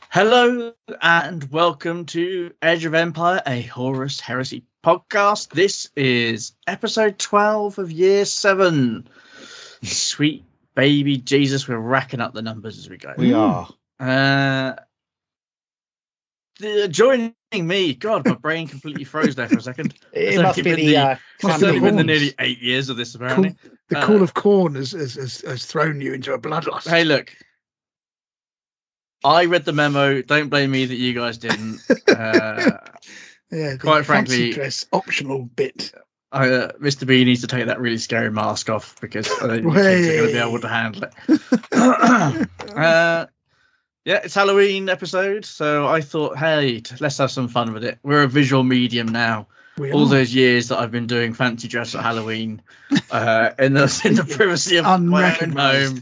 Hello and welcome to Edge of Empire, a Horus Heresy podcast. This is episode 12 of year 7. Sweet baby Jesus, we're racking up the numbers as we go. We are. Joining me, God, my brain completely froze there for a second. It must be the It's only been the nearly 8 years of this, apparently. The call of corn has thrown you into a bloodlust. Hey, look. I read the memo. Don't blame me that you guys didn't. Quite frankly, dress optional bit. Mr. B needs to take that really scary mask off because I don't think kids are going to be able to handle it. It's Halloween episode, so I thought, hey, let's have some fun with it. We're a visual medium now. All those years that I've been doing fancy dress at Halloween in the privacy of my own home.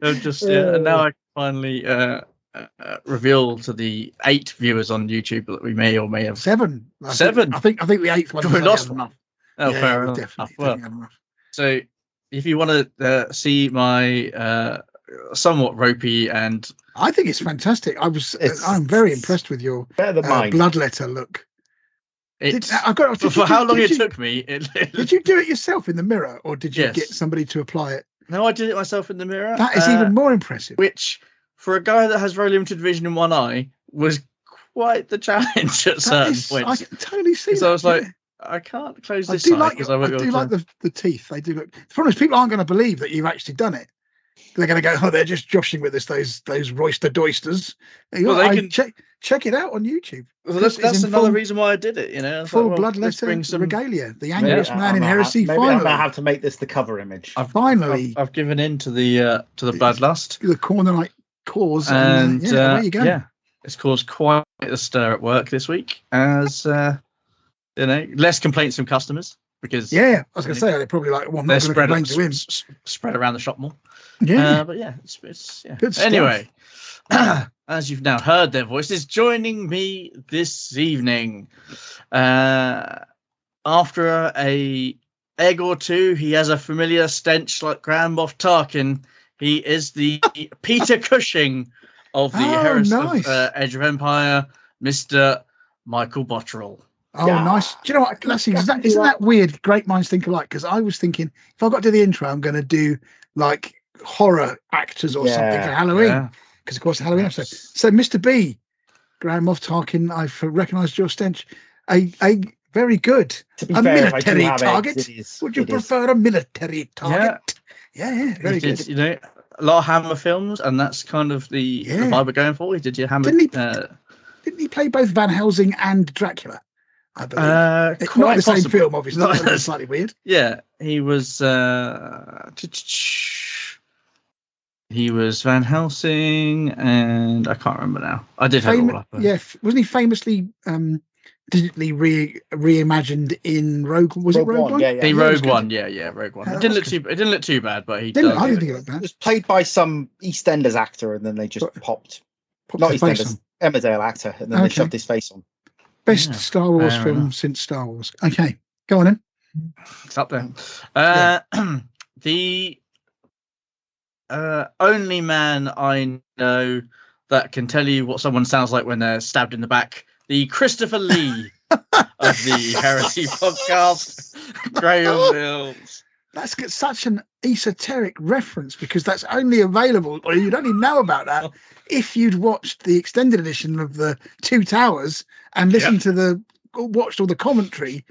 And now I finally reveal to the 8 viewers on YouTube that we may or may have 7. I think the 8th one we lost enough. Oh, yeah, fair enough. Well, so if you want to see my somewhat ropey and I think it's fantastic. I'm very impressed with your bloodletter look. For how long it took me. Did you do it yourself in the mirror, or did you get somebody to apply it? No, I did it myself in the mirror. That is even more impressive. Which, for a guy that has very limited vision in one eye, was quite the challenge at certain points. I can totally see that. So I was like, I can't close this eye because I do like the teeth. They do look. The problem is people aren't going to believe that you've actually done it. They're going to go, they're just joshing with us, those roister doisters. Well, they can check it out on YouTube. Well, that's another reason why I did it. Full bloodletter regalia. The angriest man in heresy. Finally, I'm gonna have to make this the cover image. I've given in to the bloodlust. The Cornerite cause, and there you go. Yeah, it's caused quite a stir at work this week, as less complaints from customers because I was going to say they're probably like, well, I'm not going to complain to him. Spread around the shop more. But it's good stuff. Anyway, as you've now heard their voices, joining me this evening, after a egg or two, he has a familiar stench like Grand Moff Tarkin. He is the Peter Cushing of the Heresy of Edge of Empire, Mr. Michael Bottrell. Oh, nice. Do you know what? Isn't that weird? Great minds think alike. Because I was thinking, if I've got to do the intro, I'm going to do like horror actors or something for Halloween. Because, of course, the Halloween episode. So, Mr. B, Grand Moff Tarkin, I've recognised your stench. A very good. To be fair, military target. Would you prefer a military target? Yeah, very good. A lot of Hammer films, and that's kind of the vibe we're going for. He did your Hammer. Didn't he play both Van Helsing and Dracula? I believe. Not the same film, obviously. That's slightly weird. Yeah, he was. He was Van Helsing, and I can't remember now. I did have it all up. Yeah, wasn't he famously digitally reimagined in Rogue? Was it Rogue One? Yeah. Rogue One. Yeah, Rogue One. It didn't look too bad, but he didn't. I didn't think it looked bad. It was played by some EastEnders actor, and then they just popped not EastEnders, Emmerdale actor, and then they shoved his face on. Best Star Wars film since Star Wars. Okay, go on then. It's up there. The only man I know that can tell you what someone sounds like when they're stabbed in the back, the Christopher Lee of the Heresy podcast, Graham Mills. That's such an esoteric reference because that's only available, or you'd only know about that if you'd watched the extended edition of the Two Towers and watched all the commentary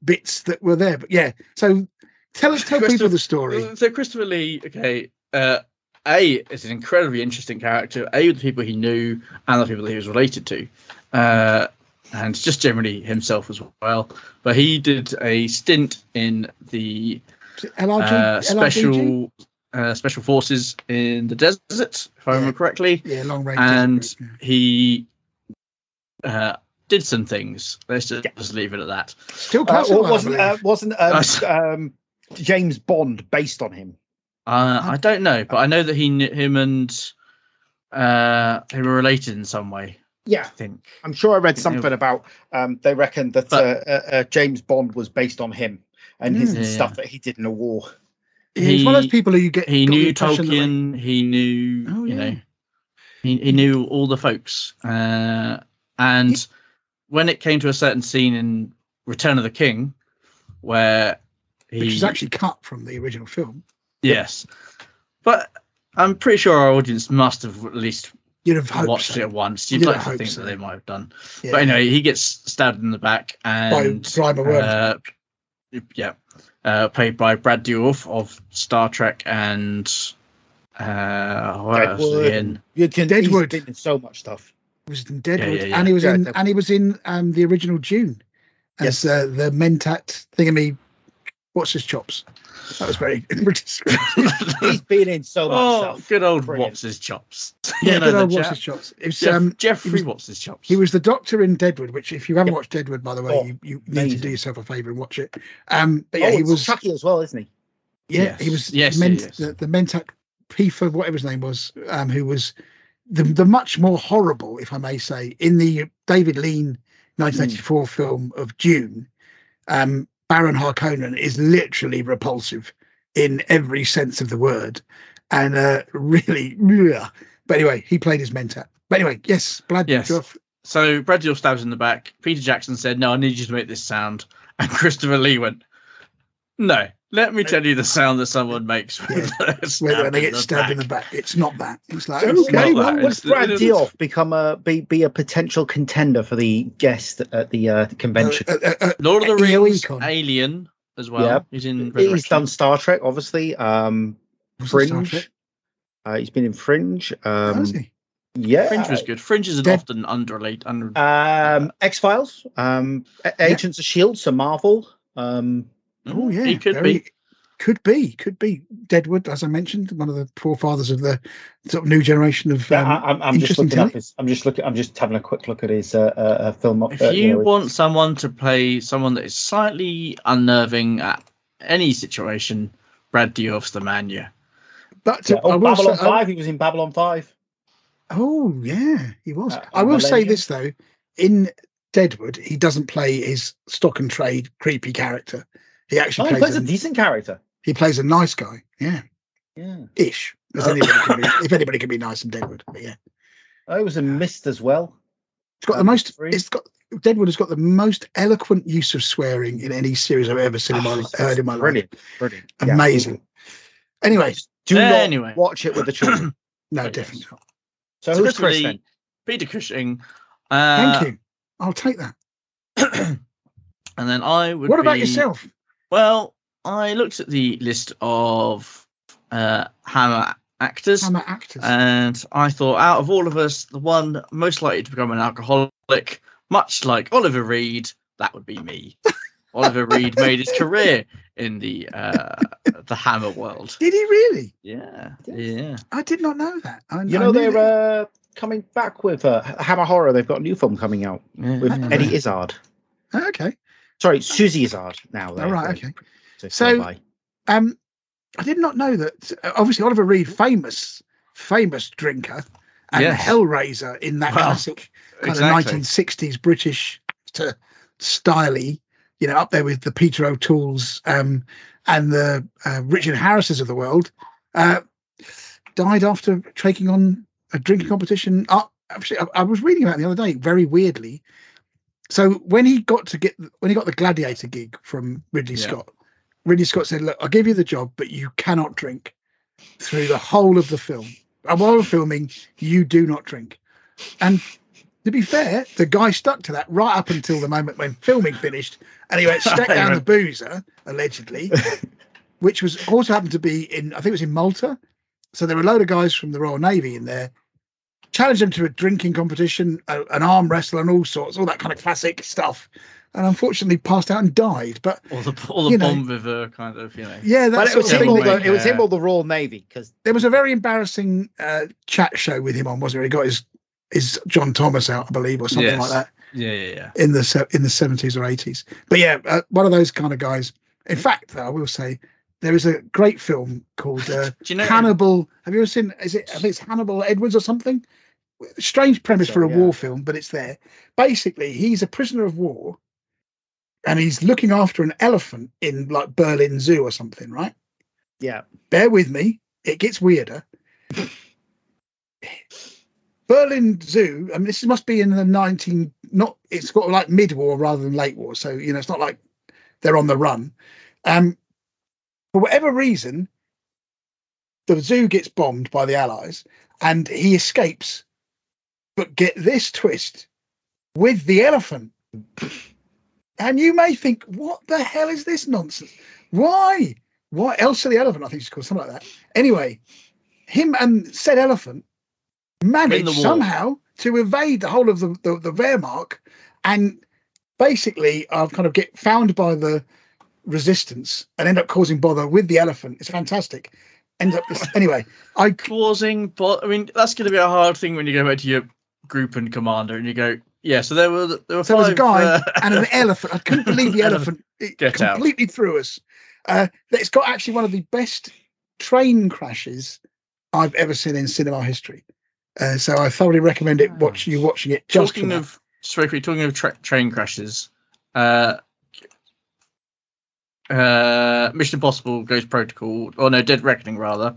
bits that were there. But so tell people the story. So Christopher Lee, is an incredibly interesting character. The people he knew and the people that he was related to, and just generally himself as well. But he did a stint in the special forces in the desert, if I remember correctly. Yeah, long range. And he did some things. Let's just leave it at that. Still wasn't James Bond based on him? I don't know, but I know that him and were related in some way. Yeah, I think. I'm sure I read something about they reckon that James Bond was based on him and his stuff that he did in the war. He's one of those people who you get. He knew Tolkien. He knew, He knew all the folks. And when it came to a certain scene in Return of the King, where which is actually cut from the original film. Yes. But I'm pretty sure our audience must have at least watched it once. You'd like to think that they might have done. Yeah. But anyway, he gets stabbed in the back and played by Brad Dourif of Star Trek and what else was he in? Deadwood. He's been in so much stuff. He was in Deadwood, and he was in the original Dune as the Mentat thingamy. What's his chops? That was very British. He's been in so much stuff. Good old What's his chops. Yeah, good old What's his chops. It was, Jeffrey What's his chops. He was the Doctor in Deadwood, which if you haven't watched Deadwood, by the way, you need to do yourself a favour and watch it. But yeah, he was Chucky as well, isn't he? Yeah, he was the Mentat Pifa, whatever his name was, who was the much more horrible, if I may say, in the David Lean 1984 film of Dune. Baron Harkonnen is literally repulsive in every sense of the word, and really. But anyway, he played his Mentat. But anyway, yes, Dourif. So Brad Dourif stabs in the back. Peter Jackson said, "No, I need you to make this sound," and Christopher Lee went, "No, let me tell you the sound that someone makes when they get stabbed in the back. It's not that. It's like, okay, well, would Brad Dourif become be a potential contender for the guest at the convention? Lord of the Rings, Alien as well. Yeah. He's done Star Trek, obviously. Fringe. He's been in Fringe. Has he? Yeah, Fringe was good. Fringe is often underrated. X-Files, Agents of S.H.I.E.L.D., so Marvel. Oh yeah, he could be Deadwood, as I mentioned, one of the forefathers of the sort of new generation of. I'm just looking up I'm just having a quick look at his film. If you want someone to play someone that is slightly unnerving at any situation, Brad Dourif's the man. Yeah, but Babylon 5. He was in Babylon 5. Oh yeah, he was. I will say this though, in Deadwood, he doesn't play his stock and trade creepy character. He actually plays a decent character. He plays a nice guy. Yeah. Ish. As anybody can be, if anybody can be nice in Deadwood. But yeah. It was a Mist as well. It's got Deadwood has got the most eloquent use of swearing in any series I've ever seen heard in my life. Brilliant. Amazing. Yeah. Anyway, do not watch it with the children. No, definitely not. So who's Chris then? Peter Cushing. Thank you. I'll take that. And then I would. What about yourself? Well, I looked at the list of Hammer actors. And I thought, out of all of us, the one most likely to become an alcoholic, much like Oliver Reed, that would be me. Oliver Reed made his career in the Hammer world. Did he really? Yeah. I did not know that. They're coming back with Hammer Horror. They've got a new film coming out with Eddie Izzard. Okay. Sorry, Susie Izzard now. Oh, right, okay. So, I did not know that. Obviously, Oliver Reed, famous drinker, and Hellraiser in that classic kind of 1960s British style-y, up there with the Peter O'Toole's and the Richard Harrises of the world, died after taking on a drinking competition. Actually, I was reading about it the other day, very weirdly. So when he got the Gladiator gig from Ridley Scott, Ridley Scott said, "Look, I'll give you the job, but you cannot drink through the whole of the film. And while we're filming, you do not drink." And to be fair, the guy stuck to that right up until the moment when filming finished, and he went stuck down the boozer, allegedly, which was also happened to be I think it was in Malta. So there were a load of guys from the Royal Navy in there. Challenged him to a drinking competition, an arm wrestle, and all that kind of classic stuff, and unfortunately passed out and died. But or the Bon Vivant kind of, Yeah, that's it was him or the Royal Navy, because there was a very embarrassing chat show with him on, wasn't there? He got his John Thomas out, I believe, or something like that. Yeah. In the 70s or 80s. But one of those kind of guys. In fact, though, I will say, there is a great film called Hannibal. Have you ever seen? I think it's Hannibal Edwards or something. Strange premise for a war film, but it's there. Basically, he's a prisoner of war, and he's looking after an elephant in like Berlin Zoo or something, right? Yeah. Bear with me; it gets weirder. Berlin Zoo. I mean, this must be in the it's got like mid-war rather than late war. So, it's not like they're on the run. For whatever reason, the zoo gets bombed by the Allies and he escapes. But get this twist, with the elephant. And you may think, what the hell is this nonsense? Why? Elsa the elephant, I think she's called, something like that. Anyway, him and said elephant managed somehow to evade the whole of the Wehrmacht and basically kind of get found by the resistance and end up causing bother with the elephant. It's fantastic. Anyway, causing bother. I mean, that's going to be a hard thing when you go back to your group and commander and you go, yeah, so there were so there was a guy and an elephant. I couldn't believe the elephant completely threw us. It's got actually one of the best train crashes I've ever seen in cinema history. So I thoroughly recommend it. Watching it. Talking of train crashes, Mission Impossible: Ghost Protocol, Dead Reckoning rather,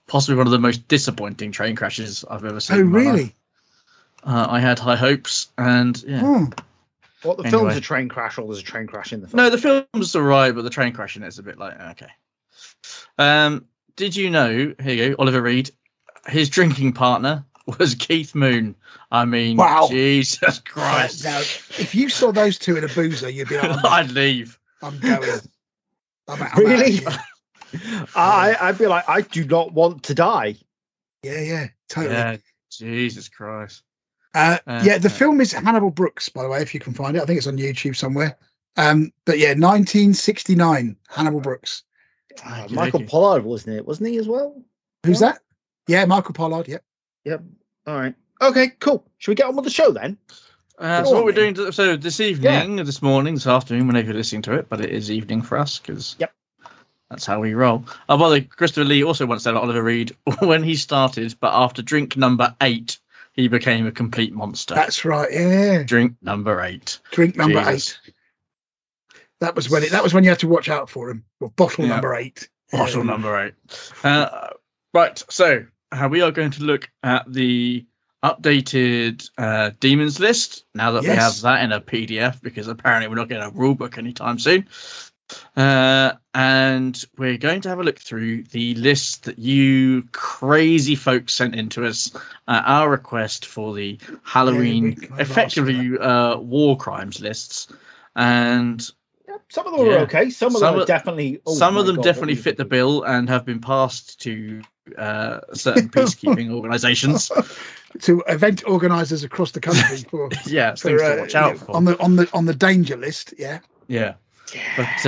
possibly one of the most disappointing train crashes I've ever seen. Oh, really? I had high hopes, and yeah. What, the film's a train crash, or there's a train crash in the film? No, the film's alright, but the train crash in it's a bit like, okay. Did you know, here you go, Oliver Reed, his drinking partner was Keith Moon. I mean, wow. Jesus Christ. Now, if you saw those two in a boozer, you'd be like, I'd leave. I'm going. Really? I'd be like, I do not want to die. Yeah, totally. Yeah, Jesus Christ. The film is Hannibal Brooks, by the way, if you can find it. I think it's on YouTube somewhere. But yeah, 1969, Hannibal Brooks. Michael Pollard, wasn't he as well? Who's that? Yeah, Michael Pollard. Yep. All right. Okay, cool. Should we get on with the show then? So what we're doing, this evening, this morning, this afternoon, whenever you're listening to it, but it is evening for us because that's how we roll. By the way, Christopher Lee also once said Oliver Reed when he started, but after drink number 8, he became a complete monster. That's right. Yeah. Drink number 8. Drink number 8. That was when you had to watch out for him. Well, bottle number 8. Bottle number 8. Right. So we are going to look at the updated Daemons list now that we have that in a PDF, because apparently we're not getting a rulebook anytime soon. And we're going to have a look through the list that you crazy folks sent in to us at our request for the Halloween, effectively war crimes lists. And some of them were okay. Some of them definitely. Some of them definitely fit the bill and have been passed to certain peacekeeping organisations, to event organisers across the country for things to watch out for on the danger list. Yeah. But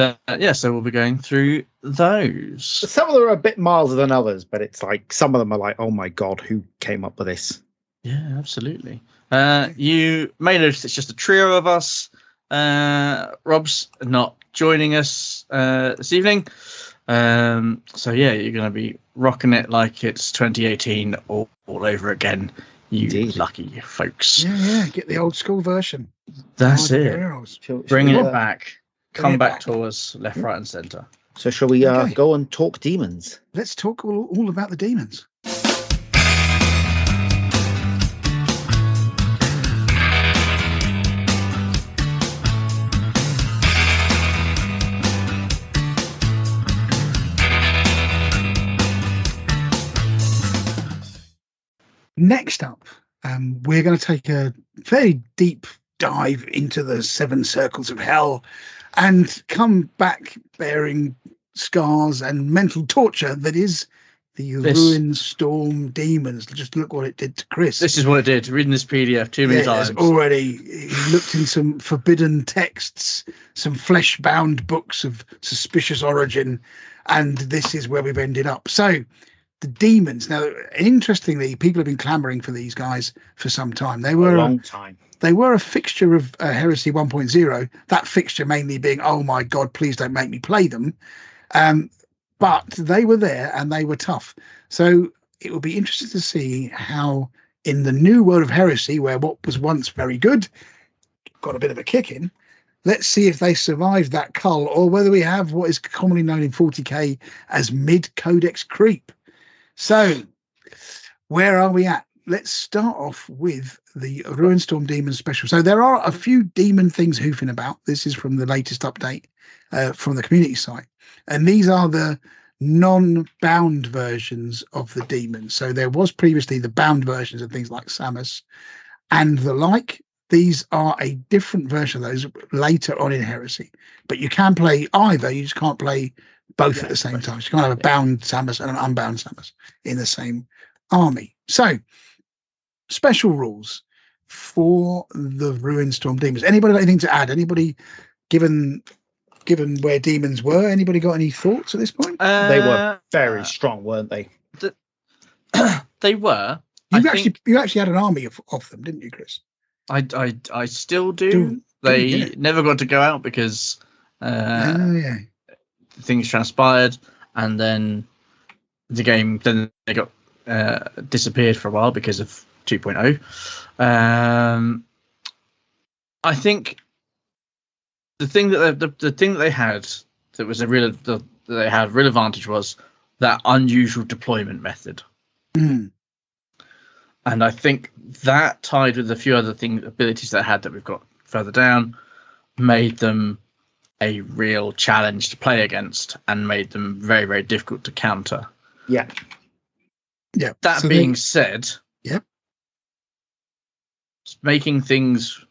so we'll be going through those. Some of them are a bit milder than others, but it's like some of them are like, oh my god, who came up with this? Yeah, absolutely. You may notice it's just a trio of us. Rob's not joining us this evening. So you're going to be rocking it like it's 2018 all over again. You lucky folks. Yeah, get the old school version. That's it. Bringing it back. Come back to us, left, right, and centre. So shall we go and talk demons? Let's talk all about the demons. Next up, we're going to take a very deep dive into the 7 circles of hell and come back bearing scars and mental torture that is the Ruinstorm Demons. Just look what it did to Chris. This is what it did. Reading this PDF too many times. Already he looked in some forbidden texts, some flesh-bound books of suspicious origin, and this is where we've ended up. So the Demons. Now, interestingly, people have been clamouring for these guys for some time. They were a long time. They were a fixture of Heresy 1.0. That fixture mainly being, oh my God, please don't make me play them. But they were there and they were tough. So it will be interesting to see how in the new world of Heresy, where what was once very good got a bit of a kick in, let's see if they survived that cull, or whether we have what is commonly known in 40k as mid-codex creep. So where are we at? let's start off with the Ruinstorm Demon special. So there are a few demon things hoofing about. This is from the latest update from the community site. And these are the non-bound versions of the demons. So there was previously the bound versions of things like Samus and the like. These are a different version of those later on in Heresy. But you can play either. You just can't play both at the same time. So you can't have a bound Samus and an unbound Samus in the same army. So, special rules for the Ruinstorm Demons. Anybody got anything to add? Anybody, given where demons were, anybody got any thoughts at this point? They were very strong, weren't they? They were. You actually had an army of them, didn't you, Chris? I still do. They never got to go out because things transpired, and then the game they got disappeared for a while because of 2.0. I think the thing that they had that was real advantage was that unusual deployment method. And I think that, tied with a few other abilities that I had that we've got further down, made them a real challenge to play against and made them very, very difficult to counter. Yeah. That being said, making things,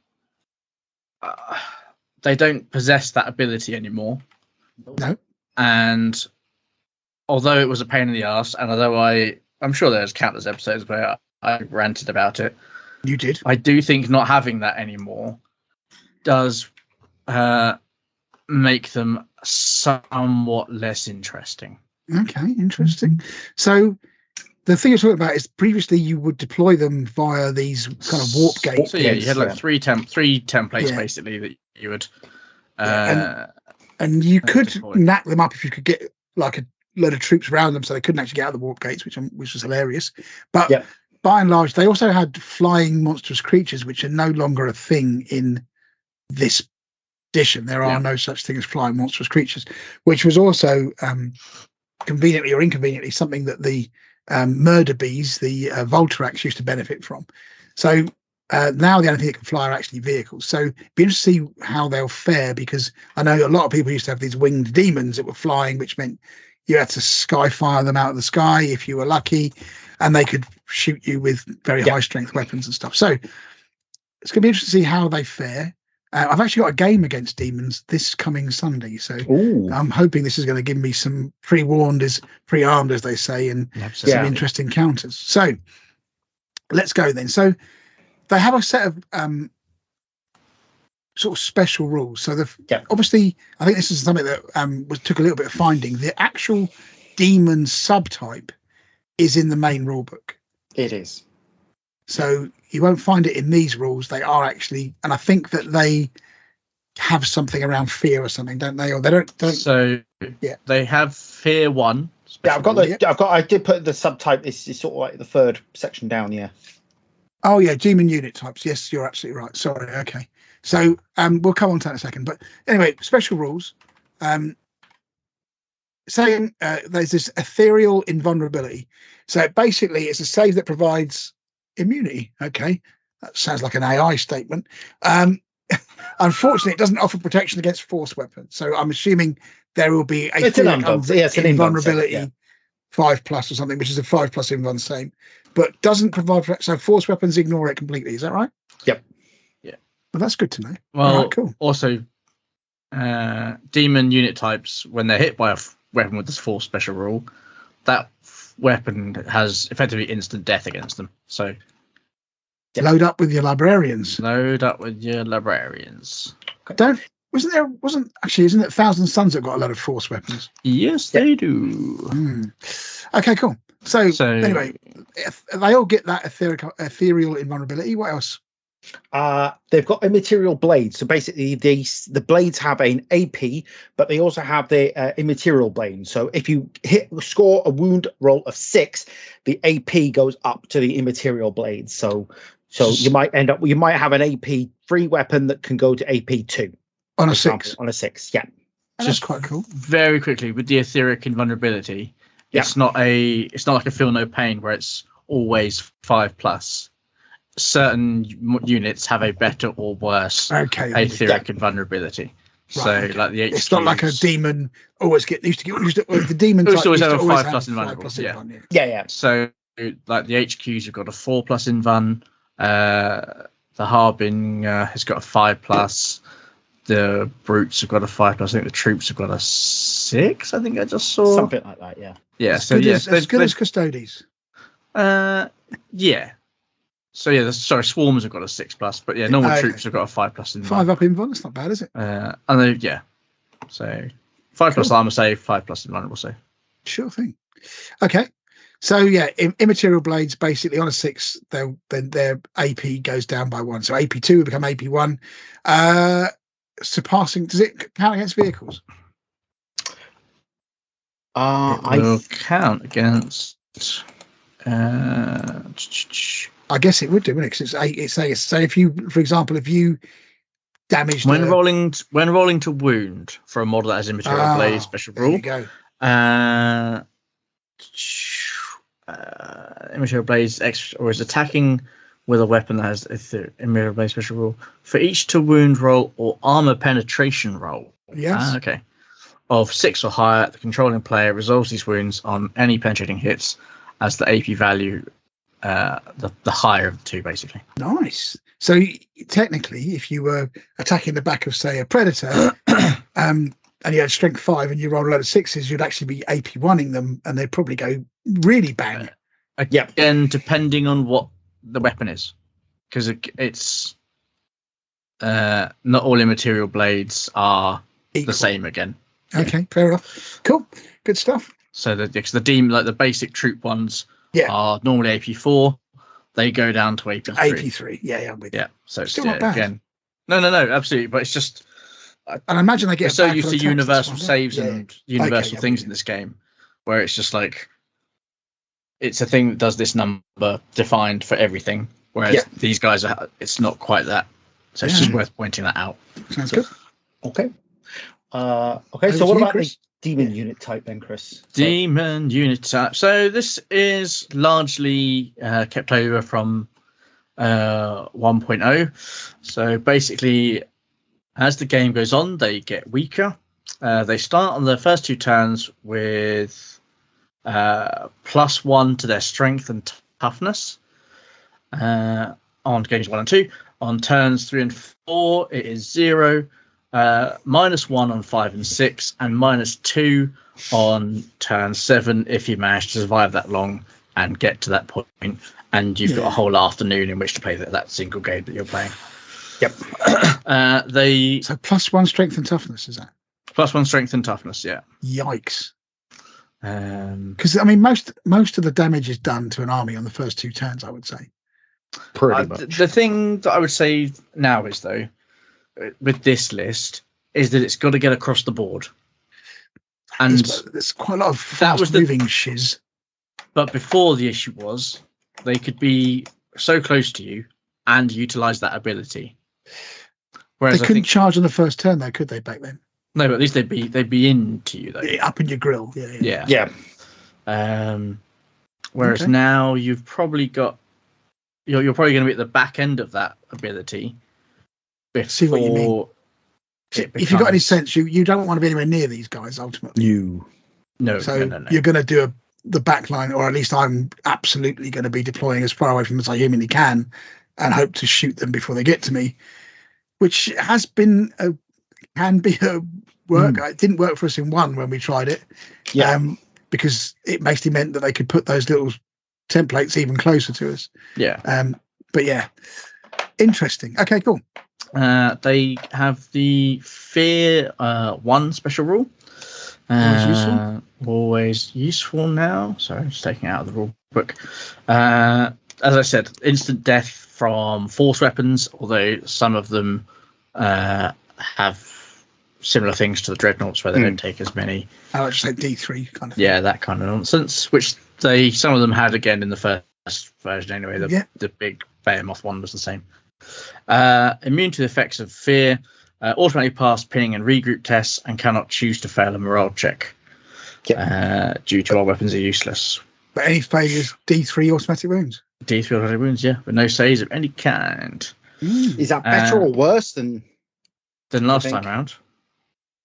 they don't possess that ability anymore. No. And although it was a pain in the arse, and although I'm sure there's countless episodes where I ranted about it. You did. I do think not having that anymore does make them somewhat less interesting. Okay, interesting. So the thing you're talking about is previously you would deploy them via these kind of warp gates. So you had like three templates basically that you would. And you could knack them up if you could get like a load of troops around them, so they couldn't actually get out of the warp gates, which was hilarious. But by and large, they also had flying monstrous creatures, which are no longer a thing in this edition. There are no such thing as flying monstrous creatures, which was also conveniently or inconveniently something that the murder bees, the Voltarax, used to benefit from. So now the only thing that can fly are actually vehicles. So it'd be interesting to see how they'll fare, because I know a lot of people used to have these winged demons that were flying, which meant you had to skyfire them out of the sky if you were lucky, and they could shoot you with very high strength weapons and stuff. So it's going to be interesting to see how they fare. I've actually got a game against demons this coming Sunday, so I'm hoping this is going to give me some pre-armed, as they say, and some interesting counters. So let's go then. So they have a set of sort of special rules. So obviously, I think this is something that took a little bit of finding. The actual demon subtype is in the main rulebook. It is. So you won't find it in these rules. They are actually, and I think that they have something around fear or something, don't they? Or they don't. So they have fear 1. Yeah, I did put the subtype. This is sort of like the third section down. Yeah. Oh yeah, demon unit types. Yes, you're absolutely right. Sorry. Okay. So we'll come on to that in a second. But anyway, special rules. Saying there's this ethereal invulnerability. So basically, it's a save that provides immunity. Okay, that sounds like an AI statement. Unfortunately, it doesn't offer protection against force weapons. So I'm assuming there will be a invulnerability 5+ or something, which is a 5+ invuln same, but doesn't provide. So force weapons ignore it completely. Is that right? Yep. Yeah. Well, that's good to know. Well, right, cool. Also, demon unit types, when they're hit by a weapon with this force special rule, that weapon has effectively instant death against them. So load up with your librarians. Load up with your librarians. Isn't it Thousand Suns that got a lot of force weapons? Yes, they do. Okay, cool. So anyway, they all get that ethereal invulnerability. What else? They've got immaterial blades. So basically, the blades have an AP, but they also have the immaterial blade. So if you score a wound roll of 6, the AP goes up to the immaterial blade. So you might have an AP 3 weapon that can go to AP 2 on a 6. On a 6, yeah. That's quite cool. Very quickly with the etheric invulnerability, it's not like a feel no pain where it's always 5+. Certain units have a better or worse aetheric invulnerability. So like the HQs, it's not like a demon always used to the demon used to always have a always 5+ invulnerable. Yeah. So like the HQs have got a 4+ invuln. The Harbinger has got a 5+. The brutes have got a 5+. I think the troops have got a 6. I think I just saw something like that. Yeah. Yeah. As good as Custodes. Yeah. So yeah, swarms have got a 6+, but yeah, normal troops have got a 5+ in 5 up invuln. That's not bad, is it? And they, so 5+ armor save, 5+ invulnerable save. Sure thing. Okay. So yeah, immaterial blades basically on a 6, then their AP goes down by 1. So AP2 will become AP1. Surpassing, does it count against vehicles? It will count against. I guess it would do, wouldn't it? Because it's 8. So if you, for example, if you damaged when rolling to wound for a model that has immaterial blade special rule. There you go. Immaterial blades extra, or is attacking with a weapon that has immaterial blade special rule for each to wound roll or armor penetration roll. Yes. Okay. Of 6 or higher, the controlling player resolves these wounds on any penetrating hits as the AP value, the higher of the two, basically. Nice. So technically, if you were attacking the back of, say, a predator, and you had strength 5 and you roll a load of 6s, you'd actually be AP1ing them, and they'd probably go really bang. Again, depending on what the weapon is, because it's not all immaterial blades are the same again. Okay, fair enough. Cool, good stuff. So the demon, like the basic troop ones, are normally AP4. They go down to AP3. AP3, yeah, I'm with you. Yeah, so still not bad. Again, no, absolutely, but it's just. And I imagine they get so used to universal saves and and universal things in this game, where it's just like it's a thing that does this number defined for everything, whereas these guys it's not quite that. So it's just worth pointing that out. Sounds good. Okay. So what about the demon unit type then, Chris? Demon unit type. So this is largely kept over from 1.0. So basically, as the game goes on, they get weaker. They start on the first 2 turns with +1 to their strength and toughness on games 1 and 2. On turns 3 and 4, it is 0. -1 on 5 and 6, and -2 on turn 7 if you manage to survive that long and get to that point, and you've got a whole afternoon in which to play that single game that you're playing. Yep. So +1 strength and toughness, is that? +1 strength and toughness, yeah. Yikes. Because I mean, most of the damage is done to an army on the first 2 turns, I would say. Pretty much. The thing that I would say now is, though, with this list, is that it's got to get across the board. And there's quite a lot of fast-moving shiz. But before, the issue was they could be so close to you and utilize that ability. Whereas they couldn't charge on the first turn, though, could they, back then? No, but at least they'd be into you, though. Up in your grill. Yeah. Whereas now you've probably got you're probably going to be at the back end of that ability. See what you mean. If you've got any sense, you don't want to be anywhere near these guys ultimately. No. You're going to do the back line, or at least I'm absolutely going to be deploying as far away from them as I humanly can, and hope to shoot them before they get to me, which can be a work. It didn't work for us in 1 when we tried it, because it basically meant that they could put those little templates even closer to us. But yeah, interesting. Okay, cool. They have the Fear 1 special rule. Always useful now. Sorry, just taking it out of the rule book. As I said, instant death from force weapons, although some of them have similar things to the dreadnoughts where they don't take as many. I would say D3 kind of thing. Yeah, that kind of nonsense, which some of them had again in the first version anyway. The big Behemoth one was the same. Immune to the effects of fear, automatically pass pinning and regroup tests, and cannot choose to fail a morale check due to our weapons are useless. But any failures, D3 automatic wounds. D3 automatic wounds, yeah, with no saves of any kind. Is that better or worse than last time round?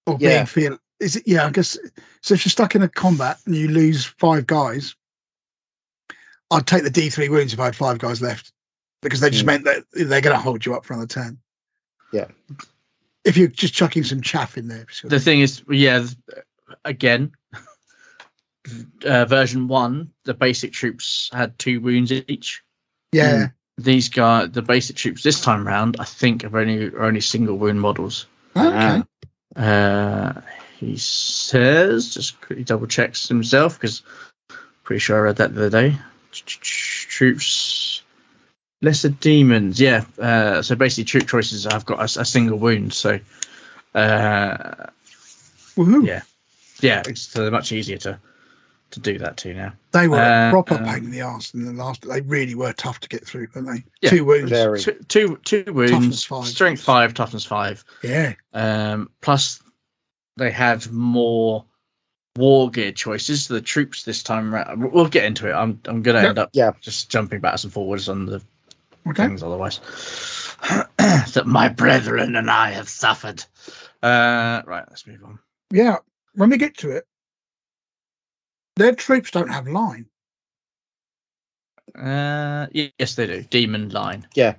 Or being fear? Is it? Yeah, I guess. So if you're stuck in a combat and you lose 5 guys, I'd take the D3 wounds if I had 5 guys left, because they just meant that they're going to hold you up for another turn. Yeah. If you're just chucking some chaff in there. The thing is, again, version 1, the basic troops had 2 wounds each. Yeah. These guys, the basic troops this time round, I think are only single wound models. Okay. He says, just quickly double checks himself, because pretty sure I read that the other day. Troops, lesser demons, yeah. So basically, troop choices have got a single wound. So, yeah. It's much easier to do that too now. They were a proper pain in the arse in the last. They really were tough to get through, weren't they? Yeah, 2 wounds, two wounds, strength 5, toughness 5. Yeah. Plus, they had more war gear choices. The troops this time around, we'll get into it. I'm going to end up just jumping backwards and forwards on the things otherwise. That my brethren and I have suffered. Right, let's move on. Yeah, when we get to it, their troops don't have line. Yes, they do. Demon line. Yeah.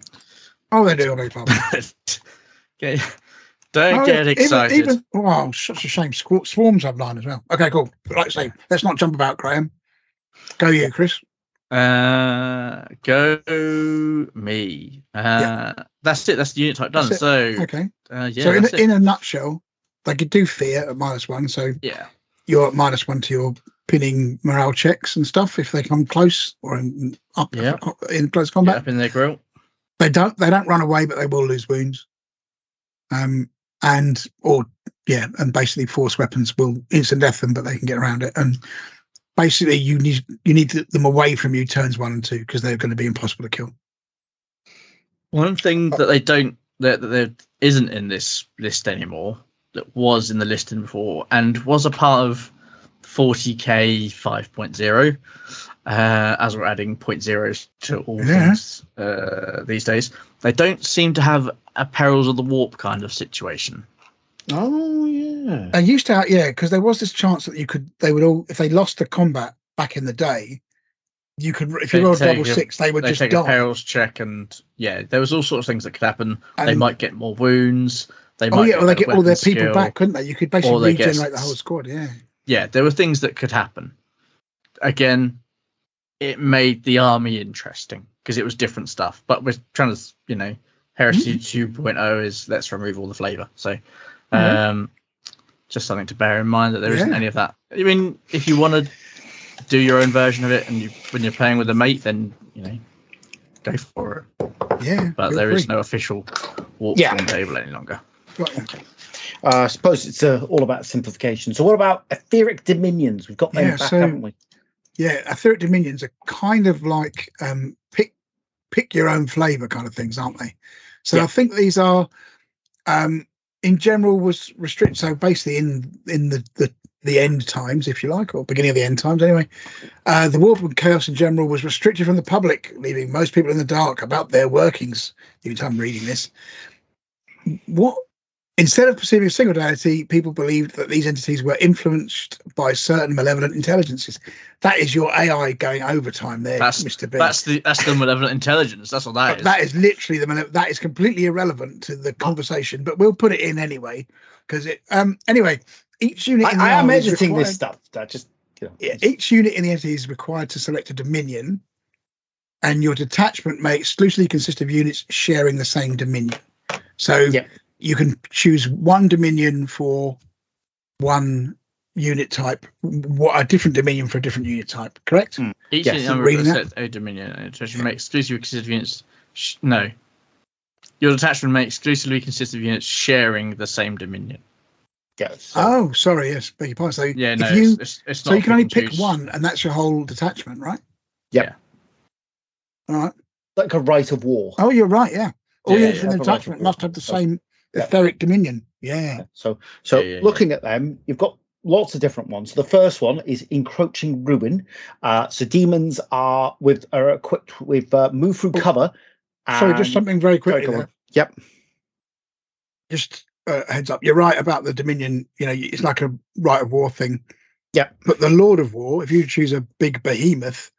Oh, they do. Okay. Don't get excited. Wow, such a shame. Swarms have line as well. Okay, cool. But like I say, let's not jump about, Graham. Go you, Chris. Go me. That's it. That's the unit type done. So okay. So in a nutshell, they could do fear at -1. So you're at -1 to your pinning morale checks and stuff if they come close or in close combat. Up in their grill. They don't run away, but they will lose wounds. And basically force weapons will instant death them, but they can get around it. And basically you need them away from you turns 1 and 2, because they're going to be impossible to kill. One thing that they don't that there isn't in this list anymore, that was in the listing before and was a part of 40k 5.0, as we're adding 0.0s to all things these days. They don't seem to have a perils of the warp kind of situation. Oh yeah, they used to, because there was this chance that if they lost the combat back in the day, you could, if you rolled double 6, they would just take die. A perils check, and there was all sorts of things that could happen. They might get more wounds. They might they get all their people skill, back, couldn't they? You could basically regenerate the whole squad. Yeah, there were things that could happen. Again, it made the army interesting because it was different stuff. But we're trying to, Heresy 2.0 is let's remove all the flavour. So, just something to bear in mind that there isn't any of that. I mean, if you want to do your own version of it, and when you're playing with a mate, then go for it. Yeah, but there is no official walk-on table any longer. Right. I suppose it's all about simplification. So what about etheric dominions? We've got them back, haven't we? Yeah, etheric dominions are kind of like pick your own flavour kind of things, aren't they? So I think these are, in general, was restricted. So basically, in the end times, if you like, or beginning of the end times, anyway, the warp and chaos in general was restricted from the public, leaving most people in the dark about their workings. Even time I'm reading this, instead of perceiving a single deity, people believed that these entities were influenced by certain malevolent intelligences. That is your AI going overtime there, Mr. B. That's the malevolent intelligence. That's what that is. That is literally that is completely irrelevant to the conversation, but we'll put it in anyway because it. Anyway, each unit. I am editing this stuff. Each unit in the entity is required to select a dominion, and your detachment may exclusively consist of units sharing the same dominion. So. You can choose one dominion for one unit type, a different dominion for a different unit type, correct? Each unit sets a dominion, and detachment may exclusively consist of units. No. Your detachment may exclusively consist of units sharing the same dominion. Yes. Oh, sorry, yes, beg your pardon. So, it's not. So you can only pick one, and that's your whole detachment, right? Yeah. All right. Like a right of war. Oh, you're right, yeah. All units in the detachment must have the same etheric dominion. Yeah. So looking at them, you've got lots of different ones. The first one is Encroaching Ruin. So demons are equipped with move through cover. Sorry, just something very quickly there. Yep. Just heads up. You're right about the Dominion. It's like a right of war thing. Yep. But the Lord of War, if you choose a big behemoth,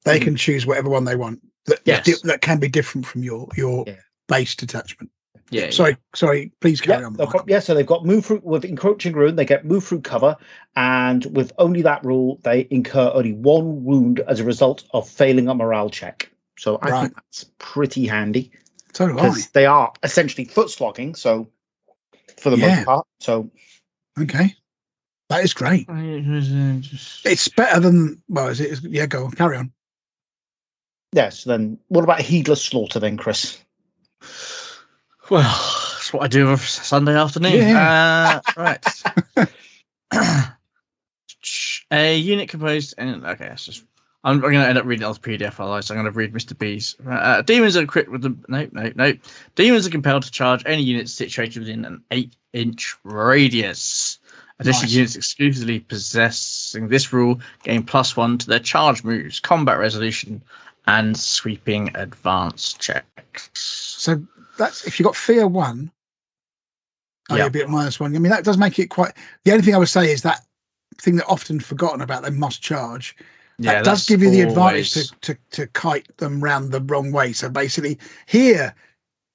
they can choose whatever one they want. That can be different from your base detachment. Yeah. Sorry. Please carry on. So they've got move through with Encroaching Ruin. They get move through cover, and with only that rule, they incur only 1 wound as a result of failing a morale check. So I think that's pretty handy. So do I. Because they are essentially foot slogging. So for the most part. So okay, that is great. It's better than is it? Yeah, go on, carry on. Yes. Then what about Heedless Slaughter then, Chris? Well, that's what I do on Sunday afternoon. Yeah. Right. A unit composed. Okay, that's just. I'm going to end up reading off the PDF otherwise, so I'm going to read Mr. B's. Demons are equipped with the. Nope. Demons are compelled to charge any unit situated within an 8-inch radius. Additional units exclusively possessing this rule gain +1 to their charge moves, combat resolution, and sweeping advance checks. So that's if you got fear 1, you'll be at -1. I mean, that does make it quite. The only thing I would say is that thing that often forgotten about, they must charge. That does give you the advantage to kite them round the wrong way. So basically, here,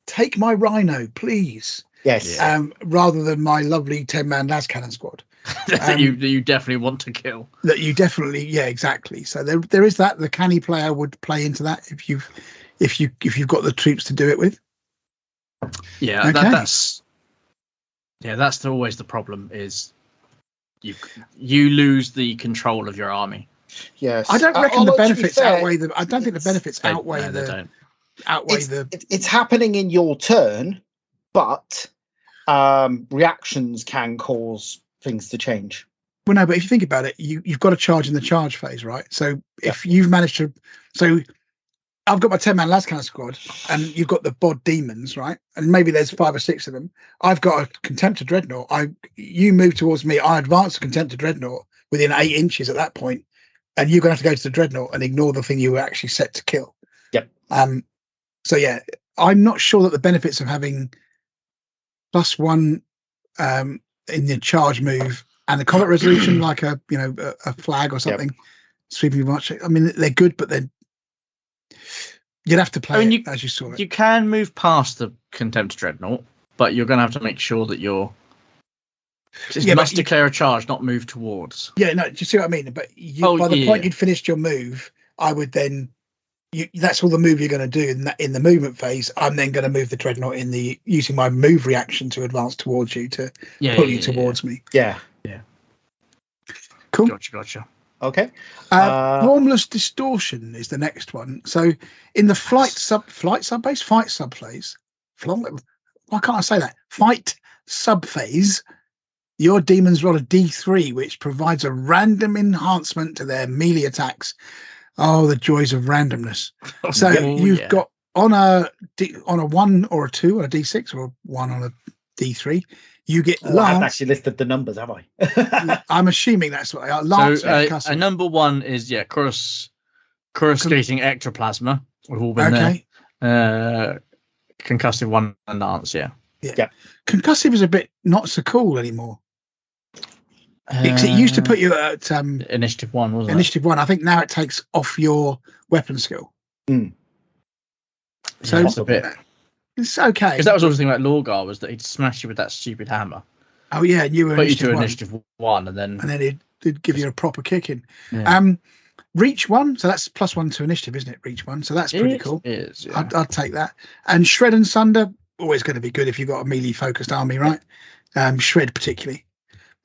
take my Rhino, please. Yes. Rather than my lovely 10-man las cannon squad. that you definitely want to kill. That you definitely, exactly. So there is that. The canny player would play into that if you've got the troops to do it with. Yeah, okay. That's always the problem is you lose the control of your army. Yes, I don't reckon the benefits outweigh the. I don't think the benefits outweigh the. It's happening in your turn, but reactions can cause things to change. Well, no, but if you think about it, you've got to charge in the charge phase, right? So if you've managed to, I've got my 10-man las cannon squad, and you've got the bod demons, right? And maybe there's 5 or 6 of them. I've got a Contemptor Dreadnought. You move towards me. I advance the Contemptor Dreadnought within 8 inches at that point, and you're going to have to go to the Dreadnought and ignore the thing you were actually set to kill. Yep. So I'm not sure that the benefits of having +1 in the charge move and the combat resolution, like a flag or something, sweeping much. I mean, they're good, but then you'd have to play it as you saw it. You can move past the Contemptor Dreadnought, but you're going to have to make sure that you must declare a charge, not move towards. Yeah, no, do you see what I mean? But by the point you'd finished your move, I would then. That's all the move you're going to do in the movement phase. I'm then going to move the Dreadnought using my move reaction to advance towards you to pull you towards me. Yeah. Cool. Gotcha. Okay. Formless Distortion is the next one. So in the fight subphase. Why can't I say that? Fight subphase. Your demons roll a D3, which provides a random enhancement to their melee attacks. Oh, the joys of randomness. So you've got on a 1 or a 2 on a D6 or a 1 on a D3, you get Lance. I haven't actually listed the numbers, have I? I'm assuming that's what they are. Lance, a number 1 is coruscating ectoplasma. We've all been there. Concussive 1 and Lance, yeah. Concussive is a bit not so cool anymore. It used to put you at initiative 1, wasn't it? Initiative 1. I think now it takes off your weapon skill. So it's a bit. It's okay. Because that was always the thing about Lorgar, was that he'd smash you with that stupid hammer. Oh yeah, and you were put you to initiative 1, and then it'd give you a proper kicking. Yeah. Reach 1, so that's +1 to initiative, isn't it? Reach 1, so that's pretty cool. It is. Yeah. I'd take that. And Shred and Sunder, always going to be good if you've got a melee focused army, right? Shred particularly.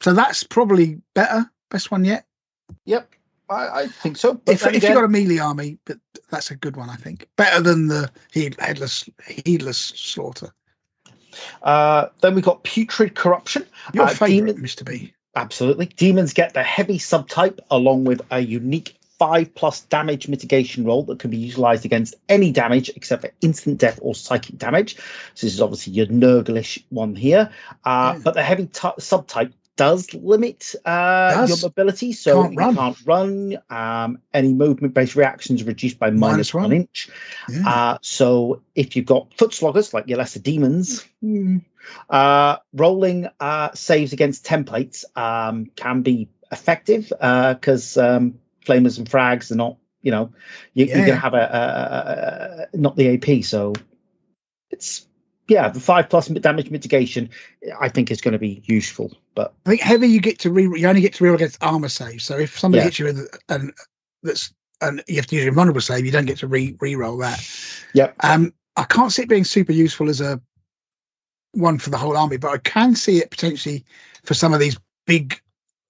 So that's probably better. Best one yet. Yep, I think so. But if you've got a melee army, but that's a good one, I think. Better than the heedless slaughter. Then we've got Putrid Corruption. Your favourite, Mr. B. Absolutely. Demons get the heavy subtype along with a unique 5+ damage mitigation roll that can be utilized against any damage except for instant death or psychic damage. So this is obviously your Nurglish one here. But the heavy subtype does limit your mobility, so you can't run. Any movement-based reactions are reduced by minus one inch. Yeah. So if you've got foot sloggers like your lesser demons, rolling saves against templates can be effective because flamers and frags are not, you're going to have not the AP. So it's the 5+ damage mitigation I think is going to be useful. But I think heavy you only get to reroll against armor saves. So if somebody hits you with and you have to use your vulnerable save, you don't get to re-roll that. Yep. I can't see it being super useful as a one for the whole army, but I can see it potentially for some of these big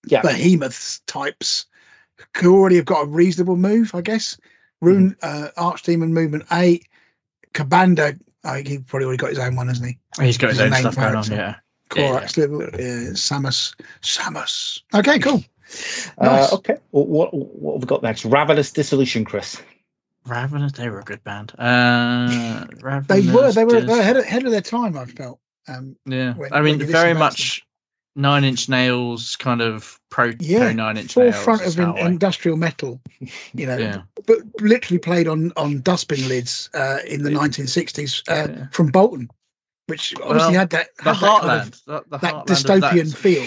behemoths types who already have got a reasonable move, I guess. Archdemon movement 8, Kabanda. He probably already got his own one, hasn't he? He's got his own stuff going on, Korax, Samus. Okay, cool. Nice. Okay, what have we got next? Ravenous Dissolution, Chris. Ravenous, they were a good band. They were ahead of their time, I felt. I mean, very much 9 Inch Nails kind of pro 9 Inch Nails. Forefront of industrial metal, but literally played on dustbin lids in the 1960s from Bolton, which obviously had that heartland, that dystopian feel.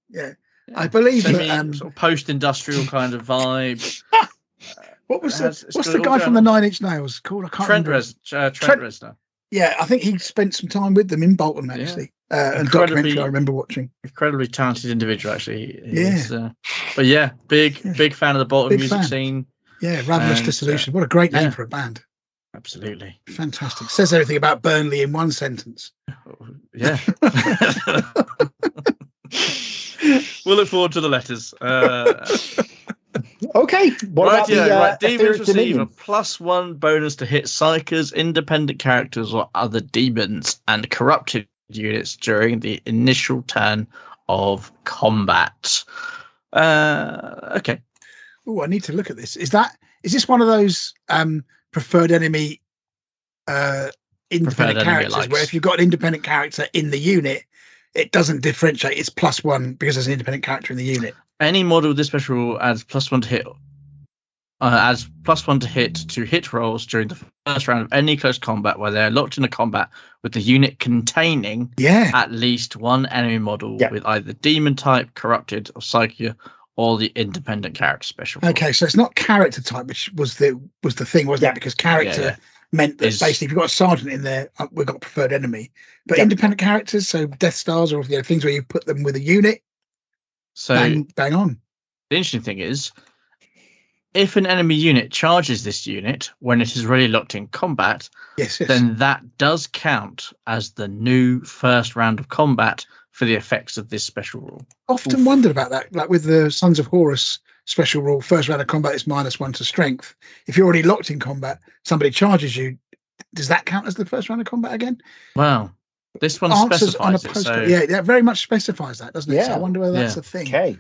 Yeah, I believe sort of post-industrial kind of vibe. What's the guy from the 9 Inch Nails called? I can't remember. Trent Reznor. Yeah, I think he spent some time with them in Bolton, actually. And documentary I remember watching. Incredibly talented individual, actually. But big fan of the Bolton music scene. Yeah, Ravenous Dissolution. What a great name for a band. Absolutely. Fantastic. Says everything about Burnley in one sentence. Yeah. We'll look forward to the letters. Okay. Demons receive a +1 bonus to hit psychers, independent characters, or other demons and corrupted units during the initial turn of combat. Okay. Oh, I need to look at this. Is this one of those preferred enemy independent characters where if you've got an independent character in the unit, it doesn't differentiate? It's +1 because there's an independent character in the unit. Any model with this special rule adds +1 to hit. Adds +1 to hit rolls during the first round of any close combat where they are locked in a combat with the unit containing at least one enemy model with either demon type, corrupted, or psyche, or the independent character special. Okay, so it's not character type, which was the thing, wasn't it? Because character meant that basically if you've got a sergeant in there, we've got a preferred enemy. But independent characters, so Death Stars or things where you put them with a unit. So bang on. The interesting thing is, if an enemy unit charges this unit when it is really locked in combat, then that does count as the new first round of combat for the effects of this special rule. Often wondered about that, like with the Sons of Horus special rule, first round of combat is -1 to strength. If you're already locked in combat, somebody charges you, does that count as the first round of combat again? Well, this one specifies it. So... Yeah, that very much specifies that, doesn't it? Yeah. So I wonder whether that's a thing. Okay.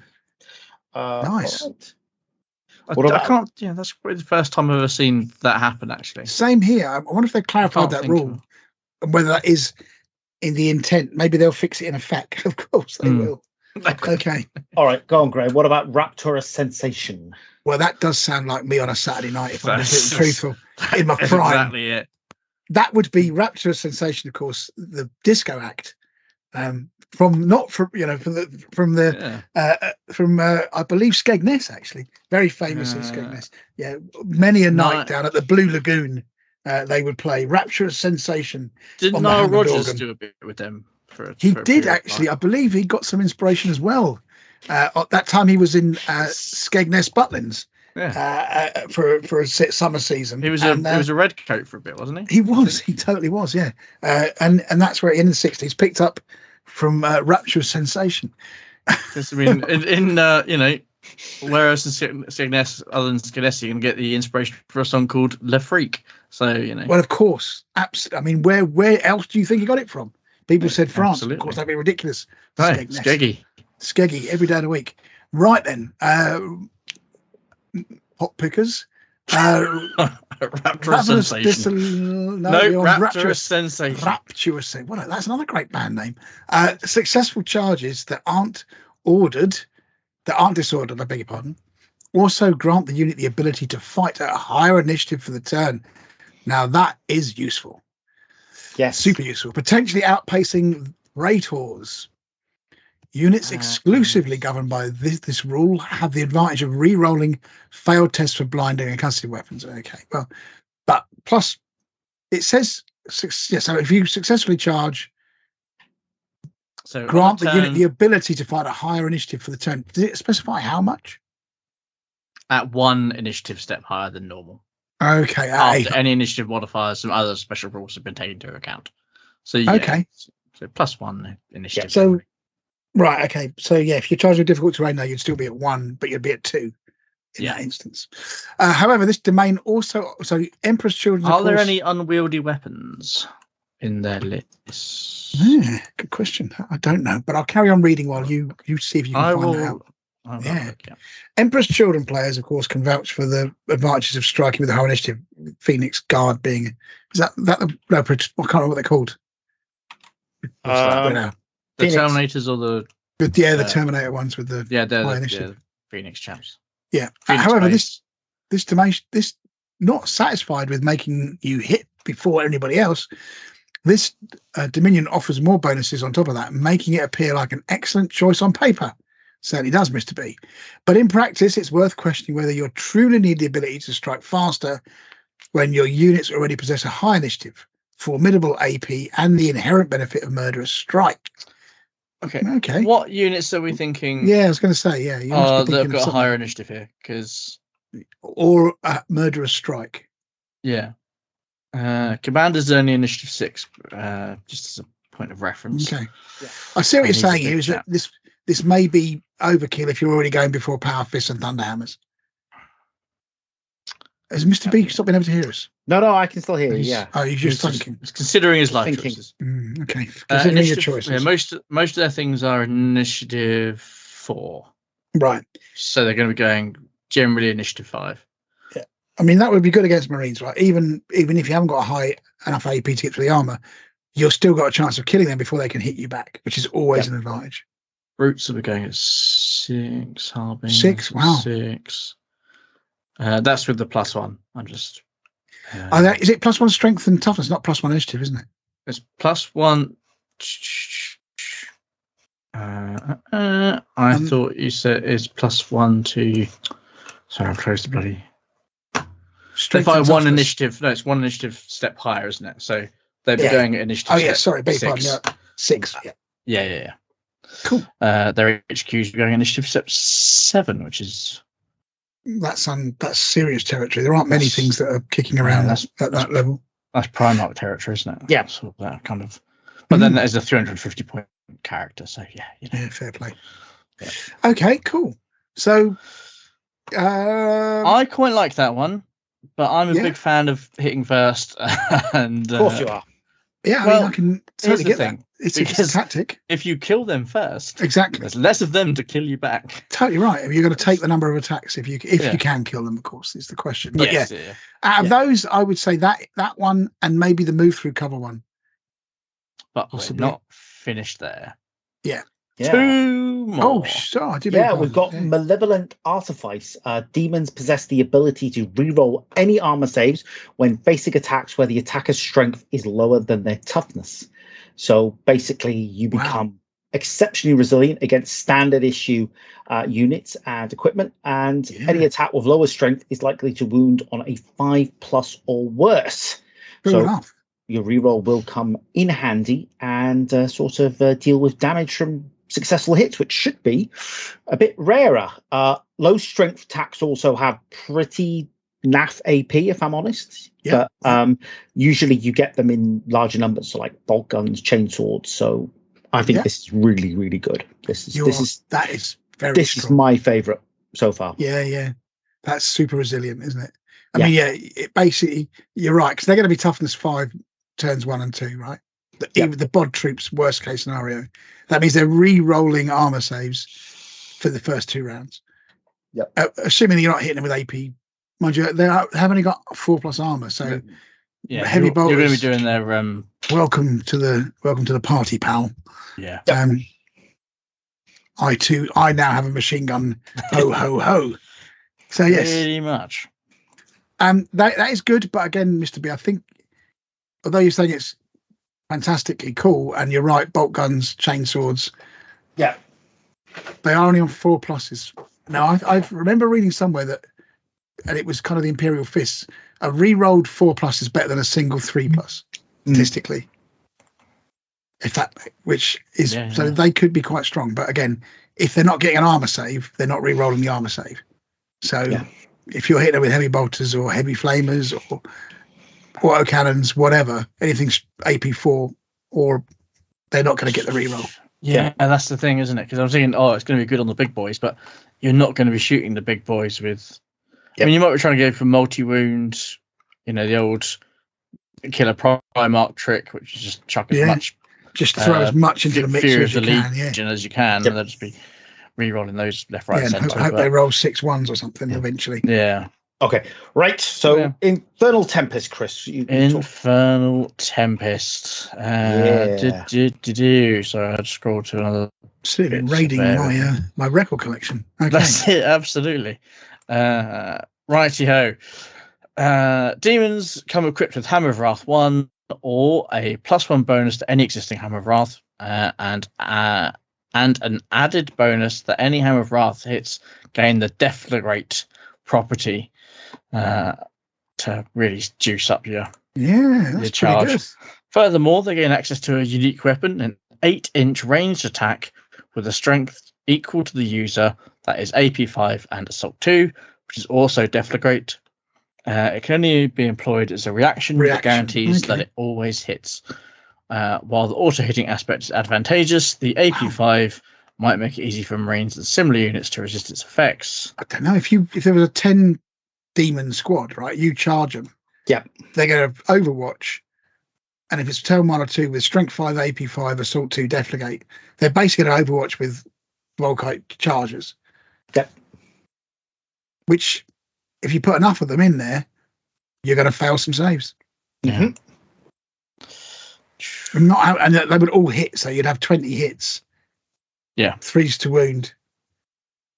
Nice. Right. I can't. Yeah, that's probably the first time I've ever seen that happen. Actually, same here. I wonder if they clarified that rule and whether that is in the intent. Maybe they'll fix it in effect. Of course they will. Okay. All right, go on, Graham. What about Rapturous Sensation? Well, that does sound like me on a Saturday night, if I'm being truthful. In my prime. Exactly it. That would be Rapturous Sensation, of course, the disco act. From I believe Skegness, actually, very famous in Skegness. Yeah, many a night down at the Blue Lagoon, they would play Rapturous Sensation. Didn't Nile Rodgers do a bit with them? He did actually. I believe he got some inspiration as well. At that time, he was in Skegness Butlins for a summer season. He was a red coat for a bit, wasn't he? He was. He totally was. Yeah, and that's where in the 60s picked up from Rapturous Sensation. Because I mean, where else in Skegness other than Skegness you can get the inspiration for a song called Le Freak? So Well, of course, absolutely. I mean, where else do you think he got it from? People said France. Absolutely. Of course, that'd be ridiculous. Right, Skeggy every day of the week. Right then, hot pickers. Rapturous Sensation. Rapturous Sensation. Rapturous. That's another great band name. Successful charges that aren't aren't disordered, I beg your pardon, also grant the unit the ability to fight at a higher initiative for the turn. Now that is useful. Yes. Super useful. Potentially outpacing Praetors. Units exclusively governed by this rule have the advantage of re-rolling failed tests for blinding and custody weapons. Okay, well, but plus it says, so if you successfully charge, so grant the unit the ability to fight a higher initiative for the turn. Does it specify how much? At 1 initiative step higher than normal. Okay. After any initiative modifiers, some other special rules have been taken into account. So okay. So +1 initiative. Yeah, so right. Okay. So yeah, if you charge a difficult terrain now, you'd still be at 1, but you'd be at 2 in that instance. However, this domain also, so Emperor's Children. Are there any unwieldy weapons in their list? Yeah, good question. I don't know, but I'll carry on reading while you see if you can find that out. Yeah. Emperor's Children players, of course, can vouch for the advantages of striking with a high initiative. Phoenix Guard being, is that no, I can't remember what they're called. The Terminators or the Terminator ones with the high initiative. Phoenix chaps. Yeah. Phoenix However, base. this not satisfied with making you hit before anybody else. This Dominion offers more bonuses on top of that, making it appear like an excellent choice on paper. Certainly does, Mr. B. But in practice, it's worth questioning whether you truly need the ability to strike faster when your units already possess a high initiative, formidable AP, and the inherent benefit of murderous strike. Okay. What units are we thinking? Yeah, I was going to say, yeah. They've got a higher initiative here, or murderous strike. Yeah. Commander's only initiative 6, just as a point of reference. Okay. Yeah. I see what you're saying here, is that this may be overkill if you're already going before Power Fists and Thunderhammers. Has Mr. B stopped being able to hear us? No, I can still hear you. Yeah. Oh, he's just thinking. He's considering his life choices. Okay. Considering your choices. Yeah, most of their things are initiative 4. Right. So they're going to be going generally initiative 5. Yeah. I mean, that would be good against Marines, right? Even if you haven't got a high enough AP to get through the armor, you've still got a chance of killing them before they can hit you back, which is always an advantage. Brutes will be going at 6. Harbin, 6. Wow. 6. That's with the +1. I'm just. Is it +1 strength and toughness, not +1 initiative, isn't it? It's +1. I thought you said it's +1 to. Sorry, I've closed the bloody. If I 1 initiative, no, it's 1 initiative step higher, isn't it? So they'd be going at initiative. Oh yeah, sorry, beg your pardon. 6. Yeah. Cool. Their HQs are going initiative step 7, which is that's serious territory. There aren't many things that are kicking around at that level. That's Primarch territory, isn't it? Yeah. So that kind of. But then there's a 350 point character, so yeah, fair play. Yeah. Okay, cool. So I quite like that one, but I'm a big fan of hitting first. And of course you are. Yeah, I mean, I can totally get that. It's a tactic. If you kill them first, exactly, there's less of them to kill you back. Totally right. You're going to take the number of attacks if you can kill them, of course, is the question. But out of those, I would say that one and maybe the move through cover one. But possibly. We're not finished there. Yeah. 2 more. Oh, sure. We've got Malevolent Artifice. Demons possess the ability to reroll any armor saves when facing attacks where the attacker's strength is lower than their toughness. So basically, you become exceptionally resilient against standard issue units and equipment, and any attack with lower strength is likely to wound on a 5+ or worse. Fair enough. Your reroll will come in handy and deal with damage from successful hits, which should be a bit rarer. Low strength attacks also have pretty naff AP, if I'm honest. Yeah. But usually you get them in larger numbers, so like bolt guns, chainswords. So I think this is really, really good. This is very strong. My favorite so far. Yeah. That's super resilient, isn't it? I mean, it basically, you're right, because they're going to be toughness 5 turns 1 and 2, right? Even the bod troops, worst case scenario. That means they're re-rolling armor saves for the first 2 rounds. Yep. Assuming you're not hitting them with AP. Mind you, they have only got 4+ armor, so heavy bolters. You're going to be doing their welcome to the party, pal. Yeah. I now have a machine gun. Ho ho ho. So yes, pretty much. That is good, but again, Mr. B, I think although you're saying it's fantastically cool, and you're right, bolt guns, chainswords, yeah, they are only on 4+. Now I remember reading somewhere that, and it was kind of the Imperial Fists, a re-rolled 4+ is better than a single 3+ statistically. If that, which is so they could be quite strong, but again, if they're not getting an armor save, they're not re-rolling the armor save. So if you're hitting them with heavy bolters or heavy flamers or autocannons, whatever, anything's AP4, or they're not going to get the re-roll. Yeah, and that's the thing, isn't it? Because I was thinking, it's going to be good on the big boys, but you're not going to be shooting the big boys with. I mean, you might be trying to go for multi-wound, the old killer Primarch trick, which is just chuck as much. Just throw as much into the mixer as you can, as you can, and they'll just be re-rolling those left, right, and centre. I hope they roll 6 1s or something eventually. Yeah. Okay. Right. So Infernal Tempest, Chris. Infernal Tempest. So I had to scroll to another. Absolutely raiding my record collection. Okay. That's it. Absolutely. Righty ho. Demons come equipped with Hammer of Wrath 1 or a +1 bonus to any existing Hammer of Wrath, and an added bonus that any Hammer of Wrath hits gain the Deflagrate property to really juice up your charge. Pretty good. Furthermore, they gain access to a unique weapon, an 8-inch ranged attack with a strength equal to the user, that is AP5 and Assault 2, which is also Deflagrate. It can only be employed as a reaction that guarantees that it always hits. While the auto-hitting aspect is advantageous, the AP5 might make it easy for Marines and similar units to resist its effects. I don't know, if there was a 10 demon squad, right, you charge them. Yep. They're going to Overwatch, and if it's turn 1 or 2 with Strength 5, AP5, Assault 2, Deflagate, they're basically going to Overwatch with Volkite chargers. Yep. Which, if you put enough of them in there, you're going to fail some saves. Mm-hmm. And they would all hit, so you'd have 20 hits. Yeah. 3s to wound.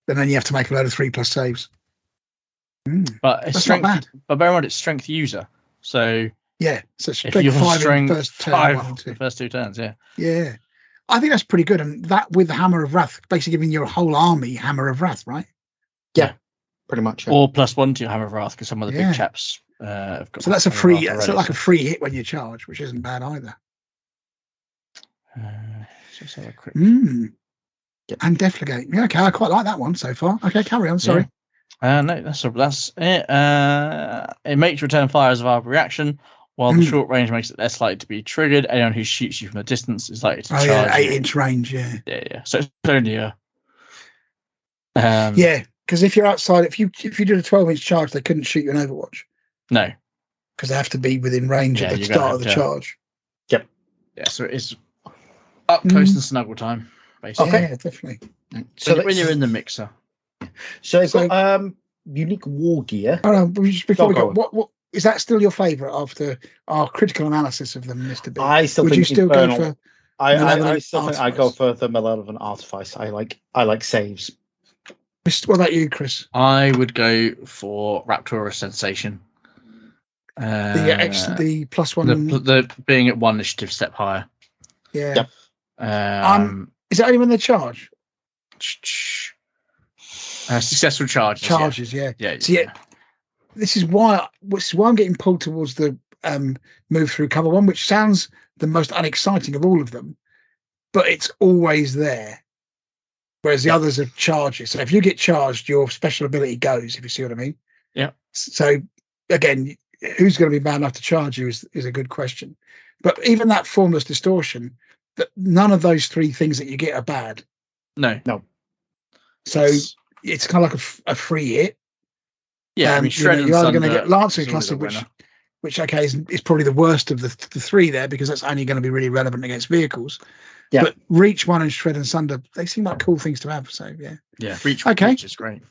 And then you have to make a load of 3+ saves. But it's That's strength, not bad. But bear in mind, it's strength user. So so strength 5 in the first turn, 1 and 2. First 2 turns, Yeah. I think that's pretty good. And that with the Hammer of Wrath, basically giving your whole army Hammer of Wrath, right? Yeah. Pretty much. Yeah. Or +1 to your Hammer of Wrath, because some of the big chaps have got. So that's a free. It's like a free hit when you charge, which isn't bad either. Just have a quick. And Deflagate. Yeah, okay, I quite like that one so far. Okay, carry on. Sorry. No, that's it. It makes return fire as a viable reaction, while the short range makes it less likely to be triggered. Anyone who shoots you from a distance is likely to charge. 8-inch range. Yeah. So it's only a. Because if you're outside, if you did a 12-inch charge, they couldn't shoot you in Overwatch. No, because they have to be within range at the start of the charge. Yep. Yeah, so it's up close and snuggle time, basically. Okay, yeah, definitely. So when you're in the mixer. So it's got unique war gear. Oh no, just before we go, what is that still your favourite after our critical analysis of them, Mr. B? I still Would think you still Infernal, go for? I still think I go for the Malevolent Artifice. I like saves. What about you, Chris? I would go for Raptorous Sensation. The +1. The being at 1 initiative step higher. Yeah. Yep. Is that only when they charge? Successful charges. Charges, yeah. So this is why I'm getting pulled towards the move through cover one, which sounds the most unexciting of all of them, but it's always there. Whereas the others are charges. So if you get charged, your special ability goes, if you see what I mean. Yeah. So again, who's going to be bad enough to charge you is a good question. But even that Formless Distortion, none of those 3 things that you get are bad. No. So it's kind of like a free hit. Yeah, I mean, you're either going to get Lancing Classic, which okay is probably the worst of the 3 there, because that's only going to be really relevant against vehicles. Yeah. But Reach 1 and Shred and Sunder, they seem like cool things to have. So yeah, Reach is great.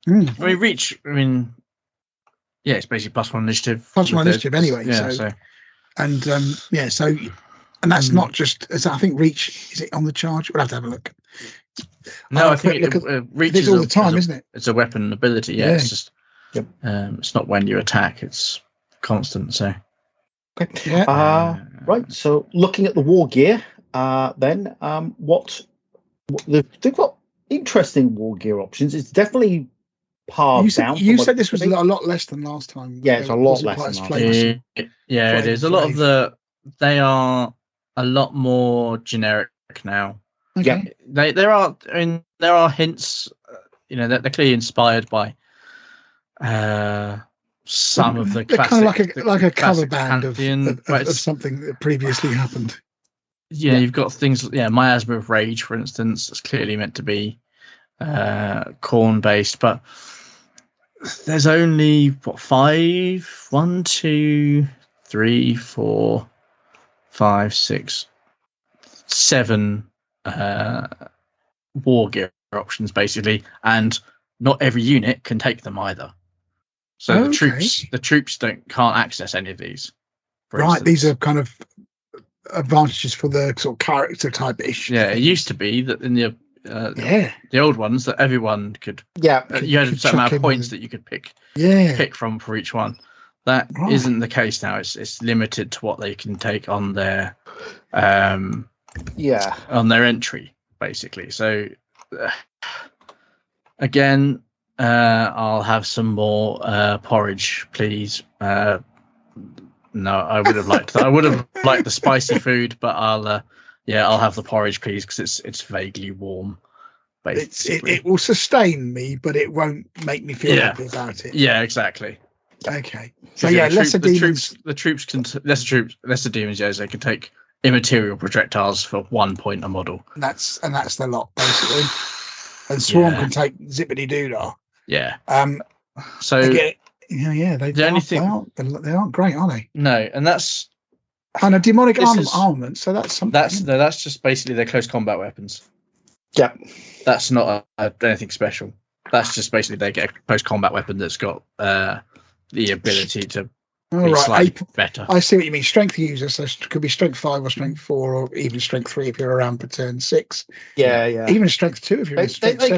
I mean, Reach. I mean, yeah, it's basically +1 initiative. +1 initiative anyway. Yeah. And that's not just. I think Reach, is it on the charge? We'll have to have a look. No, I think it reaches all the time, isn't it? It's a weapon ability. Yeah, it's just it's not when you attack; it's constant. So okay, yeah. Right. So looking at the war gear, then what they've got interesting war gear options. It's definitely halved down. You said this was a lot less than last time. Yeah, it's a lot less than last time. Yeah, it is. A lot of they are a lot more generic now. Okay. Yeah, there are hints. They're clearly inspired by some of the classic, kind of like a cover band of Pantheon, something that previously happened. Yeah, you've got things. Yeah, Miasma of Rage, for instance, is clearly meant to be corn based, but there's only 5, 1, 2, 3, 4, 5, 6, 7 war gear options basically, and not every unit can take them either. So the troops can't access any of these. Right, instance. These are kind of advantages for the sort of character type ish. Yeah, it used to be that in the old ones that everyone could. Yeah, you had a certain amount of points that you could pick from for each one. That isn't the case now. It's limited to what they can take on their on their entry basically. So again, I'll have some more porridge, please. No, I would have liked that. I would have liked the spicy food, but I'll have the porridge, please, because it's vaguely warm. Basically, it will sustain me, but it won't make me feel happy about it. Yeah, exactly. Okay, so lesser demons. Lesser demons. Yes, they can take immaterial projectiles for 1 point a model. And that's the lot basically. And Swarm can take zippity doodah. Yeah. So they aren't great, are they? No, and that's a demonic armament. So that's something. That's just basically their close combat weapons. Yeah, that's not anything special. That's just basically they get a close combat weapon that's got the ability to be slightly better. I see what you mean. Strength user, so it could be strength 5 or strength 4 or even strength 3 if you're around for turn 6. Yeah. Even strength 2 if you're in strength 7.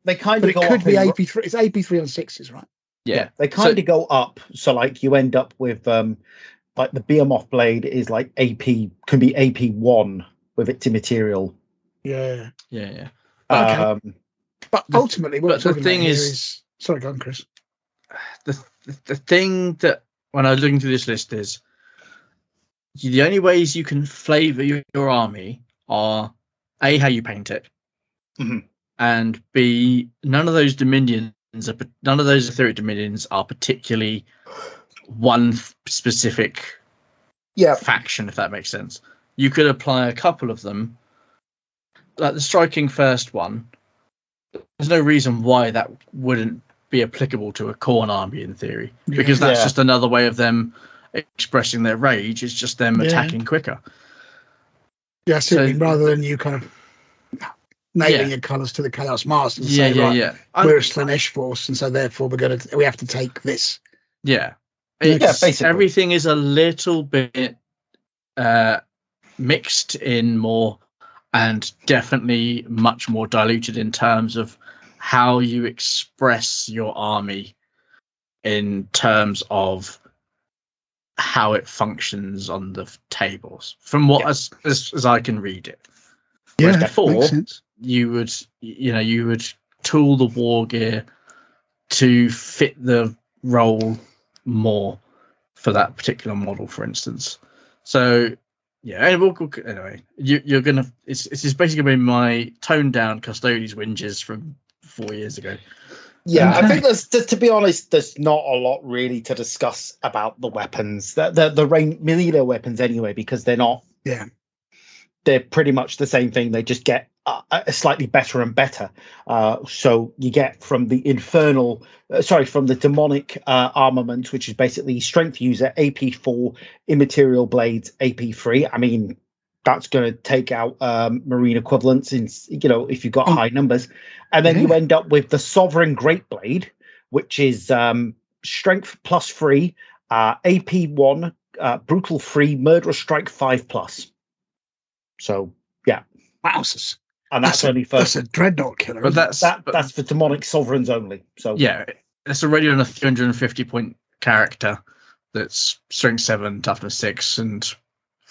They kind of go up. It could be AP3. It's AP3 on 6s, right? Yeah. They kind of go up. So like you end up with like the Behemoth blade is like can be AP1 with its immaterial. Yeah. Okay. But ultimately, what the thing is, sorry, go on, Chris. The thing that when I was looking through this list is the only ways you can flavor your army are A, how you paint it, and B, none of those etheric dominions are particularly one specific faction, if that makes sense. You could apply a couple of them, like the striking first one. There's no reason why that wouldn't be applicable to a Khorne army in theory, because that's just another way of them expressing their rage. It's just them attacking quicker. Yeah, so rather than you kind of nailing your colours to the Chaos Masters and say, we're a Slaanesh force, and so therefore we have to take this. Yeah, basically everything is a little bit mixed in more, and definitely much more diluted in terms of how you express your army in terms of how it functions on the tables, from what as I can read it. Whereas before, you would tool the war gear to fit the role more for that particular model, for instance. So anyway, you're gonna. It's basically been my toned down Custodes whinges from 4 years ago. Yeah, I think to be honest, there's not a lot really to discuss about the weapons, the melee weapons anyway, because they're not. Yeah, they're pretty much the same thing. They just get slightly better and better. So you get from the from the demonic armament, which is basically strength user AP4, immaterial blades AP3. I mean, that's going to take out marine equivalents in if you've got high numbers, and then you end up with the Sovereign Great Blade, which is strength +3, AP1, brutal 3, murderous strike 5+. So wowzers. and that's only for that's a dreadnought killer. But that's for demonic sovereigns only. So yeah, it's already on a 350 point character that's strength 7, toughness 6, and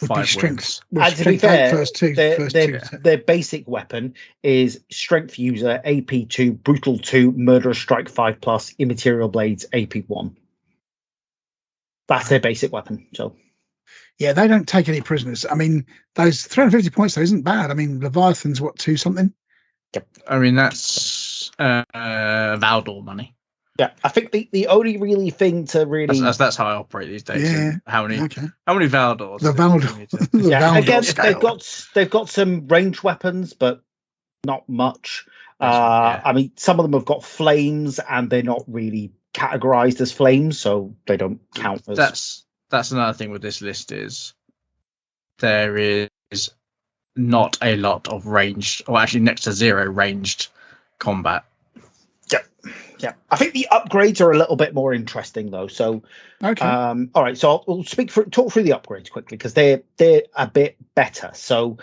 would be 5 strength. wins. Well, and to be strength eight fair, first two. their basic weapon is strength user, AP 2, brutal 2, murderous strike 5+, immaterial blades, AP 1. That's their basic weapon. So yeah, they don't take any prisoners. I mean, those 350 points though isn't bad. I mean, Leviathan's what, 2 something? I mean, that's Valdor money. yeah, I think the only really thing to really That's how I operate these days. Yeah. How many Okay. Valdors? The Valdor. The yeah, Valdor again scale. they've got some ranged weapons, but not much. Yeah. I mean, some of them have got flames, and they're not really categorized as flames, so they don't count as. That's another thing with this list is there is not a lot of ranged, or actually next to 0 ranged combat. Yeah, I think the upgrades are a little bit more interesting though. So, Okay. all right. So we'll talk through the upgrades quickly because they're a bit better. So,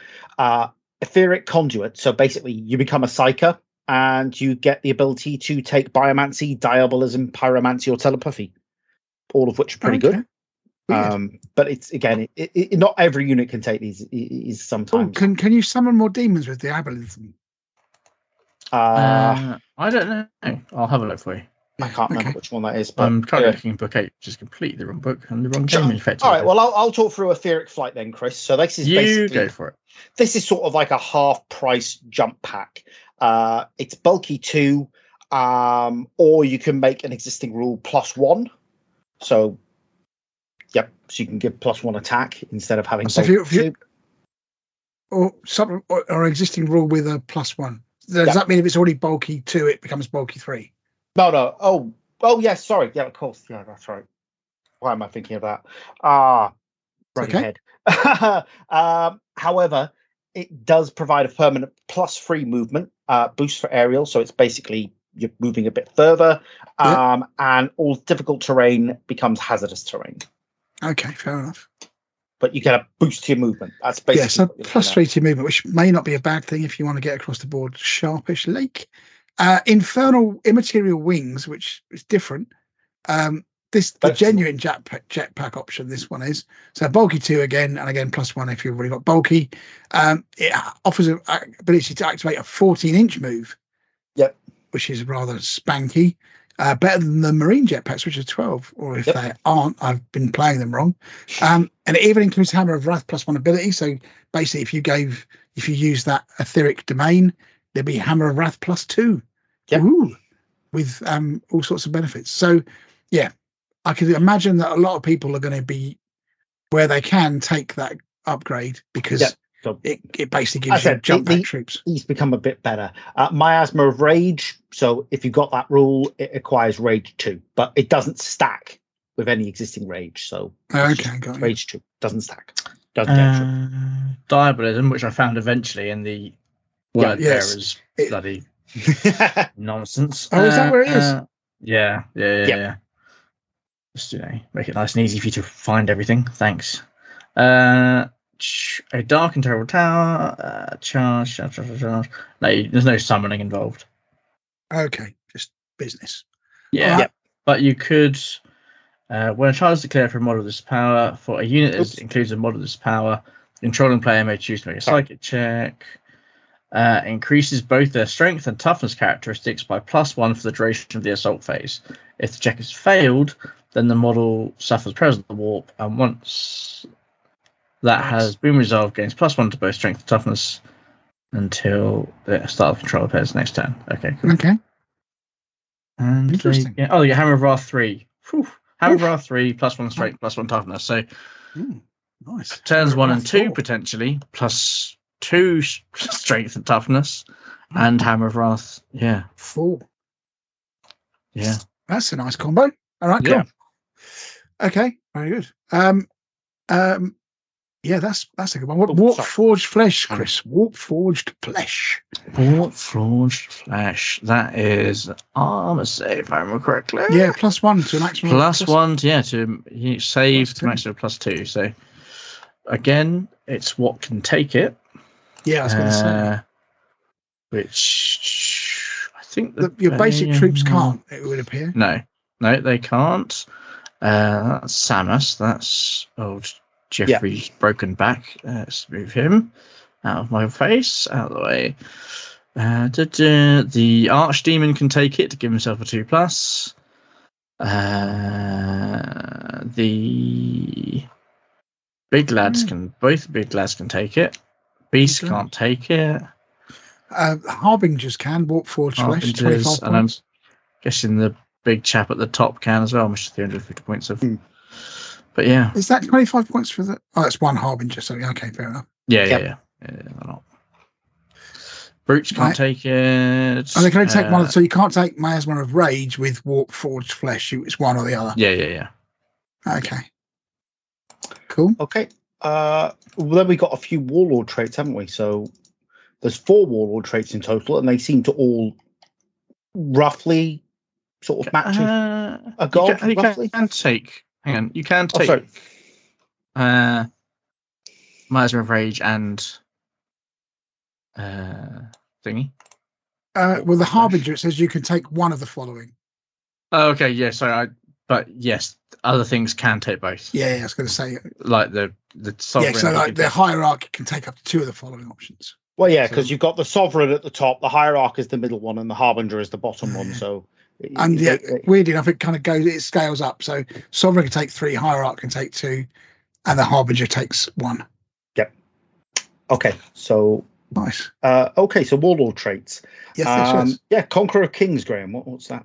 etheric conduit. So basically, you become a psyker and you get the ability to take biomancy, diabolism, pyromancy, or telepathy, all of which are pretty good. But it's again, not every unit can take these. Is sometimes. Can you summon more demons with diabolism? I don't know. I'll have a look for you. I can't remember which one that is. But I'm currently looking at book 8, which is completely the wrong book and the wrong game. All right. Well, I'll talk through etheric flight then, Chris. So this is basically go for it. This is sort of like a half price jump pack. It's bulky 2, or you can make an existing rule +1. So, yep. So you can give +1 attack instead of having. So if you or existing rule with a +1. Does that mean if it's already bulky 2, it becomes bulky 3? No. Oh, yes. Sorry. Yeah, of course. Yeah, that's right. Why am I thinking of that? Right ahead. However, it does provide a permanent +3 movement boost for aerial, so it's basically you're moving a bit further, and all difficult terrain becomes hazardous terrain. Okay, fair enough. But you get a boost to your movement. That's basically so +3 to your movement, which may not be a bad thing if you want to get across the board. Sharpish Lake, infernal immaterial wings, which is different. The genuine jetpack option. This one is so bulky 2 again, and again +1 if you've already got bulky. It offers an ability to activate a 14-inch move. Yep, which is rather spanky. Better than the marine jetpacks, which are 12, or if they aren't, I've been playing them wrong. And it even includes Hammer of Wrath +1 ability. So basically, if you use that etheric domain, there'd be Hammer of Wrath +2. Yep. Ooh, with all sorts of benefits. So yeah, I could imagine that a lot of people are going to be where they can take that upgrade because so it basically gives you jump back troops. He's become a bit better. Miasma of Rage. So if you've got that rule, it acquires Rage 2, but it doesn't stack with any existing Rage. So got Rage 2 doesn't stack. Diabolism, which I found eventually in the word bearers bloody nonsense. Oh, is that where it is? Yeah. Just make it nice and easy for you to find everything. Thanks. A dark and terrible tower. Charge. No, there's no summoning involved. Okay, just business. Yeah. Yep. But you could, when a charge is declared for a model of this power, for a unit that includes a model of this power, the controlling player may choose to make a psychic check. Increases both their strength and toughness characteristics by +1 for the duration of the assault phase. If the check is failed, then the model suffers present warp, and once that has been resolved, gains +1 to both strength and toughness until the start of control player's next turn. Okay, cool. Okay. And interesting. you Hammer of Wrath 3. Hammer of Wrath 3, +1 strength, +1 toughness. So nice. Turns 1 and 2 potentially, +2 strength and toughness, and Hammer of Wrath. Yeah. 4. Yeah. That's a nice combo. All right, cool. Yeah. Okay, very good. Yeah, that's a good one. Warp Forged Flesh, Chris. Warp Forged Flesh. Warp Forged Flesh. That is armor save, if I remember correctly. Yeah, +1 to a maximum. +1, to save to maximum +2. So again, it's what can take it. Yeah, I was going to say. which I think your basic troops can't. It would appear. No, they can't. That's Samus. That's old Jeffrey's broken back. Let's move him out of my face, out of the way. The Archdemon can take it to give himself a 2+. The big lads both big lads can take it. Beast can't take it. Harbingers can walk forward slash 25 points. And I'm guessing the big chap at the top can as well, which is 350 points of. But yeah, is that 25 points for the? Oh, it's one Harbinger. So okay, fair enough. Yeah. Not. Brutes can't take it. And they can only take one. So you can't take Miasma of Rage with Warp Forged Flesh. It's one or the other. Yeah. Okay. Cool. Okay. Well, then we got a few Warlord traits, haven't we? So there's 4 Warlord traits in total, and they seem to all roughly sort of match a god. You can take. Hang on. You can take. Miasma of Rage and. Thingy. Well, the Harbinger, it says you can take one of the following. Oh, okay, yeah. So but yes, other things can take both. Yeah, I was going to say like the sovereign. Yeah, so like the hierarchy can take up to 2 of the following options. Well, yeah, because you've got the sovereign at the top, the hierarch is the middle one, and the harbinger is the bottom one. So, and weirdly enough, it kind of it scales up. So sovereign can take 3, hierarch can take 2, and the harbinger takes 1. Yep. Okay, so. Nice. Okay, so Warlord traits. Yes. Yeah, Conqueror of Kings, Graham. What's that?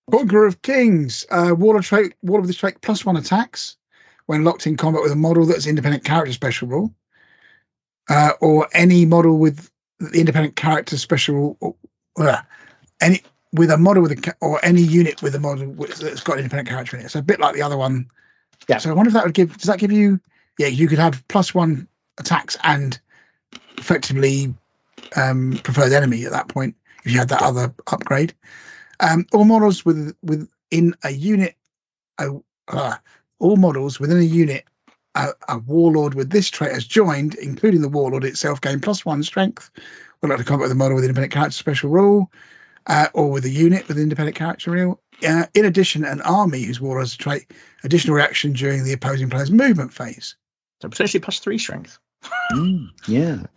Conqueror of Kings. Warlord of this trait +1 attacks when locked in combat with a model that's independent character special rule, or any model with the independent character special rule, any unit with a model that's got an independent character in it. So a bit like the other one. Yeah. So I wonder if that would give. Does that give you? Yeah, you could have +1 attacks and effectively preferred enemy at that point if you had that other upgrade. All models within a unit, all models within a unit, a warlord with this trait has joined, including the warlord itself, gain +1 strength. Would like to combat with a model with independent character special rule, or with a unit with independent character rule. In addition, an army whose warlord has a trait additional reaction during the opposing player's movement phase. So potentially +3 strength. Yeah.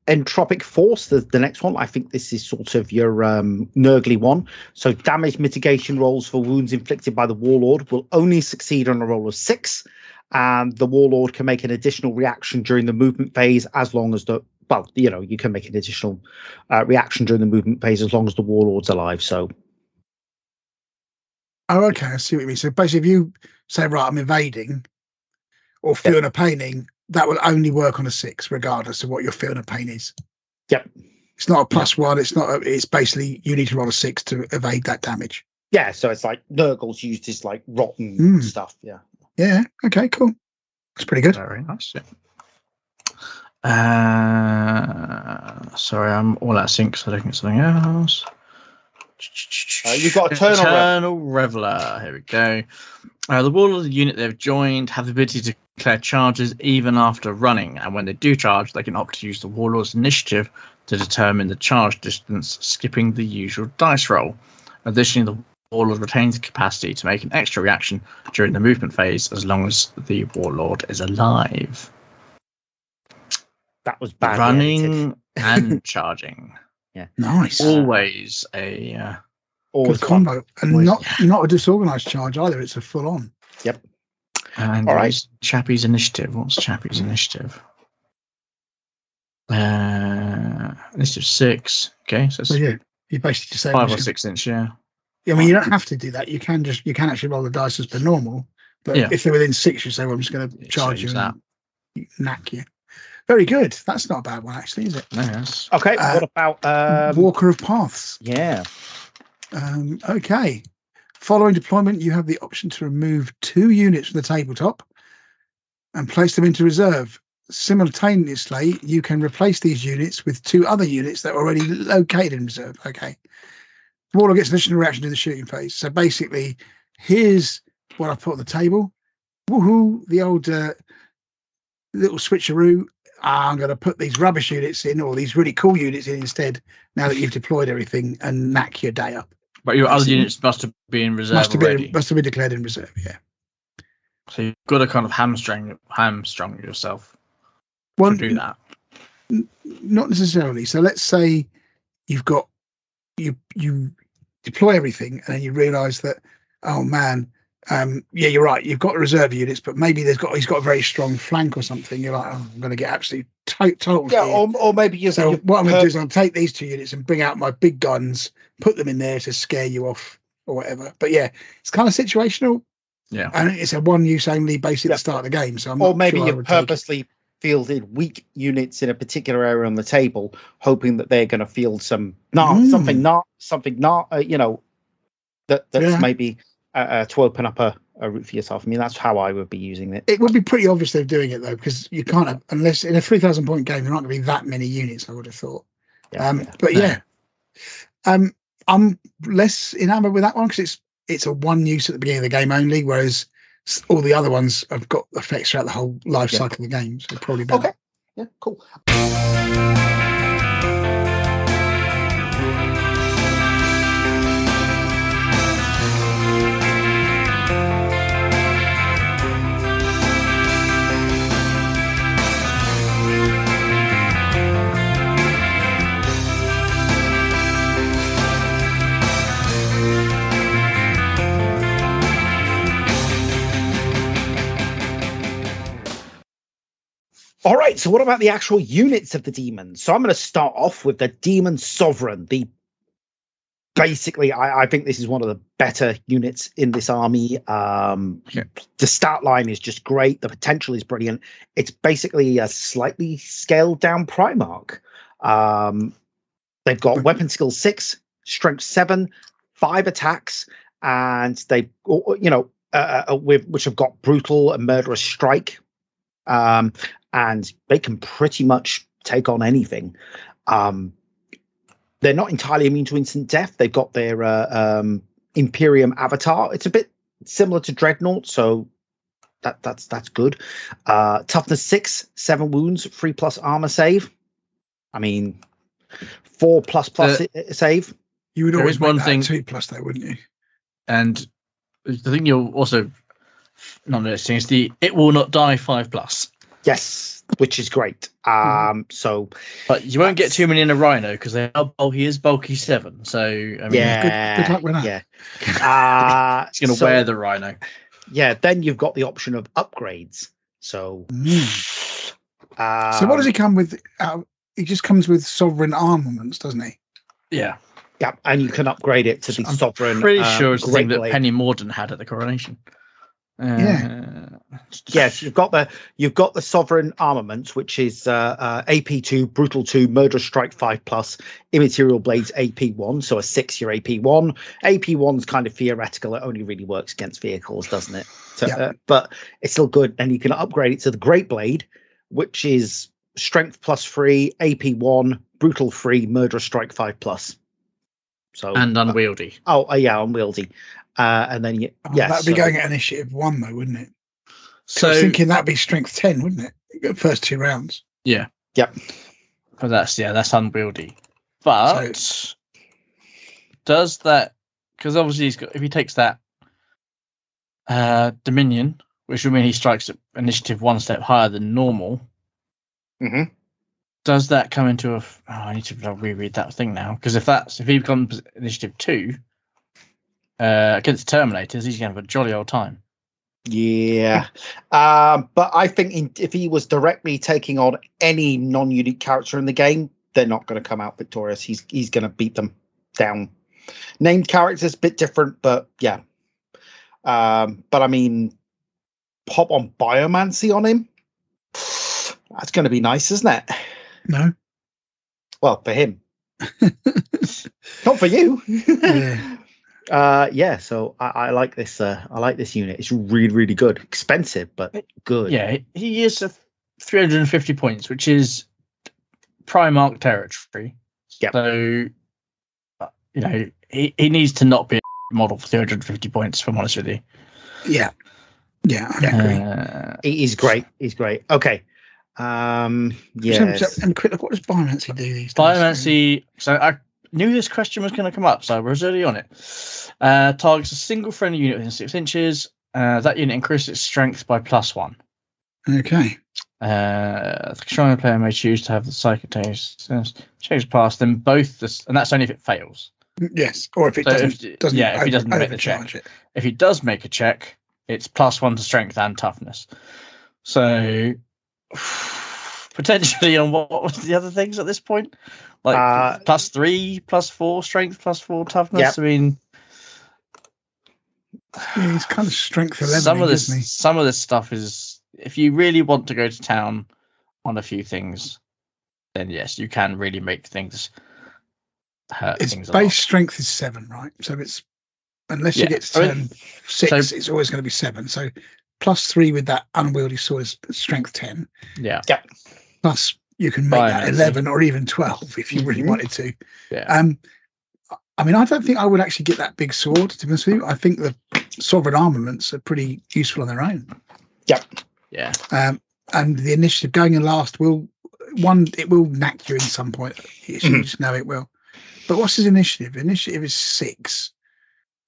Entropic Force, the next one. I think this is sort of your Nurgly one. So damage mitigation rolls for wounds inflicted by the Warlord will only succeed on a roll of 6, and the Warlord can make an additional reaction during the movement phase as long as you can make an additional reaction during the movement phase as long as the Warlord's alive. So. Oh, okay. I see what you mean. So basically, if you say, right, I'm invading or feeling a paining, that will only work on a 6, regardless of what your feeling of pain is. Yep. It's not a +1. It's not. It's basically you need to roll a 6 to evade that damage. Yeah. So it's like Nurgle's used as like rotten stuff. Yeah. Yeah. Okay. Cool. That's pretty good. Very nice. Yeah. Sorry, I'm all out of sync, so I don't get something else. You've got Eternal Reveler. Here we go. The Warlord of the unit they've joined have the ability to declare charges even after running, and when they do charge, they can opt to use the Warlord's initiative to determine the charge distance, skipping the usual dice roll. Additionally, the Warlord retains the capacity to make an extra reaction during the movement phase as long as the Warlord is alive. That was bad. Running and charging. Yeah, nice. Always a good combo, and not a disorganized charge either. It's a full on. Yep. And all right, Chappie's initiative. What's Chappie's initiative? Initiative 6. Okay, so you basically just say 5 or 6 inch. Yeah. I mean, you don't have to do that. You can actually roll the dice as per normal. But if they're within 6, you say, "Well, I'm just going to charge you and knack you." Very good. That's not a bad one, actually, is it? Yes. Okay. What about Walker of Paths? Yeah. Okay. Following deployment, you have the option to remove 2 units from the tabletop and place them into reserve. Simultaneously, you can replace these units with 2 other units that are already located in reserve. Okay. Warlord gets an additional reaction to the shooting phase. So basically, here's what I put on the table. Woohoo! The old little switcheroo. I'm going to put these rubbish units in, or these really cool units in instead, now that you've deployed everything, and knack your day up. But your other units must have been in reserve already. Must have been declared in reserve, yeah. So you've got to kind of hamstring yourself to do that. Not necessarily. So let's say you've got you deploy everything, and then you realise that, oh man, yeah, you're right. You've got reserve units, but maybe he's got a very strong flank or something. You're like, oh, I'm going to get absolutely total. Yeah, or maybe what I'm going to do is I'll take these 2 units and bring out my big guns, put them in there to scare you off or whatever. But yeah, it's kind of situational. Yeah, and it's a one use only basically at the start of the game. So maybe you purposely fielded weak units in a particular area on the table, hoping that they're going to field something that's maybe to open up a route for yourself. I mean, that's how I would be using it. It would be pretty obvious they're doing it though, because you can't have, unless in a 3,000 point game, there aren't going to be that many units. I would have thought. I'm less enamored with that one because it's a one use at the beginning of the game only, whereas all the other ones have got effects throughout the whole life cycle of the game. So probably better. Okay. Yeah, cool. All right, so what about the actual units of the demons? So I'm going to start off with the Demon Sovereign. Basically, I think this is one of the better units in this army. The stat line is just great. The potential is brilliant. It's basically a slightly scaled down Primarch. They've got weapon skill 6, strength 7, 5 attacks, and they, which have got brutal and murderous strike. And they can pretty much take on anything. They're not entirely immune to instant death. They've got their Imperium avatar. It's a bit similar to Dreadnought, so that's good. Toughness 6, 7 wounds, 3+ armor save. I mean, 4++ save. You would always want that 2+ though, wouldn't you? And the thing you'll also not noticing is it will not die 5+. Yes, which is great. But you won't get too many in a Rhino because he is bulky 7. So I mean, good luck with that. Yeah, he's going to wear the Rhino. Yeah, then you've got the option of upgrades. So, so what does he come with? He just comes with sovereign armaments, doesn't he? Yeah. Yeah, and you can upgrade it to the sovereign. Pretty sure it's the thing that blade. Penny Morden had at the coronation. Yes, you've got the sovereign armaments, which is AP 2, brutal 2, murderous strike 5+, immaterial blades AP 1, so a 6 your AP 1. AP 1's kind of theoretical; it only really works against vehicles, doesn't it? So, but it's still good, and you can upgrade it to the great blade, which is strength +3, AP 1, brutal 3, murderous strike 5+. So and unwieldy. Unwieldy. And then that'd be going at initiative 1 though, wouldn't it? So I was thinking that'd be strength 10, wouldn't it? First 2 rounds. Yeah. Yep. But that's unwieldy. But does that, because obviously if he takes that Dominion, which would mean he strikes at initiative 1 step higher than normal. Mm-hmm. Does that come into I need to reread that thing now, because if he becomes initiative 2 against Terminators, he's going to have a jolly old time. Yeah, but I think if he was directly taking on any non-unique character in the game, they're not going to come out victorious. He's going to beat them down. Named characters, a bit different, but yeah. But I mean, pop on Biomancy on him. That's going to be nice, isn't it? No. Well, for him. Not for you. Yeah. So I like this. I like this unit. It's really, really good. Expensive, but good. Yeah, he is 350 points, which is Primarch territory. Yeah. So, he needs to not be a model for 350 points, if I'm honest with you. Yeah. Yeah, I agree. He's great. He's great. Okay. Yes. And quick look, what does Biomancy do these days? Biomancy. So I knew this question was going to come up, so I was early on it. Targets a single friendly unit within 6 inches. That unit increases its strength by +1. Okay. The controlling player may choose to have the psychic taste change past them both, and that's only if it fails. Yes, or if it doesn't if he doesn't make the check. it. If he does make a check, it's +1 to strength and toughness. So potentially on what was the other things at this point? Like +3, +4 strength, +4 toughness. Yep. I mean, yeah, he's kind of strength 11. Some of this stuff is, if you really want to go to town on a few things, then yes, you can really make things hurt. Its things base strength is 7, right? So it's, unless you get to turn 6, it's always going to be 7. So +3 with that unwieldy sword is strength 10. Yeah. Plus you can make that 11 or even 12 if you really wanted to. Yeah. I mean, I don't think I would actually get that big sword, to be honest with you. I think the sovereign armaments are pretty useful on their own. Yep. Yeah. And the initiative going in last will knack you in some point. You just know it will. But what's his initiative? Initiative is 6.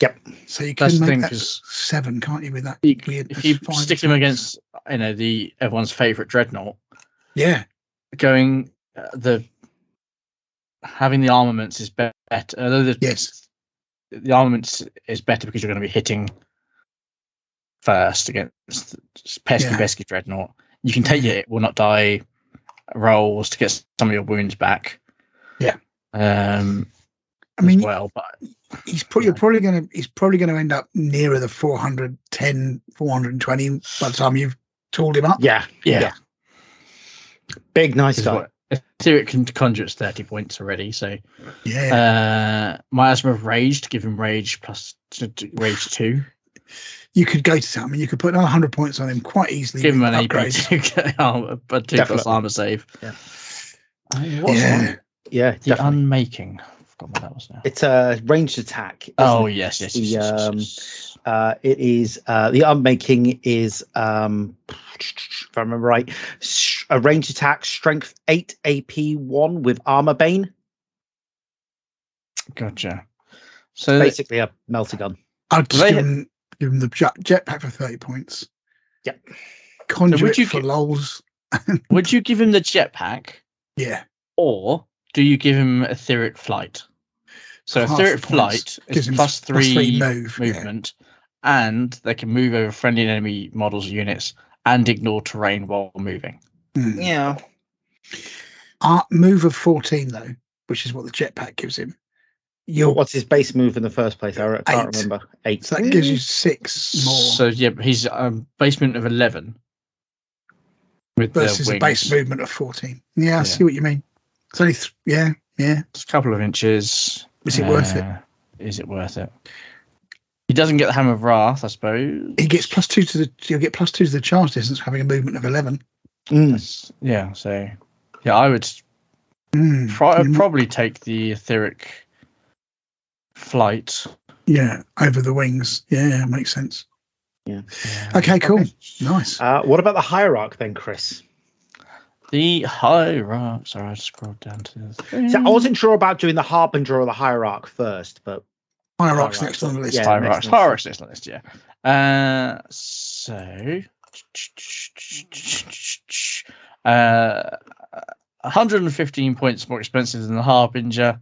Yep. So you can make that 7, can't you? With that weird. If you stick him against, the everyone's favourite dreadnought. Yeah. Going having the armaments is better. Yes. The armaments is better because you're going to be hitting first against pesky dreadnought. You can take it will not die rolls to get some of your wounds back. Yeah. But he's probably going to end up nearer the 410, 420 by the time you've tooled him up. Yeah. Big, nice guy. Etheric can conjure its 30 points already, so miasma of rage to give him rage plus rage 2. You could go to something. You could put another 100 points on him quite easily. Give him an AP 2 but 2 plus armor save. Yeah. The unmaking. I forgot what that was now. It's a ranged attack. Yes. It is the unmaking is if I remember right, a ranged attack, strength 8, AP 1 with armor bane. Gotcha. So basically a melter gun. I'd just give him the jetpack for 30 points. Yep. Conduit for lols. Would you give him the jetpack? Yeah. Or do you give him etheric flight? So etheric flight is +3 movement, and they can move over friendly and enemy models or units and ignore terrain while moving. Yeah. Move of 14 though, which is what the jetpack gives him. What's his base move in the first place? I can't remember. 8. So that gives you 6 more. So he's base movement of 11 with versus a base movement of 14. Yeah, I see what you mean. It's only It's a couple of inches. Is it worth it? Is it worth it? He doesn't get the Hammer of Wrath, I suppose. He gets +2 to the. You'll get +2 to the charge distance, having a movement of 11. So I would probably take the etheric flight. Yeah, over the wings. Yeah, makes sense. Yeah. Okay, cool. Nice. What about the hierarch then, Chris? The hierarch. Sorry, I scrolled down to. So I wasn't sure about doing the harbinger or the hierarch first, but hierarch's next on the list. Yeah, hierarch's next on the list. Yeah. So 115 points more expensive than the harbinger,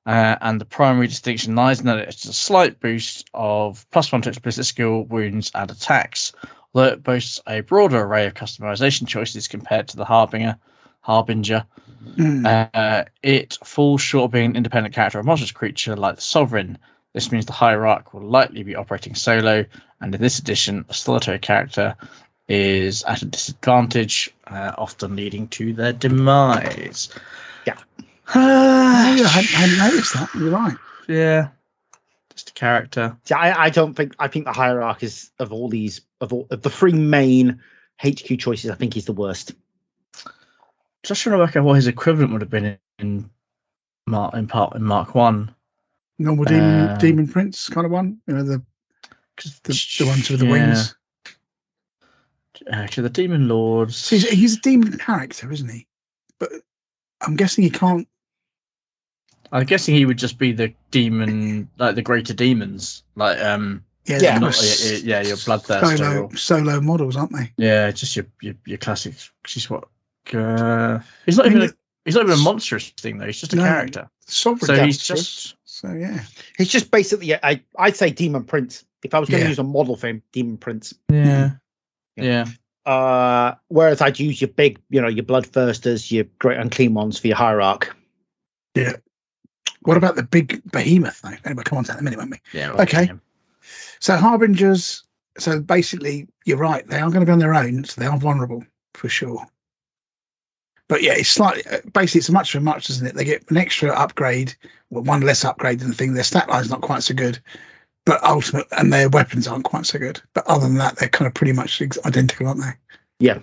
and the primary distinction lies in that it's a slight boost of +1 to explicit skill, wounds, and attacks. Although it boasts a broader array of customization choices compared to the harbinger, it falls short of being an independent character or monstrous creature like the sovereign. This means the hierarch will likely be operating solo, and in this edition, a solitary character is at a disadvantage, often leading to their demise. Yeah. I hadn't noticed that. You're right. Yeah. Just a character. Yeah, I think the hierarch is of the 3 main HQ choices, I think he's the worst. Just trying to work out what his equivalent would have been in Mark 1. Normal demon prince kind of one, the ones with the wings. Actually, the Demon Lords. So he's a demon character, isn't he? But I'm guessing he can't. I'm guessing he would just be the demon, like the greater demons, like Yeah, your bloodthirster. Solo models, aren't they? Yeah, just your classic. He's what? He's not even a monstrous thing though. He's just a character. Sovereign. So he's just. So yeah, he's just basically. I'd say Demon Prince. If I was going to use a model for him, Demon Prince. Yeah. Whereas I'd use your big, your bloodthirsters, your great unclean ones for your hierarch. Yeah. What about the big behemoth, though? Anyway, come on to that in a minute, won't we? Yeah. Okay. So Harbingers. So basically, you're right. They are going to be on their own, so they are vulnerable for sure. But yeah, it's slightly. Basically, it's a much for much, isn't it? They get an extra upgrade, one less upgrade than the thing. Their stat line's not quite so good, but and their weapons aren't quite so good. But other than that, they're kind of pretty much identical, aren't they? Yeah,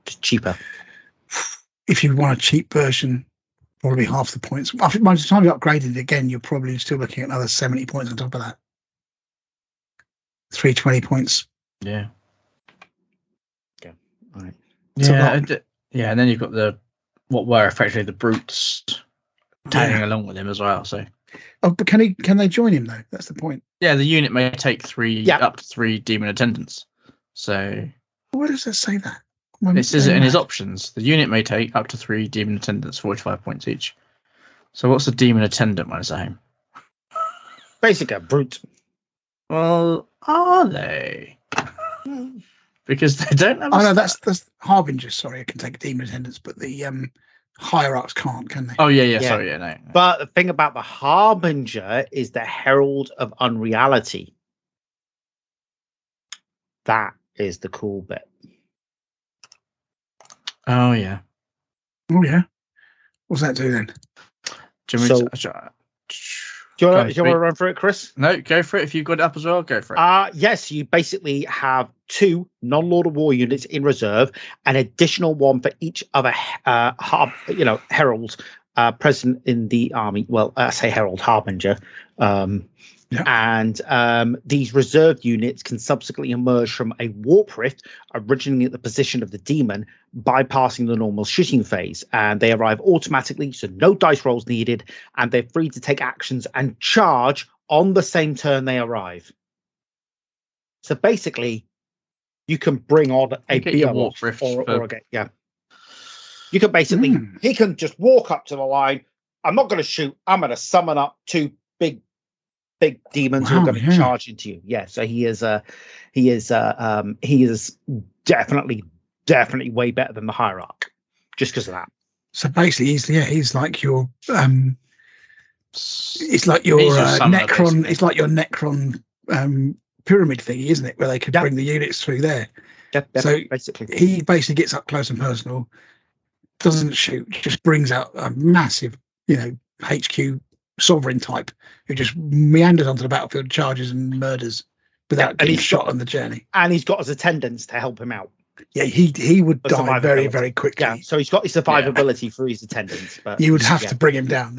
just cheaper. If you want a cheap version. Probably half the points. By the time you upgraded it again, you're probably still looking at another 70 points on top of that. 320 points. Yeah. Yeah. Right. Yeah, and then you've got what were effectively the brutes tagging along with him as well. So. Oh, but can they join him though? That's the point. Yeah, the unit may take up to 3 demon attendants. So. Where does that say that? This is in his options. The unit may take up to 3 demon attendants, 45 points each. So what's a demon attendant minus a home? Basically a brute. Well, are they? Because they don't have. Oh no, that's Harbingers. Sorry, I can take demon attendants, but the hierarchs can't, can they? Oh yeah. Sorry, yeah, no. But the thing about the Harbinger is the herald of unreality. That is the cool bit. Oh yeah. What's that do then? Do you want to run through it, Chris? No, go for it. If you've got it up as well, go for it. Yes, you basically have 2 non-Lord of War units in reserve, an additional one for each other herald present in the army. Well, I say herald, harbinger. And these reserved units can subsequently emerge from a warp rift originally at the position of the demon, bypassing the normal shooting phase, and they arrive automatically, so no dice rolls needed, and they're free to take actions and charge on the same turn they arrive. So basically, you can bring on a warp rift You can basically he can just walk up to the line. I'm not going to shoot. I'm going to summon up 2 big demons who are going to charge into you. Yeah, so he is definitely way better than the hierarch, just because of that. So basically, he's like your it's like your Necron. It's like your Necron pyramid thingy, isn't it? Where they could bring the units through there. So basically, he basically gets up close and personal, doesn't shoot, just brings out a massive, HQ sovereign type who just meanders onto the battlefield, charges and murders without getting shot on the journey. And he's got his attendants to help him out. Yeah, he would die very, very quickly. Yeah, so he's got his survivability for his attendants. But you would have to bring him down.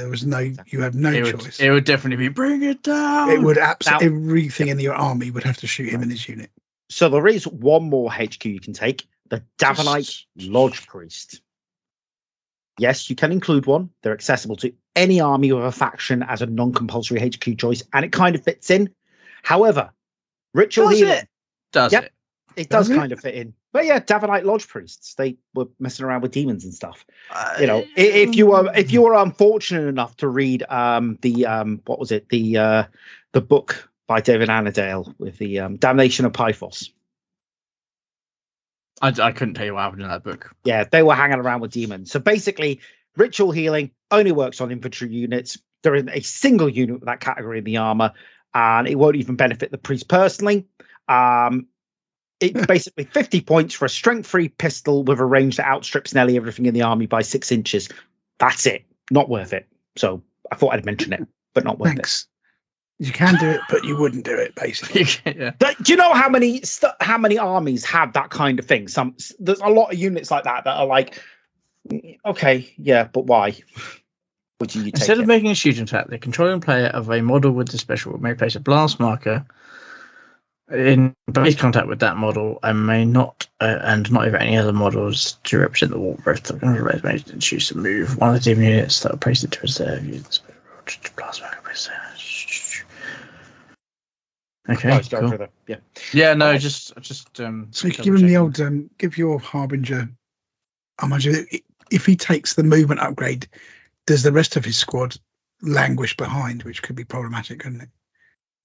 You have no choice. It would definitely be bring it down. It would absolutely everything in your army would have to shoot him in his unit. So there is one more HQ you can take, the Daemons Lodge Priest. Yes, you can include one. They're accessible to any army with a faction as a non-compulsory HQ choice, and it kind of fits in. However, ritual healing it does kind of fit in. But yeah, Daemons Lodge Priests, they were messing around with demons and stuff. If you were unfortunate enough to read the book by David Annandale with the Damnation of Pythos. I couldn't tell you what happened in that book. Yeah, they were hanging around with demons. So basically, ritual healing only works on infantry units. There isn't a single unit with that category in the armor, and it won't even benefit the priest personally. It's basically 50 points for a strength-free pistol with a range that outstrips nearly everything in the army by 6 inches. That's it. Not worth it. So I thought I'd mention it, but not worth it. You can do it, but you wouldn't do it, basically. Do you know how many armies have that kind of thing? There's a lot of units like that are like, okay, yeah, but why? Would you Instead of making a shooting attack, the controlling player of a model with the special may place a blast marker in base contact with that model, I may not, and not even any other models, to represent the warp growth token, and choose to move one of the demon units that are placed into reserve. Okay, cool. Yeah, no, just. So you can give him the old, give your Harbinger. I imagine if he takes the movement upgrade, does the rest of his squad languish behind, which could be problematic, couldn't it?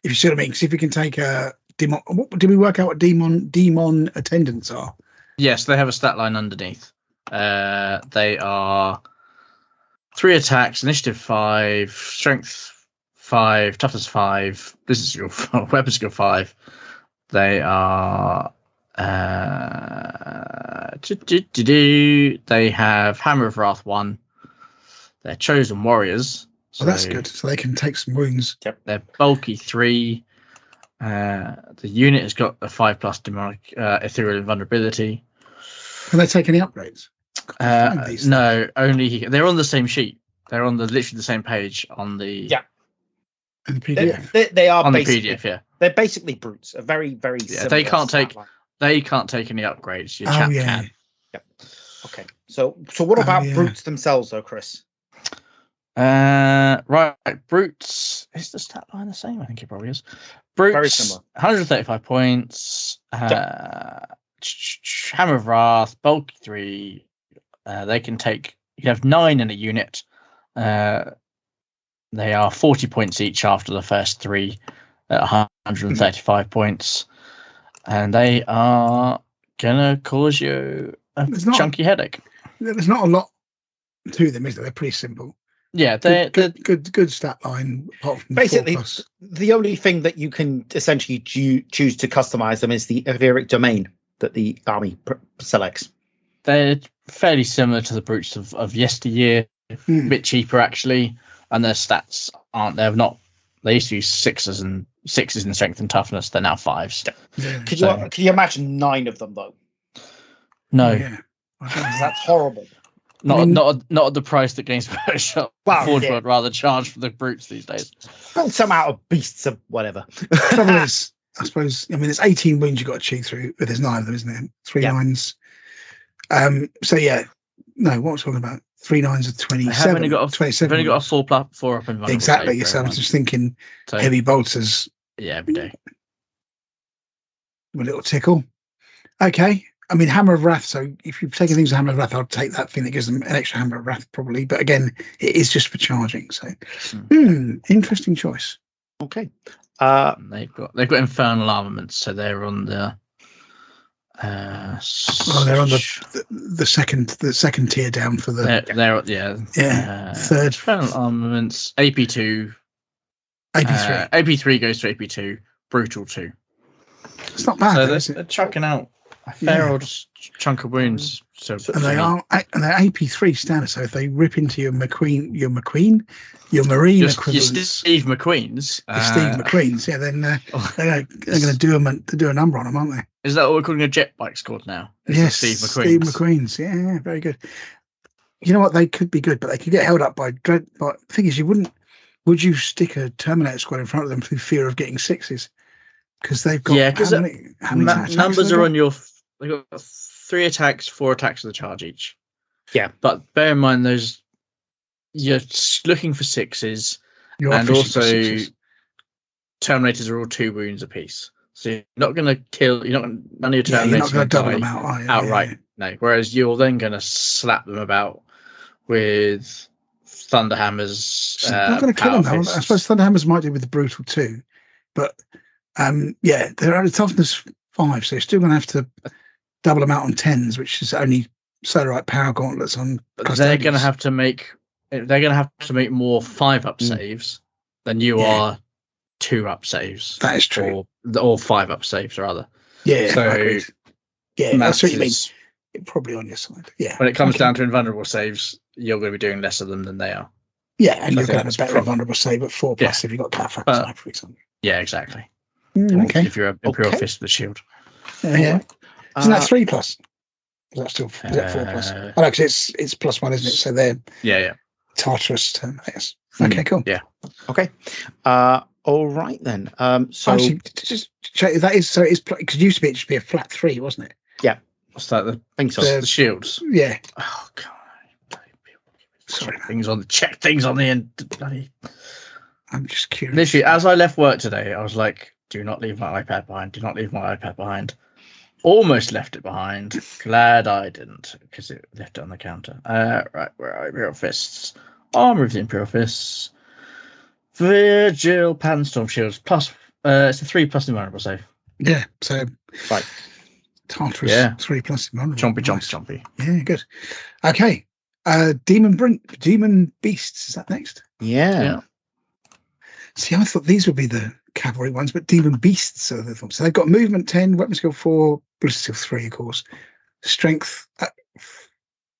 If you see what I mean, because if you can take a demon, did we work out what demon attendants are? Yes, they have a stat line underneath. They are 3 attacks, initiative 5, strength 5, toughness 5. This is your weapon skill 5. They are. They have Hammer of Wrath 1. They're chosen warriors. So that's good. So they can take some wounds. Yep. They're bulky 3. The unit has got a 5+ demonic ethereal invulnerability. Can they take any upgrades? No, only they're on the same sheet. They're on literally the same page on the And the PDF. They are on the PDF. Yeah, they're basically brutes. A very similar they can't take line. They can't take any upgrades. Your chap can. Yep. Okay. So what about brutes themselves, though, Chris? Right, brutes. Is the stat line the same? I think it probably is. Brutes, very similar. 135 points. Hammer of Wrath, bulky 3. They can take. You have 9 in a unit. They are 40 points each after the first 3 at 135 points. And they are going to cause you a chunky headache. There's not a lot to them, is there? They're pretty simple. Yeah, they're good stat line. Apart from basically, the only thing that you can essentially choose to customize them is the etheric domain that the army selects. They're fairly similar to the brutes of yesteryear, a bit cheaper actually, and their stats aren't. They used to use 6s in strength and toughness. They're now 5s. Yeah. Could you imagine 9 of them though? No, that's horrible. Not at the price that Games Workshop would rather charge for the brutes these days. Well, some out of beasts of whatever. Trouble is, I suppose. I mean, there's 18 wounds you've got to chew through, but there's 9 of them, isn't there? 3 9s. So yeah, no. What was I talking about? 3 9s are 27. I've only got a 4 up in exactly. So I was just thinking heavy bolters. Yeah, every day. A little tickle. Okay. I mean, Hammer of Wrath. So if you've taken things to Hammer of Wrath, I'll take that thing that gives them an extra Hammer of Wrath probably. But again, it is just for charging. So, interesting choice. Okay. They've got infernal armaments, so they're on the. They're on the second tier down for the. Third. Infernal armaments, AP2. AP3. AP3 goes to AP2. Brutal 2. It's not bad. So they're chucking out a fair old chunk of wounds. And they're AP3 standard. So if they rip into your Marine equivalents, Steve McQueen's, then they're going to do a number on them, aren't they? Is that what we're calling a jet bike squad now? Yes, Steve McQueen's. Yeah, very good. You know what? They could be good, but they could get held up by dread. But the thing is, would you stick a Terminator squad in front of them through fear of getting 6s? Because they've got how many numbers are on your. They've got 3 attacks, 4 attacks of the charge each. Yeah, but bear in mind you're looking for 6s, and also Terminators are all 2 wounds apiece. So you're not going to kill. None of your Terminators you're not going to double them out outright. No. Whereas you're then going to slap them about with Thunderhammers. Not going to kill them. I suppose Thunderhammers might do with the Brutal 2, but they're only toughness 5, so you're still going to have to double them out on 10s, which is only Solarite Power Gauntlets on. But they're going to have to make more 5-up saves than you are 2-up saves. That is true. Or 5-up saves rather. Yeah. So that's what you mean. Probably on your side. Yeah. When it comes down to invulnerable saves, you're going to be doing less of them than they are. Yeah, and you're going to have a better invulnerable save at 4+ if you've got Catapult Snipe, for example. Yeah, exactly. Okay. If you're Imperial Fist with the shield. Yeah. Isn't that 3+? Is that still 4+? Oh, no, because it's +1, isn't it? So they're Tartarus Terminators. Okay, cool. Yeah. Okay. All right then. So actually, just check that is so. It's because it used to be it should be a flat 3, wasn't it? yeah, What's that? I think so. The shields. Yeah. Oh god. Sorry, Check things on the end. Bloody. I'm just curious. Literally, as I left work today, I was like, "Do not leave my iPad behind. Do not leave my iPad behind." Almost left it behind. Glad I didn't, because it left it on the counter. Right, where are Imperial Fists? Armor of the Imperial Fists. Virgil Panstorm Shields plus. It's a 3+ invulnerable save. Yeah. So Right. Tartarus 3+ invulnerable. Chompy. Yeah, good. Okay. Demon Beasts. Is that next? Yeah. See, I thought these would be the cavalry ones, but Demon Beasts are the ones. So they've got movement 10, weapon skill 4, ballistic skill 3, of course. Strength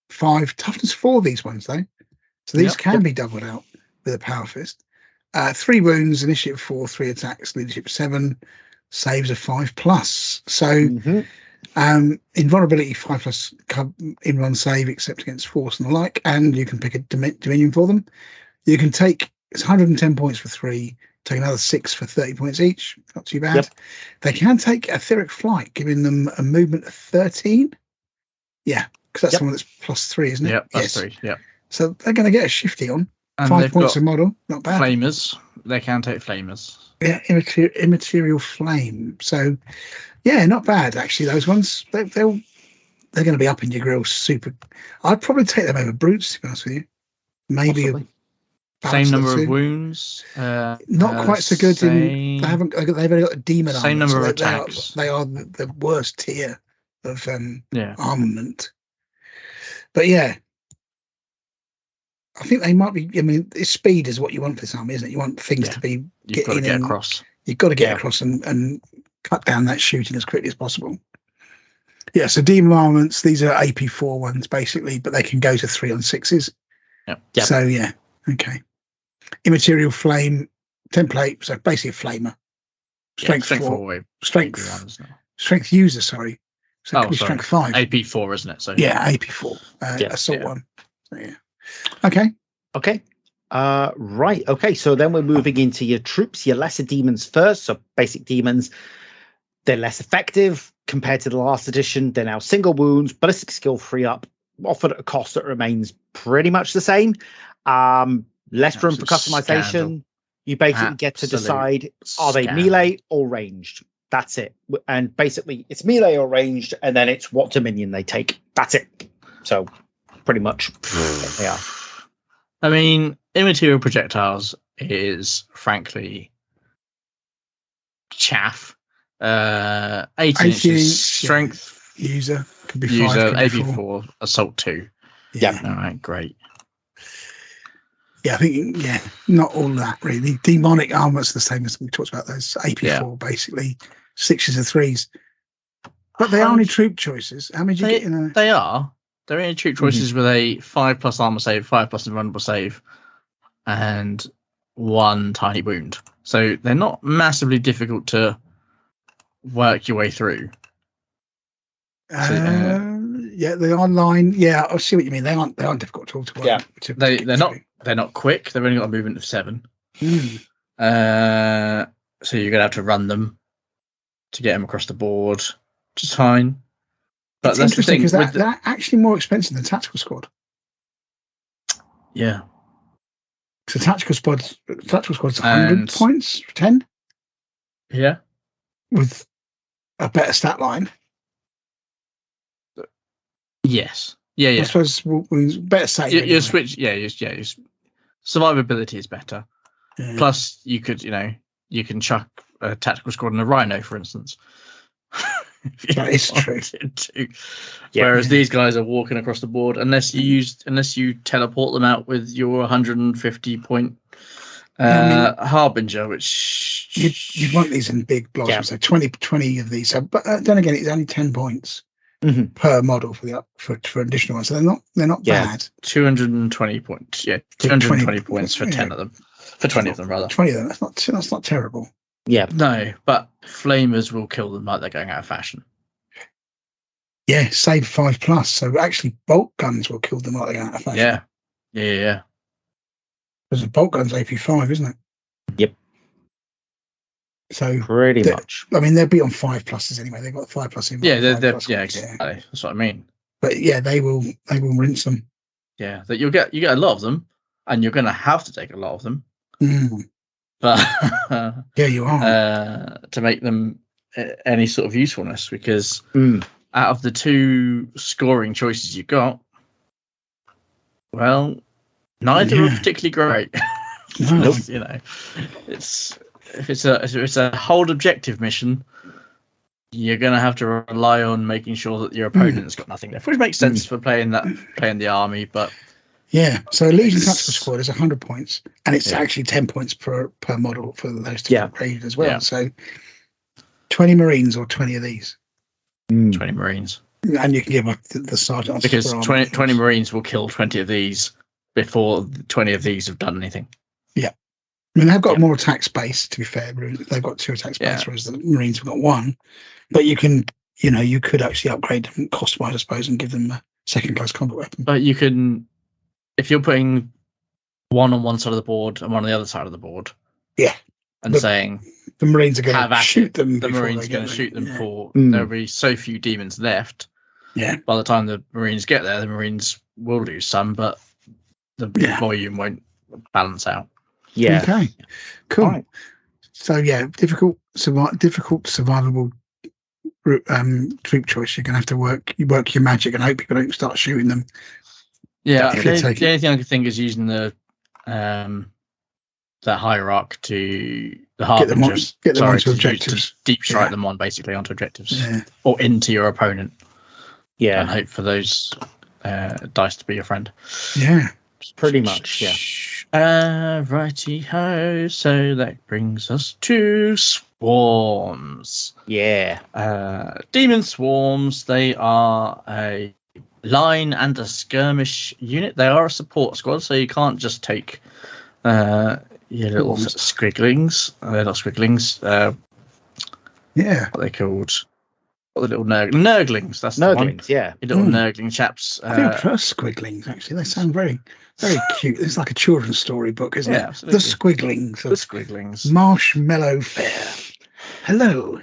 5, toughness 4, these ones, though. So these can be doubled out with a power fist. 3 wounds, initiative 4, 3 attacks, leadership 7, saves of 5+. So invulnerability 5+ in run save, except against force and the like, and you can pick a dominion for them. You can take it's 110 points for 3, take another 6 for 30 points each. Not too bad. They can take etheric flight, giving them a movement of 13. Yeah, because that's the one that's +3, isn't it? Yep, that's 3. Yeah. So they're going to get a shifty on. And 5 points a model, not bad. Flamers, they can take flamers. Yeah, immaterial flame. So, yeah, not bad actually. Those ones, they're going to be up in your grill. Super. I'd probably take them over brutes, to be honest with you. Maybe same number of wounds. Not quite so good. They've only got a demon. Same number of attacks. They are the worst tier of armament. But yeah. I think they might be. I mean, speed is what you want for this army, isn't it? You want things to be. You've got to get across. You've got to get across and cut down that shooting as quickly as possible. Yeah. So demon armaments. These are AP4 ones basically, but they can go to 3 on 6s. Yeah. So yeah. Okay. Immaterial flame template. So basically a flamer. Strength 4. Strength user. Sorry. So it could be strength 5. AP4, isn't it? So yeah, AP4. Assault 1. So, yeah. Okay. Right. Okay. So then we're moving into your troops, your lesser demons first. So basic demons, they're less effective compared to the last edition. They're now single wounds, ballistic skill 3 up, offered at a cost that remains pretty much the same. Less room for customization. Scandal. You basically get to decide, are they melee or ranged? That's it. And basically it's melee or ranged, and then it's what dominion they take. That's it. So pretty much they are. I mean, immaterial projectiles is frankly chaff. 18 inches strength user could be user 5, AP4 assault 2. Yeah. All right, great. Yeah, I think not all that really. Demonic armor's the same as we talked about. Those AP4 basically 6s and 3s, but they are only troop choices. How many do you get in a? They are. They're only troop choices with a 5+ armor save, 5+ invulnerable save, and 1 tiny wound. So they're not massively difficult to work your way through. Yeah, the online. Yeah, I see what you mean. They aren't difficult at all to work. Yeah, they're not quick. They've only got a movement of 7. Mm. So you're gonna have to run them to get them across the board, which is fine. But it's that's the thing. Because they're actually more expensive than Tactical Squad. Yeah. So Tactical Squad's 100 points for 10. Yeah. With a better stat line. Yes. Yeah. I suppose better save. You switch. Yeah. Survivability is better. Yeah. Plus, you can chuck a Tactical Squad and a Rhino, for instance. That is true. Whereas these guys are walking across the board unless you teleport them out with your 150 point Harbinger, which you'd want these in big blocks. Yeah. So 20 of these. So, but then again, it's only 10 points per model for additional ones. So they're not bad. 220 points. Yeah, 220 points for 10 of them. For 20 of them, rather. 20 of them. That's not terrible. Yeah. No, but flamers will kill them like they're going out of fashion. Yeah, save 5+. So actually, bolt guns will kill them like they're going out of fashion. Yeah. Because the bolt gun's AP5, isn't it? Yep. So pretty much. I mean, they'll be on 5+s anyway. They've got 5+ in. Yeah, exactly. That's what I mean. But yeah, they will rinse them. Yeah, that you get a lot of them, and you're going to have to take a lot of them. But yeah, you are to make them any sort of usefulness, because out of the 2 scoring choices you got, well, neither are particularly great. No. You know, if it's a hold objective mission, you're going to have to rely on making sure that your opponent's got nothing left, which makes sense for playing the army. But yeah, so Legion Tactical Squad is 100 points, and it's actually 10 points per model for those to upgrade as well. So 20 Marines or 20 of these. 20 Marines, and you can give up the sergeant, because 20 Marines will kill 20 of these before 20 of these have done anything. Yeah, I mean, they've got more attack space. To be fair, they've got 2 attack space, whereas the Marines have got 1. But you could actually upgrade them cost-wise, I suppose, and give them a second-class combat weapon. But you can, if you're putting 1 on one side of the board and 1 on the other side of the board, and saying the Marines are going to shoot them, the Marines are going to shoot them for there'll be so few demons left. Yeah. By the time the Marines get there, the Marines will lose some, but the volume won't balance out. Yeah. Okay. Cool. Right. So yeah, difficult survivable troop choice. You're gonna have to work your magic and hope people don't start shooting them. Yeah, the only thing I could think is using the that hierarch to the harbingers. Get them onto objectives. To deep strike them basically onto objectives or into your opponent. Yeah, and hope for those dice to be your friend. Yeah, pretty much. Yeah. Righty ho. So that brings us to swarms. Yeah. Demon swarms. They are a line and a skirmish unit. They are a support squad, so you can't just take your little squigglings. They're not squigglings. What are they called? What are the little nurglings? That's the one. Yeah. Your little nurgling chaps. I think trust squigglings, actually. They sound very, very cute. It's like a children's story book, isn't it? Absolutely. The squigglings. The squigglings. Marshmallow Fair. Hello,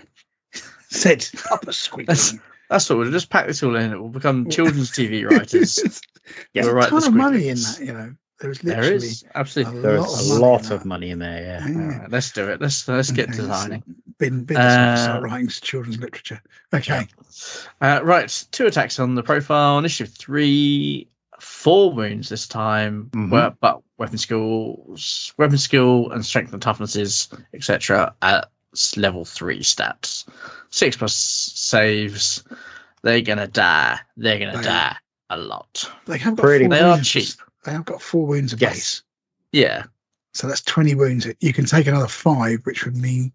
said Papa Squigling. That's what we'll just pack this all in. It will become children's TV writers. There's a ton of money in that, you know. There is absolutely a lot of money in there. Yeah. Right, let's do it. Let's get designing. Been start writing children's literature. Okay. Right. 2 attacks on the profile. Initiative 3, 4 wounds this time. But weapon skill, and strength and toughnesses, etc. at level 3 stats. 6+ saves. They're gonna die. They're gonna die a lot. They have got they are cheap. They have got 4 wounds of base. Yeah. So that's 20 wounds. You can take another 5, which would mean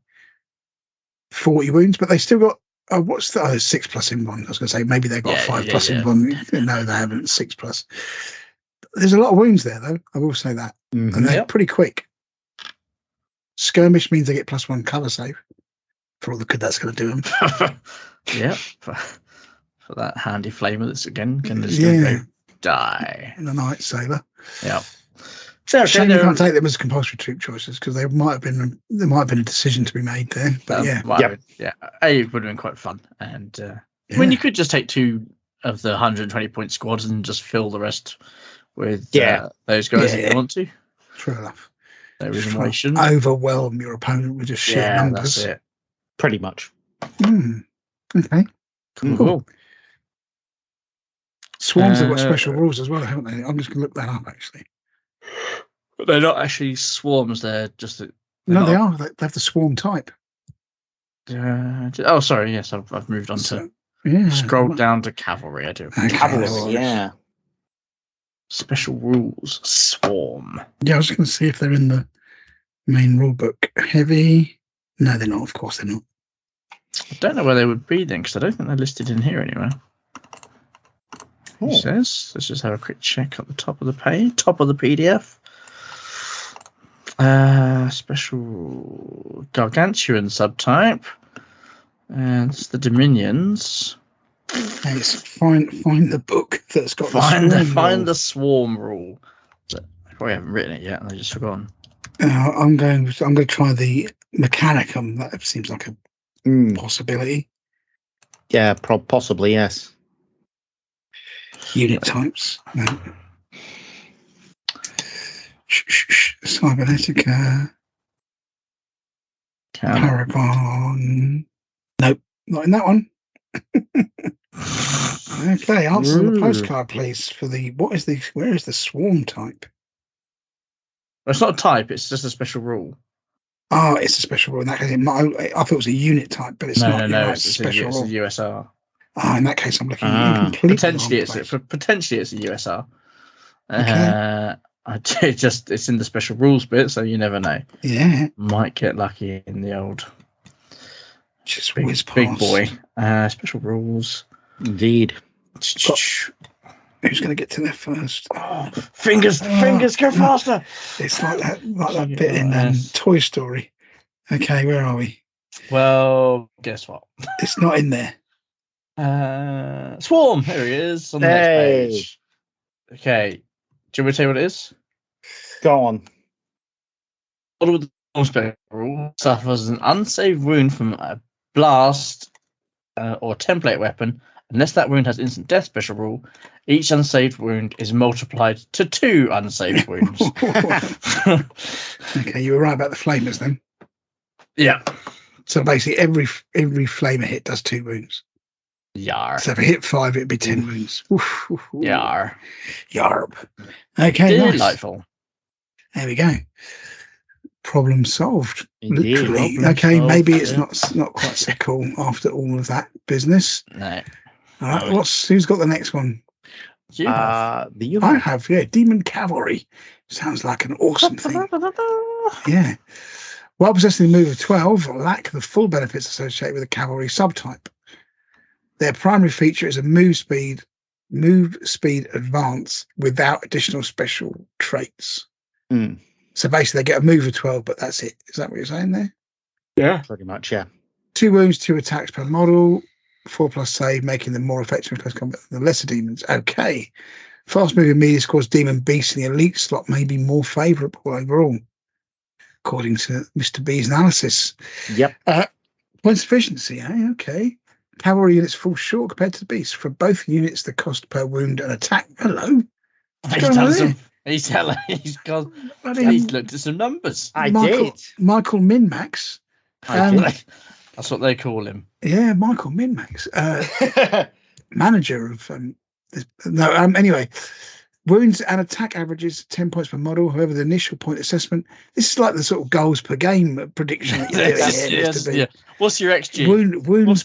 40 wounds, but they still got 6+ in 1. I was going to say maybe they've got 5+ in 1. No, they haven't. 6+. There's a lot of wounds there, though. I will say that, and they're pretty quick. Skirmish means they get +1 cover save. For all the good that's going to do them. Yeah, for that handy flamer that's again going to die. And a Night Sailor. Yeah. Shame you can't take them as compulsory troop choices, because there might have been a decision to be made there. But it would have been quite fun. And I mean, you could just take 2 of the 120 point squads and just fill the rest with those guys if you want to. True enough. No reason why you shouldn't overwhelm your opponent with just sheer numbers. That's it. Pretty much. Okay. Cool. Swarms have got special rules as well, haven't they? I'm just going to look that up, actually. But they're not actually swarms. They're just... They are. They have the swarm type. Sorry. Yes, I've moved on to... Scroll down to cavalry. I do. Okay. Cavalry, yeah. Special rules. Swarm. Yeah, I was going to see if they're in the main rule book. Heavy... No, they're not. Of course they're not. I don't know where they would be then, because I don't think they're listed in here anywhere. It says, let's just have a quick check at the top of the page, top of the PDF. Special gargantuan subtype, and it's the Dominions. Let's find the book that's got find the swarm rule. I probably haven't written it yet, and I've just forgotten. I'm going to try the Mechanicum, that seems like a possibility. Yeah, possibly, yes. Unit types. No. Cybernetica. Paragon. Nope, not in that one. Okay, answer on the postcard, please. For where is the swarm type? Well, it's not a type, it's just a special rule. Oh, it's a special rule. In that case, I thought it was a unit type, but it's not. No, right, it's a special rule. It's a USR. Oh, in that case, I'm looking completely potentially it's a USR. Okay. It's in the special rules bit, so you never know. Yeah, might get lucky in the old just big boy. Special rules, indeed. Who's going to get to there first? Oh, fingers, go faster! It's like that bit in Toy Story. Okay, where are we? Well, guess what? It's not in there. Swarm. Here he is on the next page. Okay. Do you want me to tell you what it is? Go on. All of the Swarm special rule suffers an unsaved wound from a blast or template weapon. Unless that wound has instant death special rule, each unsaved wound is multiplied to 2 unsaved wounds. Okay, you were right about the flamers then. Yeah. So basically, every flamer hit does 2 wounds. Yar. So if I hit 5, it'd be 10 wounds. Yar. Yarb. Okay, delightful. Nice. There we go. Problem solved. Indeed. Literally. Okay, solved, maybe it's not quite so cool after all of that business. No. All right, who's got the next one? You have. I have, yeah. Demon Cavalry. Sounds like an awesome thing. Yeah. While possessing the move of 12, lack the full benefits associated with the cavalry subtype. Their primary feature is a move speed advance without additional special traits. So basically, they get a move of 12, but that's it. Is that what you're saying there? Yeah, pretty much. Yeah. 2 wounds, 2 attacks per model. 4+ save, making them more effective in close combat than the lesser demons. Okay. Fast moving media scores demon beasts in the elite slot may be more favourable overall, according to Mr. B's analysis. Yep. Points efficiency, okay. Cavalry units fall short compared to the beasts. For both units, the cost per wound and attack. Hello. He's looked at some numbers. I did. Michael Minmax. That's what they call him. Yeah, Michael Minmax, manager of anyway, wounds and attack averages 10 points per model. However, the initial point assessment, this is like the sort of goals per game prediction. Yeah. What's your XG? Wounds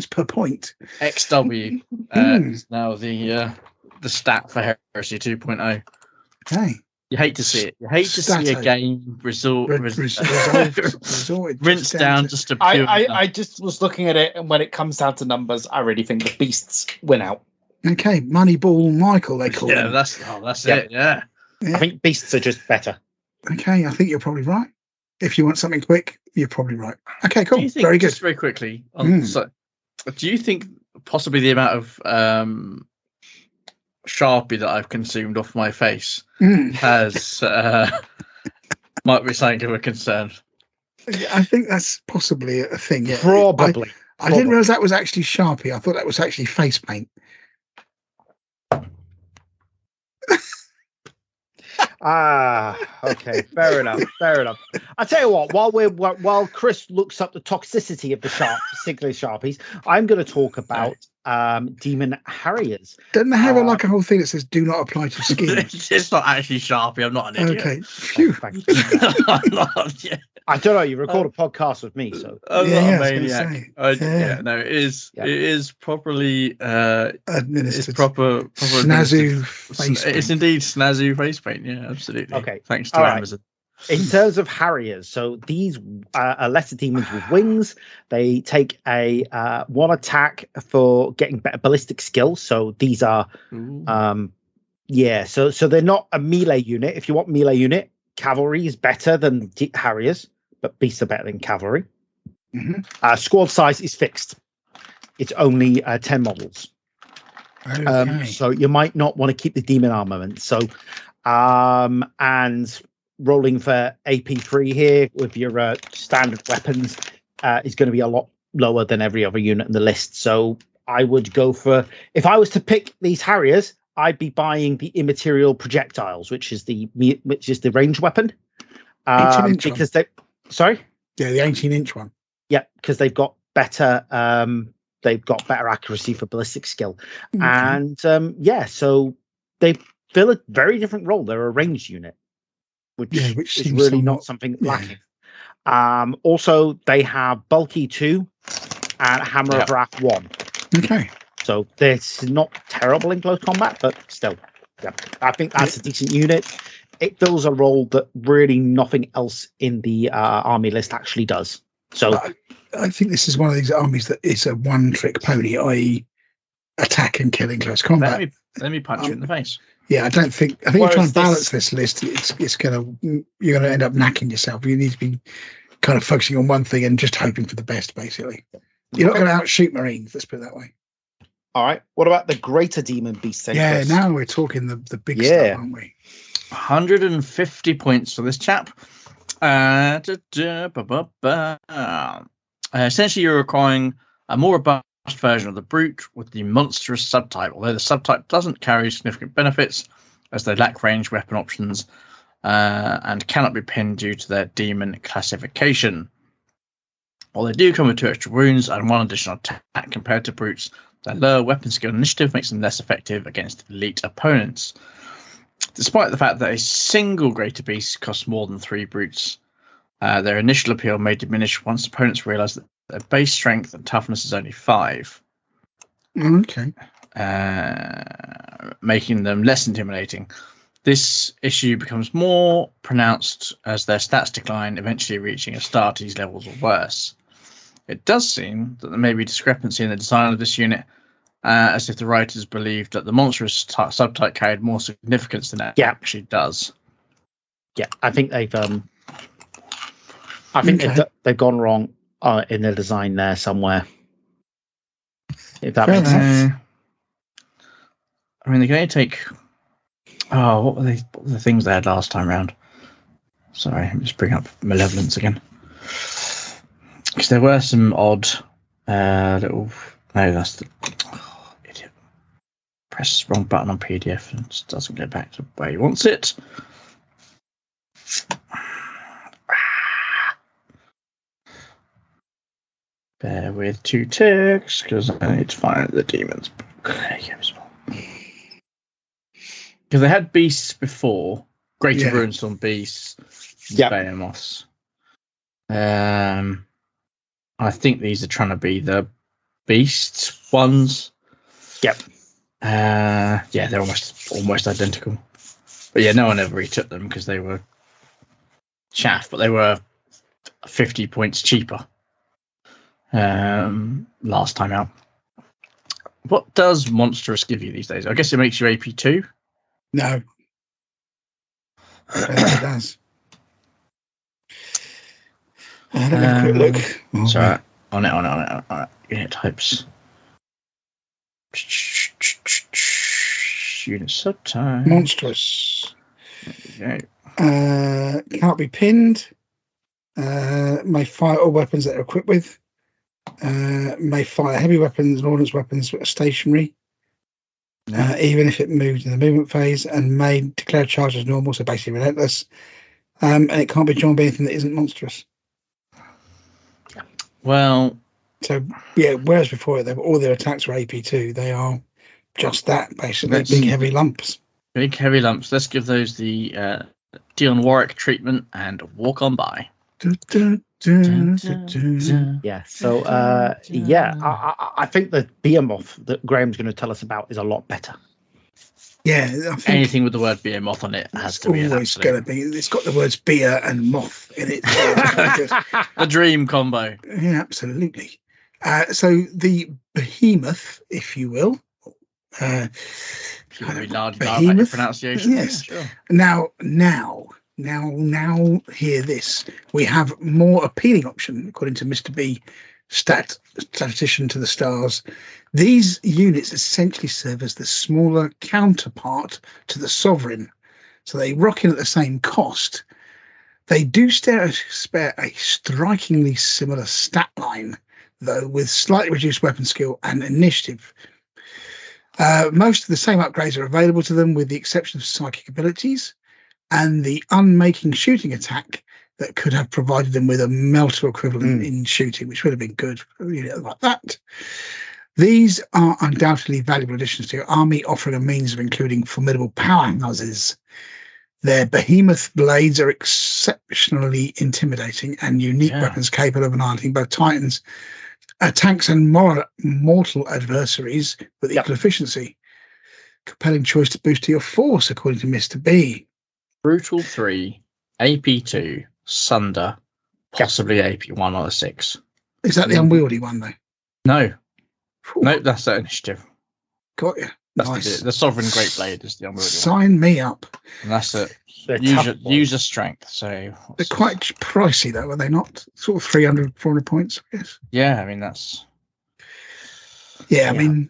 per point. XW is now the stat for Heresy 2.0. Okay. You hate to see it. You hate to see a game rinsed down just to pure. I just was looking at it, and when it comes down to numbers, I really think the beasts win out. Okay, Moneyball Michael, they call him. That's it. Yeah. I think beasts are just better. Okay, I think you're probably right. If you want something quick, you're probably right. Okay, cool. Very good. Just very quickly. So, do you think possibly the amount of Sharpie that I've consumed off my face has might be something of a concern? I think that's possibly a thing. Yeah. Probably. I didn't realize that was actually Sharpie. I thought that was actually face paint. Okay, fair enough. I tell you what, while Chris looks up the toxicity of the particularly Sharpies, I'm going to talk about Demon Harriers. Don't they have a whole thing that says "Do not apply to skin"? It's not actually Sharpie. I'm not an idiot. Okay, phew. I'm not, yeah. I don't know. You record a podcast with me, so I'm not a maniac. No, it is properly administered. It's proper snazoo face paint. It's indeed snazoo face paint. Yeah, absolutely. Okay, thanks to Amazon. In terms of Harriers, so these are lesser demons with wings. They take a 1 attack for getting better ballistic skills. So these are, so they're not a melee unit. If you want melee unit, cavalry is better than Harriers, but beasts are better than cavalry. Squad size is fixed. It's only 10 models. Okay. So you might not want to keep the demon armament. So, and rolling for AP3 here with your standard weapons is going to be a lot lower than every other unit in the list. So I would go for, if I was to pick these Harriers, I'd be buying the immaterial projectiles, which is the range weapon. 18-inch because they, sorry, yeah, the 18-inch one. Yeah, because they've got better accuracy for ballistic skill, and so they fill a very different role. They're a ranged unit, which is really not something lacking. Also, they have bulky 2 and hammer of wrath 1. Okay, so it's not terrible in close combat, but still, I think that's a decent unit. It fills a role that really nothing else in the army list actually does. So I think this is one of these armies that is a one-trick pony, i.e., attack and kill in close combat. Let me punch you in the face. Yeah, I think you're trying to balance this list. You're gonna end up knacking yourself. You need to be kind of focusing on one thing and just hoping for the best. Basically, you're not going to outshoot Marines. Let's put it that way. All right. What about the greater demon beast? Yeah, now we're talking the big stuff, aren't we? 150 points for this chap. Essentially, you're acquiring a more robust version of the brute with the monstrous subtype, although the subtype doesn't carry significant benefits as they lack range weapon options and cannot be pinned due to their demon classification. While they do come with 2 extra wounds and 1 additional attack compared to brutes, their lower weapon skill initiative makes them less effective against elite opponents. Despite the fact that a single greater beast costs more than 3 brutes, their initial appeal may diminish once opponents realise that their base strength and toughness is only 5. Okay. Making them less intimidating. This issue becomes more pronounced as their stats decline, eventually reaching Astartes levels or worse. It does seem that there may be discrepancy in the design of this unit, as if the writers believed that the monstrous subtype carried more significance than it actually does. Yeah, I think they've they've gone wrong in the design there somewhere. If that makes sense. I mean, they can only take. Oh, what were the things they had last time round? Sorry, I'm just bringing up Malevolence again. Because there were some odd little. No, that's the. Oh, idiot. Press the wrong button on PDF and it doesn't go back to where he wants it. Bear with 2 ticks because I need to find the demons book. Because they had beasts before, Greater Ruinstorm beasts, Daemons. I think these are trying to be the beasts ones. Yep. They're almost identical. But yeah, no one ever retook them because they were chaff, but they were 50 points cheaper last time out. What does Monstrous give you these days? I guess it makes you AP2. No. It does. Let me have a quick look. Sorry. On it. Unit types. Unit subtype. Monstrous. Okay. Cannot be pinned. May fire all weapons that are equipped with. May fire heavy weapons and ordnance weapons that are stationary. Even if it moved in the movement phase, and may declare charge as normal, so basically relentless. And it can't be joined by anything that isn't monstrous. Well, so yeah, whereas before all their attacks were AP2, they are just that, basically big heavy lumps. Big heavy lumps. Let's give those the Dion Warwick treatment and walk on by. Yeah. So I think the Behemoth that Graham's going to tell us about is a lot better. Yeah, I think anything with the word Behemoth on it has to be always going to be. It's got the words beer and moth in it. The dream combo. Yeah, absolutely. So the Behemoth, if you will. Behemoth pronunciation. Yes. Sure. Now, hear this. We have more appealing option, according to Mr. B, statistician to the stars. These units essentially serve as the smaller counterpart to the Sovereign. So they rock in at the same cost, They do spare a strikingly similar stat line, though, with slightly reduced weapon skill and initiative. Most of the same upgrades are available to them, with the exception of psychic abilities and the unmaking shooting attack that could have provided them with a melter equivalent in shooting, which would have been good for a unit like that. These are undoubtedly valuable additions to your army, offering a means of including formidable powerhouses. Their behemoth blades are exceptionally intimidating and unique weapons capable of annihilating both titans, tanks, and mortal adversaries with equal efficiency. Compelling choice to boost your force, according to Mr. B. Brutal 3, AP2, Sunder, possibly AP1 or a 6. Is that the unwieldy one, though? No. Nope, that's the initiative. Got you. That's Nice. the Sovereign Great Blade is the unwieldy one. Sign me up. And that's it. They're User strength. So They're quite pricey, though, are they not? Sort of 300, 400 points, I guess. yeah, I mean that's. Yeah, I mean,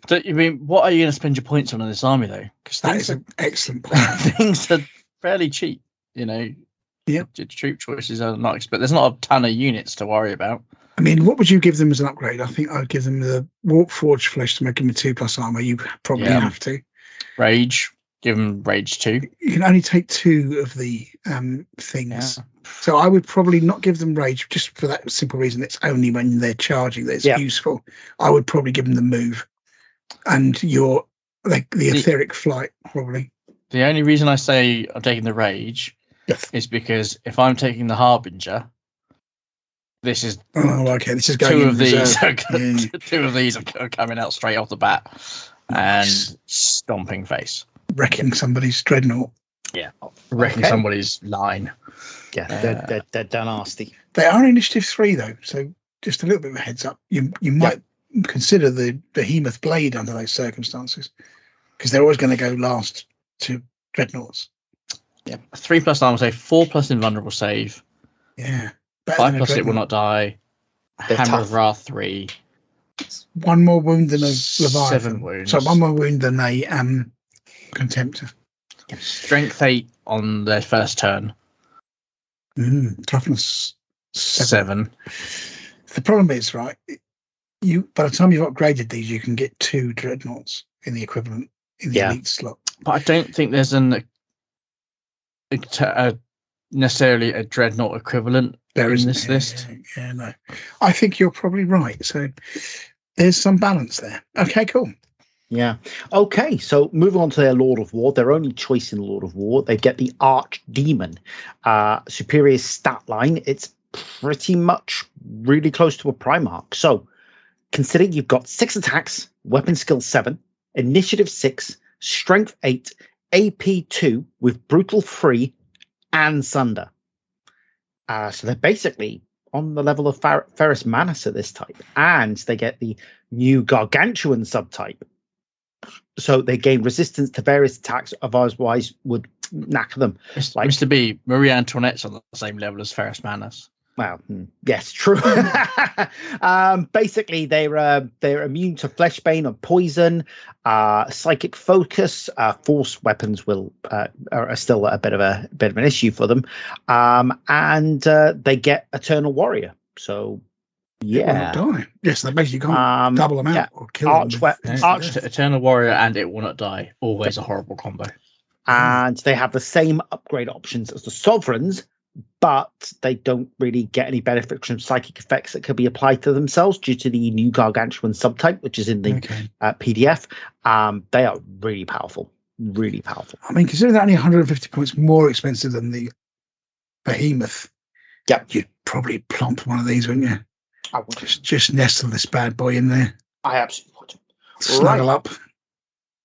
what are you going to spend your points on in this army though? Because that is an excellent point. things are fairly cheap. You know. Yeah. Troop choices are not expect. There's not a ton of units to worry about. I mean, what would you give them as an upgrade? I think I'd give them the Warp Forge Flesh to make them a 2+ armor. You probably have to. Rage. Give them Rage 2. You can only take 2 of the things. Yeah. So I would probably not give them Rage, just for that simple reason. It's only when they're charging that it's useful. I would probably give them the Move and the Etheric Flight, probably. The only reason I say I'm taking the Rage is because if I'm taking the Harbinger, this is this is going two of these. Two of these are coming out straight off the bat and stomping face, wrecking somebody's dreadnought. Yeah, wrecking somebody's line. Yeah, they're nasty. They are initiative 3 though, so just a little bit of a heads up. You might consider the behemoth blade under those circumstances, because they're always going to go last to dreadnoughts. Yeah, 3+ armor save, 4+ invulnerable save. Yeah. 5+ it will not die. Hammer of Wrath 3. 1 more wound than a Leviathan. 7 wounds. So 1 more wound than a Contemptor. Strength 8 on their first turn. Toughness 7. The problem is, right, by the time you've upgraded these, you can get 2 dreadnoughts in the equivalent in the elite slot. But I don't think there's necessarily a dreadnought equivalent in this list. Yeah, no. I think you're probably right. So there's some balance there. Okay, cool. Yeah. Okay, so moving on to their Lord of War, their only choice in Lord of War, they get the Archdemon. Superior stat line, it's pretty much really close to a Primarch. So consider you've got 6 attacks, weapon skill 7, initiative 6, strength 8, AP 2 with brutal 3 and Sunder. So they're basically on the level of Ferrus Manus at this type, and they get the new Gargantuan subtype. So they gain resistance to various attacks, otherwise would knack them. Mr. B, Marie Antoinette's on the same level as Ferrus Manus. Well, yes, true. Basically, they're immune to Fleshbane or poison, psychic focus. Force weapons are still a bit of an issue for them, and they get Eternal Warrior. So yeah, it will not die. Yes, they basically can't double them out or kill them. Eternal Warrior and It Will Not Die. Always a horrible combo. And they have the same upgrade options as the Sovereigns, but they don't really get any benefit from psychic effects that could be applied to themselves due to the new Gargantuan subtype, which is in the PDF. They are really powerful. Really powerful. I mean, considering they're only 150 points more expensive than the Behemoth, you'd probably plump one of these, wouldn't you? I would. Just nestle this bad boy in there. I absolutely would. Snuggle up.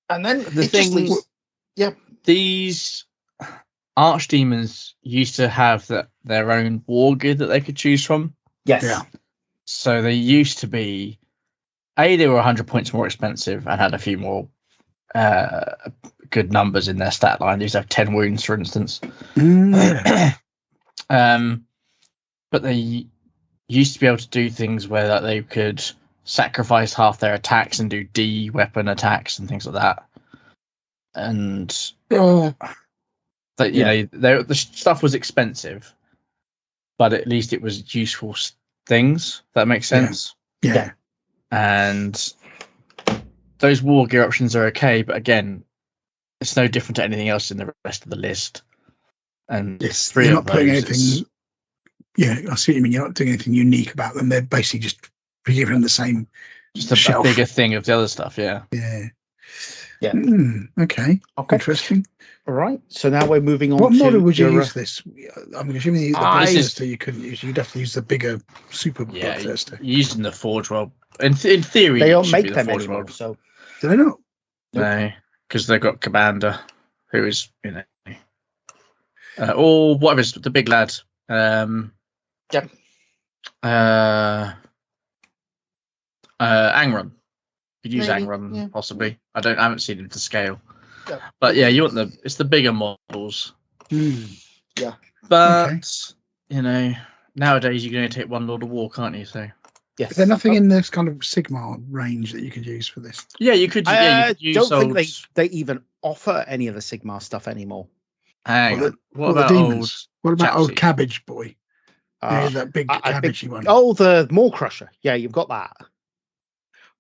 And then the thing, these Archdemons used to have their own war gear that they could choose from. Yes. Yeah. So they used to be, they were 100 points more expensive and had a few more good numbers in their stat line. They used to have 10 wounds, for instance. But they used to be able to do things where they could sacrifice half their attacks and do D weapon attacks and things like that. And the stuff was expensive, but at least it was useful things. That makes sense. Yeah. And those war gear options are okay, but again, it's no different to anything else in the rest of the list. And Yes, three you're of not putting those, anything. Yeah, I see what you mean. You're not doing anything unique about them. They're basically just giving them the same. just a shelf. bigger thing of the other stuff. Yeah. Yeah. Yeah. Okay. Interesting. All right. So now we're moving on. What to model would you your, use this? I'm assuming the Bloodthirster you couldn't use. You'd have to use the bigger Super Bloodthirster. Using the Forge World. In theory, They it don't should make be the them Forge anymore. World. So Do they not? No, because they've got Commander, who is or whatever is the big lad. Yep. Angron. Could use Maybe, Angron yeah. possibly. I haven't seen him to scale. Yeah. But yeah, you want it's the bigger models. Yeah. But nowadays you can only take one Lord of War, can't you? So yes. Is there nothing in this kind of Sigma range that you could use for this? yeah, you could. I you could use don't think they even offer any of the Sigma stuff anymore. Hang on. What the about Demons? What about old Chapsies? Cabbage Boy? That big cabbagey one. Oh, the Maw Crusher. Yeah, you've got that.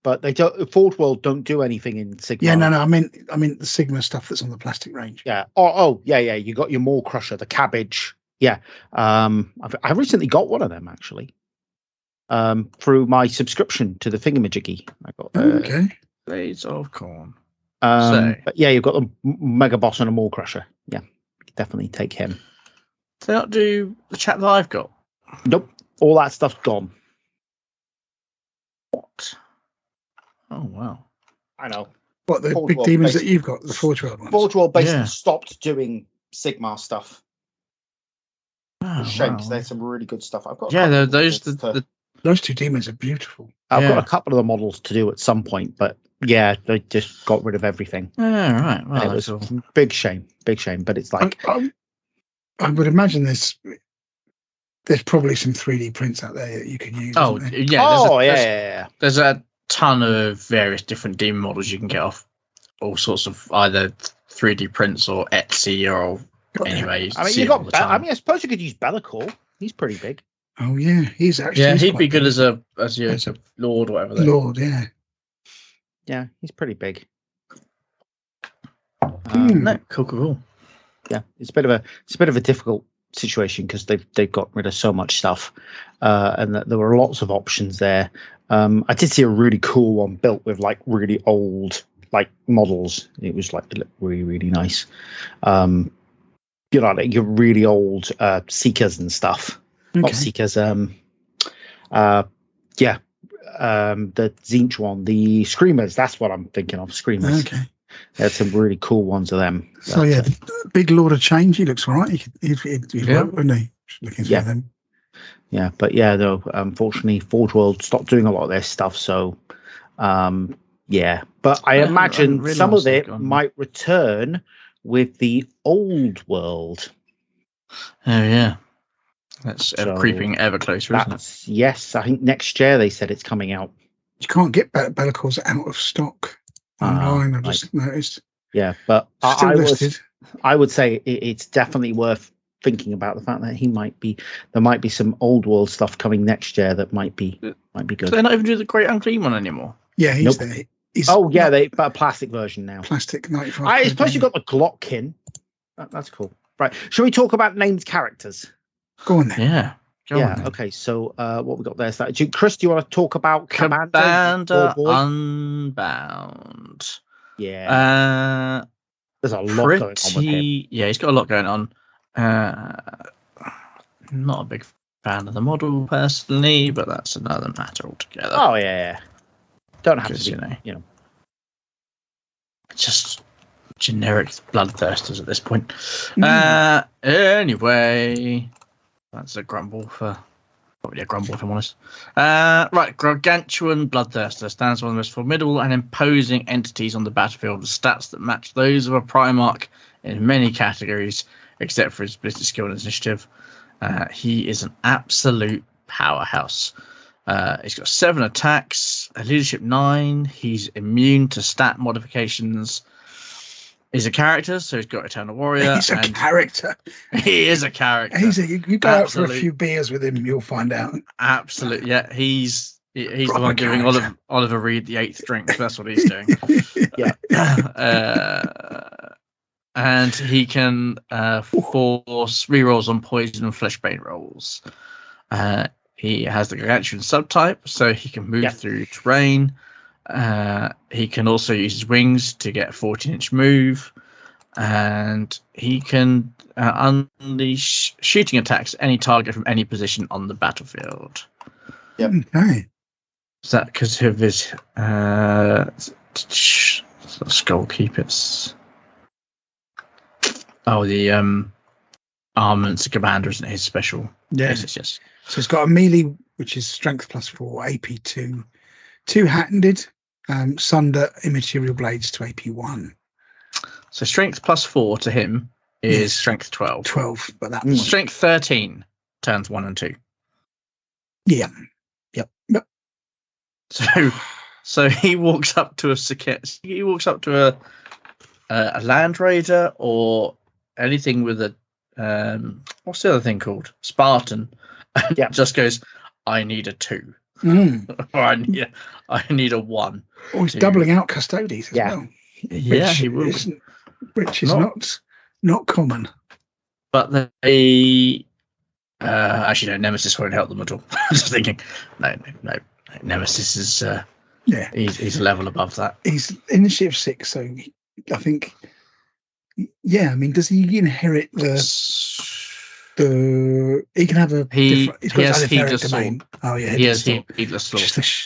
But they don't. Forge World don't do anything in Sigma. Yeah, no. I mean the Sigma stuff that's on the plastic range. Yeah. Yeah. You got your Maw Crusher, the Cabbage. Yeah. I recently got one of them actually. Through my subscription to the Thingamajiggy. I got. Okay. Blades of Corn. But yeah, you've got the Mega Boss and a Maw Crusher. Yeah, definitely take him. Do they not do the chat that I've got? Nope. All that stuff's gone. What? Oh wow. I know. What, the Forge big World demons that basically- you've got, the Forge World ones? Forge World basically Yeah. stopped doing Sigma stuff. Oh, It's a shame wow. because there's some really good stuff. I've got. Yeah, I've Those two demons are beautiful. got a couple of the models to do at some point, but yeah, they just got rid of everything. Yeah, right. Well, And it that's was all. big shame. But it's like I would imagine there's probably some 3D prints out there that you can use. Oh, isn't there? yeah. There's a ton of various different demon models you can get off all sorts of either 3D prints or Etsy or anyway. I mean, see you it all got. the time. I mean, I suppose you could use Bellicor. He's pretty big. Oh yeah, he's actually. Yeah, he's he'd quite be good big. as your As a lord or whatever. Lord. Yeah. Yeah, he's pretty big. No, cool. Yeah, it's a bit of a difficult situation because they've got rid of so much stuff, and that there were lots of options there. I did see a really cool one built with like really old like models. It was like it looked really, really nice. Like your really old Seekers and stuff. Not Seekers. The Zinch one, the Screamers. That's what I'm thinking of. Screamers. Okay. They had some really cool ones of them. So yeah, the big Lord of Change. He looks all right. He'd work, wouldn't he? Looking through them. Yeah, but yeah, though unfortunately, Forge World stopped doing a lot of their stuff. So, yeah, but I imagine some of it might return with the old world. Oh yeah, that's creeping ever closer, isn't it? Yes, I think next year they said it's coming out. You can't get Bellicors out of stock online. I've just noticed. Yeah, but Still listed. I would say it's definitely worth thinking about the fact that there might be some old world stuff coming next year that might be good. So they're not even doing the Great Unclean one anymore. Yeah, he's there. But a plastic version now. Plastic 95. I suppose you've got the Glockin. That's cool. Right. Shall we talk about named characters? Go on then. Yeah. Okay. So what we got there is that. Chris, do you want to talk about Commander Unbound? Yeah. There's a lot going on with him. Yeah, he's got a lot going on. Not a big fan of the model personally, but that's another matter altogether. Oh yeah. Don't have to be, just generic bloodthirsters at this point. Anyway, that's probably a grumble if I'm honest. Right, Gargantuan Bloodthirster stands for one of the most formidable and imposing entities on the battlefield with stats that match those of a Primarch in many categories, except for his ballistic skill and initiative. He is an absolute powerhouse. He's got 7 attacks, a leadership 9. He's immune to stat modifications. He's a character, so he's got Eternal Warrior. He's a character. He is a character. You go out for a few beers with him, you'll find out. Absolutely, yeah. He's the Proper one giving character. Oliver Reed the 8th drink. That's what he's doing. Yeah. And he can force rerolls on poison and fleshbane rolls. He has the gargantuan subtype, so he can move through terrain. He can also use his wings to get a 14-inch move, and he can unleash shooting attacks at any target from any position on the battlefield. Yep. Okay. Is that because of his skull keep? It's the armaments commander, isn't it? His special. Yeah. Yes. So it's got a melee, which is strength +4, AP 2, 2-handed, sunder immaterial blades to AP 1. So strength +4 to him is strength 12. 12, but that Strength 13 turns 1 and 2. Yeah. Yep. So he walks up to a Land Raider or anything with a what's the other thing called? Spartan. Yeah. Just goes, I need a 2. Or I need a 1. Oh, he's doubling out custodies as well. Yeah, he will. Which is not common. But they actually no, Nemesis won't help them at all. I'm just thinking, no. Nemesis is he's a level above that. He's initiative 6, so I think I mean, does he inherit he can have a he has heedless domain. Oh yeah, he has heedless sword,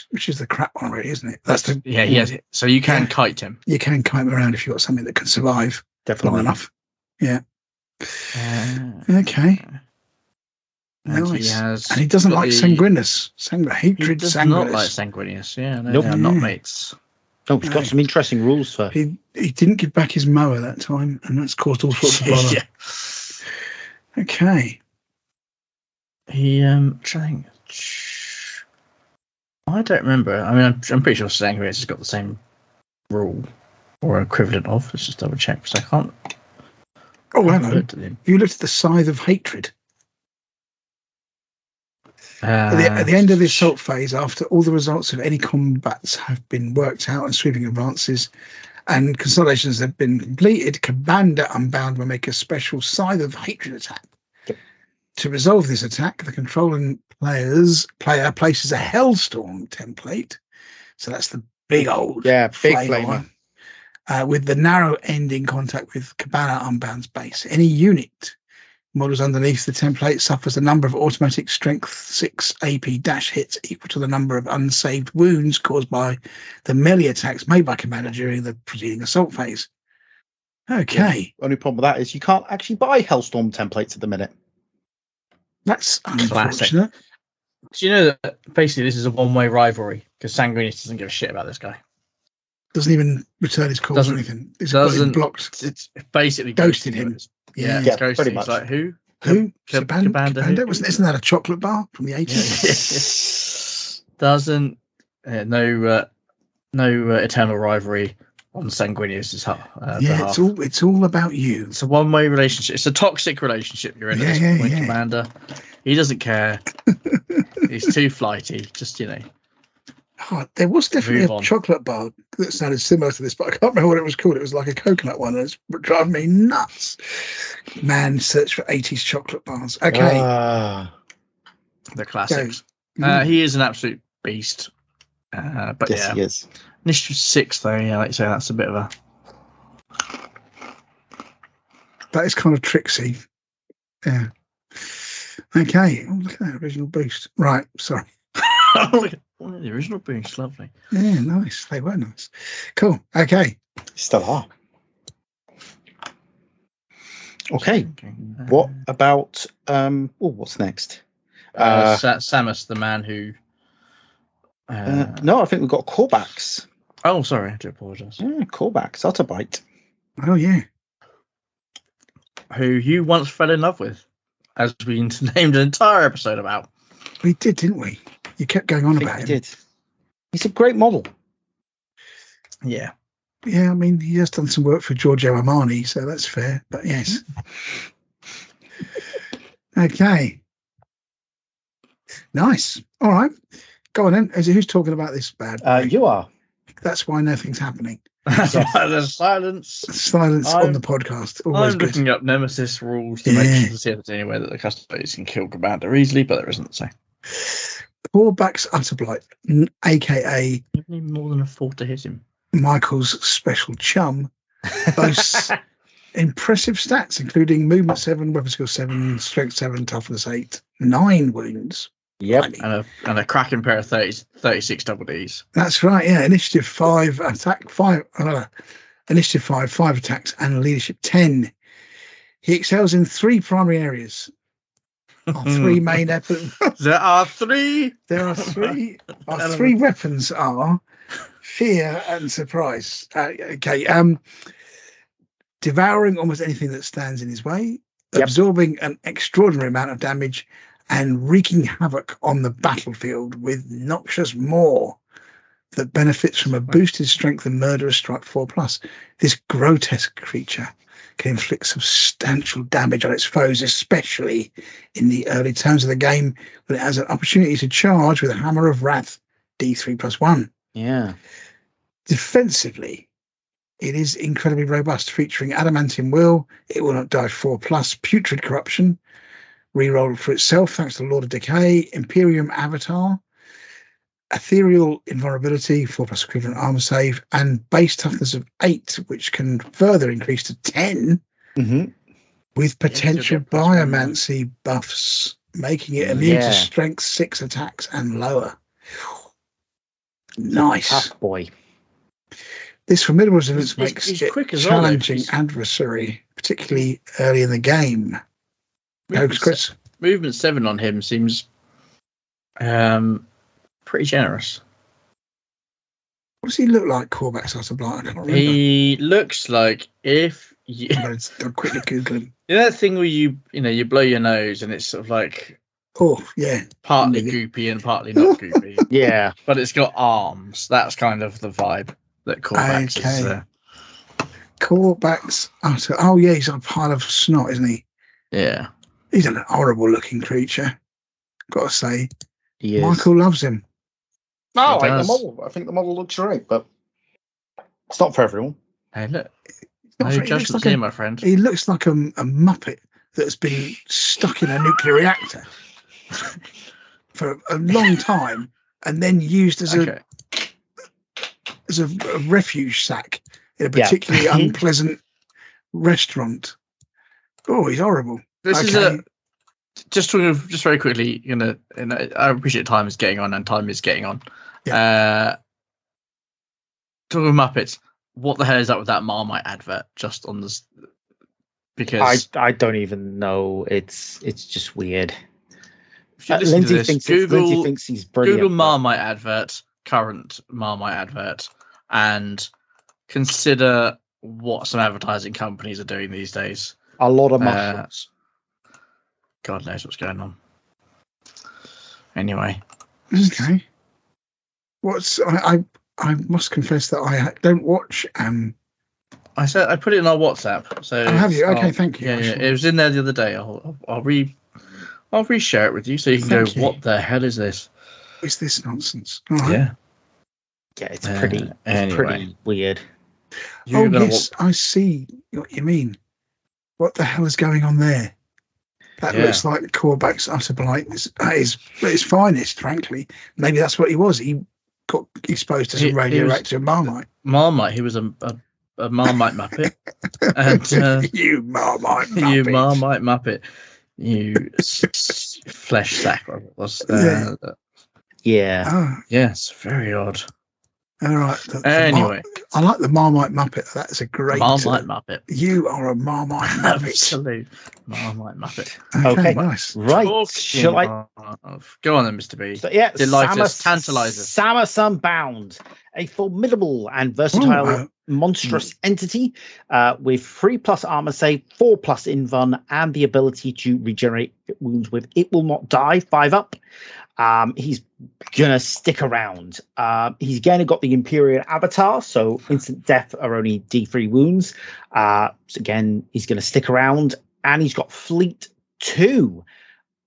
which is the crap one, really, isn't it? That's the he has it. So you can kite him. You can kite him around if you've got something that can survive long enough. Yeah. Okay. Nice. And he doesn't like Sanguinius. Hatred. He does not like Sanguinius. Yeah, no, they're not mates. Oh, he's got some interesting rules for. He didn't give back his mower that time, and that's caused all sorts of bother. Okay. He trying. I don't remember. I mean, I'm pretty sure Sanguinius has got the same rule or equivalent of. Let's just double check because I can't. Oh, hello. You looked at the Scythe of Hatred. At the end of the assault phase, after all the results of any combats have been worked out and sweeping advances and consolidations have been completed, Commander Unbound will make a special Scythe of Hatred attack. Yep. To resolve this attack, the controlling player places a Hellstorm template. So that's the big old big flamer. With the narrow end in contact with Cabana Unbound's base. Any unit models underneath the template suffers a number of automatic strength 6 AP dash hits equal to the number of unsaved wounds caused by the melee attacks made by Commander during the preceding assault phase. Okay. The only problem with that is you can't actually buy Hellstorm templates at the minute. That's unfortunate. Do you know that basically this is a one-way rivalry because Sanguinius doesn't give a shit about this guy. Doesn't even return his calls or anything. It's blocked. It's basically ghosted him. Yeah, pretty much. It's like who? Cabanda? Isn't that a chocolate bar from the 80s? Doesn't no eternal rivalry on Sanguinius' behalf. It's all about you. It's a one-way relationship. It's a toxic relationship you're in at this point, Commander. He doesn't care. He's too flighty. Just Oh, there was definitely a chocolate bar that sounded similar to this, but I can't remember what it was called. It was like a coconut one, and it's driving me nuts. Man, search for 80s chocolate bars. Okay. The classics. He is an absolute beast. But yes, he is. Initiative 6, though, like you say, that's a bit of a... That is kind of tricksy. Yeah. Okay. Oh, look at that original boost. Right, sorry. The original boost, lovely. Yeah, nice. They were nice. Cool. Okay. Still are. Okay. What about what's next? Samus, the man who no, I think we've got callbacks. Oh, sorry, I do apologise. Yeah, callbacks, Otterbite. Oh yeah. Who you once fell in love with, as we named an entire episode about. We did, didn't we? You kept going on about him. Did. He's a great model. Yeah. Yeah, I mean, he has done some work for Giorgio Armani, so that's fair. But yes. Okay. Nice. All right. Go on then. Who's talking about this bad boy? You are. That's why nothing's happening. That's why there's silence. Silence on the podcast. Always I'm good. looking up Nemesis rules to make sure to see if there's any way that the custodians can kill Commander easily, but there isn't. So Corbax Utterblight, aka you need more than a 4 to hit him. Michael's special chum, boasts impressive stats, including movement 7, weapon skill 7, strength 7, toughness 8, 9 wounds. Yep. And a cracking pair of 36 double Ds. That's right, yeah. Initiative 5, attack 5, initiative 5, 5 attacks, and leadership 10. He excels in 3 primary areas. Our 3 main weapons. There are 3. There are 3. Our 3 weapons are fear and surprise. Devouring almost anything that stands in his way, absorbing an extraordinary amount of damage, and wreaking havoc on the battlefield with noxious maw that benefits from a boosted strength and murderous strike 4+. This grotesque creature can inflict substantial damage on its foes, especially in the early turns of the game when it has an opportunity to charge with a Hammer of Wrath, D3+1. Yeah. Defensively, it is incredibly robust, featuring Adamantium Will, It Will Not Die 4+, Putrid Corruption, reroll for itself thanks to Lord of Decay, Imperium Avatar, Ethereal Invulnerability, 4+ equivalent armor save, and base toughness of 8, which can further increase to 10 with potential biomancy buffs, making it immune to strength 6 attacks and lower. Nice. Tough boy. This formidable resilience makes he's it quick as challenging well, adversary, particularly early in the game. Chris. Movement 7 on him seems pretty generous. What does he look like, Corvax Utterblight? I can't remember. He looks like if you... I'll quickly Google him. You know that thing where you blow your nose and it's sort of like partly goopy and partly not goopy. Yeah. But it's got arms. That's kind of the vibe that Corvax is. Corvax Utter. Oh, yeah, he's a pile of snot, isn't he? Yeah. He's a horrible looking creature. Got to say. He is. Michael loves him. No, I think the model looks great, but it's not for everyone. Hey, look. No judgment here, my friend. He looks like a Muppet that's been stuck in a nuclear reactor for a long time and then used as a refuge sack in a particularly unpleasant restaurant. Oh, he's horrible. This is just very quickly. I appreciate time is getting on, and time is getting on. Yeah. Talking of Muppets, what the hell is up with that Marmite advert? Just on this, because I don't even know. It's just weird. If you listen to this, Lindsay thinks he's brilliant. Google Marmite advert, current Marmite advert, and consider what some advertising companies are doing these days. A lot of mushrooms. God knows what's going on. Anyway. Okay. I must confess that I don't watch. I said I put it in our WhatsApp. So have you? Okay, thank you. Yeah, it was in there the other day. I'll reshare it with you so you can what the hell is this? What is this nonsense? Right. Yeah. Yeah, it's pretty weird. I see what you mean. What the hell is going on there? That looks like Corvax Utterblight. That is at his finest, frankly. Maybe that's what he was. He got exposed to some radioactive Marmite. Marmite. He was a Marmite Muppet. And you Marmite Muppet. You Marmite Muppet. You flesh sack. Was Yes, very odd. All right. Anyway, I like the Marmite Muppet. That's a great Marmite Muppet. You are a Marmite Muppet. Absolute Marmite Muppet. Okay, nice. Right. Shall I go on then, Mr. B? So, yeah, Delight us, tantalize us. Samus Unbound, a formidable and versatile monstrous entity with 3+ armor save, 4+ invuln, and the ability to regenerate wounds with It Will Not Die, 5 up. He's gonna stick around. He's again got the Imperial Avatar, so instant death are only D3 wounds. So again, he's gonna stick around, and he's got Fleet 2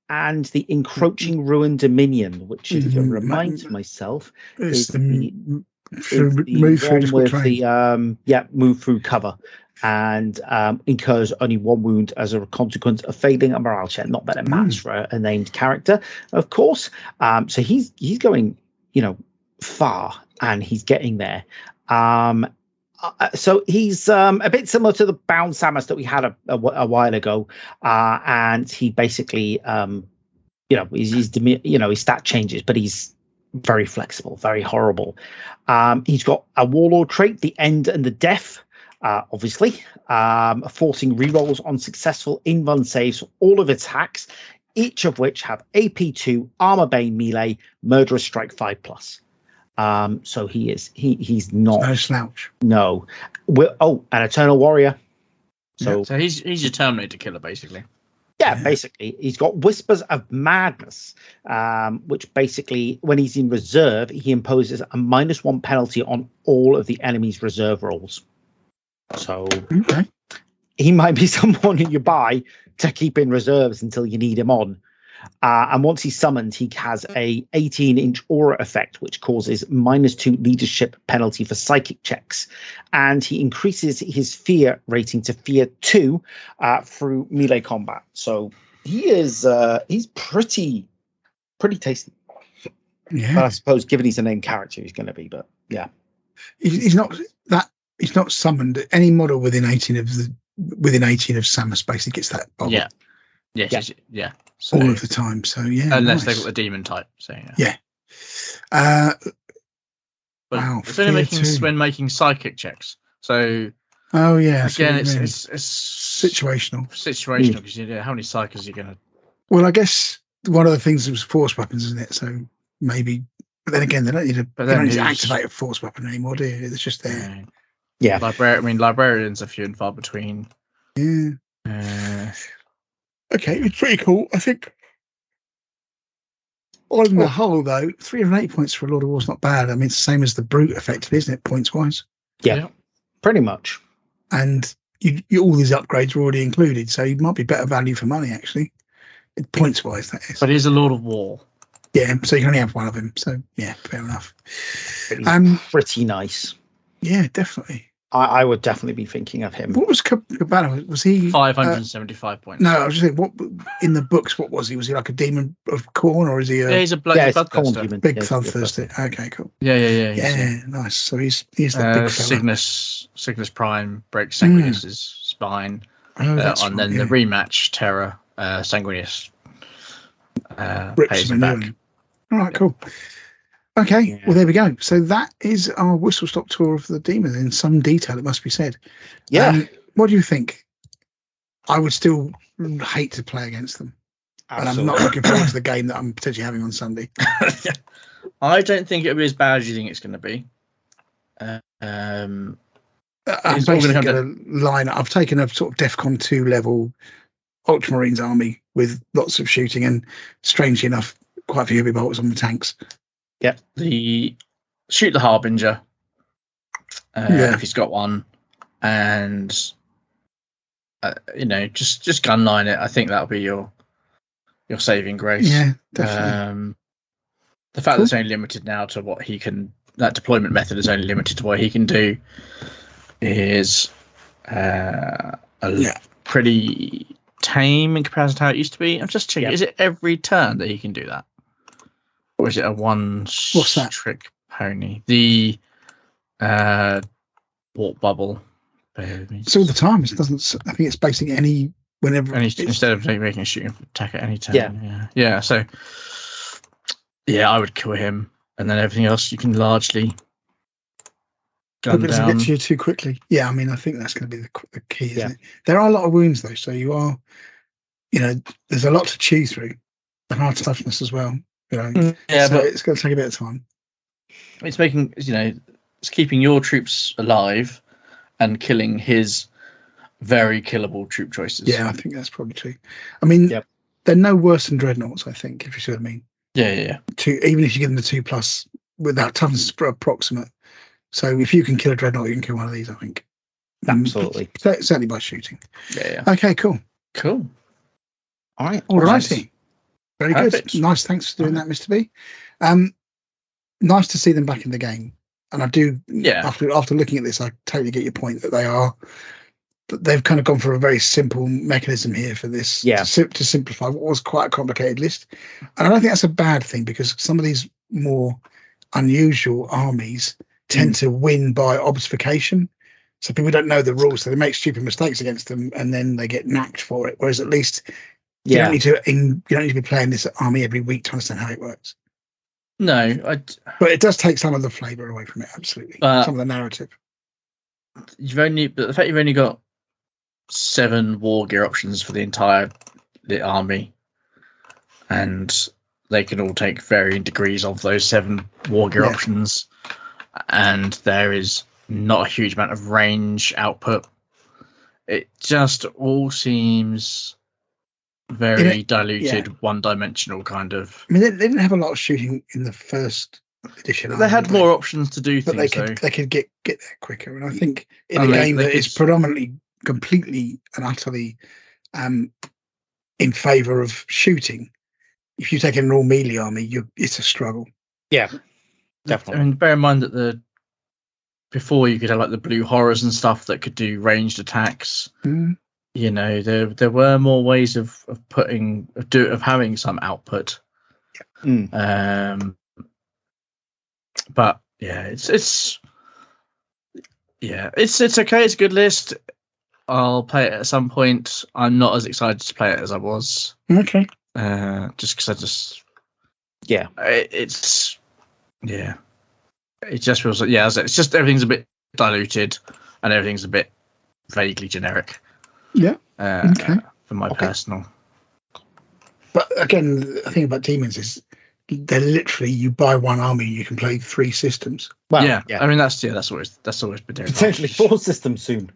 and the Encroaching Ruin Dominion, which if I remind myself is the move through difficult terrain. Move through cover, and incurs only 1 wound as a consequence of failing a morale check. Not that it matters for a named character, of course. So he's going, far, and he's getting there. So he's a bit similar to the Bound Samus that we had a while ago, and he basically, his stat changes, but he's very flexible, very horrible. He's got a Warlord trait, the End and the Death, obviously, forcing rerolls on successful invuln saves, all of its hacks, each of which have AP2, Armor Bane melee, Murderous Strike 5+. So he's not no slouch. No. An Eternal Warrior. So he's your Terminator killer, basically. Yeah, basically. He's got Whispers of Madness, which basically, when he's in reserve, he imposes a -1 penalty on all of the enemy's reserve rolls. So he might be someone who you buy to keep in reserves until you need him on. And once he's summoned, he has a 18-inch aura effect, which causes -2 leadership penalty for psychic checks. And he increases his fear rating to fear 2 through melee combat. So he's pretty tasty. Yeah. But I suppose given he's a named character, he's going to be, but yeah. He's not summoned. Any model within 18 of Samus basically gets that bubble. Yeah. So, all of the time. So yeah, unless they've got the demon type. So yeah. Wow. It's only when making psychic checks. So again, it's situational because how many psychers are you gonna? Well, I guess one of the things was force weapons, isn't it? So maybe, but then again, they don't need to activate a force weapon anymore, do you? It's just there. Yeah. Librarians are few and far between. Yeah. Okay, it's pretty cool. I think on the whole, though, 380 points for a Lord of War's not bad. I mean, it's the same as the Brute, effectively, isn't it, points-wise? Yeah, pretty much. And all these upgrades are already included, so you might be better value for money, actually. Points-wise, that is. But he's a Lord of War. Yeah, so you can only have one of him. So, yeah, fair enough. Pretty nice. Yeah, definitely. I would definitely be thinking of him. What was Cabana? Was he 575 points? No, I was just saying, what in the books? What was he? Was he like a demon of corn, or is he? He's a bloodthirsty. Big bloodthirsty. Okay, cool. Yeah. Nice. So he's the big fella. Cygnus Prime breaks Sanguinius's spine, and then the rematch Terror Sanguinius pays him back. All right, cool. Okay, well, there we go. So that is our whistle-stop tour of the Demon in some detail, it must be said. Yeah. What do you think? I would still hate to play against them. Absolutely. And I'm not looking forward to the game that I'm potentially having on Sunday. I don't think it'll be as bad as you think it's going to be. I'm basically going to line up. I've taken a sort of DEFCON 2 level Ultramarines army with lots of shooting and, strangely enough, quite a few heavy bolts on the tanks. Yeah, shoot the Harbinger if he's got one, and just gunline it. I think that'll be your saving grace. Yeah, definitely. The fact that it's only limited now to what he can. That deployment method is only limited to what he can do. Is pretty tame in comparison to how it used to be. I'm just checking. Yeah. Is it every turn that he can do that? Or is it a one-trick pony? The warp bubble. It's all the time. It doesn't. I think it's basically instead of making a shooting attack at any time. Yeah. So, I would kill him, and then everything else you can largely gun down. It doesn't get to you too quickly. Yeah, I mean, I think that's going to be the key, isn't it? There are a lot of wounds though, so you are, there's a lot to chew through, and hard toughness as well. But it's going to take a bit of time. It's making, it's keeping your troops alive and killing his very killable troop choices. Yeah, I think that's probably true. I mean, they're no worse than dreadnoughts, I think, if you see what I mean. Yeah. Even if you give them the 2+ with that toughness approximate. So if you can kill a dreadnought, you can kill one of these, I think. Absolutely. Certainly by shooting. Yeah. Okay, cool. Cool. All right. All righty. Very Perfect. good. Nice. Thanks for doing that, Mr. B. Nice to see them back in the game. And I do, after looking at this, I totally get your point that they've kind of gone for a very simple mechanism here for this to simplify what was quite a complicated list. And I don't think that's a bad thing, because some of these more unusual armies tend to win by obfuscation. So people don't know the rules, so they make stupid mistakes against them, and then they get knacked for it. Whereas at least you don't need to be playing this army every week to understand how it works. No, but it does take some of the flavour away from it. Absolutely, some of the narrative. But the fact you've only got 7 war gear options for the entire army, and they can all take varying degrees of those 7 war gear options, and there is not a huge amount of range output. It just all seems very diluted, one-dimensional kind of. I mean, they didn't have a lot of shooting in the first edition. They had more options to do but things. They could get there quicker. And I think in a game that is predominantly, completely and utterly in favour of shooting, if you take an all melee army, it's a struggle. Yeah, definitely. I mean, bear in mind that before you could have like the blue horrors and stuff that could do ranged attacks. You know, there were more ways of having some output. But yeah, it's okay. It's a good list. I'll play it at some point. I'm not as excited to play it as I was. Okay. Just because it just feels like it's just everything's a bit diluted and everything's a bit vaguely generic. Yeah. For my personal. But again, the thing about Demons is they're literally, you buy one army, you can play 3 systems. Well, I mean that's always been there. Potentially 4 systems soon.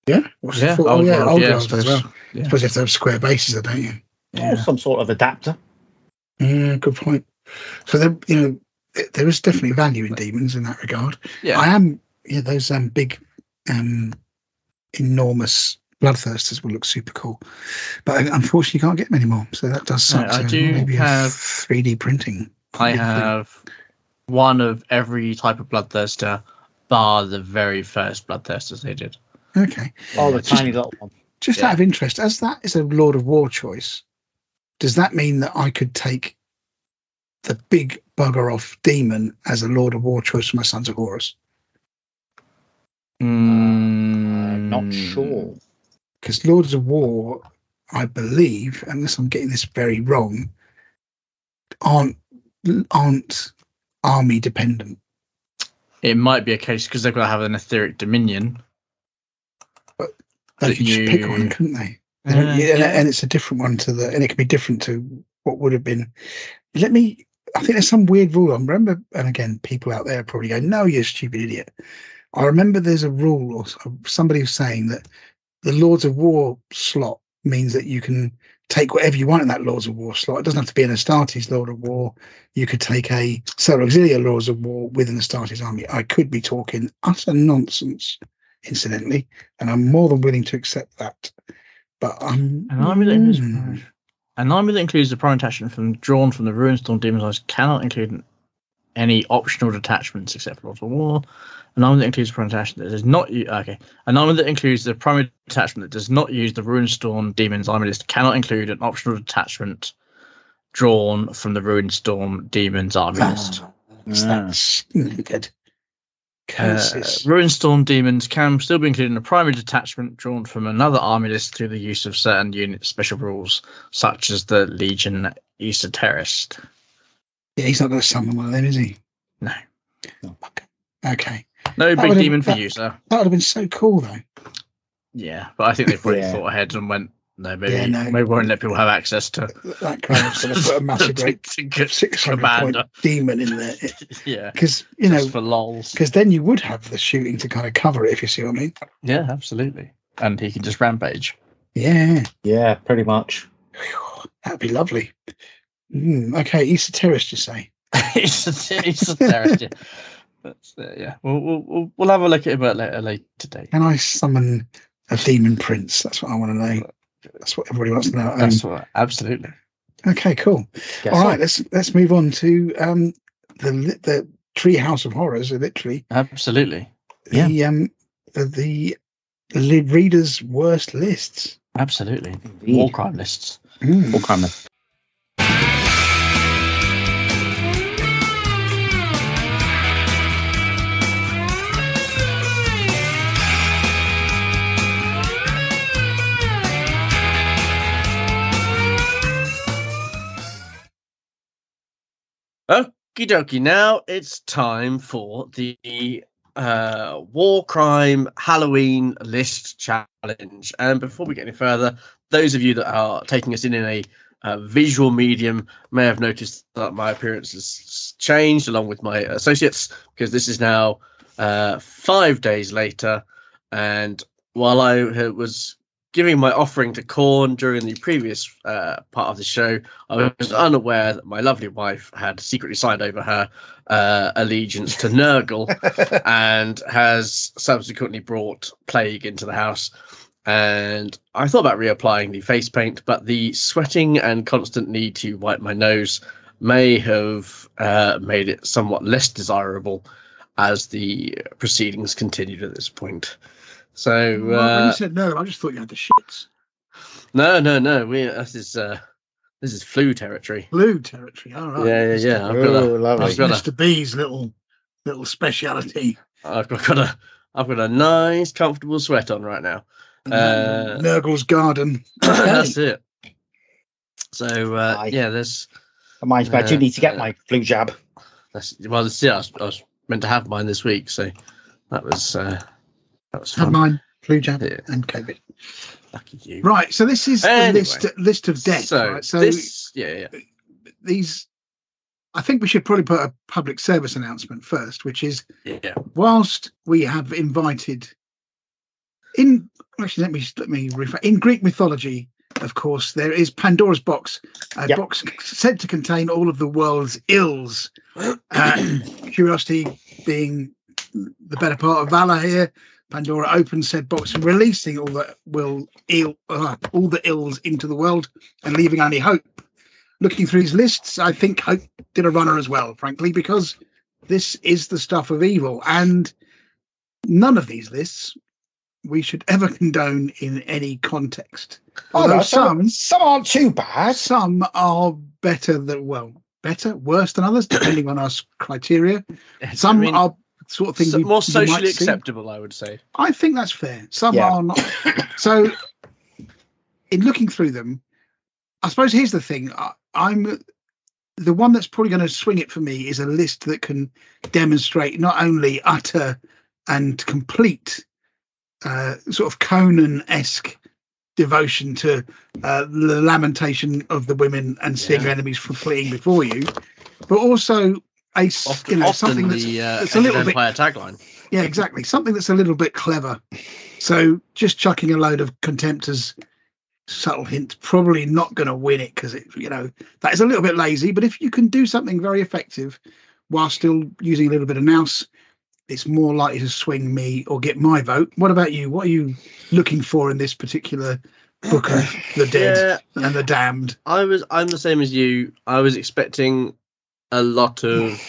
Yeah. Old World as well. I suppose you have to have square bases, don't you? Yeah. Or some sort of adapter. Yeah, good point. So there is definitely value in Demons in that regard. Yeah. I am. Yeah, those big, enormous Bloodthirsters will look super cool, but unfortunately you can't get them anymore. So that does suck. I do have 3D printing. I have one of every type of Bloodthirster, bar the very first Bloodthirsters they did. Okay. Oh, the tiny little one. Just out of interest, as that is a Lord of War choice, does that mean that I could take the big bugger off demon as a Lord of War choice for my Sons of Horus? I'm not sure. Because Lords of War, I believe, unless I'm getting this very wrong, aren't army dependent. It might be a case because they've got to have an etheric dominion. But they could just pick one, couldn't they? And it's a different one and it can be different to what would have been. I think there's some weird rule. I remember, and again, people out there probably go, "No, you stupid idiot." I remember there's a rule, or somebody was saying that the Lords of War slot means that you can take whatever you want in that Lords of War slot. It doesn't have to be an Astartes Lord of War. You could take a Solar Auxilia Lords of War with an Astartes army. I could be talking utter nonsense, incidentally, and I'm more than willing to accept that. But an army that includes the prime detachment drawn from the Ruinstorm Demons cannot include any optional detachments except for Lords of War. An army that includes a prime detachment that does not an army that includes the primary detachment that does not use the Ruinstorm Demons army list cannot include an optional detachment drawn from the Ruinstorm Demons army list. That's good. Ruinstorm Demons can still be included in a primary detachment drawn from another army list through the use of certain unit special rules, such as the Legion Esoterist. Yeah, he's not going to summon one of them, is he? No. Okay. No big demon for you, sir. That would have been so cool, though. Yeah, but I think they probably thought ahead and went, No, maybe we won't let people have access to that kind of going to put a massive great 600 point demon in there. Yeah, because for lols. Because then you would have the shooting to kind of cover it, if you see what I mean. Yeah, absolutely. And he can just rampage. Yeah, pretty much. That'd be lovely. Okay, Easter Terrace, you say? Easter Terrace. Yeah. But, we'll have a look at it later today. Can I summon a demon prince? That's what I want to know. That's what everybody wants to know. Absolutely. Okay, cool. All right, let's move on to the Tree House of Horrors. Literally, absolutely. The readers' worst lists. Absolutely. War crime lists. War crime lists. Okie dokie, now it's time for the War Crime Halloween List Challenge. And before we get any further, those of you that are taking us in a visual medium may have noticed that my appearance has changed along with my associates, because this is now 5 days later. And while I was giving my offering to Corn during the previous part of the show, I was unaware that my lovely wife had secretly signed over her allegiance to Nurgle and has subsequently brought plague into the house. And I thought about reapplying the face paint, but the sweating and constant need to wipe my nose may have made it somewhat less desirable as the proceedings continued at this point. So when you said no, I just thought you had the shits. No. This is flu territory. Flu territory. All right. Yeah. Mr. B's little speciality. I've got a nice, comfortable sweat on right now. Nurgle's garden. That's it. So there's. Reminds me, I do need to get my flu jab. I was meant to have mine this week, so that was fun. Had mine, flu jab, and COVID. Lucky you. Right, so this is the list of deaths. So, right? So these, I think we should probably put a public service announcement first, which is whilst we have invited in let me refer in Greek mythology, of course, there is Pandora's box, a box said to contain all of the world's ills. Curiosity being the better part of valor here. Pandora opens said box and releasing all the ills into the world and leaving only hope. Looking through these lists, I think hope did a runner as well, frankly, because this is the stuff of evil, and none of these lists we should ever condone in any context. Although some aren't too bad. Some are worse than others, depending on our criteria. Some are sort of things more socially acceptable, I would say. I think that's fair. Some are not. So in looking through them, I suppose here's the thing. I'm the one that's probably going to swing it for me is a list that can demonstrate not only utter and complete sort of Conan-esque devotion to the lamentation of the women and seeing your enemies fleeing before you, but also something that's a little bit tagline. Yeah, exactly. Something that's a little bit clever. So just chucking a load of contempt as subtle hint, probably not going to win it, because that is a little bit lazy. But if you can do something very effective while still using a little bit of nous, it's more likely to swing me or get my vote. What about you? What are you looking for in this particular book of the dead and the damned? I'm the same as you. I was expecting a lot of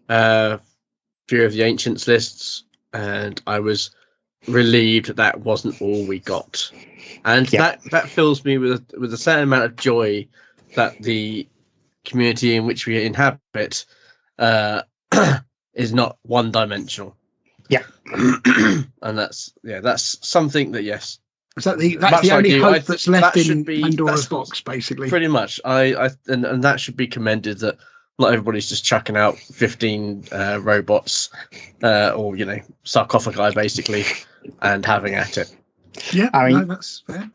Fear of the Ancients lists, and I was relieved that wasn't all we got. And that fills me with a certain amount of joy that the community in which we inhabit is not one-dimensional. Yeah. And that's something that, yes. That's the only hope that's left in Pandora's box, basically. Pretty much. And that should be commended, that not everybody's just chucking out 15 robots or, sarcophagi, basically, and having at it. Yeah, I mean, that's fair.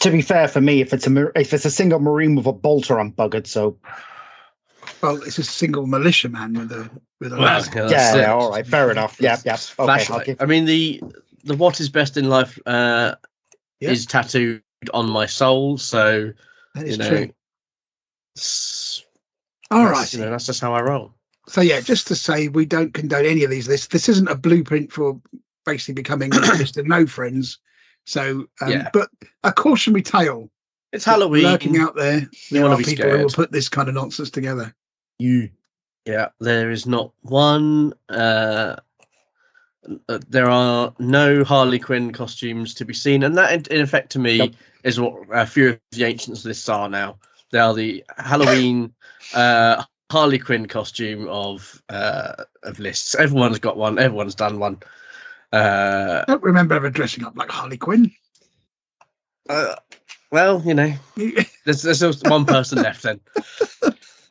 To be fair, for me, if it's a single Marine with a bolter, I'm buggered. So, well, it's a single militiaman with a Well, laser. yeah, all right, fair enough. Yeah. Okay, flashlight. I mean, the what is best in life is tattooed on my soul. So that is true. All right, that's just how I roll. So yeah, just to say, we don't condone any of these lists. This isn't a blueprint for basically becoming Mr. No Friends. So, but a cautionary tale. It's Halloween. Lurking out there, there are people scared. who will put this kind of nonsense together. Yeah, there is not one. There are no Harley Quinn costumes to be seen, and that, in effect, to me, is what a few of the Ancients lists are now. They are the Halloween Harley Quinn costume of lists. Everyone's got one. Everyone's done one. I don't remember ever dressing up like Harley Quinn. Well, there's just one person left then.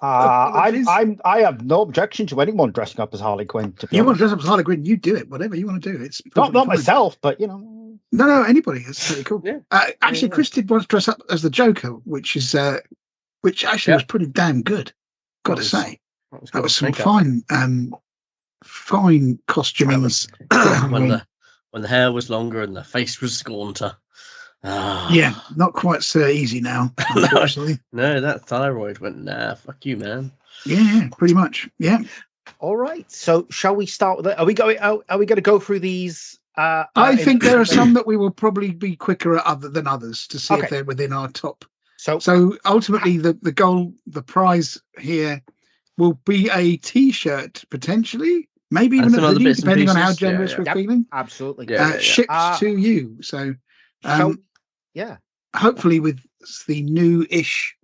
I have no objection to anyone dressing up as Harley Quinn. You want to dress up as Harley Quinn? You do it. Whatever you want to do. It's not myself, but No, anybody. It's pretty cool. Yeah. Actually, Chris did once dress up as the Joker, which actually was pretty damn good. Got to say, that was some fine costuming. When the hair was longer and the face was scornter. Yeah, not quite so easy now, unfortunately. No, that thyroid went, fuck you, man. Yeah, pretty much. Yeah. All right. So shall we start with it? Are we going to go through these? I think there are some that we will probably be quicker at than others to see if they're within our top. So ultimately, the prize here will be a T-shirt potentially, maybe even a hoodie, depending on how generous we're feeling. Absolutely. Shipped to you. So. Hopefully with the new-ish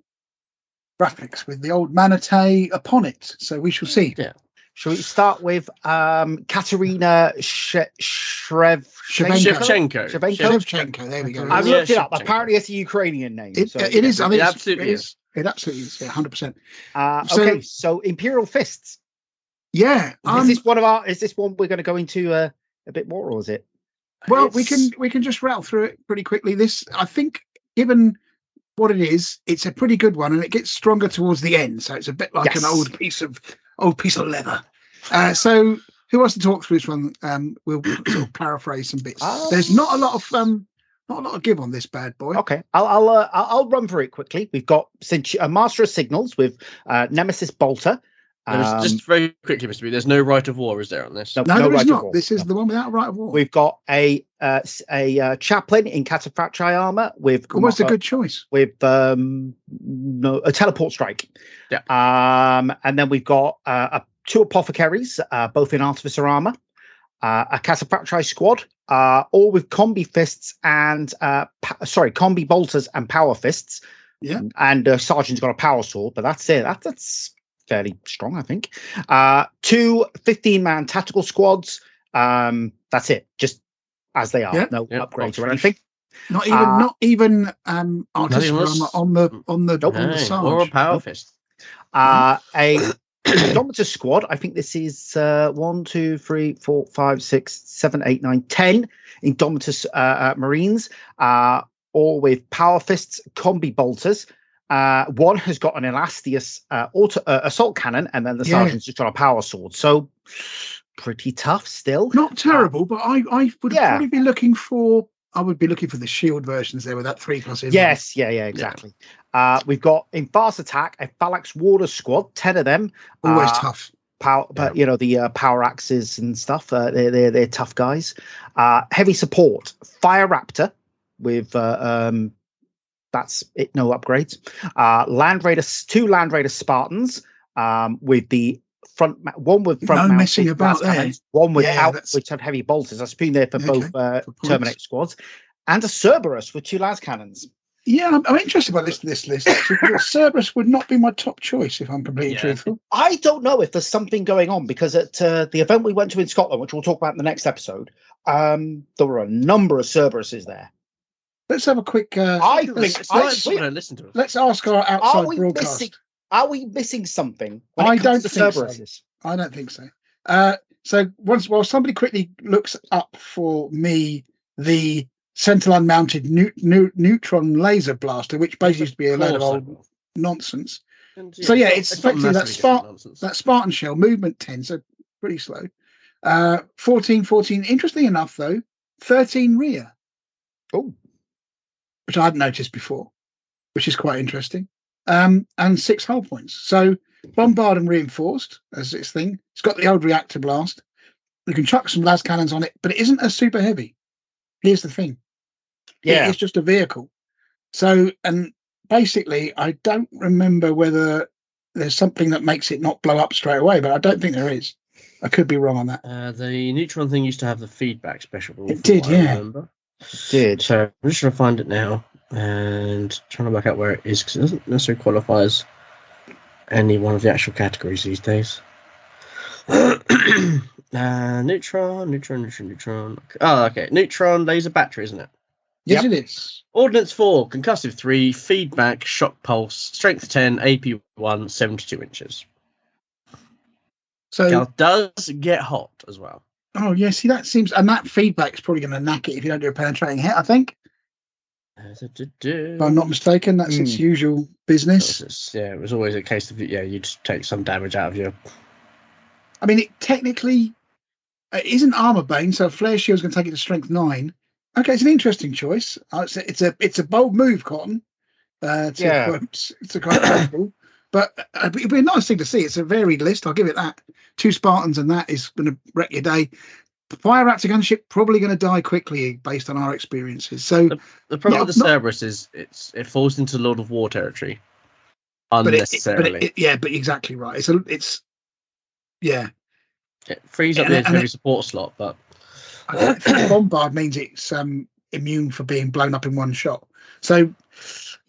graphics with the old Manatee upon it. So we shall see. Yeah. Shall we start with Katerina Shevchenko? There we go. I looked it up. Apparently, it's a Ukrainian name. It is. I mean, it absolutely is. It absolutely is. 100%. Okay. So Imperial Fists. Yeah. Is this one we're going to go into a bit more, or is it? Well, we can just rattle through it pretty quickly. This, I think, given what it is, it's a pretty good one, and it gets stronger towards the end. So it's a bit like an old piece of leather. So who wants to talk through this one? We'll sort of paraphrase some bits. There's not a lot of give on this bad boy. Okay, I'll run through it quickly. We've got Master of Signals with Nemesis Bolter. Just very quickly, Mr. B, there's no right of war, is there, on this? No, there is not. This is the one without a right of war. We've got a chaplain in cataphractii armor with almost a good choice with a teleport strike. Yeah. And then we've got two apothecaries, both in artificer armor, a cataphractii squad, all with combi fists and combi bolters and power fists. Yeah. And Sergeant's got a power sword, but that's it. That's fairly strong, I think. 2 15-man tactical squads. That's it, just as they are. Yeah. No upgrades or anything. Not even artists on the side or a power fist. A Indomitus squad. I think this is 1, 2, 3, 4, 5, 6, 7, 8, 9, 10 Indomitus Marines, all with power fists, combi bolters. One has got an Elastius assault cannon, and then the sergeant's just got a power sword. So pretty tough still. Not terrible, but I would probably be looking for. I would be looking for the shield versions there with that 3+ in. Yes, exactly. We've got in fast attack a Phalanx Warder squad, 10 of them. Always tough. But the power axes and stuff. They're tough guys. Heavy support, Fire Raptor with. That's it. No upgrades. Land Raiders, 2 Land Raider Spartans with the one with front. No messing about there. One without, which have heavy bolters. That's been there for both Terminator squads, and a Cerberus with 2 las cannons. Yeah, I'm interested by this list. Cerberus would not be my top choice if I'm completely truthful. I don't know if there's something going on because at the event we went to in Scotland, which we'll talk about in the next episode, there were a number of Cerberuses there. Let's have a quick. Let's listen to it. Let's ask our outside broadcast. Are we missing something? I don't think so. I don't think so. So while somebody quickly looks up for me the centerline mounted neutron laser blaster, which basically used to be a load of old nonsense. And, So yeah, it's effectively massively different nonsense. that Spartan shell, movement 10, so pretty slow. 14. Interesting enough, though, 13 rear. Oh, which I hadn't noticed before, which is quite interesting. And 6 hull points. So bombard and reinforced as its thing. It's got the old reactor blast. You can chuck some las cannons on it, but it isn't a super heavy. Here's the thing. yeah. It's just a vehicle. So, and basically, I don't remember whether there's something that makes it not blow up straight away, but I don't think there is. I could be wrong on that. The neutron thing used to have the feedback special rule. It did, yeah. Remember. Did. So I'm just trying to find it now and trying to work out where it is because it doesn't necessarily qualify as any one of the actual categories these days. Neutron. Oh, okay. Neutron laser battery, isn't it? Yes, it is. Ordnance 4, concussive 3, feedback, shock pulse, strength 10, AP 1, 72 inches. So Now, does get hot as well. oh yeah, see that seems, and that feedback's probably going to knack it if you don't do a penetrating hit. I think, if I'm not mistaken, that's its usual business. Yeah, it was always a case of you just take some damage out of your. I mean, it technically isn't armor bane, so flare shield's going to take it to strength 9. Okay, it's an interesting choice. It's a bold move, Cotton. It's a kind of possible, but it'd be a nice thing to see. It's a varied list. I'll give it that. 2 Spartans, and that is going to wreck your day. Fire Raptor gunship probably going to die quickly based on our experiences. So the problem with the Cerberus is it falls into Lord of War territory unnecessarily. But exactly right. It's It frees up the heavy support slot, but I think bombard means it's immune for being blown up in one shot. So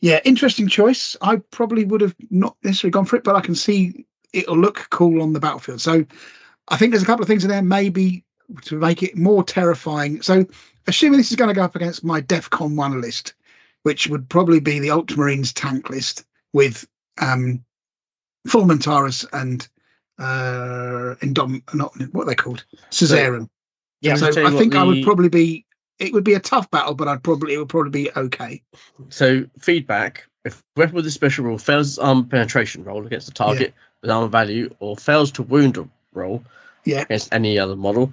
yeah, interesting choice. I probably would have not necessarily gone for it, but I can see it'll look cool on the battlefield. So I think there's a couple of things in there maybe to make it more terrifying. So assuming this is going to go up against my DEFCON 1 list, which would probably be the Ultramarines tank list with full Montaras and not what are they called? Caesarean. Yeah. So I think I would probably be. It would be a tough battle, but it would probably be okay. So feedback: if weapon with a special rule fails its armor penetration roll against the target with armor value, or fails to wound roll against any other model,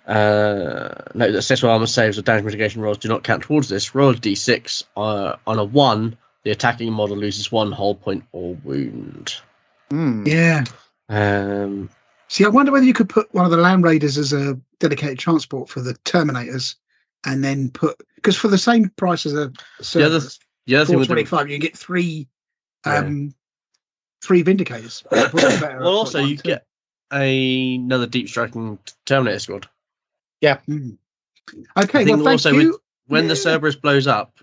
note that successful armor saves or damage mitigation rolls do not count towards this. Roll a d6. On a 1, the attacking model loses 1 hull point or wound. Yeah. See, I wonder whether you could put one of the Land Raiders as a dedicated transport for the Terminators, and then because for the same price as a Cerberus, the other thing with 425, you get 3 Vindicators. Well, also you get another deep striking Terminator squad. Yeah. Okay. Well, thank also you. When the Cerberus blows up,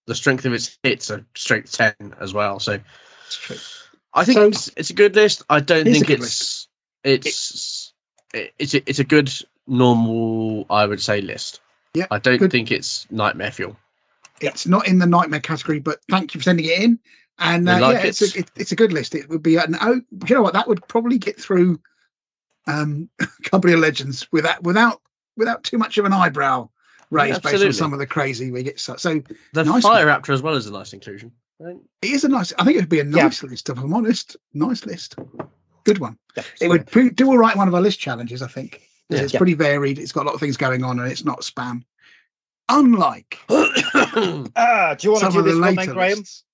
the strength of its hits are strength 10 as well. So I think it's a good list. I don't think it's a good normal, I would say, list. Yeah, I don't think it's nightmare fuel. It's not in the nightmare category, but thank you for sending it in. And it's a good list. It would be you know what, that would probably get through Company of Legends without too much of an eyebrow raised based on some of the crazy we get. So the Fire Raptor as well is a nice inclusion. It is a nice. I think it would be a nice list, if I'm honest. Nice list, good one. It would do all right in one of our list challenges, I think. It's pretty varied. It's got a lot of things going on, and it's not spam. Unlike do you want to do this one then, Graham? Lists.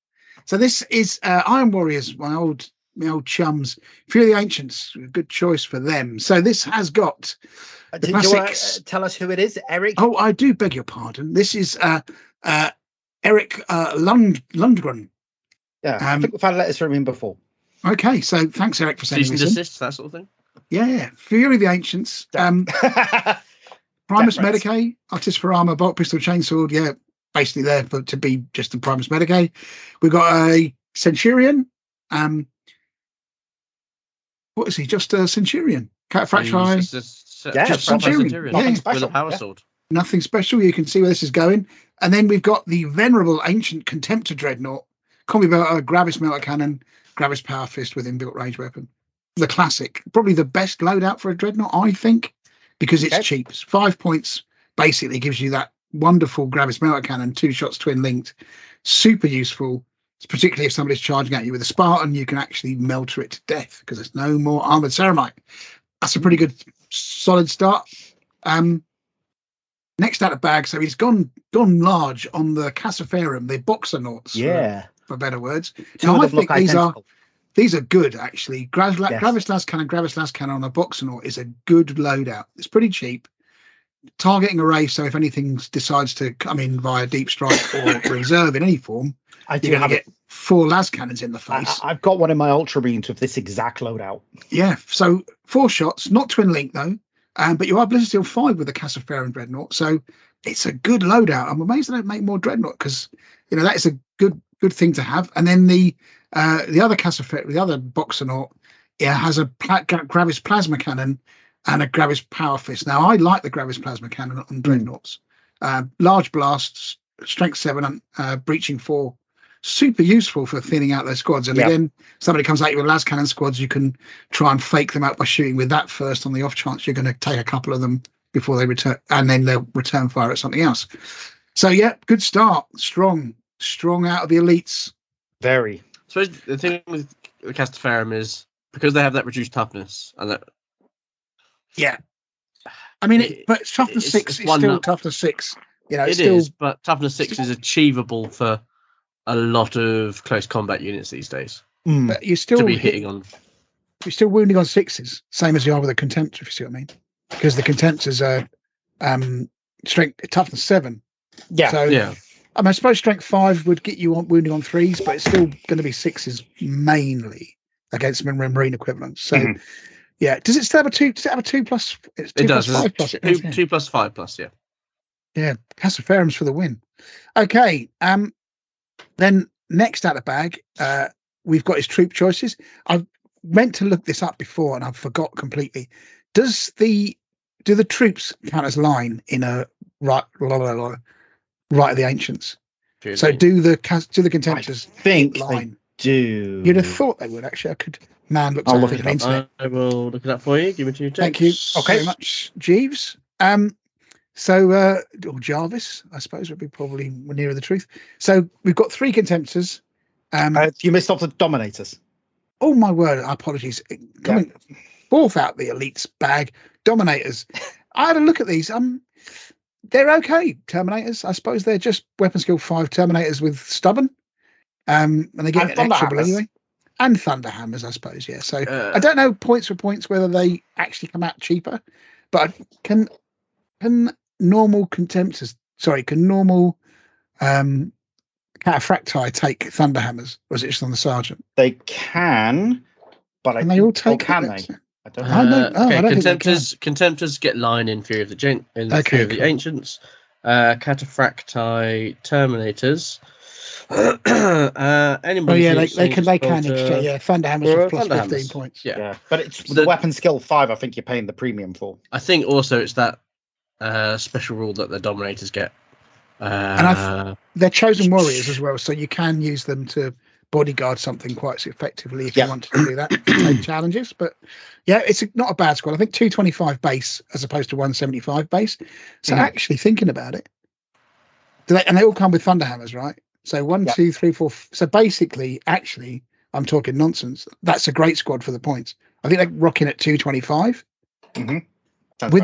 So this is Iron Warriors, my old chums. Few of the Ancients, good choice for them. So this has got the do classics. You want to tell us who it is, Eric? Oh, I do beg your pardon. This is Eric Lundgren. Yeah, I think we've had letters from him before. Okay, so thanks, Eric, for sending this in. Assists, that sort of thing. Yeah, Fury of the Ancients. Primus Medicae, Artis for Armor, Bolt Pistol, Chainsword. Yeah, basically there to be just the Primus Medicae. We've got a Centurion. What is he? Just a Centurion. Fracture Eye. Just Centurion. Nothing special. With a power sword. Nothing special. You can see where this is going. And then we've got the venerable ancient Contemptor Dreadnought, Combi Belter, Gravis Melter Cannon, Gravis Power Fist with inbuilt range weapon. The classic. Probably the best loadout for a Dreadnought, I think, because it's cheap. 5 points basically gives you that wonderful Gravis melter cannon, 2 shots twin linked, super useful. Particularly if somebody's charging at you with a Spartan, you can actually melter it to death because there's no more armored ceramite. That's a pretty good solid start. Next out of bag, so he's gone large on the Cassaferum, the Boxernauts, for better words. Now I think these are good actually. Gravis las cannon on a Boxernaut is a good loadout. It's pretty cheap. Targeting array, so if anything decides to come in via deep strike or reserve in any form, you're going to get 4 las cannons in the face. I've got one in my Ultra Beams with this exact loadout. Yeah, so 4 shots, not twin link though. But you are Blizzard Steel 5 with the Cassaferum Dreadnought, so it's a good loadout. I'm amazed they don't make more Dreadnought because that is a good thing to have. And then the other Cassaferum, the other Boxernaut, has a Gravis Plasma Cannon and a Gravis Power Fist. Now I like the Gravis Plasma Cannon on Dreadnoughts. Large blasts, strength 7, breaching 4. Super useful for thinning out those squads. And again, somebody comes at you with las cannon squads, you can try and fake them out by shooting with that first on the off chance you're going to take a couple of them before they return, and then they'll return fire at something else. So good start. Strong out of the elites. Very. So the thing with the Cassaferum is because they have that reduced toughness and that. Yeah. I mean, but toughness 6 is still toughness 6. It is, but toughness 6 is achievable for a lot of close combat units these days. But you're still hitting on. You're still wounding on 6s, same as you are with a Contemptor, if you see what I mean. Because the Contemptors are strength toughness 7. Yeah. So I suppose strength 5 would get you on wounding on 3s, but it's still going to be 6s mainly against marine equivalents. So does it still have a 2? Does it have a 2 plus? It's 2 it plus does. 5 plus. 2 plus 5 plus. Yeah. Yeah. Cassaferum's for the win. Okay. Then next out of bag, we've got his troop choices. I've meant to look this up before and I've forgot completely. Do the troops count as line in a right of the ancients? So do the Contemptors line? Do you'd have thought they would actually? I'll look it up. I will look it up for you. Give me 2 ticks. Thank you. Okay, very much, Jeeves. Or Jarvis, I suppose, would be probably nearer the truth. So we've got 3 Contemptors. You missed off the Dominators. Oh my word! Apologies. Coming fourth out the elites bag, Dominators. I had a look at these. They're okay. Terminators. I suppose they're just weapon skill 5 Terminators with stubborn. And they get an extra anyway. And Thunderhammers, I suppose. Yeah. So I don't know points for points whether they actually come out cheaper, but can normal Contemptors? Sorry, can normal Cataphracti take Thunderhammers, or is it just on the Sergeant? They can, but they all take. Can they? I don't know. Okay, Contemptors get line in Fury of the Fury of the Ancients. Cataphracti Terminators. Anybody they can exchange. Yeah, Thunderhammers with plus 15 points. Yeah, but it's the weapon skill 5. I think you're paying the premium for. I think also it's that special rule that the Dominators get. And they're chosen warriors as well, so you can use them to bodyguard something quite effectively if you wanted to do that, to take challenges. But it's not a bad squad. I think 225 base as opposed to 175 base. So actually thinking about it, and they all come with Thunderhammers, right? So 1, 2, 3, 4. So basically, actually, I'm talking nonsense. That's a great squad for the points. I think they're rocking at 225. With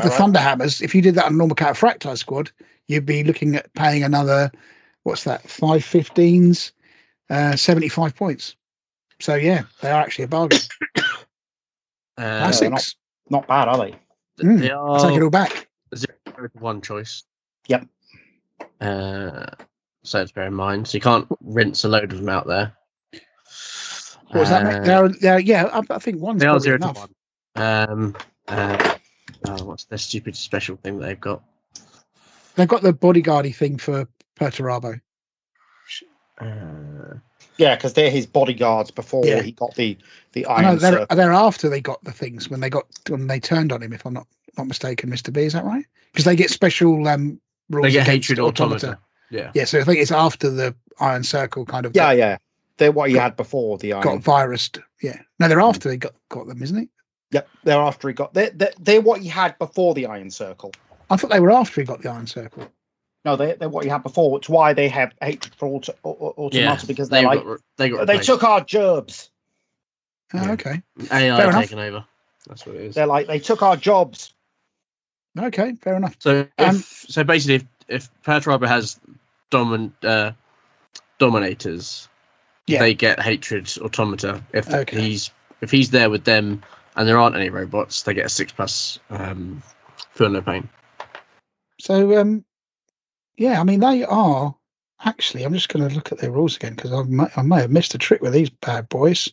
the Thunderhammers, if you did that on a normal Cataphracti squad, you'd be looking at paying another, 515s, 75 points. So they are actually a bargain. Classics. Not bad, are they? They are. I'll take it all back. 1 choice. Yep. So it's bear in mind. So you can't rinse a load of them out there. What does that make? I think one's they are 0 enough. to 1. What's their stupid special thing that they've got? They've got the bodyguardy thing for Perturabo. Because they're his bodyguards before he got the iron. They're after they got the things when they turned on him. If I'm not mistaken, Mr. B, is that right? Because they get special rules. They get hatred automata. Yeah. So I think it's after the Iron Circle kind of. Yeah. They're what he had before the iron. Got virused. Yeah. No, they're after he got them, isn't he? Yep. They're after he got. They're what he had before the Iron Circle. I thought they were after he got the Iron Circle. No, they're what you had before. It's why they have hatred for automata, because they took our gerbs. Oh, okay. AI taken over. That's what it is. They're like, they took our jobs. Okay, fair enough. So basically, if Perturber has dominators, they get hatred automata. If he's there with them and there aren't any robots, they get a 6+. Feel no pain. So yeah, I mean, they are actually. I'm just going to look at their rules again because I may have missed a trick with these bad boys.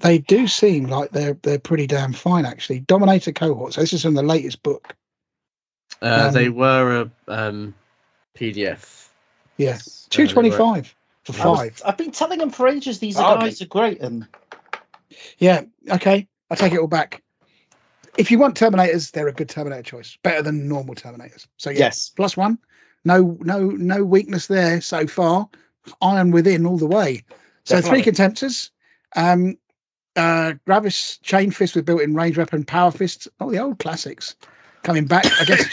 They do seem like they're pretty damn fine, actually. Dominator cohort. So this is from the latest book. They were a PDF. Yeah, 225 for 5. I've been telling them for ages. These guys are great. And yeah, okay, I take it all back. If you want Terminators, they're a good Terminator choice. Better than normal Terminators. So yes, +1. No weakness there so far. Iron within all the way. So Definitely. 3 Contemptors. Gravis Chain Fist with built-in range weapon, Power Fist. Oh, the old classics coming back. I guess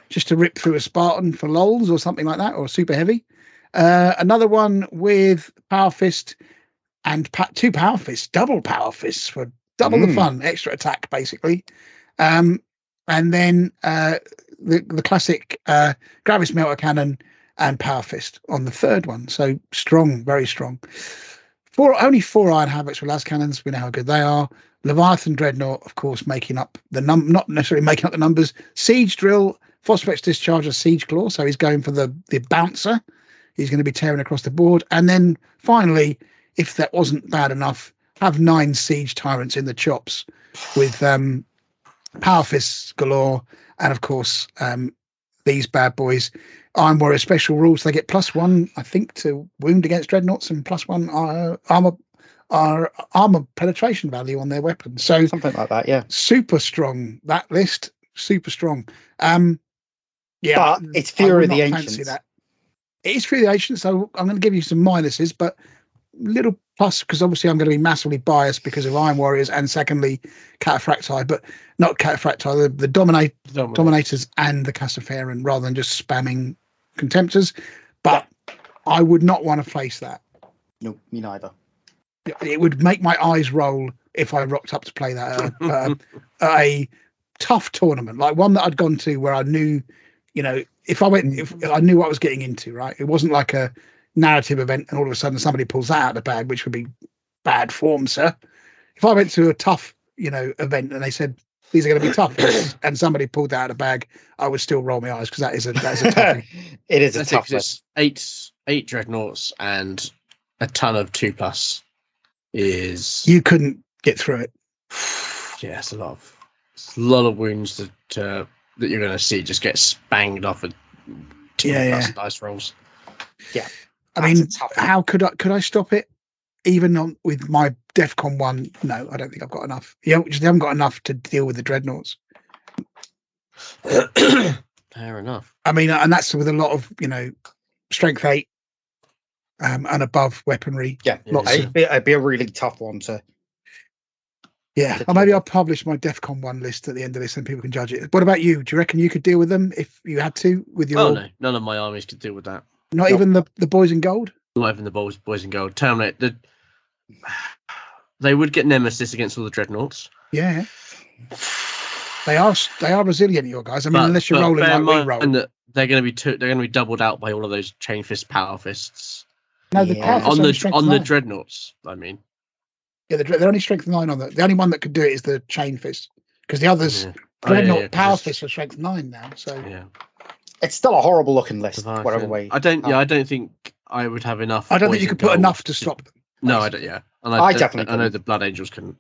just to rip through a Spartan for lols or something like that, or super heavy. Another one with Power Fist and 2 Power Fists, double Power Fists for double the fun, extra attack basically. And then the classic Gravis Melter Cannon and Power Fist on the third one. So strong, very strong. Only 4 Iron Havocs with las cannons. We know how good they are. Leviathan Dreadnought, of course, making up the not necessarily making up the numbers. Siege Drill, Phosphex Discharger, Siege Claw. So he's going for the bouncer. He's going to be tearing across the board. And then finally, if that wasn't bad enough, have 9 Siege Tyrants in the chops with Power Fists galore. And of course, these bad boys. Iron Warrior special rules. They get +1, I think, to wound against dreadnoughts and +1 armor penetration value on their weapons. So something like that, yeah. Super strong, that list. Super strong. Yeah, but it's Fury of the Ancients. It is Fury of the Ancients, so I'm going to give you some minuses, but little plus, because obviously I'm going to be massively biased because of Iron Warriors, and secondly, Cataphracti, but not Cataphracti, the Dominators and the Cassiferan, rather than just spamming Contemptors. But I would not want to face that. No, me neither. It would make my eyes roll if I rocked up to play that a tough tournament, like one that I'd gone to where I knew, if I knew what I was getting into, right? It wasn't like a narrative event and all of a sudden somebody pulls that out of the bag, which would be bad form, sir. If I went to a tough, event and they said these are going to be tough, and somebody pulled that out of the bag, I would still roll my eyes because that is a toughie. It is a tough list. 8 dreadnoughts and a ton of 2+ is you couldn't get through it. Yeah, it's a lot of wounds that you're going to see just get spanged off with 2+ dice rolls. Yeah, I mean, how could I stop it? Even with my DEFCON 1, no, I don't think I've got enough. They haven't got enough to deal with the dreadnoughts. Fair enough. I mean, and that's with a lot of strength 8 and above weaponry. Yeah, it'd be a really tough one to. Yeah, or maybe I'll publish my DEFCON 1 list at the end of this and people can judge it. What about you? Do you reckon you could deal with them if you had to with your? Oh no, none of my armies could deal with that. Not even the boys in gold? Not even the boys in gold. Terminate. They would get Nemesis against all the dreadnoughts. Yeah. They are resilient, your guys. I mean, unless you're rolling like we roll. And they're going to be doubled out by all of those chain fist power fists. No, the power fists on the dreadnoughts, I mean. Yeah, they're only strength 9 on that. The only one that could do it is the chain fist, because the others dreadnought power fists are strength 9 now. So yeah. It's still a horrible looking list, whatever way. I don't think I would have enough. I don't think you could put enough to stop them. No, I don't. Yeah, and I definitely. I know the Blood Angels couldn't.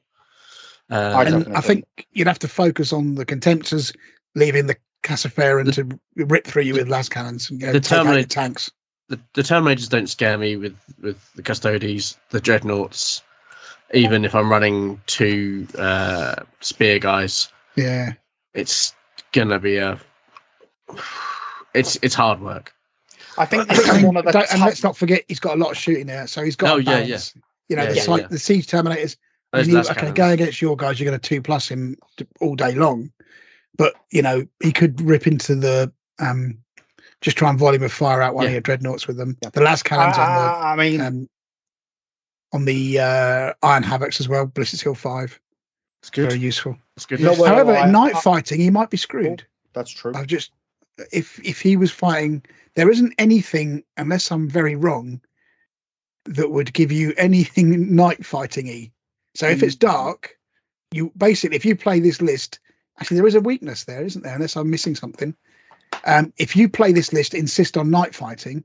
I think you'd have to focus on the Contemptors, leaving the Cassiferan to rip through you with las cannons and take out your tanks. The Terminators don't scare me with the Custodes, the Dreadnoughts, even if I'm running 2 spear guys. Yeah, it's gonna be it's hard work. I think this is one of the and let's not forget he's got a lot of shooting there, so he's got balance. The Siege Terminators. Go against your guys, you're going to 2+ him all day long, but he could rip into the Just try and volume of fire out one of your dreadnoughts with them. The last cannons on the Iron Havocs as well. Ballistic Skill 5. It's good. Very useful. It's good. However, in night fighting, he might be screwed. That's true. I've just if he was fighting, there isn't anything, unless I'm very wrong, that would give you anything night fighting-y. So if it's dark, you basically, if you play this list, actually there is a weakness there, isn't there? Unless I'm missing something. If you play this list, insist on night fighting,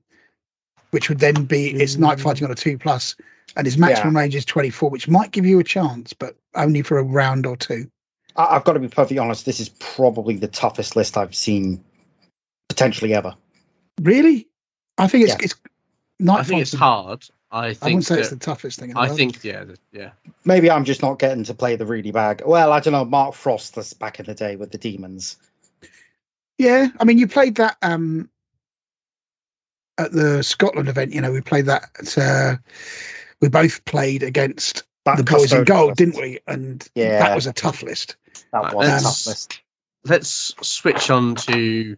which would then be it's night fighting on a 2+, and his maximum range is 24, which might give you a chance, but only for a round or two. I've got to be perfectly honest. This is probably the toughest list I've seen potentially ever. Really? I think it's night. I think it's hard. I wouldn't say it's the toughest thing in the world. I think, yeah. Maybe I'm just not getting to play the really bag. Well, I don't know. Mark Frost this back in the day with the Demons. Yeah, I mean, you played that at the Scotland event. You know, we played that. We both played against the boys in gold, didn't we? And that was a tough list. That was a tough list. Let's switch on to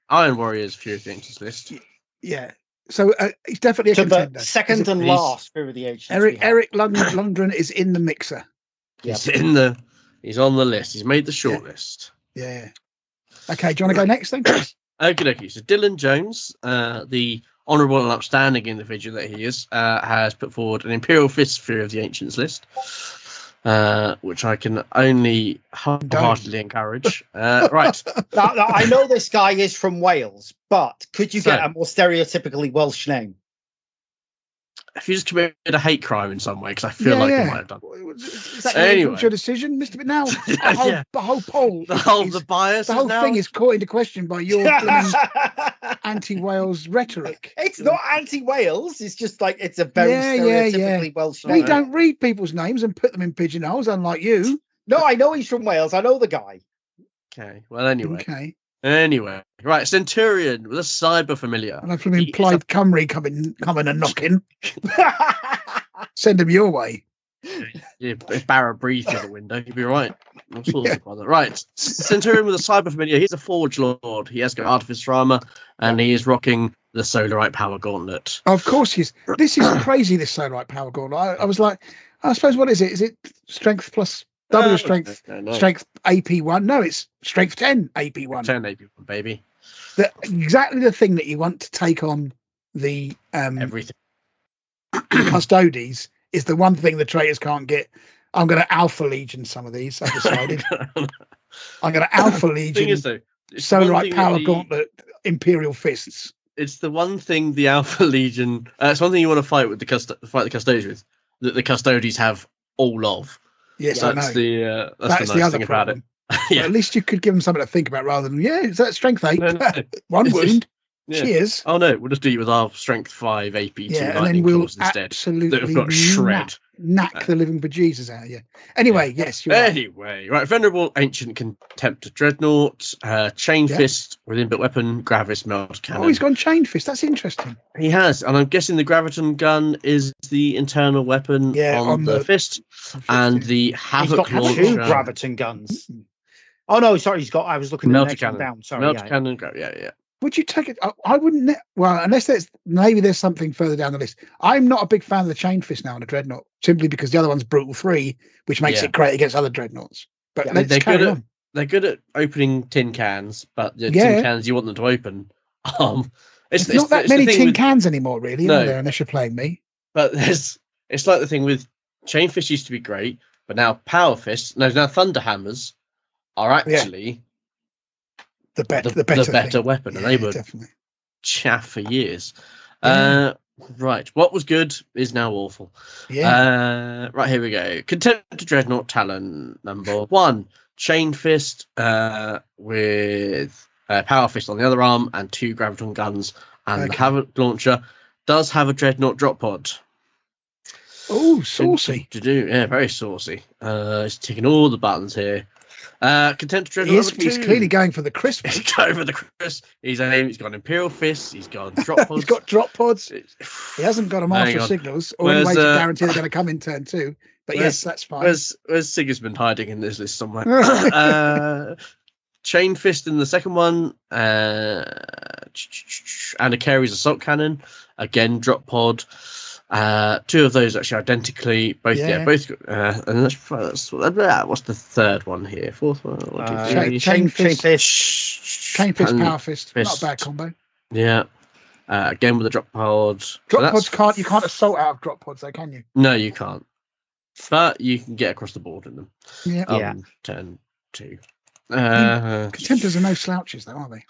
Iron Warriors Fury of the Ancients list. Yeah. So he's definitely a contender. Second and last Fury of the Ancients. Eric Lundgren is in the mixer. He's on the list. He's made the short list. Yeah. Okay, do you want to go next then, Chris? Okay. So Dylan Jones, the honourable and upstanding individual that he is, has put forward an Imperial Fist Fury of the Ancients list, which I can only wholeheartedly encourage. Right. Now, I know this guy is from Wales, but could you get a more stereotypically Welsh name? If you just committed a hate crime in some way, because I feel like you might have done. Is that your decision, Mr. But now the whole poll, the bias, the whole thing is caught into question by your anti-Wales rhetoric. It's not anti-Wales. It's just like it's a very stereotypically Welsh name. We don't read people's names and put them in pigeonholes, unlike you. No, I know he's from Wales. I know the guy. Okay. Well, anyway. Anyway, right, Centurion with a cyber familiar. And from implied Cymru coming and knocking. Send him your way. Yeah, if Barra breathed out the window, you'd be right. Right, Centurion with a cyber familiar. He's a Forge Lord. He has got Artificer armor, and he is rocking the Solarite Power Gauntlet. Of course, this is crazy. This Solarite Power Gauntlet. I was like, I suppose, what is it? Is it Strength plus? W strength, strength AP1. No, it's strength 10 AP1. 10 AP1, baby. Exactly the thing that you want to take on the everything. Custodes is the one thing the traitors can't get. I'm going to Alpha Legion some of these. I've decided. I'm going to Alpha Legion. Solarite Power Gauntlet Imperial Fists. It's the one thing the Alpha Legion. It's one thing you want to fight with the Custodes with that the Custodes have all of. Yes, that's the nice the other thing problem. About it. Well, at least you could give them something to think about rather than is that strength 8? No. One wound. Cheers. Oh no, we'll just do it with our strength 5 AP 2 and then we'll instead. Absolutely that have got shred. Knack the living bejesus out of you. Anyway, yes, you're right. Venerable Ancient Contempt Dreadnought, Chain Fist with inbuilt weapon, Gravis Melt Cannon. Oh, he's gone Chain Fist. That's interesting. He has, and I'm guessing the Graviton gun is the internal weapon on the fist, and the Havoc launcher. He's got 2 Graviton guns. Oh no, sorry, he's got. I was looking at the next one down. Sorry, Melter Cannon. Yeah. Would you take it? I wouldn't. Well, unless there's something further down the list. I'm not a big fan of the Chain Fist now on a Dreadnought, simply because the other one's Brutal 3, which makes it great against other Dreadnoughts. But let's carry on. They're good at opening tin cans, but the tin cans you want them to open. It's not that many tin cans anymore, really, are there, unless you're playing me. But it's like the thing with Chain Fist used to be great, but now Power Fists, now Thunder Hammers are actually the better weapon, and they were chaff for years. Right, what was good is now awful. Right, here we go. Contempt Dreadnought Talon number 1, Chain Fist with Power Fist on the other arm and 2 Graviton guns, and the Havoc launcher does have a Dreadnought drop pod. Oh, saucy. Very saucy. He's ticking all the buttons here. Contempt Dreadnought. He's clearly going for the crisp. He's going for the crisp. He's got Imperial Fists. He's got drop pods. He's got drop pods. He hasn't got a Master Signals or any way to guarantee they're going to come in turn 2. But yes, that's fine. Where's Sigismund hiding in this list somewhere? Chain Fist in the second one, and a Carey's Assault Cannon. Again, drop pod. Two of those actually identically. Both. And what's the third one here? Fourth one. Chain Fist. Chain Fist, Power Fist. Not a bad combo. Yeah. Again with the drop pod. Drop pods you can't assault out of drop pods, though, can you? No, you can't. But you can get across the board in them. Yeah. Turn 2. Contemptors are no slouches, though, are they?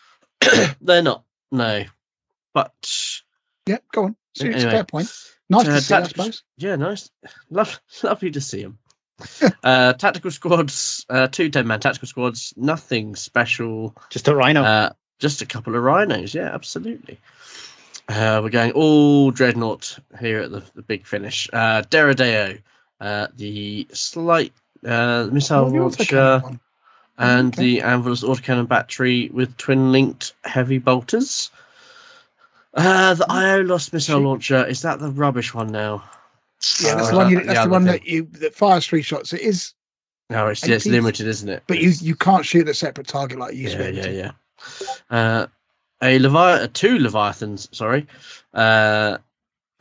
They're not. No. But yeah, go on. It's anyway, a fair point. Nice to see, I suppose. Yeah, nice. Lovely to see them. Tactical squads, 2 10-man tactical squads, nothing special. Just a rhino. Just a couple of rhinos, yeah, absolutely. We're going all Dreadnought here at the big finish. Deradeo, the slight missile launcher, and the Anvilus autocannon battery with twin-linked heavy bolters. The Iolos missile launcher, is that the rubbish one now? Yeah, that's the one that fires 3 shots. It is. No, it's limited, isn't it? But you can't shoot a separate target like you used to. Yeah. 2 Leviathans,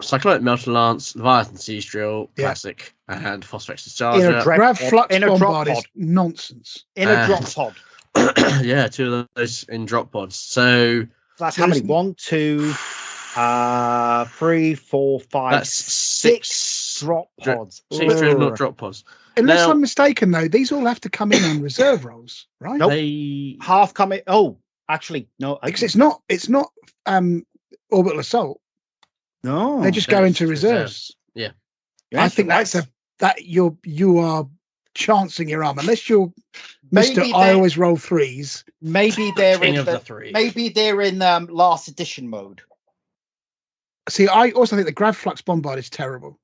Cyclonic Melter Lance, Leviathan Siege Drill, Classic, and Phosphex Discharger. Grav Flux Bombard is nonsense. In a drop pod. Yeah, 2 of those in drop pods. So that's how many? 1, 2, 3, 4, 5. That's 6 drop pods. 6 Dreadnought drop pods. Unless I'm mistaken, though, these all have to come in on reserve rolls, right? Nope. Half come in. Oh, actually, no. Because it's not orbital assault. No, they just go into reserves. Yeah. I think you are chancing your arm unless you're Mr. I always roll 3s. Maybe they're in the 3. Maybe they're in last edition mode. See, I also think the Grav Flux Bombard is terrible.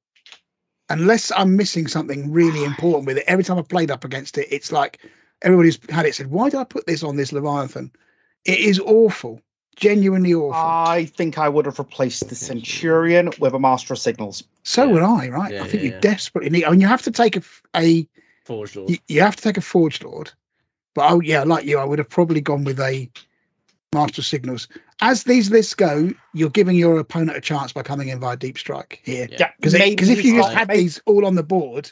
Unless I'm missing something really important with it. Every time I've played up against it, it's like everybody's had it said, why did I put this on this Leviathan? It is awful. Genuinely awful. I think I would have replaced the Centurion with a Master of Signals. So would I, right? I think you desperately need. I mean, you have to take a Forge Lord. You have to take a Forge Lord. But like you, I would have probably gone with a Master of Signals. As these lists go, you're giving your opponent a chance by coming in via Deep Strike here. Yeah, because if you just had these all on the board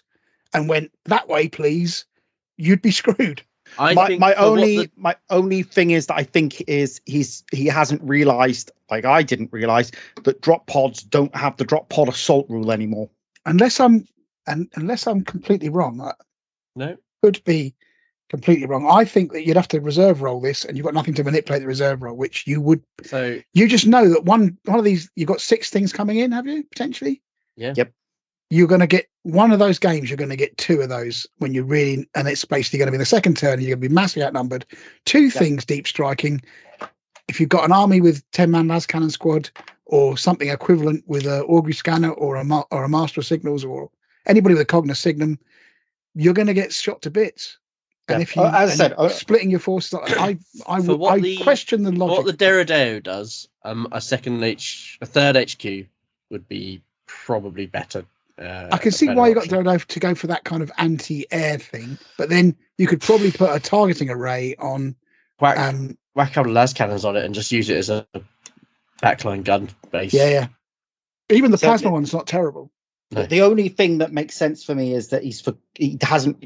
and went that way, please, you'd be screwed. My only thing is that I think is he hasn't realised, like I didn't realise, that drop pods don't have the drop pod assault rule anymore. Unless I'm completely wrong. No, could be completely wrong. I think that you'd have to reserve roll this, and you've got nothing to manipulate the reserve roll, which you would. So you just know that one of these, you've got 6 things coming in, have you potentially? Yeah. Yep. You're going to get one of those games. You're going to get 2 of those when you're really, and it's basically going to be the second turn. And you're going to be massively outnumbered. 2 things deep striking. If you've got an army with 10-man las cannon squad or something equivalent with an augury scanner or a master of signals or anybody with a cognos signum, you're going to get shot to bits. And if you, as I said, splitting your forces, I question the logic. What the Deradeo does, a third HQ would be probably better. I can see why you got Deradeo to go for that kind of anti-air thing, but then you could probably put a targeting array on. Whack a couple of las cannons on it and just use it as a backline gun base. Yeah. Even the plasma one's not terrible. No. The only thing that makes sense for me is that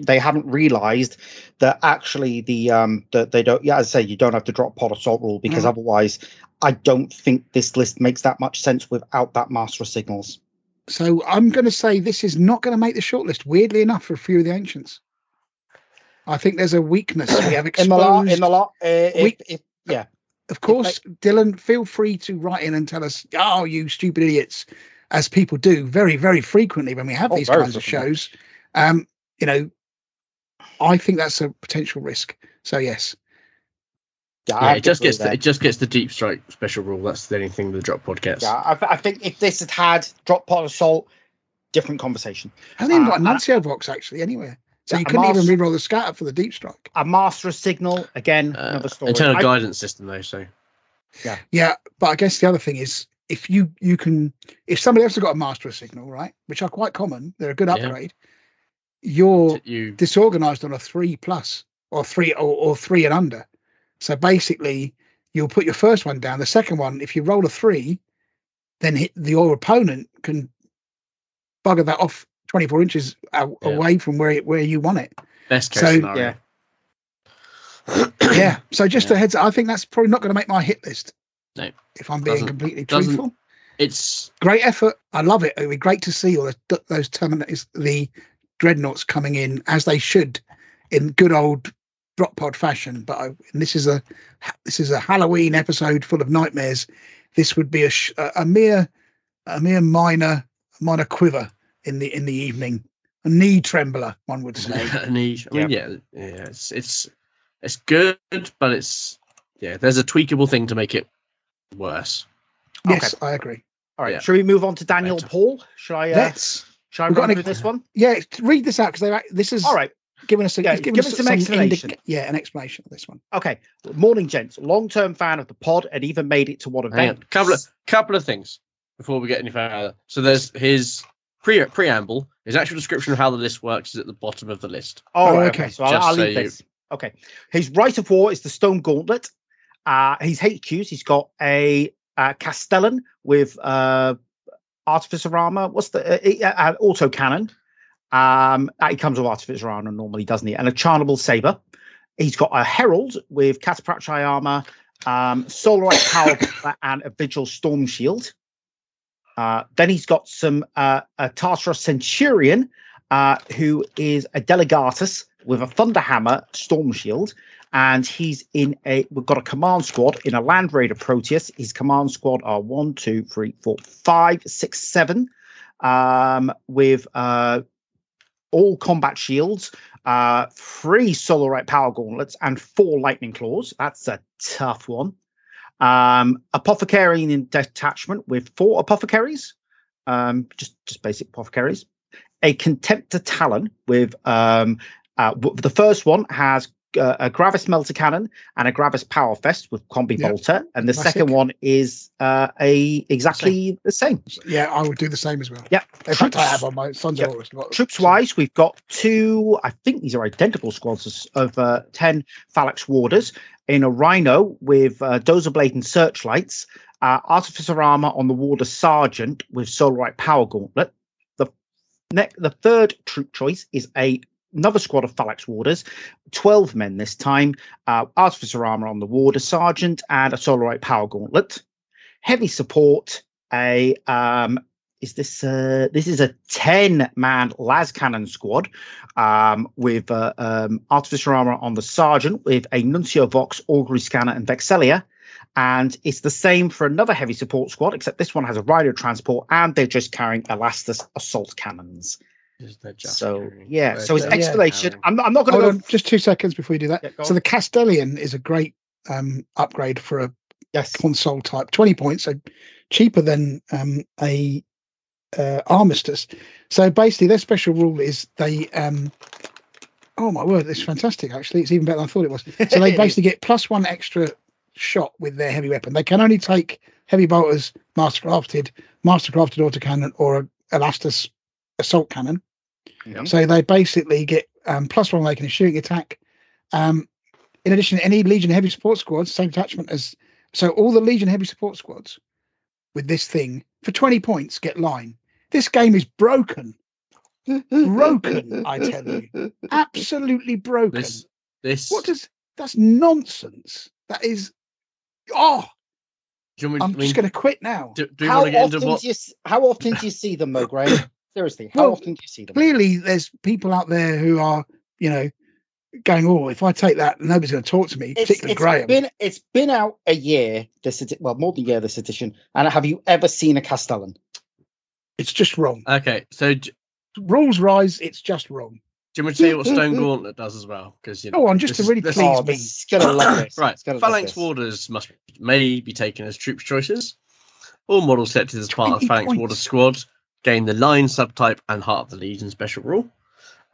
they haven't realised that actually that they don't. Yeah, as I say, you don't have to drop pod assault rule because otherwise, I don't think this list makes that much sense without that Master of Signals. So I'm going to say this is not going to make the shortlist. Weirdly enough, for a few of the ancients, I think there's a weakness we have exposed. in the lot. Of course, Dylan, feel free to write in and tell us, "Oh, you stupid idiots." As people do very, very frequently when we have these kinds of shows, I think that's a potential risk. So yes, it just gets the deep strike special rule. That's the only thing the drop pod gets. Yeah, I think if this had drop pod assault, different conversation. Hasn't even got a Nuncio box actually anywhere, so you couldn't even reroll the scatter for the deep strike. A Master of Signal again, another story. Internal guidance system though, so yeah. But I guess the other thing is, if if somebody else has got a Master of Signal, right, which are quite common, they're a good upgrade. You're disorganized on a 3+ or 3 or 3 and under. So basically, you'll put your first one down. The second one, if you roll a 3, then your opponent can bugger that off 24 inches away from where you want it. Best case scenario. Yeah. So just a heads up, I think that's probably not going to make my hit list. No. If I'm being completely truthful. It's great effort. I love it. It'd be great to see all those Terminators, the Dreadnoughts coming in as they should in good old drop pod fashion. But this is a Halloween episode full of nightmares. This would be a mere minor quiver in the evening, a knee trembler, one would say. A knee. I mean, it's good, but there's a tweakable thing to make it worse. Yes, okay. I agree. All right, yeah. Should we move on to Daniel Paul? Should I run through this one? Yeah, read this out because this is all right. Giving us some explanation. An explanation of this one. Okay, morning, gents. Long-term fan of the pod, and even made it to one event. Couple of things before we get any further. So there's his preamble. His actual description of how the list works is at the bottom of the list. Oh, okay. So I'll leave this. Okay, his Rite of War is the Stone Gauntlet. His HQs. He's got a Castellan with Artificer armor. What's the auto cannon? He comes with Artificer armor normally, doesn't he? And a Charnable Saber. He's got a Herald with Catapraxi armor, Solarite Power and a Vigil Storm Shield. Then he's got some a Tartaros Centurion, who is a Delegatus with a Thunderhammer Storm Shield. And we've got a command squad in a Land Raider Proteus. His command squad are 1, 2, 3, 4, 5, 6, 7, with all combat shields, 3 Solarite Power Gauntlets, and 4 Lightning Claws. That's a tough one. Apothecarian detachment with 4 Apothecaries, just basic Apothecaries. A Contemptor Talon with the first one has a Gravis Melter Cannon and a Gravis Power Fest with Combi Bolter, and the second one is exactly the same. Yeah, I would do the same as well. Yeah, in fact, I have on my son's Troops wise, we've got 2. I think these are identical squads of 10 Phalanx Warders in a Rhino with Dozer Blade and Searchlights, Artificer armor on the Warder Sergeant with Solarite Power Gauntlet. The third troop choice is another squad of Phalanx Warders, 12 men this time, Artificer armor on the Warder Sergeant and a Solarite Power Gauntlet. Heavy support, this is a 10-man las cannon squad with Artificer armor on the Sergeant with a Nuncio Vox, Augury Scanner and Vexelia. And it's the same for another heavy support squad, except this one has a Rider Transport and they're just carrying Elastus assault cannons. So his explanation. I'm not going to go. Just 2 seconds before you do that. Yeah, so the Castellian is a great upgrade for a console type. 20 points, so cheaper than a Armistice. So basically, their special rule is they. Oh my word, it's fantastic! Actually, it's even better than I thought it was. So they basically get +1 extra shot with their heavy weapon. They can only take heavy bolters, mastercrafted autocannon, or Elastus assault cannon. Yep. So they basically get +1 making a shooting attack. In addition, any Legion heavy support squads, same attachment as all the Legion heavy support squads with this thing for 20 points get line. This game is broken. Broken, I tell you. Absolutely broken. That's nonsense. That is I'm just going to quit now. How often do you see them, Mo Graham? Seriously, how often do you see them? Clearly, there's people out there who are, going, if I take that, nobody's going to talk to me, particularly Graham. It's been out a year, more than a year, this edition. And have you ever seen a Castellan? It's just wrong. Okay, so rules rise, it's just wrong. Do you want me to tell you what Stone Gauntlet does as well? Because just to really please me. Gonna love this. Right, Phalanx Warders may be taken as troops choices. All models selected as part of the Phalanx Warder squad gain the Line subtype and Heart of the Legion special rule.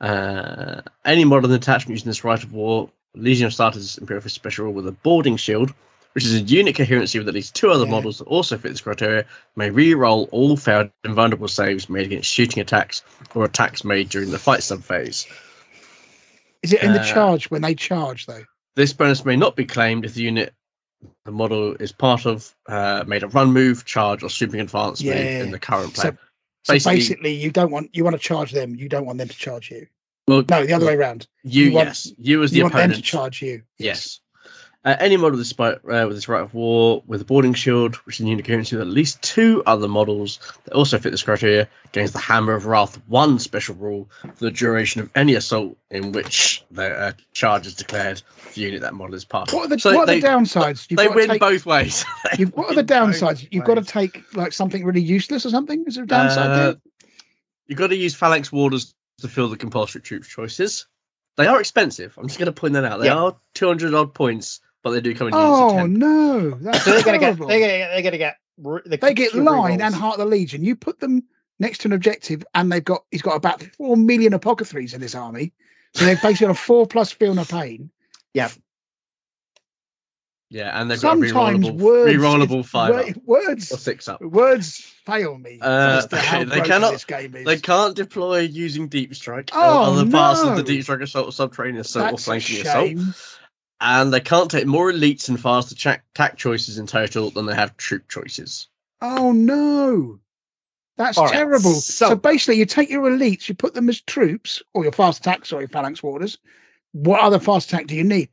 Any model in the attachment using this Rite of War, Legion of Starters Imperial Fist special rule with a boarding shield, which is a unit coherency with at least 2 other models that also fit this criteria, may re-roll all failed invulnerable saves made against shooting attacks or attacks made during the fight sub phase. Is it in the charge when they charge though? This bonus may not be claimed if the model is part of made a run move, charge, or sweeping advance move in the current play. So basically, you want to charge them. You don't want them to charge you. Well, no, the other way around. You as the opponent. You want them to charge you. Yes. Any model with this right of war with a boarding shield, which is in unit currency with at least 2 other models that also fit this criteria, gains the Hammer of Wrath 1 special rule for the duration of any assault in which the charge is declared for the unit that model is part of. What are the downsides? They win both ways. What are the downsides? You've got to take like something really useless or something? Is there a downside there? You've got to use Phalanx Warders to fill the compulsory troops choices. They are expensive. I'm just going to point that out. They are 200 odd points. But they do come in units of 10. No! That's so they're going to get. They get Line and Heart of the Legion. You put them next to an objective, and he's got about 4 million apothecaries in this army. So they've basically got a 4+ Feel No Pain. Yeah. Yeah, and they've sometimes got a rerollable 5 words or 6 up. Words fail me. They cannot. This game is. They can't deploy using Deep Strike or other parts of the Deep Strike assault, subterranean assault, or flanking assault. And they can't take more elites and fast attack choices in total than they have troop choices. Oh, no. That's terrible. So basically, you take your elites, you put them as troops, or your fast attack, Phalanx Warders. What other fast attack do you need?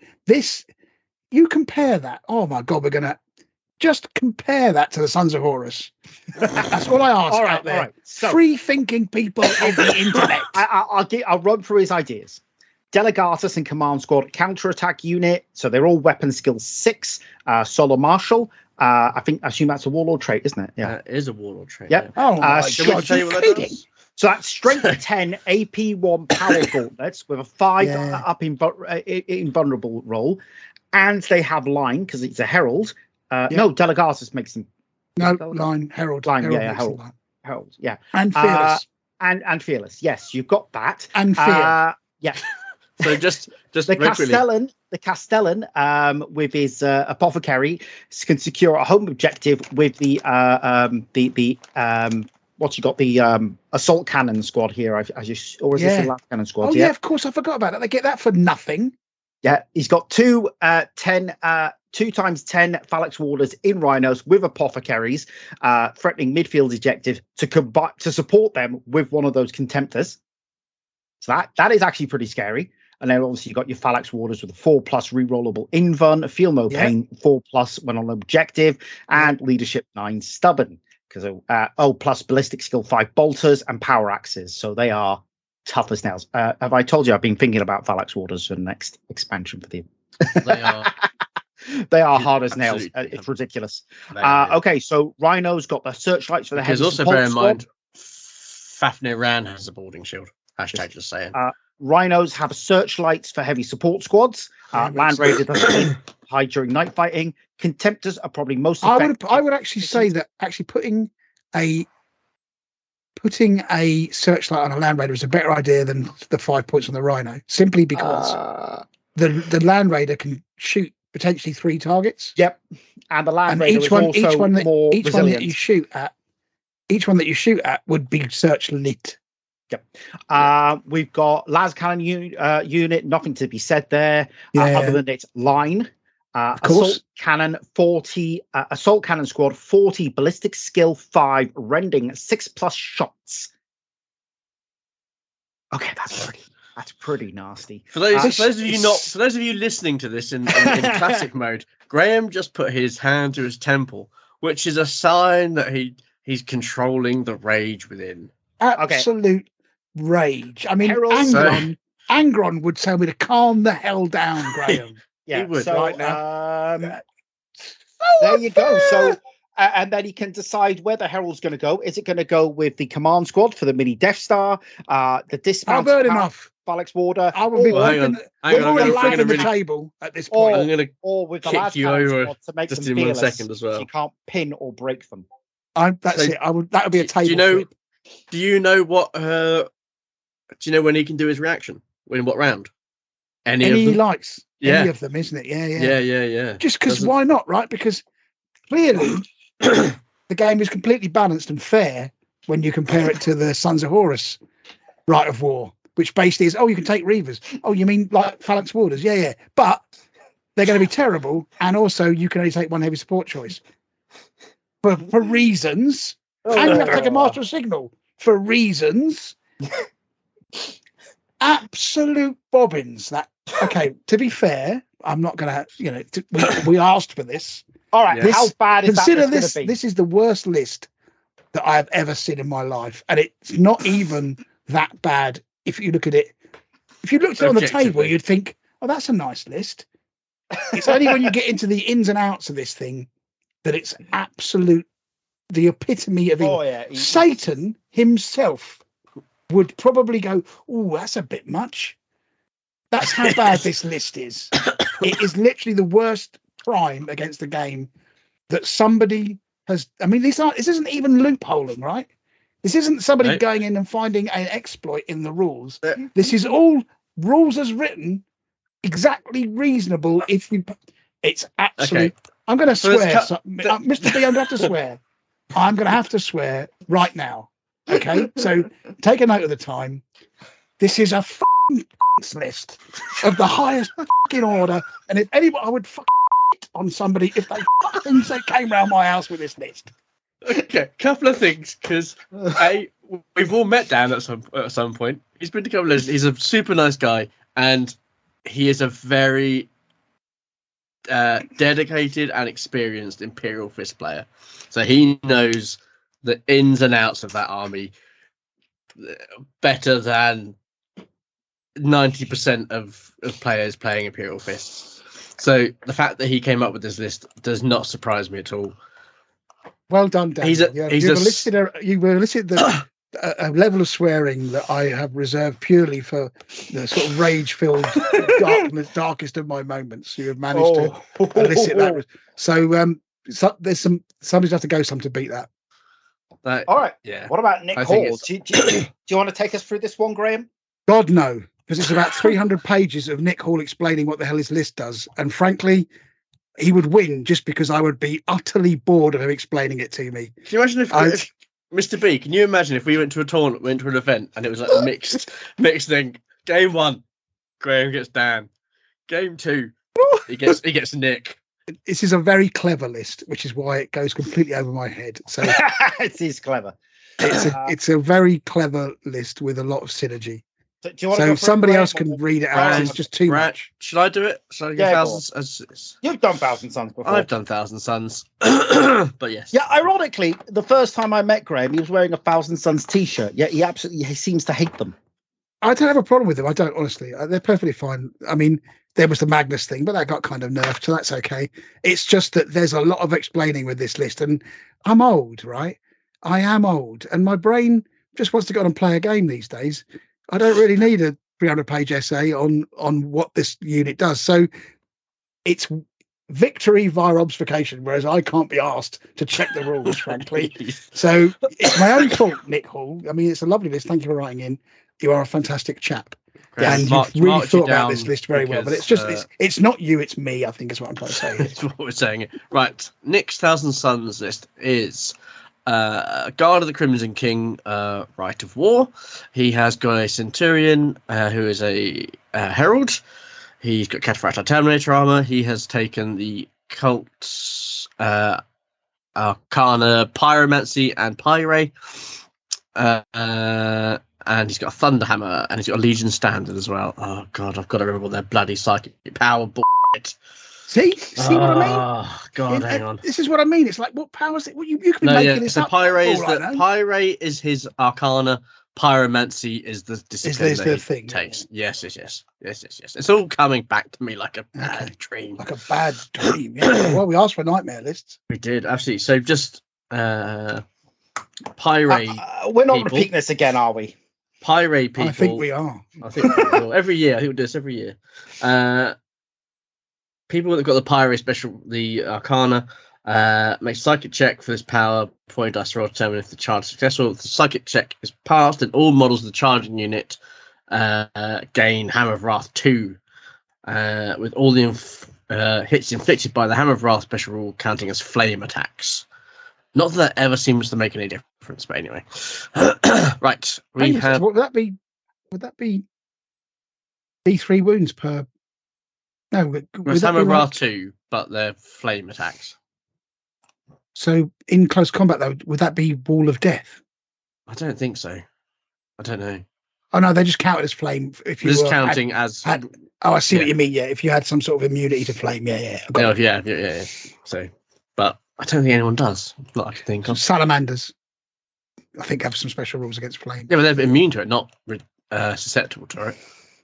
You compare that. Oh, my God, we're going to just compare that to the Sons of Horus. That's all I ask out there. Right. So, free-thinking people of the internet. I'll run through his ideas. Delegatus and Command Squad counter-attack unit, so they're all weapon skill 6. Solo Marshal, I assume that's a warlord trait, isn't it? Yeah, it is a warlord trait. Yep. Yeah. Oh, my God, you're kidding. So that's strength 10, AP 1 power gauntlets with a 5 up invulnerable roll, and they have line because it's a herald. No, Delegatus makes them. No, line herald. Herald. Yeah, and fearless. And fearless. Yes, you've got that. And fear. Yeah. So just the Castellan, with his apothecary, can secure a home objective with the assault cannon squad here. Or is this the last cannon squad? Oh yeah, of course I forgot about that. They get that for nothing. Yeah, he's got 2 times 10 Phalanx Warders in Rhinos with apothecaries, threatening midfield objective to support them with one of those contemptors. So that is actually pretty scary. And then obviously you've got your Phalanx Warders with a 4+ rerollable invuln, Feel No Pain, 4+ when on objective, and Leadership 9 stubborn. Because plus ballistic skill 5 bolters and power axes. So they are tough as nails. Have I told you I've been thinking about Phalanx Warders for the next expansion for the They are hard as nails. It's ridiculous. Okay, so Rhino's got the searchlights for the heavy also bear in mind Fafnir Ran has a boarding shield. Hashtag just saying. Rhinos have searchlights for heavy support squads. Land Raider doesn't hide during night fighting. Contemptors are probably most effective. I would actually say that actually putting a searchlight on a Land Raider is a better idea than the 5 points on the Rhino, simply because the Land Raider can shoot potentially 3 targets. Yep, and the Land Raider each one that you shoot at would be searchlit. Yep. We've got las cannon unit. Nothing to be said there, other than its line. Of course. Assault cannon 40. Assault cannon squad 40. Ballistic skill 5. Rending 6+ shots. Okay, that's pretty nasty. For those of you listening to this in classic mode, Graham just put his hand to his temple, which is a sign that he's controlling the rage within. Absolute rage. I mean, Angron would tell me to calm the hell down, Graham. Yeah, he would right now. There you go. So, and then he can decide where the Herald's going to go. Is it going to go with the command squad for the mini Death Star? The dismount. I've heard enough. Phalanx Warder. I will be putting the table at this point. I'm going or with the kick you over to make just them in 1 fearless, second as well. So you can't pin or break them. That's it. That would be a table. Do you know what? Do you know when he can do his reaction? In what round? Any of them? He likes. Any of them, isn't it? Yeah. Just because why not, right? Because clearly the game is completely balanced and fair when you compare it to the Sons of Horus right of war, which basically is, you can take Reavers. Oh, you mean like Phalanx Warders? Yeah. But they're going to be terrible, and also you can only take one heavy support choice for reasons, and you have to take a Master of Signal for reasons. Absolute bobbins. That okay? To be fair, I'm not going to. We asked for this. All right. This, how bad is consider that this? Be? This is the worst list that I have ever seen in my life, and it's not even that bad. If you look at it, if you looked at it on the table, you'd think, "Oh, that's a nice list." It's only when you get into the ins and outs of this thing that it's the epitome of evil. Satan himself would probably go, "Oh, that's a bit much." That's how bad this list is. It is literally the worst crime against the game that somebody has. I mean, this isn't even loopholing, right? This isn't somebody going in and finding an exploit in the rules. This is all rules as written, exactly reasonable. It's absolute. Okay. I'm going to swear, Mr. B. I'm going to have to swear. I'm going to have to swear right now. Okay, so take a note of the time. This is a list of the highest order, and if anybody, I would on somebody if they came round my house with this list. Okay, couple of things, because we've all met Dan at some point. He's been to a couple of. He's a super nice guy, and he is a very dedicated and experienced Imperial Fist player. So he knows the ins and outs of that army better than 90% of players playing Imperial Fists. So the fact that he came up with this list does not surprise me at all. Well done, Dan. You've elicited a level of swearing that I have reserved purely for the sort of rage-filled darkest of my moments. You have managed to elicit that. So there's somebody's have to go some to beat that. All right. Yeah. What about Nick Hall? Do you want to take us through this one, Graham? God, no. Because it's about 300 pages of Nick Hall explaining what the hell his list does. And frankly, he would win just because I would be utterly bored of him explaining it to me. Can you imagine if Mr. B, can you imagine if we went to a tournament, went to an event, and it was like a mixed thing? Game 1, Graham gets Dan. Game 2, he gets Nick. This is a very clever list, which is why it goes completely over my head. So it is clever. It's a very clever list with a lot of synergy. So, do you want to somebody else can read it out. It's just too much. Should I do it? Should I get Thousands? You've done Thousand Suns before. I've done Thousand Suns, but yes. Yeah, ironically, the first time I met Graham, he was wearing a Thousand Suns t-shirt. Yet he seems to hate them. I don't have a problem with them. I don't, honestly. They're perfectly fine. I mean, there was the Magnus thing, but that got kind of nerfed, so that's okay. It's just that there's a lot of explaining with this list, and I'm old, right? I am old, and my brain just wants to go on and play a game these days. I don't really need a 300-page essay on what this unit does. So it's victory via obfuscation, whereas I can't be asked to check the rules, frankly. So it's my own fault, Nick Hall. I mean, it's a lovely list. Thank you for writing in. You are a fantastic chap. Yeah, and you've really thought about this list very well. But it's just, it's not you, it's me, I think is what I'm trying to say. That's what we're saying. Right. Nick's Thousand Suns list is Guard of the Crimson King, Rite of War. He has got a Centurion who is a Herald. He's got Cataphracta Terminator armor. He has taken the Cult's Arcana, Pyromancy, and Pyre. And he's got a Thunderhammer, and he's got a Legion Standard as well. Oh, God, I've got to remember all their bloody psychic power bullshit. See what I mean? Oh, God, hang on. This is what I mean. It's like, what powers? You could be making this up. Pyre is his Arcana. Pyromancy is the discipline that he thing takes. Yes. It's all coming back to me like a bad dream. Like a bad dream. Yeah. Well, we asked for nightmare lists. We did, absolutely. So just Pyre. We're not repeating this again, are we? Pyre people. I think we are. I think we will. Every year. I think we'll do this every year. People that have got the Pyre special, the Arcana, make a psychic check for this power before you dice roll to determine if the charge is successful. If the psychic check is passed, then all models of the charging unit gain Hammer of Wrath 2, with all the hits inflicted by the Hammer of Wrath special rule counting as flame attacks. Not that ever seems to make any difference, but anyway. Right. Would that be D3 wounds per No, It's Hammer Ra 2, but they're flame attacks. So in close combat, though, would that be Wall of Death? I don't think so. I don't know. Oh no, they just count it as flame. If you This were, counting as. I see what you mean. Yeah, if you had some sort of immunity to flame, yeah. So, but I don't think anyone does. Not I can think of. Salamanders, I think, have some special rules against flame. Yeah, but they're immune to it, not susceptible to it.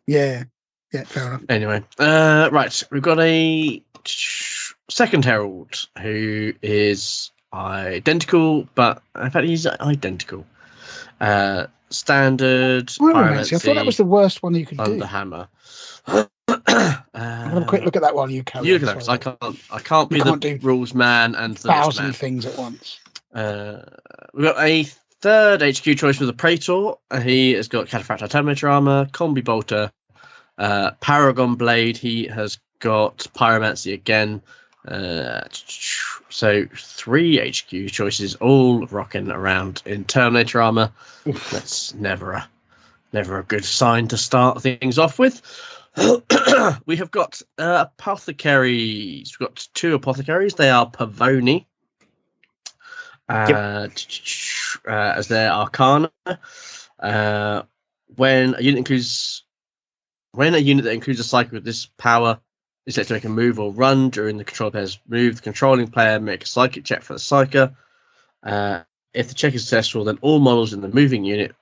Yeah, fair enough. Anyway, right, we've got a second herald who is identical, but in fact he's identical. Standard Pyromancy. I thought that was the worst one you could do. Under hammer. I'm have a quick look at that while you carry. You look at that because I can't be the rules man and the 1,000 things at once. We've got a third HQ choice with the Praetor. He has got Cataphract Terminator armor, Combi Bolter, Paragon Blade. He has got Pyromancy again. So 3 HQ choices, all rocking around in Terminator armor. That's never a good sign to start things off with. We have got apothecaries. We've got 2 apothecaries. They are Pavoni, as their arcana. When a unit that includes a cycle with this power is set to make a move or run during the control player's move, the controlling player make a psychic check for the psyker. If the check is successful, then all models in the moving unit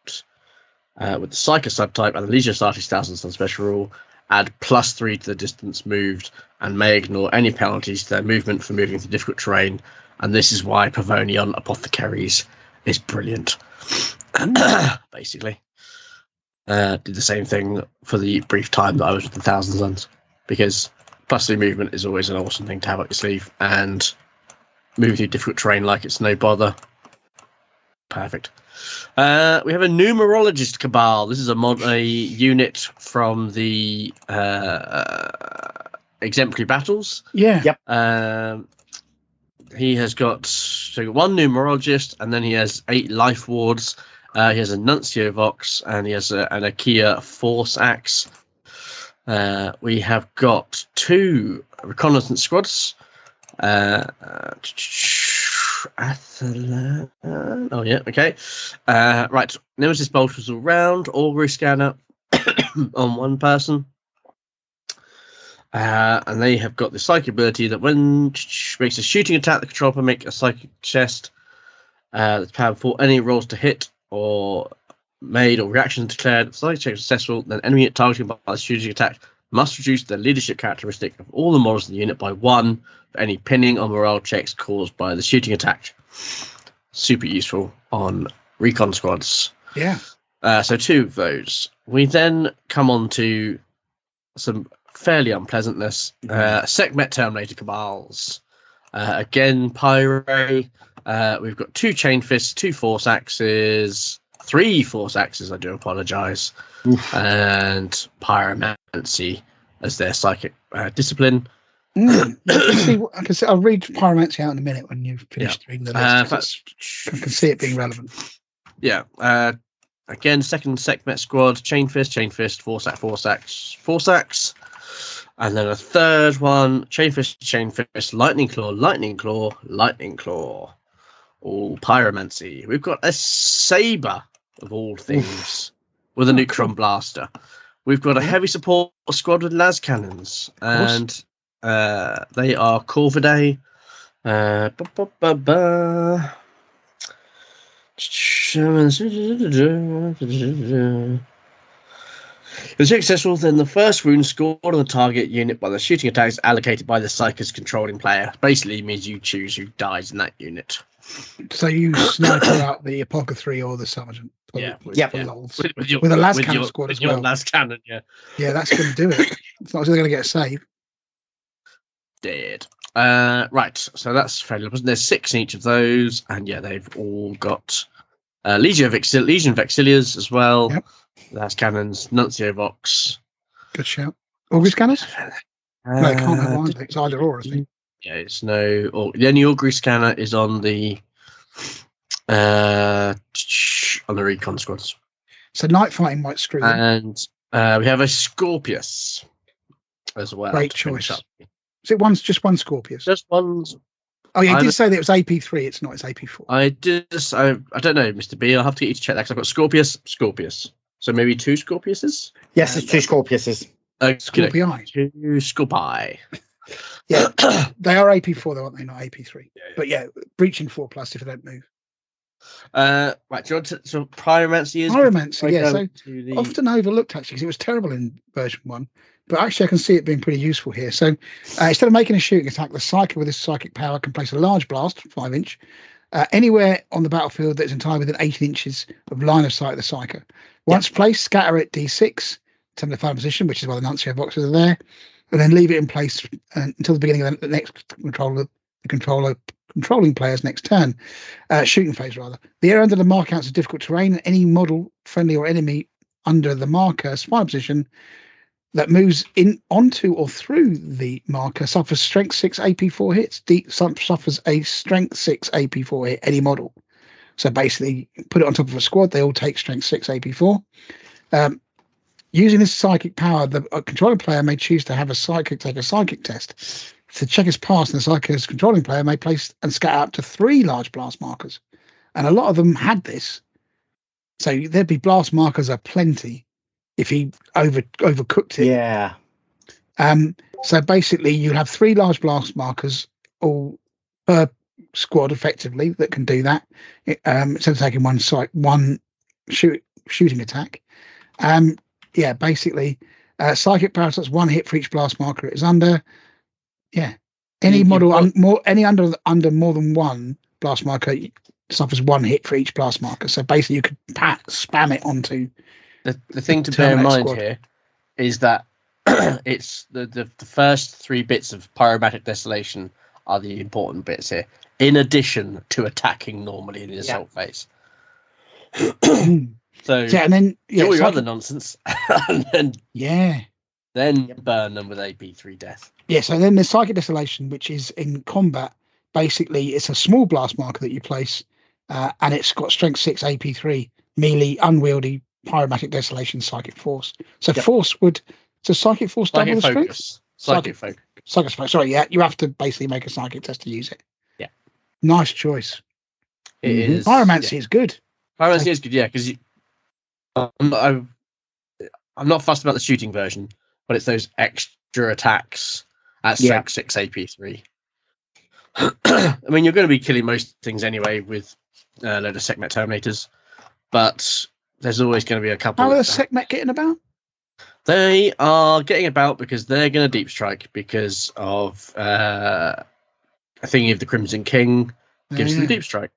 with the psyker subtype and the Legion of Artis 1000 on special rule add +3 to the distance moved and may ignore any penalties to their movement for moving through difficult terrain. And this is why Pavoni on apothecaries is brilliant. Basically, did the same thing for the brief time that I was with the Thousand Suns, because +3 movement is always an awesome thing to have up your sleeve, and moving through difficult terrain like it's no bother. Perfect. We have a numerologist cabal. This is a unit from the exemplary battles. Yeah. Yep. He has got 1 numerologist, and then he has 8 life wards. He has a Nuncio Vox, and he has an Akia Force Axe. We have got 2 reconnaissance squads. Oh yeah, okay. Right, Nemesis bolters all round, augury scanner on 1 person. And they have got the psychic ability that when makes a shooting attack, the controller will make a psychic chest that's powered for any rolls to hit or made or reactions declared. If the psychic check is successful, then enemy targeted by the shooting attack must reduce the leadership characteristic of all the models in the unit by 1 for any pinning or morale checks caused by the shooting attack. Super useful on recon squads. Yeah. So 2 of those. We then come on to some fairly unpleasantness. Sekhmet Terminator cabals. Again, Pyre. We've got 2 chain fists, 2 force axes, 3 force axes, I do apologise, and pyromancy as their psychic discipline. I can see. I'll read pyromancy out in a minute when you've finished reading the list. I can see it being relevant. Yeah. Again, second Sekhmet squad, chain fist, force axe. And then a third one, chain fist, lightning claw. All pyromancy. We've got a saber of all things with a neutron blaster. We've got a heavy support squad with las cannons, and they are Corvidae. If it's successful, then the first wound scored on the target unit by the shooting attack is allocated by the Psyker's controlling player. Basically means you choose who dies in that unit. So you sniper out the Apothecary or the Sergeant. With a las cannon squad as well. Las cannon, yeah. Yeah, that's going to do it. It's not going to get a save. Dead. Right, so that's fairly important. There's 6 in each of those, and yeah, they've all got Legion Vexilias as well. Yep. Las cannons, Nuncio Vox. Good shout. Augury scanners? No, it can't have one. It's either or, I think. Yeah, it's no. The only augury scanner is on the recon squads. So night fighting might screw them. And we have a Scorpius. as well. Great choice. Is it just one Scorpius? Just one's. Oh yeah, you did say that it was AP3. It's not. It's AP4. I don't know, Mr. B. I'll have to get you to check that because I've got Scorpius. So maybe 2 Scorpiuses. Yes, it's 2 Scorpiuses. Scorpii. 2 Scorpii. Yeah, they are AP4 though, aren't they? Not AP3. Yeah. But yeah, breaching 4+ if they don't move. Right, do you want to Pyromancy is? Pyromancy, yeah. So often overlooked actually because it was terrible in version 1. But actually, I can see it being pretty useful here. So instead of making a shooting attack, the Psyker with this psychic power can place a large blast, 5-inch, anywhere on the battlefield that is entirely within 18 inches of line of sight of the Psyker. Once placed, scatter it D6, tell them the final position, which is why the Nuncio boxes are there, and then leave it in place until the beginning of the next controlling player's next turn, shooting phase rather. The area under the mark counts as difficult terrain. Any model, friendly or enemy, under the marker's final position that moves in onto or through the marker suffers strength 6 AP4 hits. Suffers a strength 6 AP4 hit, any model. So basically, put it on top of a squad, they all take strength 6 AP4. Using this psychic power, the controlling player may choose to have a psychic take a psychic test. To check his pass, and the psychic's controlling player may place and scatter up to 3 large blast markers. And a lot of them had this. So there'd be blast markers aplenty if he overcooked it. Yeah. So basically, you have 3 large blast markers all per squad, effectively, that can do that. Instead of taking one shooting attack. Yeah, basically, psychic power starts 1 hit for each blast marker it is under. Yeah, any model under more than 1 blast marker suffers 1 hit for each blast marker. So basically, you could spam it onto. The thing to bear in mind here is that it's the first 3 bits of Pyromatic Desolation are the important bits here, in addition to attacking normally in the assault phase. So yeah, and then all your other nonsense, and then then burn them with AP3 death. Yeah, so then there's Psychic Desolation, which is in combat. Basically, it's a small blast marker that you place, and it's got strength 6 AP3, melee, unwieldy, Pyromatic Desolation, Psychic Force. So Psychic Force double the strength? Psychic Focus. Sorry, yeah, you have to basically make a Psychic test to use it. Yeah. Nice choice. It is. Pyromancy is good. Pyromancy is good, yeah, because I'm not fussed about the shooting version, but it's those extra attacks at strength 6 AP3. I mean, you're going to be killing most things anyway with a load of Sekhmet Terminators, but there's always going to be a couple. How are the Sekhmet getting about? They are getting about because they're going to deep strike because of a thingy of the Crimson King gives them deep strike,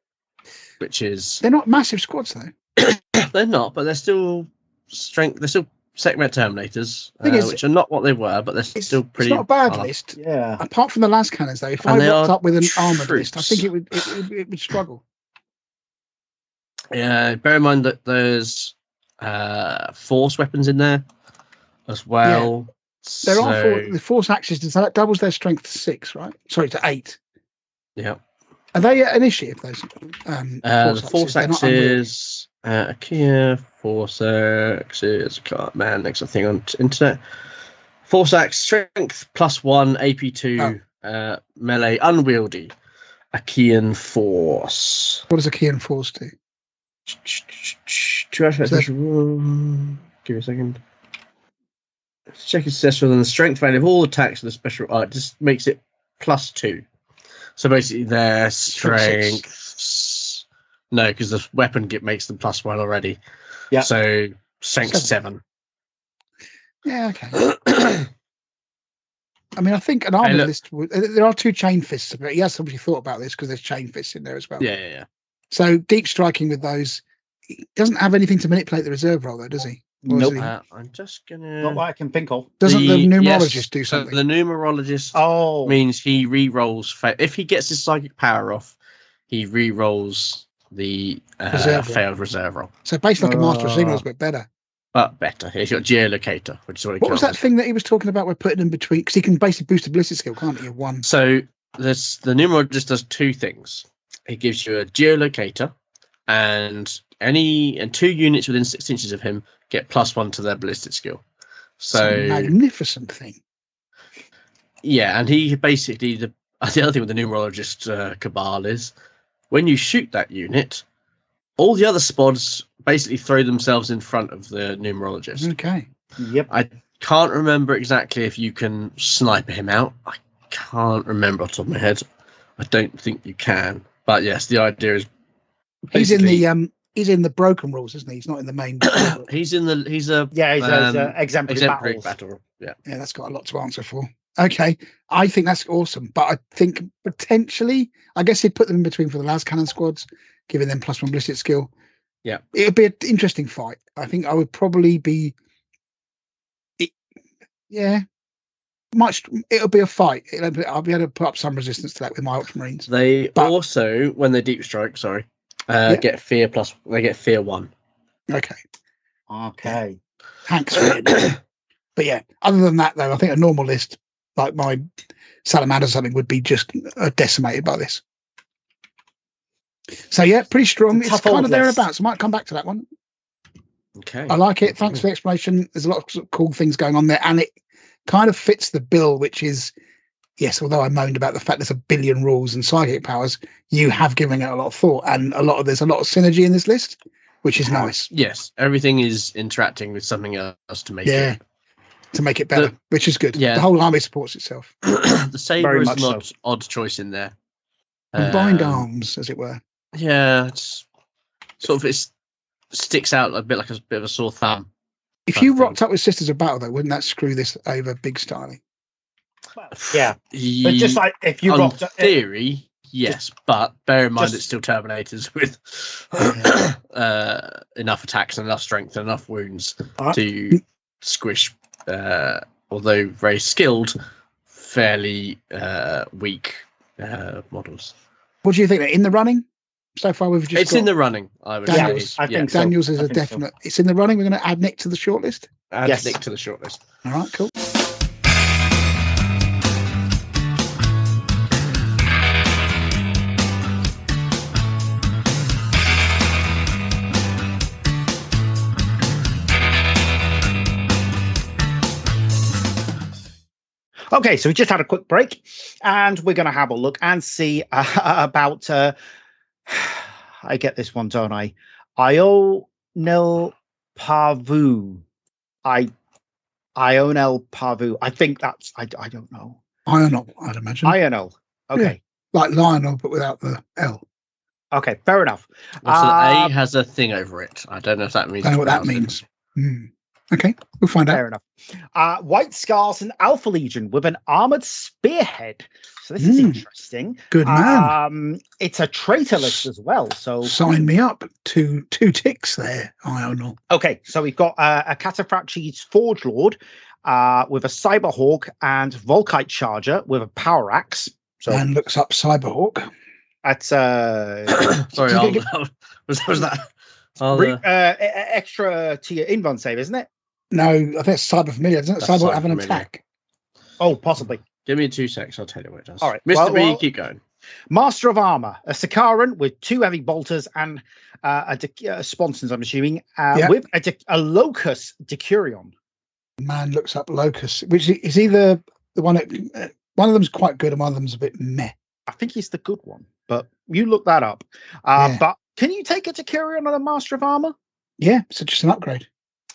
which is they're not massive squads though. They're not, but they're still strength. They're still Sekhmet Terminators, which are not what they were, but they're still pretty. It's not a bad list. Yeah. Apart from the las cannons, though, if I rocked up with an armored list, I think it would struggle. Yeah, bear in mind that there's force weapons in there as well. Yeah. There are the force axes. That doubles their strength to 6, right? Sorry, to 8. Yeah. Are they initiative? Those the force axes. Kia force axes. Man, next thing on internet. Force axe strength +1 AP2 melee unwieldy. Achaean force. What does Achaean force do? Give me a second. Check is successful, and the strength value of all attacks of the special art just makes it +2. So basically, their strength. No, because the weapon makes them +1 already. Yeah. So strength 7. Yeah. Okay. I mean, I think an armor list. There are 2 chain fists. But he has obviously thought about this because there's chain fists in there as well. Yeah. So deep striking with those, he doesn't have anything to manipulate the reserve roll, though, does he? Nope. I'm just gonna. Not that I can think of. Doesn't the numerologist do something? So the numerologist means he re-rolls. If he gets his psychic power off, he re-rolls the failed reserve roll. So basically like a master of signals, but better. But better. He's got geolocator, which is what was that thing that he was talking about? We're putting in between because he can basically boost a ballistic skill, can't he? One. So the numerologist does 2 things. He gives you a geolocator, and 2 units within 6 inches of him get +1 to their ballistic skill. So it's a magnificent thing. Yeah, and he basically the other thing with the numerologist cabal is when you shoot that unit, all the other spods basically throw themselves in front of the numerologist. Okay. Yep. I can't remember exactly if you can sniper him out. I can't remember off the top of my head. I don't think you can. But yes, the idea is he's in the broken rules, isn't he? He's not in the main. he's exemplary battle. Yeah, that's got a lot to answer for. Okay, I think that's awesome, but I think potentially, I guess he'd put them in between for the las cannon squads, giving them +1 ballistic skill. Yeah, it'd be an interesting fight. I think I would probably be. It'll be a fight. I'll be able to put up some resistance to that with my Ultramarines. They also, when they deep strike, get fear plus. They get fear 1. Okay. Thanks. But yeah, other than that, though, I think a normal list like my Salamander or something would be just decimated by this. So yeah, pretty strong. It's kind of thereabouts. I might come back to that one. Okay. I like it. Thanks for the explanation. There's a lot of cool things going on there, and it kind of fits the bill, which is, yes, although I moaned about the fact there's a billion rules and psychic powers, you have given it a lot of thought, and there's a lot of synergy in this list, which is nice. Yes, everything is interacting with something else to make it better, which is good. Yeah, the whole army supports itself. The saber is an odd choice in there. Combined arms, as it were. Yeah, it's sort of it sticks out a bit like a bit of a sore thumb. If you rocked up with Sisters of Battle, though, wouldn't that screw this over big styling? Yeah, but just like if you rocked up, theory, yes, but bear in mind it's still Terminators with enough attacks and enough strength and enough wounds to squish. Although very skilled, fairly weak models. What do you think? In the running? So far, we've just. It's in the running. I would say. I think so. Daniels is a definite. So. It's in the running. We're going to add Nick to the shortlist. Add Nick to the shortlist. All right, cool. Okay, so we just had a quick break, and we're going to have a look and see about. I get this one, don't I? Ionel Parvu. Ionel Parvu. I think that's. I don't know. Ionel, I'd imagine. Ionel. Okay. Yeah, like Lionel, but without the L. Okay, fair enough. So the A has a thing over it. I don't know if that means. I don't know what that means. Okay, we'll find out. Fair enough. White Scars and Alpha Legion with an armored spearhead. So this is interesting. Good man. It's a traitor list as well. So sign me up. Two ticks there. I don't know. Okay, so we've got a Cataphractes Forge Lord with a Cyberhawk and Volkite Charger with a Power Axe. So man looks up Cyberhawk. That's sorry, was that extra to your invuln save, isn't it? No, I think it's Cyber Familiar. Doesn't it? Cyber have an attack? Oh, possibly. Give me 2 seconds. I'll tell you what it does. All right, Mr. B, keep going. Master of Armor, a Sakaran with 2 heavy bolters and sponsons, I'm assuming, with a Locus Decurion. Man looks up Locus, which is either the one that one of them's quite good and one of them's a bit meh. I think he's the good one, but you look that up. But can you take a Decurion on a Master of Armor? Yeah, so just an upgrade.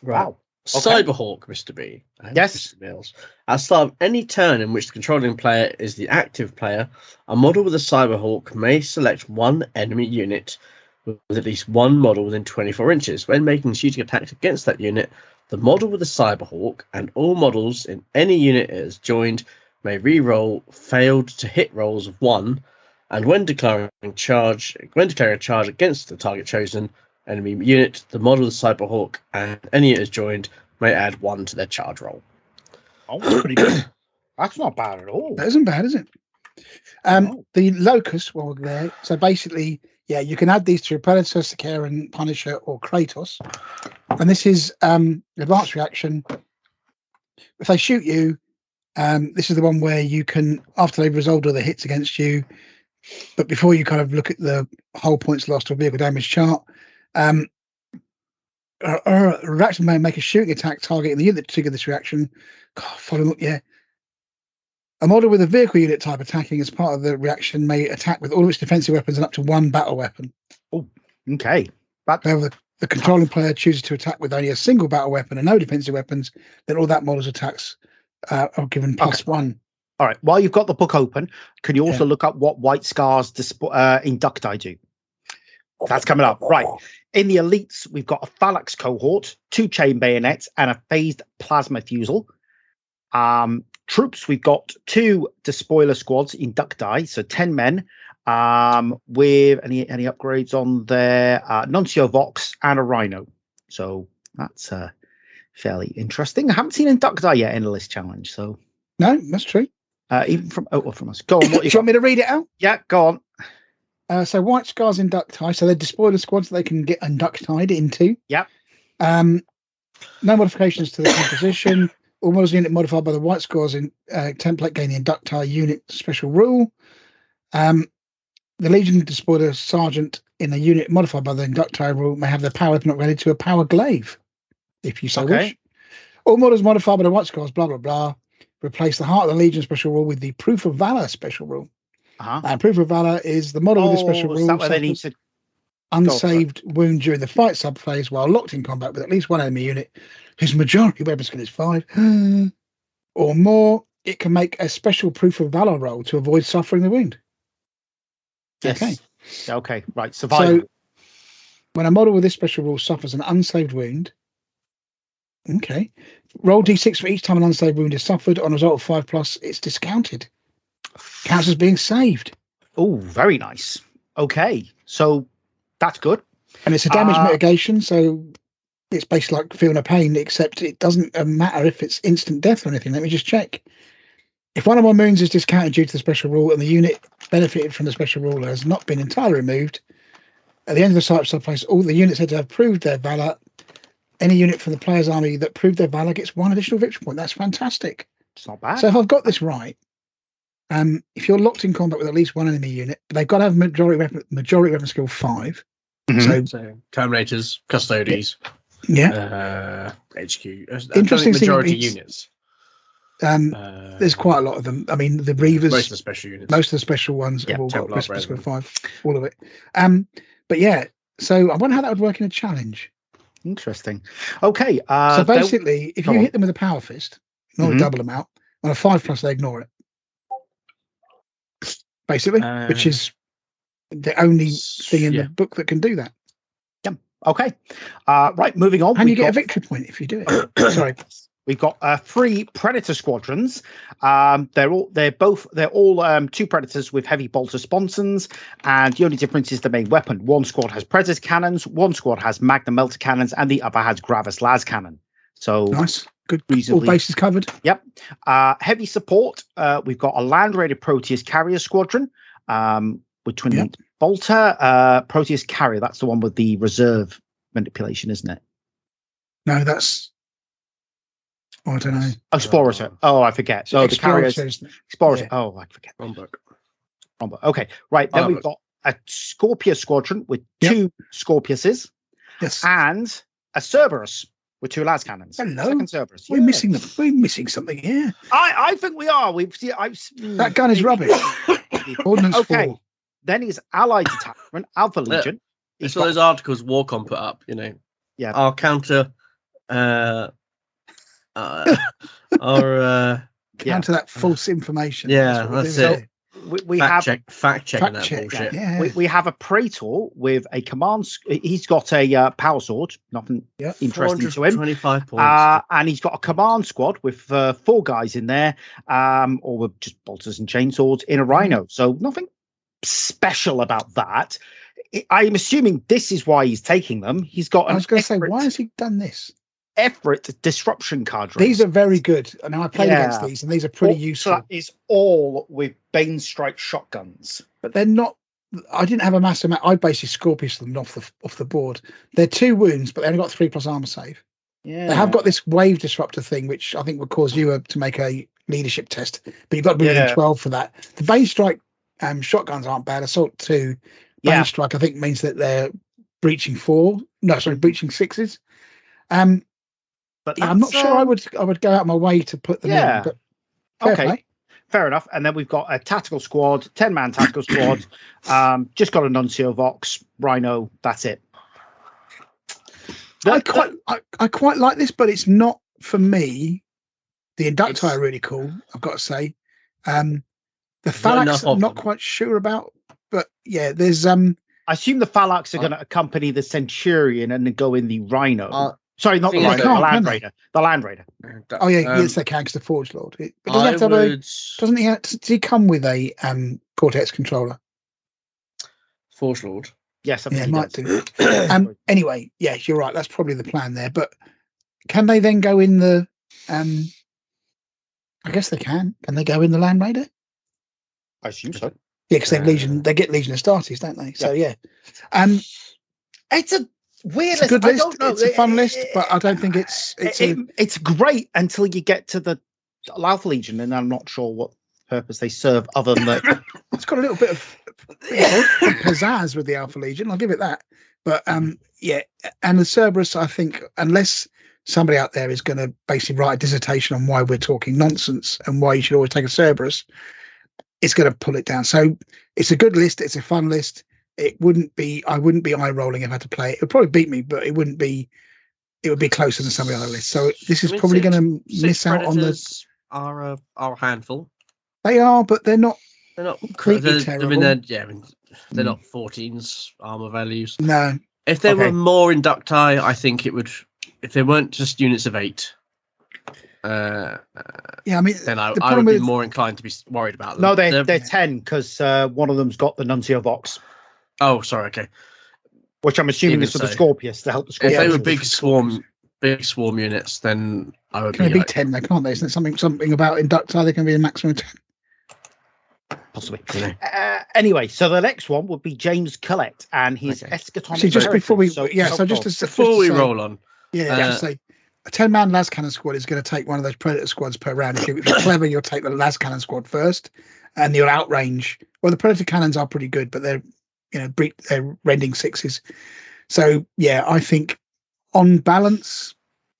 Right. Wow. Okay. Cyberhawk, Mr. B. Yes. Mr. Mills. At the start of any turn in which the controlling player is the active player, a model with a Cyberhawk may select one enemy unit with at least one model within 24 inches. When making shooting attacks against that unit, the model with the Cyberhawk and all models in any unit it has joined may re-roll failed to hit rolls of 1, and when declaring a charge against the target chosen enemy unit, the model of the Cyberhawk and any unit is joined may add 1 to their charge roll. Oh, that's pretty good. That's not bad at all. That isn't bad, is it? The Locus, while we're there, so basically, yeah, you can add these to your Predator, Sakaran, Punisher, or Kratos. And this is advanced reaction. If they shoot you, this is the one where you can, after they've resolved all the hits against you, but before you kind of look at the whole points lost or vehicle damage chart, a reaction may make a shooting attack targeting the unit to trigger this reaction. God, follow up, yeah. A model with a vehicle unit type attacking as part of the reaction may attack with all of its defensive weapons and up to one battle weapon. Oh, okay. However, the controlling player chooses to attack with only a single battle weapon and no defensive weapons, then all that model's attacks are given +1. All right. While you've got the book open, can you also look up what White Scar's Inducti do? That's coming up. Right. In the elites, we've got a phalanx cohort, 2 chain bayonets, and a phased plasma fusel. Troops, we've got 2 despoiler squads, Inducti, so 10 men, with any upgrades on there, Nuncio Vox and a Rhino. So that's fairly interesting. I haven't seen Inducti yet in the list challenge, so no, that's true. Even from us. Go on. What you want me to read it out? Yeah, go on. So White Scars Inducti, so they're despoiler squads that they can get inductied into. Yep. No modifications to the composition. All models unit modified by the White Scars in template gain the Inducti unit special rule. The Legion Despoiler Sergeant in a unit modified by the Inducti rule may have their power weapon upgraded to a power glaive, if you so wish. All models modified by the White Scars, blah, blah, blah. Replace the Heart of the Legion special rule with the Proof of Valor special rule. And Proof of Valor is the model with the special rule. That they need to unsaved wound during the fight subphase while locked in combat with at least one enemy unit whose majority weapon skill is 5 or more. It can make a special Proof of Valor roll to avoid suffering the wound. Yes. Okay. Right. Survival. So when a model with this special rule suffers an unsaved wound, roll d6 for each time an unsaved wound is suffered. On a result of 5+, it's discounted. Counts as being saved. Oh, very nice. Okay, so that's good. And it's a damage mitigation, so it's basically like feeling a pain, except it doesn't matter if it's instant death or anything. Let me just check. If one of my wounds is discounted due to the special rule and the unit benefited from the special rule has not been entirely removed, at the end of the site subphase, all the units had to have proved their valor. Any unit from the player's army that proved their valor gets 1 additional victory point. That's fantastic. It's not bad. So if I've got this right, if you're locked in combat with at least one enemy unit, they've got to have majority weapon skill 5. So Terminators, Custodies, HQ. Interesting majority units. There's quite a lot of them. I mean, the Reavers, most of the special units, most of the special ones have all got weapon skill 5, all of it. But yeah, so I wonder how that would work in a challenge. Interesting. Okay. So basically, if you hit them with a power fist, not a double amount, on a 5+, they ignore it. Basically, which is the only thing in the book that can do that. Yeah. Okay. Right. Moving on. And you get a victory point if you do it. Sorry. We've got 3 Predator squadrons. They're all 2 Predators with heavy bolter sponsons, and the only difference is the main weapon. One squad has Predator cannons, one squad has Magnum melter cannons, and the other has Gravis las cannon. So nice, good. All bases covered. Yep. Heavy support. We've got a land raided Proteus carrier squadron with twin bolter. Proteus carrier. That's the one with the reserve manipulation, isn't it? No, that's. I don't know. Explorator. Oh, I forget. So the carriers. Explorator. Yeah. Oh, I forget. Wrong book. Okay. Right. Then we've got a Scorpius squadron with 2 Scorpiuses. Yes. And a Cerberus with 2 las cannons. Hello. Second Cerberus. We're missing them. We're missing something here. I think we are. That gun is rubbish. Ordnance 4. Then he's Allied Detachment, Alpha Legion. It's all those articles Warcom put up, Yeah. Our counter counter that false information. Yeah, that's it. We have fact checking that bullshit. Yeah. We have a Praetor with a command. He's got a power sword. Nothing interesting to him. 25 points. And he's got a command squad with 4 guys in there, or with just bolters and chainswords in a Rhino. So nothing special about that. I'm assuming this is why he's taking them. He's got. I was going to say, why has he done this? Everett disruption card. These are very good. I know I played against these, and these are pretty useful. That is all with Bane Strike shotguns, but they're not. I didn't have a massive amount. I basically Scorpius them off the board. They're 2 wounds, but they only got 3+ armor save. Yeah, they have got this wave disruptor thing, which I think would cause you to make a leadership test, but you've got to be in 12 for that. The Bane Strike shotguns aren't bad. Assault 2 Bane Strike, I think, means that they're breaching 4. No, sorry, breaching 6s. But I'm not sure I would go out of my way to put them in. But okay. fair enough. And then we've got a tactical squad, 10-man tactical squad. Just got a Nuncio Vox, Rhino. That's it. I quite like this, but it's not for me. The Inducti are really cool, I've got to say. The Phalanx I'm not quite sure about, but yeah, there's I assume the Phalanx are going to accompany the Centurion and then go in the Rhino. Sorry, not the Rhino, the Land Raider. The Land Raider. Oh yeah, yes they can, because the Forge Lord. But doesn't he does he come with a Cortex controller? Forge Lord. Yes, I think he might do. Anyway, yes, you're right. That's probably the plan there. But can they then go in the? I guess they can. Can they go in the Land Raider? I assume so. Yeah, because they've Legion. They get Legion Astartes, don't they? So yeah. It's a weird list. Good list. It's a fun list, but I don't think it's great until you get to the Alpha Legion, and I'm not sure what purpose they serve other than that. It's got a little bit of pizzazz with the Alpha Legion. I'll give it that. But yeah, and the Cerberus, I think, unless somebody out there is going to basically write a dissertation on why we're talking nonsense and why you should always take a Cerberus, it's going to pull it down. So it's a good list. It's a fun list. I wouldn't be eye rolling if I had to play it. It would probably beat me, but it would be closer than some of the other lists. So this is probably going to miss out on the. Are a handful. They are, but they're not. They're not completely terrible. They're not 14's armor values. No. If there were more Inducti, I think it would. If they weren't just units of 8. Yeah, I mean, then I would be more inclined to be worried about them. No, they're 10 because one of them's got the Nuncio Vox. Oh, sorry. Okay. Which I'm assuming is for the Scorpius to help the Scorpius. If they were big swarm units, then I would be 10. They can't they? Isn't there something about Inducti? They can be a maximum of 10. Possibly. Anyway, so the next one would be James Collette and his Eschaton. See, just before we, before we roll on, just say a 10-man las cannon squad is going to take one of those Predator squads per round. If you're clever, you'll take the las cannon squad first, and you'll outrange. Well, the Predator cannons are pretty good, but they're they're rending 6s. So yeah, I think on balance,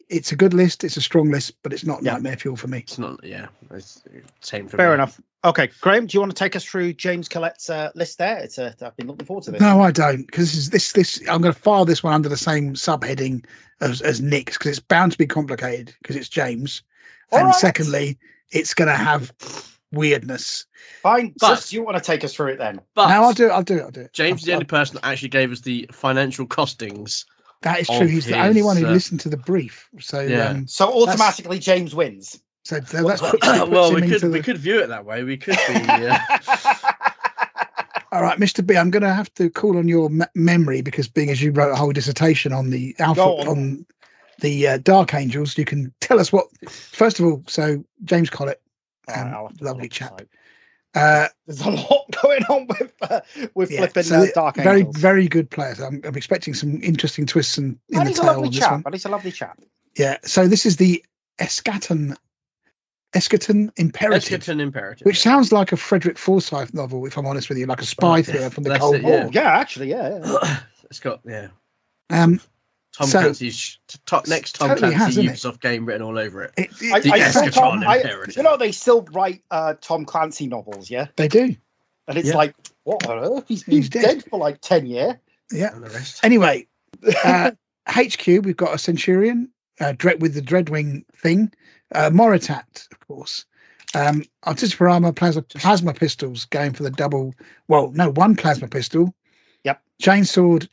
it's a good list. It's a strong list, but it's not nightmare fuel for me. It's not. Yeah, it's same for Fair me. enough. Okay, Graham, do you want to take us through James Collette's list there? I've been looking forward to this. No, I don't, because this I'm going to file this one under the same subheading as Nick's, because it's bound to be complicated because it's James. Secondly, it's going to have weirdness. Fine, but you want to take us through it then? But no, I'll do it. James is the only person that actually gave us the financial costings. That is true. He's the only one who listened to the brief. So so automatically James wins. So that's well, we could view it that way. We could be. All right, Mr. B, I'm going to have to call on your memory, because being as you wrote a whole dissertation on the on the Dark Angels, you can tell us what. First of all, so James Collette, lovely chap. There's a lot going on with flipping Dark Angels. Very, very good players. I'm expecting some interesting twists in the tale on this one. But he's a lovely chap. Yeah. So this is the Eschaton Imperative. Which sounds like a Frederick Forsyth novel, if I'm honest with you, like a spy thriller from the Cold War. Yeah, actually, yeah. It's got, Tom Clancy's next Tom totally Clancy Ubisoft game written all over it. Eschaton Imperative. They still write Tom Clancy novels, yeah? They do. And it's like, what on earth? He's been dead for like 10 years. Yeah. Anyway, HQ, we've got a Centurion with the Dreadwing thing. Moritat, of course. Artisanal armor, plasma pistols going for the double. Well, no, one plasma pistol. Yep. Chainsword,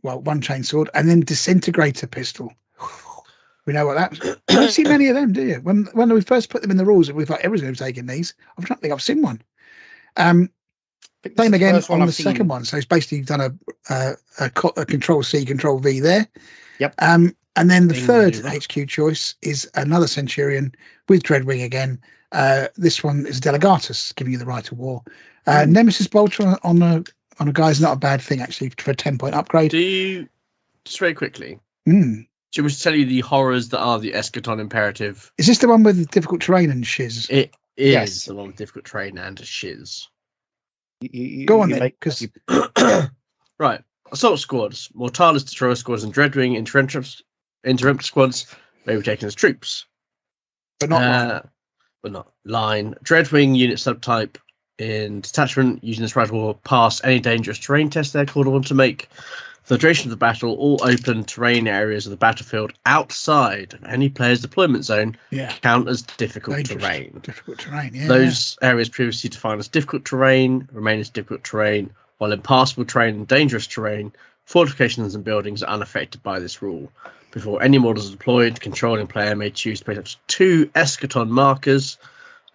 one chainsword, and then disintegrator pistol. We know what that. You don't see many of them, do you? When we first put them in the rules, we thought everyone's going to be taking these. I don't think I've seen one. Same again on the second one. So it's basically done a Control C, Control V there. Yep. And then the third HQ choice is another Centurion with Dreadwing again. This one is Delegatus, giving you the right to war. Nemesis Bolter on a guy is not a bad thing, actually, for a 10-point upgrade. Do you, just very quickly, do you wish to tell you the horrors that are the Eschaton Imperative? Is this the one with difficult terrain and shiz? It is the one with difficult terrain and shiz. Go on then, because... Right. Assault squads, Mortalis Destroyer squads, and Dreadwing Interruptor squads may be taken as troops. But not but not line. Dreadwing unit subtype in detachment. Using this right will pass any dangerous terrain test they're called on to make. For the duration of the battle, all open terrain areas of the battlefield outside of any player's deployment zone count as difficult terrain. Difficult terrain, yeah. Those areas previously defined as difficult terrain remain as difficult terrain, while impassable terrain and dangerous terrain, fortifications and buildings are unaffected by this rule. Before any models are deployed, the controlling player may choose to place up to 2 eschaton markers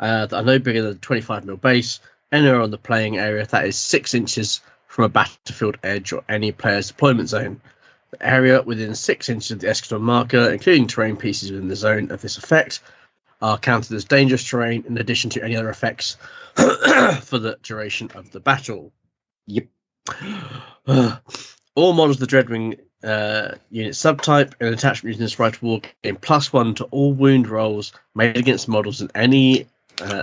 that are no bigger than 25mm base, anywhere on the playing area that is 6 inches from a battlefield edge or any player's deployment zone. The area within 6 inches of the eschaton marker, including terrain pieces within the zone of this effect, are counted as dangerous terrain in addition to any other effects for the duration of the battle. Yep. All models of the Dreadwing unit subtype and attachment using this right to war gain +1 to all wound rolls made against models in any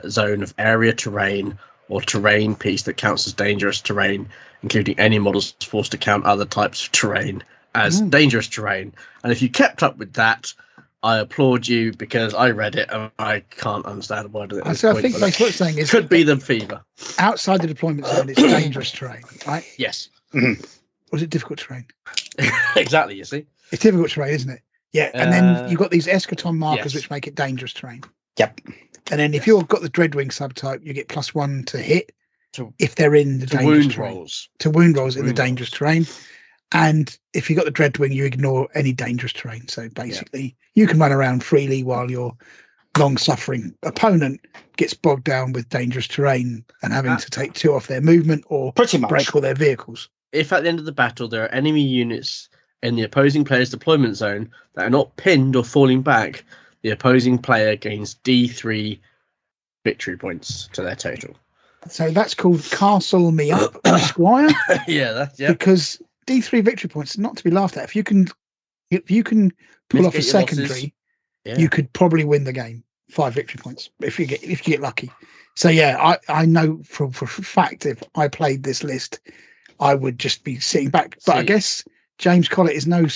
zone of area terrain or terrain piece that counts as dangerous terrain, including any models forced to count other types of terrain as dangerous terrain. And if you kept up with that, I applaud you, because I read it and I can't understand a word of it. So I think what it's saying is could be the fever. Outside the deployment zone, it's dangerous terrain, right? Yes. Mm-hmm. Or is it difficult terrain? Exactly, you see. It's difficult terrain, isn't it? Yeah. And then you've got these eschaton markers which make it dangerous terrain. Yep. And then if you've got the Dreadwing subtype, you get +1 to hit if they're in the dangerous wound terrain. rolls. To wound rolls in the dangerous terrain. And if you've got the Dreadwing, you ignore any dangerous terrain. So basically, you can run around freely while your long-suffering opponent gets bogged down with dangerous terrain and having to take 2 off their movement or pretty much break all their vehicles. If at the end of the battle there are enemy units in the opposing player's deployment zone that are not pinned or falling back, the opposing player gains D3 victory points to their total. So that's called Castle Me Up, Esquire. Because D3 victory points is not to be laughed at. If you can pull off a secondary, you could probably win the game. 5 victory points if you get lucky. So yeah, I know for a fact if I played this list, I would just be sitting back. But I guess James Collett is no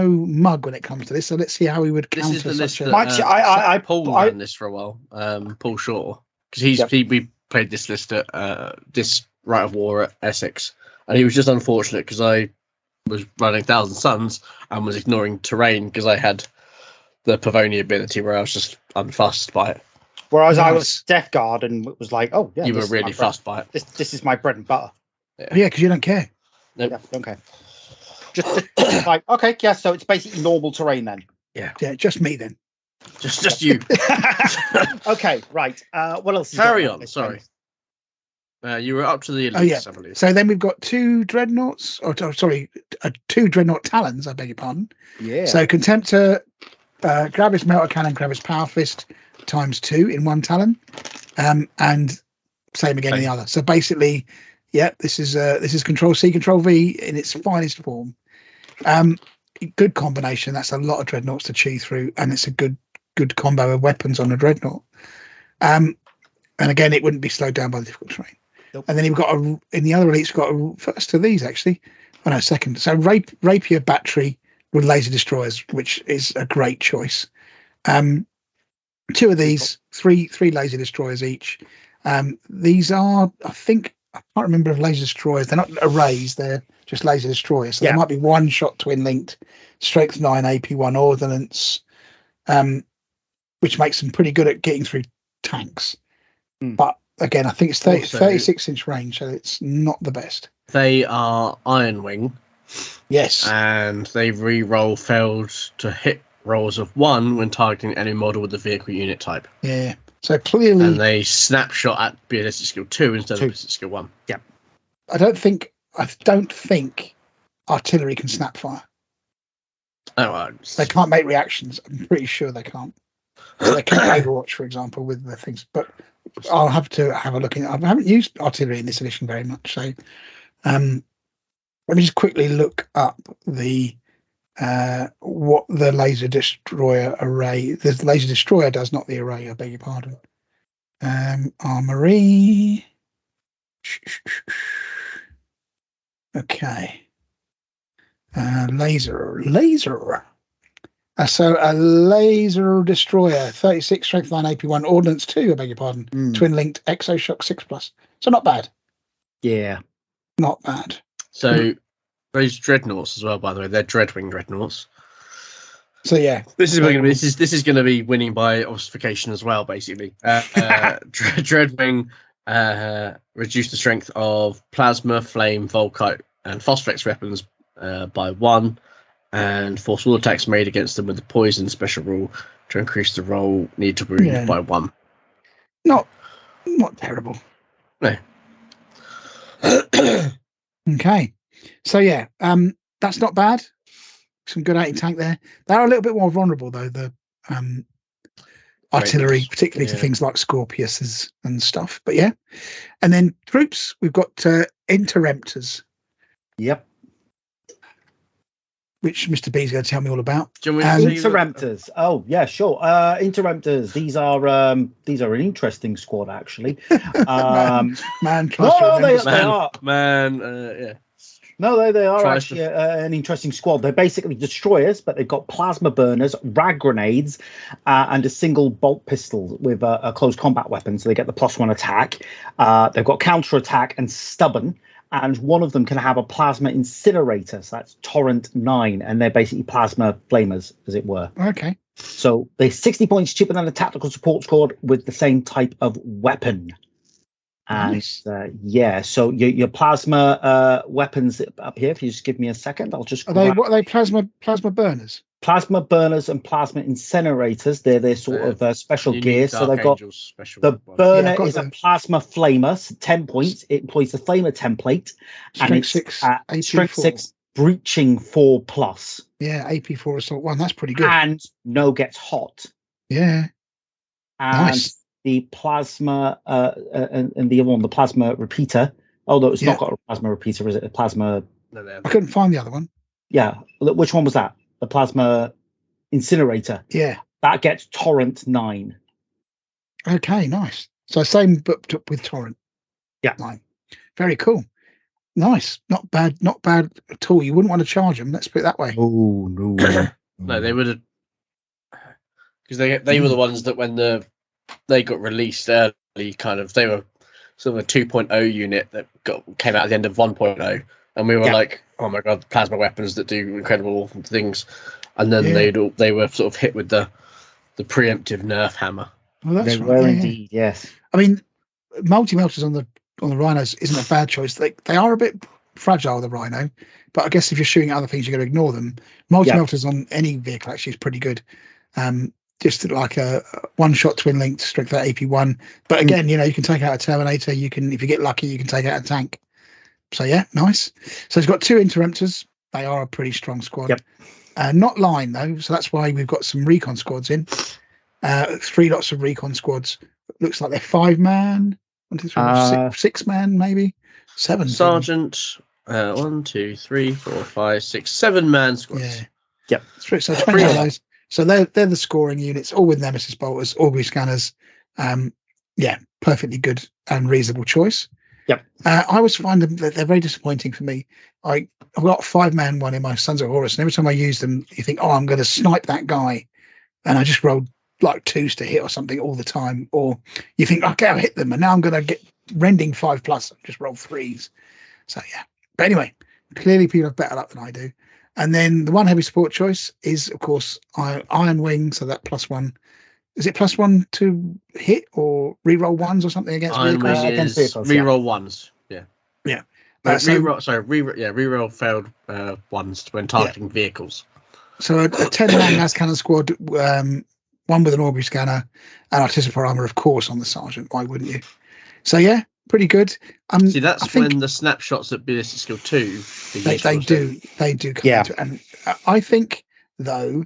mug when it comes to this. So let's see how he would counter. This is the list that Paul ran this for a while. Paul Shaw, because we played this list at this Right of War at Essex, and he was just unfortunate because I was running Thousand Suns and was ignoring terrain because I had the Pavonia ability where I was just unfussed by it. Whereas I was Death Guard and was like, oh yeah, you were really fussed by it. This is my bread and butter. Yeah, because you don't care. Nope. Yeah, don't care. Just like, okay, yeah, so it's basically normal terrain then. Yeah, just me then. Just you. Okay, right. What else? Carry on. Sorry. You were up to the elites, I believe. So then we've got 2 dreadnoughts, 2 dreadnought talons. I beg your pardon. Yeah. So Contemptor, Gravis Melter Cannon, Gravis Power Fist ×2 in 1 talon, and same again in the other. So basically, this is Control C, Control V in its finest form. Good combination. That's a lot of dreadnoughts to chew through, and it's a good combo of weapons on a dreadnought. And again, it wouldn't be slowed down by the difficult terrain. Nope. And then you've got in the other elites, we've got first of these actually. Oh no, second. So Rapier Battery with laser destroyers, which is a great choice. 2 of these, three laser destroyers each. These are, I think, I can't remember if laser destroyers. They're not arrays. They're just laser destroyers. So there might be 1-shot twin linked, strength 9 AP1 ordnance, which makes them pretty good at getting through tanks. But again, I think it's 36-inch range, so it's not the best. They are Iron Wing. Yes. And they re-roll failed to hit rolls of 1 when targeting any model with the vehicle unit type. Yeah. So clearly... And they snapshot at ballistic skill 2 instead of ballistic skill 1. Yeah. I don't think artillery can snap fire. They can't make reactions. I'm pretty sure they can't. So they can't Overwatch, for example, with the things. But I'll have to have a look. I haven't used artillery in this edition very much. So let me just quickly look up the what the laser destroyer array. The laser destroyer does, not the array. I beg your pardon. Armory. Okay. Laser. So a laser destroyer, 36 strength 9 AP1, ordnance 2, I beg your pardon, twin linked exoshock 6+. So not bad. Yeah, not bad. So those dreadnoughts as well, by the way, they're Dreadwing dreadnoughts. So yeah, this is going to be winning by ossification as well, basically. Dreadwing reduce the strength of plasma, flame, volkite, and phosphex weapons by 1. And force all attacks made against them with the poison special rule to increase the roll need to wound by 1. Not terrible. No. Okay. So yeah, that's not bad. Some good anti-tank there. They are a little bit more vulnerable though, the artillery, particularly to things like Scorpiuses and stuff. But yeah. And then troops, we've got Interemptors. Yep. Which Mr. B is going to tell me all about. Interemptors. Oh yeah, sure. Interemptors. These are an interesting squad actually. They are actually an interesting squad. They're basically destroyers, but they've got plasma burners, rag grenades, and a single bolt pistol with a close combat weapon. So they get the +1 attack. They've got counter attack and stubborn. And one of them can have a plasma incinerator, so that's Torrent 9, and they're basically plasma flamers, as it were. Okay. So they're 60 points cheaper than a tactical support squad with the same type of weapon. And nice. So your plasma weapons up here, if you just give me a second, I'll just... What are they, plasma burners? Plasma burners and plasma incinerators. They're their sort of special gear. So they've got the burner is a plasma flamer, so 10 points. It employs the flamer template, and it's strength 6, breaching 4+. Yeah, AP4 assault 1. That's pretty good. And no gets hot. Yeah. And nice. The plasma and the other one, the plasma repeater. Although it's not got a plasma repeater, is it? A plasma. I couldn't find the other one. Yeah. Which one was that? The plasma incinerator. Yeah. That gets Torrent 9. Okay, nice. So same booked up with Torrent. Yeah. 9. Very cool. Nice. Not bad at all. You wouldn't want to charge them, let's put it that way. Oh, no. No, they would have. Because they were the ones that when they got released early, they were sort of a 2.0 unit that came out at the end of 1.0. And we were like, oh my god, plasma weapons that do incredible things. And then they were sort of hit with the preemptive nerf hammer. Well, that's they were indeed, yes. I mean, multi-melters on the rhinos isn't a bad choice. They are a bit fragile, the rhino, but I guess if you're shooting at other things, you're going to ignore them. Multi-melters on any vehicle actually is pretty good. Just like a one-shot twin-linked strength at AP1. But again, you can take out a Terminator. You can, if you get lucky, you can take out a tank. So yeah, nice. So it's got 2 Interemptors. They are a pretty strong squad. Yep. Not line though, so that's why we've got some recon squads in. 3 lots of recon squads. Looks like they're 5-man. 1, 2, 3, 6-man maybe. 7. Sergeant. 1, 2, 3, 4, 5, 6, 7-man squads. Yeah. Yep. So 20 of those. So they're the scoring units, all with Nemesis bolters, augury scanners. Perfectly good and reasonable choice. Yep. I always find them that they're very disappointing for me. I've got a 5-man one in my Sons of Horus, and every time I use them, you think, oh, I'm going to snipe that guy, and I just rolled like 2s to hit or something all the time. Or you think, okay, I'll hit them, and now I'm going to get rending 5+, and just roll 3s. So yeah. But anyway, clearly people have better luck than I do. And then the one heavy support choice is, of course, Iron Wing, so that +1. Is it +1 to hit or reroll 1s or something against vehicles? Against vehicles, reroll 1s. Yeah. Yeah. Reroll failed 1s when targeting vehicles. So a 10-man gas cannon squad, one with an augury scanner and artisanal armor, of course, on the sergeant. Why wouldn't you? So yeah, pretty good. See, that's when the snapshots at ballistic skill 2. They do come into it. And I think though,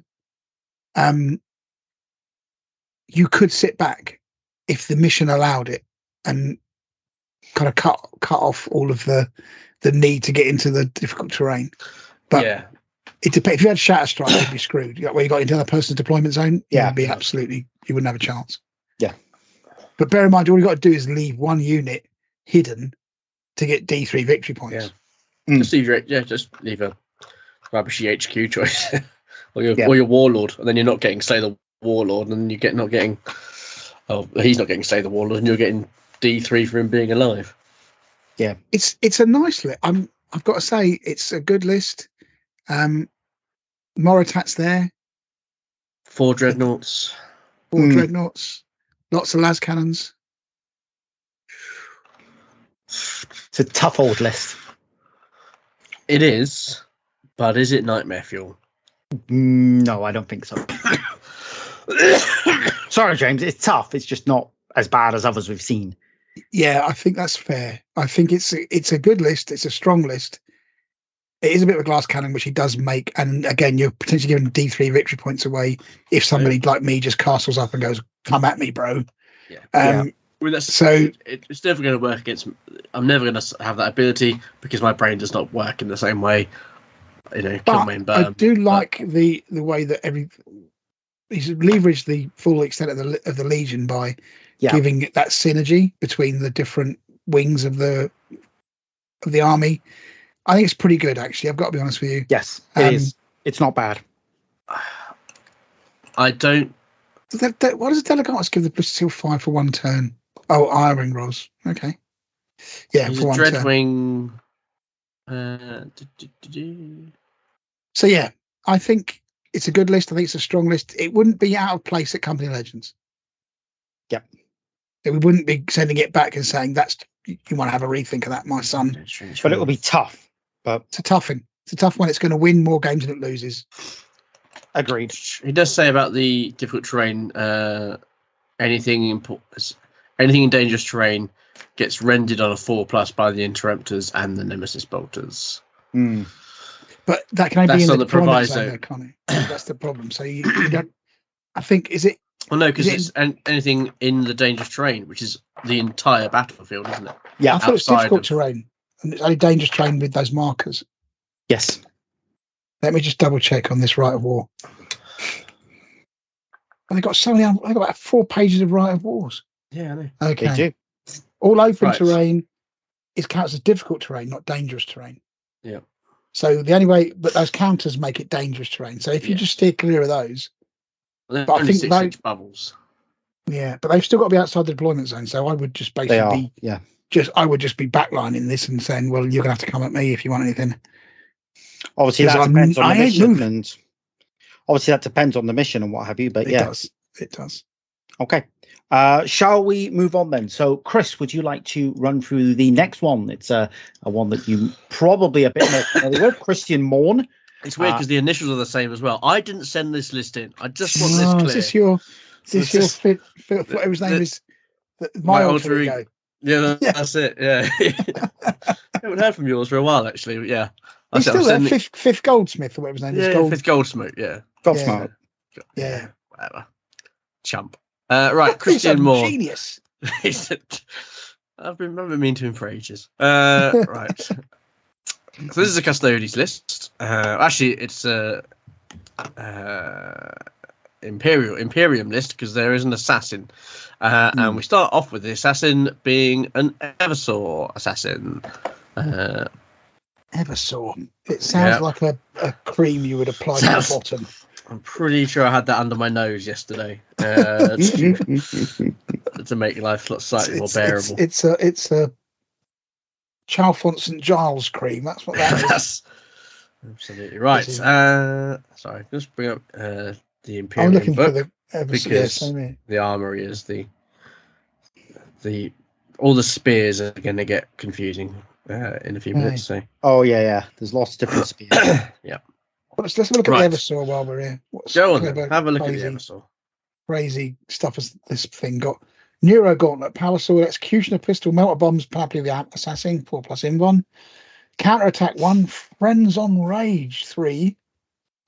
you could sit back if the mission allowed it and kind of cut off all of the need to get into the difficult terrain. But it depends. If you had Shatter Strike, you'd be screwed. Where you got into the person's deployment zone, you'd be you wouldn't have a chance. Yeah. But bear in mind, all you got to do is leave one unit hidden to get D3 victory points. Yeah. Just leave a rubbishy HQ choice. or your warlord, and then you're not getting Slay the Warlord, and you not getting. Oh, he's not getting Slay the Warlord, and you're getting D3 for him being alive. Yeah, it's a nice list. I've got to say, it's a good list. Moritat's there. 4 dreadnoughts. 4 dreadnoughts. Lots of las cannons. It's a tough old list. It is, but is it nightmare fuel? No, I don't think so. Sorry, James. It's tough. It's just not as bad as others we've seen. Yeah, I think that's fair. I think it's a good list. It's a strong list. It is a bit of a glass cannon, which he does make. And again, you're potentially giving D3 victory points away if somebody like me just castles up and goes, "Come at me, bro." Yeah. I mean, it's never going to work against. I'm never going to have that ability because my brain does not work in the same way. Kill main burn. I do like the way that he's leveraged the full extent of the Legion by giving it that synergy between the different wings of the army. I think it's pretty good, actually. I've got to be honest with you. Yes, it is. It's not bad. I don't. What does Delegatus give the Blisssteel 5 for 1 turn? Oh, Iron Rolls. Okay. Yeah, He's for 1 Dreadwing. So yeah, I think it's a good list. I think it's a strong list. It wouldn't be out of place at Company Legends. Yep. We wouldn't be sending it back and saying you want to have a rethink of that, my son. But it will be tough. But it's a tough one. It's a tough one. It's going to win more games than it loses. Agreed. He does say about the difficult terrain. Anything in dangerous terrain gets rendered on a 4+ by the Interrupters and the Nemesis Bolters. But that can only be in on the proviso. Zone, though, can't it? That's the problem. So you don't. I think is it. Well, no, because it's anything in the dangerous terrain, which is the entire battlefield, isn't it? Yeah, I thought it's difficult terrain, and it's only dangerous terrain with those markers. Yes. Let me just double check on this Right of War. And they got so many. They got about 4 pages of Right of Wars. Yeah, I know. Okay. They do. All open terrain is counts as difficult terrain, not dangerous terrain. Yeah. So the only way, but those counters make it dangerous terrain. So if you just steer clear of those. Well, but I think 6-inch bubbles. Yeah, but they've still got to be outside the deployment zone. So I would just basically I would just be backlining this and saying, well, you're gonna have to come at me if you want anything. Obviously that depends on the mission, and obviously that depends on the mission and what have you. But it does. Okay. Shall we move on then? So, Chris, would you like to run through the next one? It's a one that you probably a bit more familiar with. Christian Morn. It's weird because the initials are the same as well. I didn't send this list in. I just want this clear. Is this your fit, whatever his name is? My alter ego. Yeah, that's it. Yeah. I haven't heard from yours for a while, actually. Yeah. He's still there, fifth Goldsmith or whatever his name is. Fifth Goldsmith, yeah. Goldsmith. Yeah. Whatever. Chump. Right, Christian Moore. Genius. I've been meaning to him for ages. Right. So this is a Custodes list. Actually, it's a Imperium list because there is an assassin. And we start off with the assassin being an Eversaw assassin. Eversaw. It sounds like a cream you would apply to the bottom. I'm pretty sure I had that under my nose yesterday to make life slightly more bearable. It's a Chalfont St Giles cream. That's what that is. That's absolutely right. Sorry, just bring up the Imperium I'm looking book for the because the armory is the all the spears are going to get confusing in a few minutes. So. Oh yeah. There's lots of different spears. Yeah. Let's have a look at the Eversaw while we're here. Go on, have a look at the Eversaw. Crazy stuff as this thing got. Neuro Gauntlet, Power Sword, Executioner Pistol, Melter Bombs, Panoply of the Assassin, 4+ Invon. Counter Attack 1, Friends on Rage 3,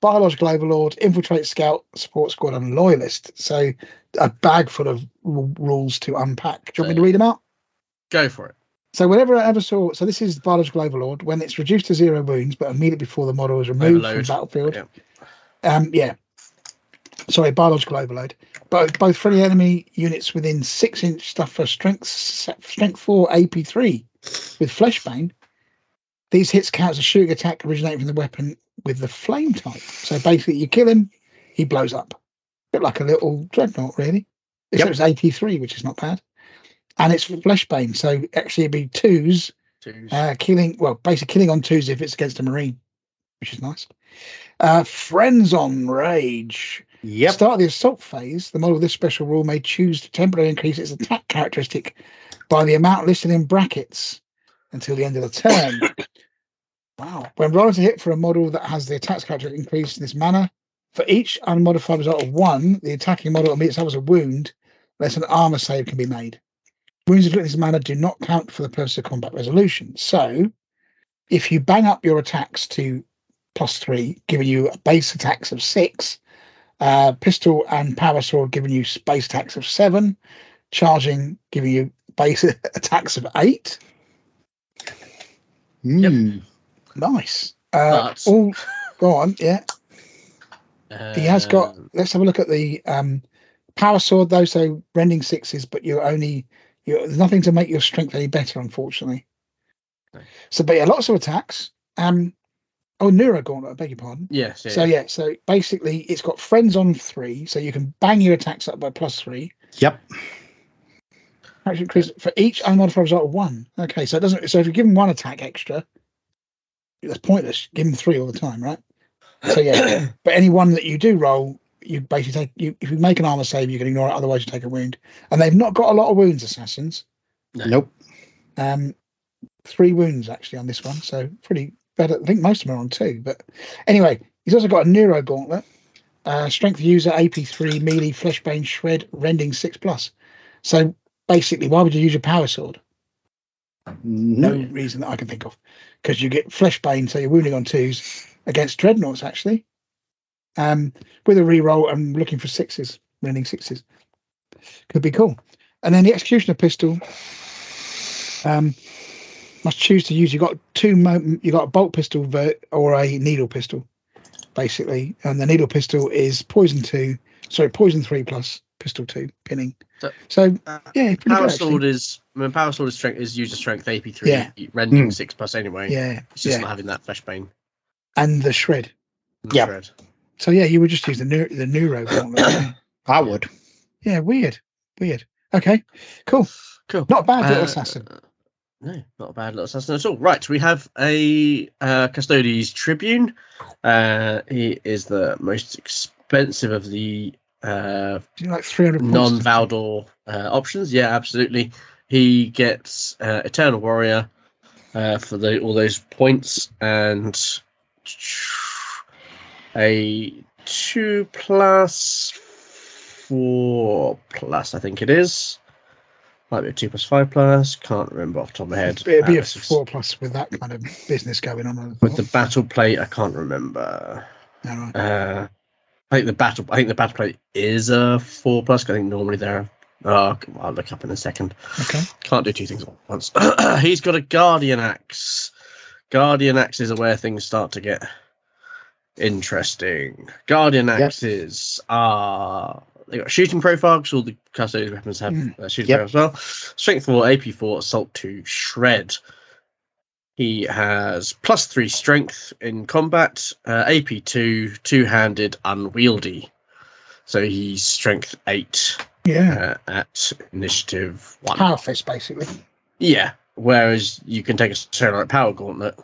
Biological Overlord, Infiltrate Scout, Support Squad, and Loyalist. So a bag full of rules to unpack. Do you want me to read them out? Go for it. So whenever I ever saw, so this is Biological Overlord, when it's reduced to 0 wounds, but immediately before the model is removed from the battlefield. Yeah. Sorry, Biological Overload. Both friendly enemy units within 6-inch stuff for strength 4 AP3 with Fleshbane These hits count as a shooting attack originating from the weapon with the flame type. So basically, you kill him, he blows up. A bit like a little dreadnought, really. Except it's 83, which is not bad. And it's Fleshbane, so actually it'd be twos. Killing, well, basically killing on twos if it's against a marine, which is nice. Friends on Rage. Yep. Start of the assault phase, the model of this special rule may choose to temporarily increase its attack characteristic by the amount listed in brackets until the end of the turn. Wow. When rolling to hit for a model that has the attack characteristic increased in this manner, for each unmodified result of 1, the attacking model admits itself as a wound, unless an armor save can be made. Wounds inflicted in this manner do not count for the purpose of combat resolution. So, if you bang up your attacks to +3, giving you base attacks of 6, pistol and power sword giving you base attacks of 7, charging giving you base attacks of 8. Yep. Nice. But... All go on, yeah. He has got. Let's have a look at the power sword, though. So rending 6s, but there's nothing to make your strength any better, unfortunately. Okay. So, but yeah, lots of attacks. Neuro Gauntlet, I beg your pardon. Yes. So basically, it's got friends on 3, so you can bang your attacks up by +3. Yep. Actually, increase for each unmodified result of 1. Okay, so it doesn't. So if you give him 1 attack extra, that's pointless. Give him 3 all the time, right? So yeah, but any one that you do roll, you basically take. If you make an armor save, you can ignore it. Otherwise, you take a wound. And they've not got a lot of wounds, assassins. No. Nope. 3 wounds actually on this one, so pretty better. I think most of them are on 2. But anyway, he's also got a Neuro Gauntlet, Strength User, AP3, Melee, Fleshbane, Shred, Rending 6+. So basically, why would you use your Power Sword? No reason that I can think of, because you get Fleshbane, so you're wounding on 2s against dreadnoughts actually, with a reroll and looking for 6s, rending 6s. Could be cool. And then the Executioner pistol must choose to use. You got a bolt pistol or a needle pistol, basically. And the needle pistol is poison 3 plus pistol 2 pinning. So yeah, Power Sword is strength is user strength AP3, rending 6+ anyway. Yeah, it's just not having that Fleshbane. And the shred. Yeah. So yeah, you would just use the Neuro Gauntlet. I would. Yeah, weird. Okay, cool. Not a bad little assassin. No, not a bad little assassin at all. Right, we have a Custodes Tribune. He is the most expensive of the like 300 non-Valdor options. Yeah, absolutely. He gets Eternal Warrior for all those points, and a 2+, 4+, I think it is. Might be a 2+5+. Can't remember off the top of my head. It'd be a 4+ with that kind of business going on. With the battle plate, I can't remember. All right. I think the battle plate is a 4+. I think normally they're. I'll look up in a second. Okay. Can't do 2 things at once. He's got a Guardian Axe. Guardian Axes are where things start to get interesting. Guardian Axes are. They got shooting profile because all the Custodes weapons have shooting profile as well. Strength 4, AP 4, Assault 2, Shred. He has +3 strength in combat, AP 2, two-handed, unwieldy. So he's strength 8 at initiative 1. Power fist, basically. Yeah, whereas you can take a Sterling Power Gauntlet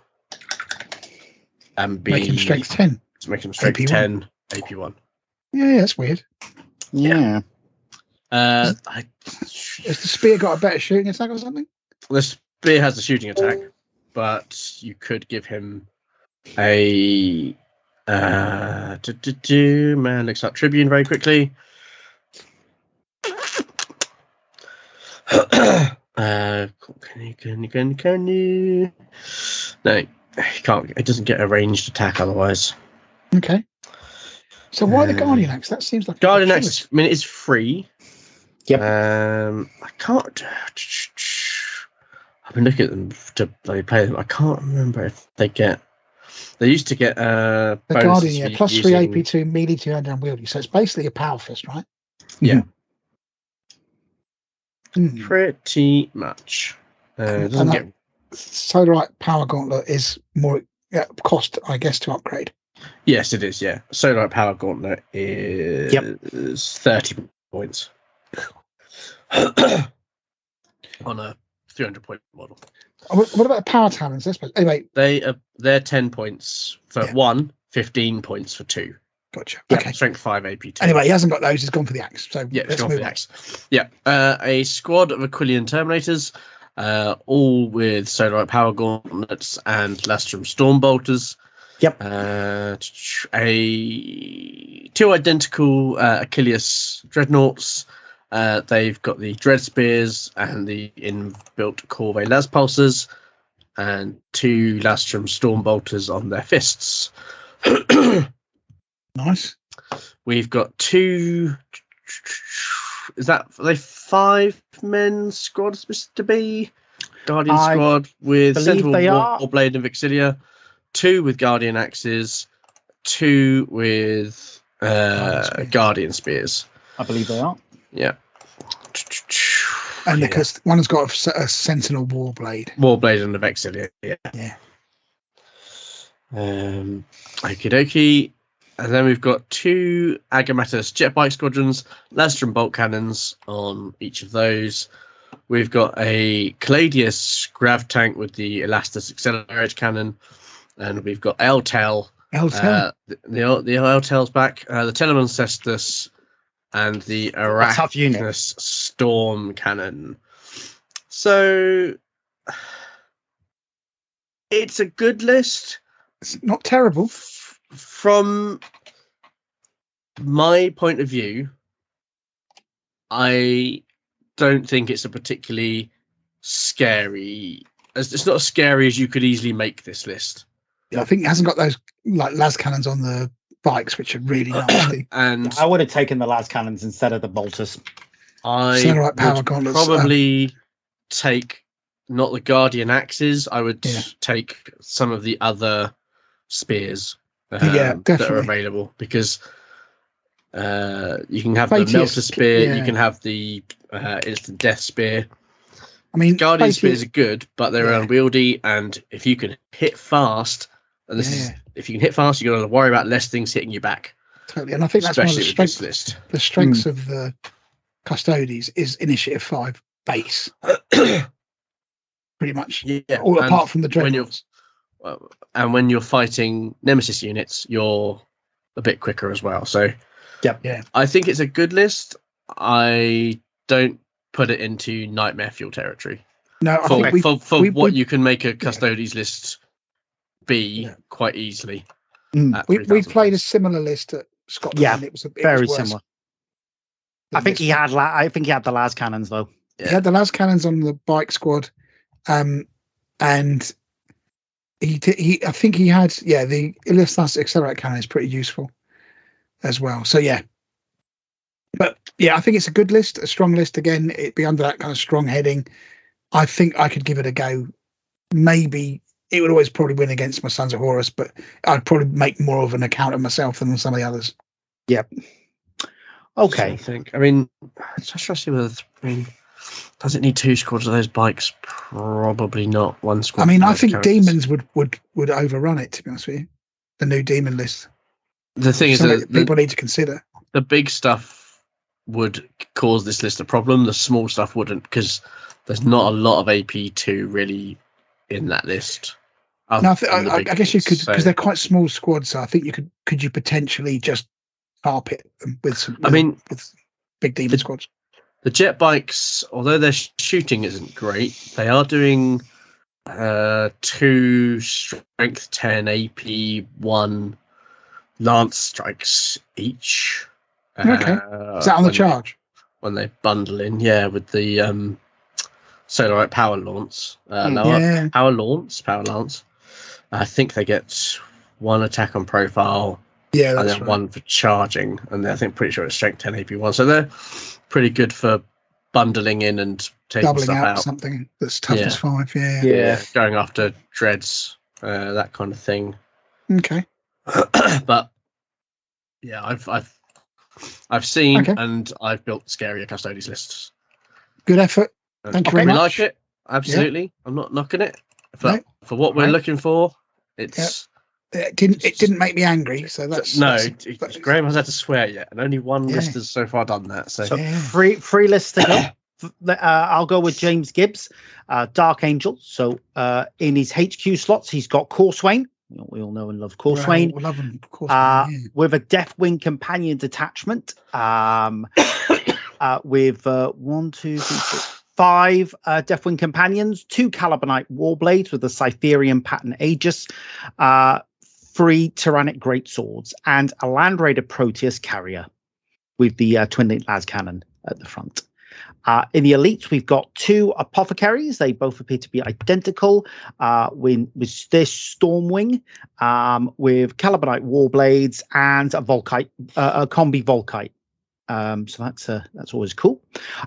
and make him strength 10. To make him strength AP 10, AP 1. Yeah, that's weird. Yeah. Has the spear got a better shooting attack or something? The spear has the shooting attack, but you could give him a man looks up Tribune very quickly. Can you? No, he can't. It doesn't get a ranged attack otherwise. Okay. So why the Guardian Axe? That seems like Guardian Axe. I mean, it's free. Yep. I can't. I've been looking at them to play them. I can't remember if they get. They used to get the Guardian, +3 AP2, melee 2-handed unwieldy. So it's basically a power fist, right? Yeah. Pretty much. Doesn't get Solarite Power Gauntlet is more cost, I guess, to upgrade. Yes, it is. Yeah, Solarite Power Gauntlet is 30 points on a 300-point model. What about Power Talons? Anyway, they're 10 points for 1, 15 points for 2. Gotcha. Yeah, okay. Strength 5 AP 2. Anyway, he hasn't got those. He's gone for the axe. So yeah, let's gone move for the on. axe. Yeah, a squad of Aquilian Terminators, all with Solarite Power Gauntlets and Lastrum Stormbolters. Yep. 2 identical Achilles Dreadnoughts. They've got the Dread Spears and the inbuilt Corvée Las Pulsers, and 2 Lastrum Stormbolters on their fists. Nice. We've got 2. Are they 5-men squad supposed to be? Guardian squad with Sentinel Warblade and Vixilia. 2 with Guardian Axes. 2 with Guardian Spears. I believe they are. Yeah. And because one has got a Sentinel Warblade. Warblade and the Vixilia. Yeah. Okie dokie. And then we've got 2 Agamatus jet bike squadrons, Lastrum bolt cannons on each of those. We've got a Caladius grav tank with the Elastus accelerator cannon, and we've got Eltel. The Eltel's back. The Telemon Cestus and the Arachnus storm cannon. So it's a good list. It's not terrible. From my point of view, I don't think it's a particularly scary. It's not as scary as you could easily make this list. I think it hasn't got those like las cannons on the bikes, which are really nasty. And I would have taken the las cannons instead of the bolters. I would probably take not the Guardian Axes. I would take some of the other spears. That are available, because you can have the Melter Spear, you can have the Instant Death Spear. I mean, Guardian Spears are good, but they're unwieldy, and if you can hit fast, and if you can hit fast, you've got to worry about less things hitting you back. Totally, and I think that's one of the strengths. The strengths of the Custodes is Initiative 5 base, pretty much. Yeah, all apart from the Dreadnoughts. And when you're fighting Nemesis units, you're a bit quicker as well. So, I think it's a good list. I don't put it into Nightmare Fuel territory. No, I think what you can make a Custodes list be quite easily. We played a similar list at Scotland. Yeah, and it was very similar. I think he had the las cannons though. Yeah. He had the las cannons on the bike squad, and I think he had the Elastas accelerate cannon is pretty useful as well. So but I think it's a good list, a strong list. Again, it'd be under that kind of strong heading. I think I could give it a go. Maybe it would always probably win against my Sons of Horus, but I'd probably make more of an account of myself than some of the others. Yep. Okay. I mean, just trying to see whether does it need 2 squads of those bikes? Probably not. 1 squad. I mean, I think Daemons would overrun it, to be honest with you. The new Demon list. The thing is that people need to consider. The big stuff would cause this list a problem. The small stuff wouldn't, because there's not a lot of AP2 really in that list. No, I guess you could, because they're quite small squads. So I think could you potentially just carpet them with some. With big Demon squads. The jet bikes, although their shooting isn't great, they are doing 2 strength 10 AP 1 lance strikes each. Okay. Is that on the charge? When they bundle in, with the Solarite Power Lance. Power Lance. I think they get 1 attack on profile. Yeah, that's and then right. 1 for charging, and I think pretty sure it's strength 10 AP 1. So they're pretty good for bundling in and taking doubling stuff out. Something that's toughness 5. Yeah, going after dreads, that kind of thing. Okay. But I've seen and I've built scarier Custodes lists. Good effort. Thank you very much. Like it, absolutely. I'm not knocking it. for what we're looking for, it's. It didn't make me angry, so Graham has had to swear yet, and only one list has so far done that. So three lists to go. I'll go with James Gibbs, Dark Angel. So in his HQ slots, he's got Corswain. We all know and love Corswain. We love him, Corswain, with a Deathwing companion detachment. With 1, 2, 3, 4, 5 Deathwing companions, 2 Calibanite Warblades with the Cytherian pattern Aegis, 3 Tyrannic Greatswords, and a Land Raider Proteus carrier with the Twin Link Las Cannon at the front. In the elites, we've got 2 Apothecaries. They both appear to be identical with this Stormwing, with Calibanite Warblades and a Volkite, a Combi Volkite. So that's always cool.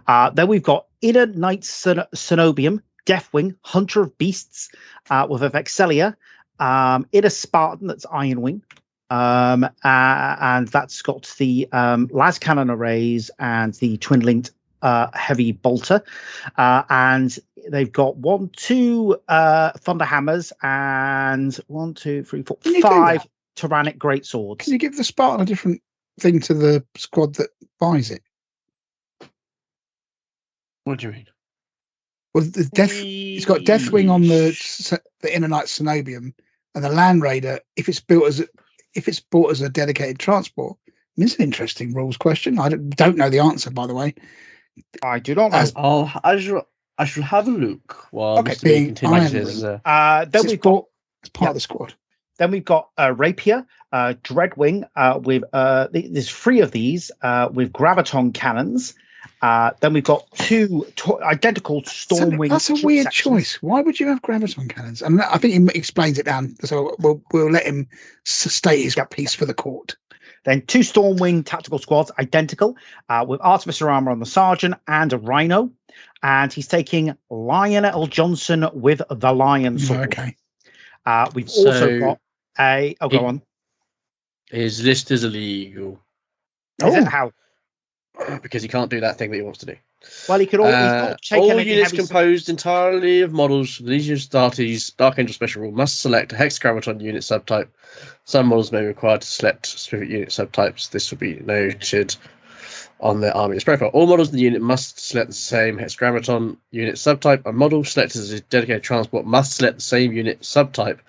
Then we've got Inner Knight Cenobium, Deathwing, Hunter of Beasts with a Vexelia, Inner Spartan, that's Ironwing. And that's got the las cannon arrays and the twin linked heavy bolter, and they've got 2 thunder hammers and 1, 2, 3, 4, 5 tyrannic great swords. Can you give the Spartan a different thing to the squad that buys it? What do you mean? Well, it's got Deathwing on the Inner Knight Cenobium, and the Land Raider, if it's bought as a dedicated transport. It's an interesting rules question. I don't know the answer, by the way. I do not know. I shall have a look while Mr. B continues his. Then we've got as part of the squad. Then we've got Rapier, Dreadwing with there's 3 of these with graviton cannons. Then we've got 2 identical Stormwing. That's a weird choice. Why would you have graviton cannons? And I think he explains it down. So we'll let him state his piece for the court. Then 2 Stormwing tactical squads, identical, with Artificer armor on the Sergeant and a Rhino. And he's taking Lionel Johnson with the Lion Sword. Okay. We've also got a... Oh, go on. His list is illegal. Is it? How? Because he can't do that thing that he wants to do. Well, he could all units composed entirely of models from the Legion of Astartes Dark Angel Special Rule must select a Hexagraviton unit subtype. Some models may be required to select specific unit subtypes. This will be noted on their army profile. All models in the unit must select the same Hexagraviton unit subtype. A model selected as a dedicated transport must select the same unit subtype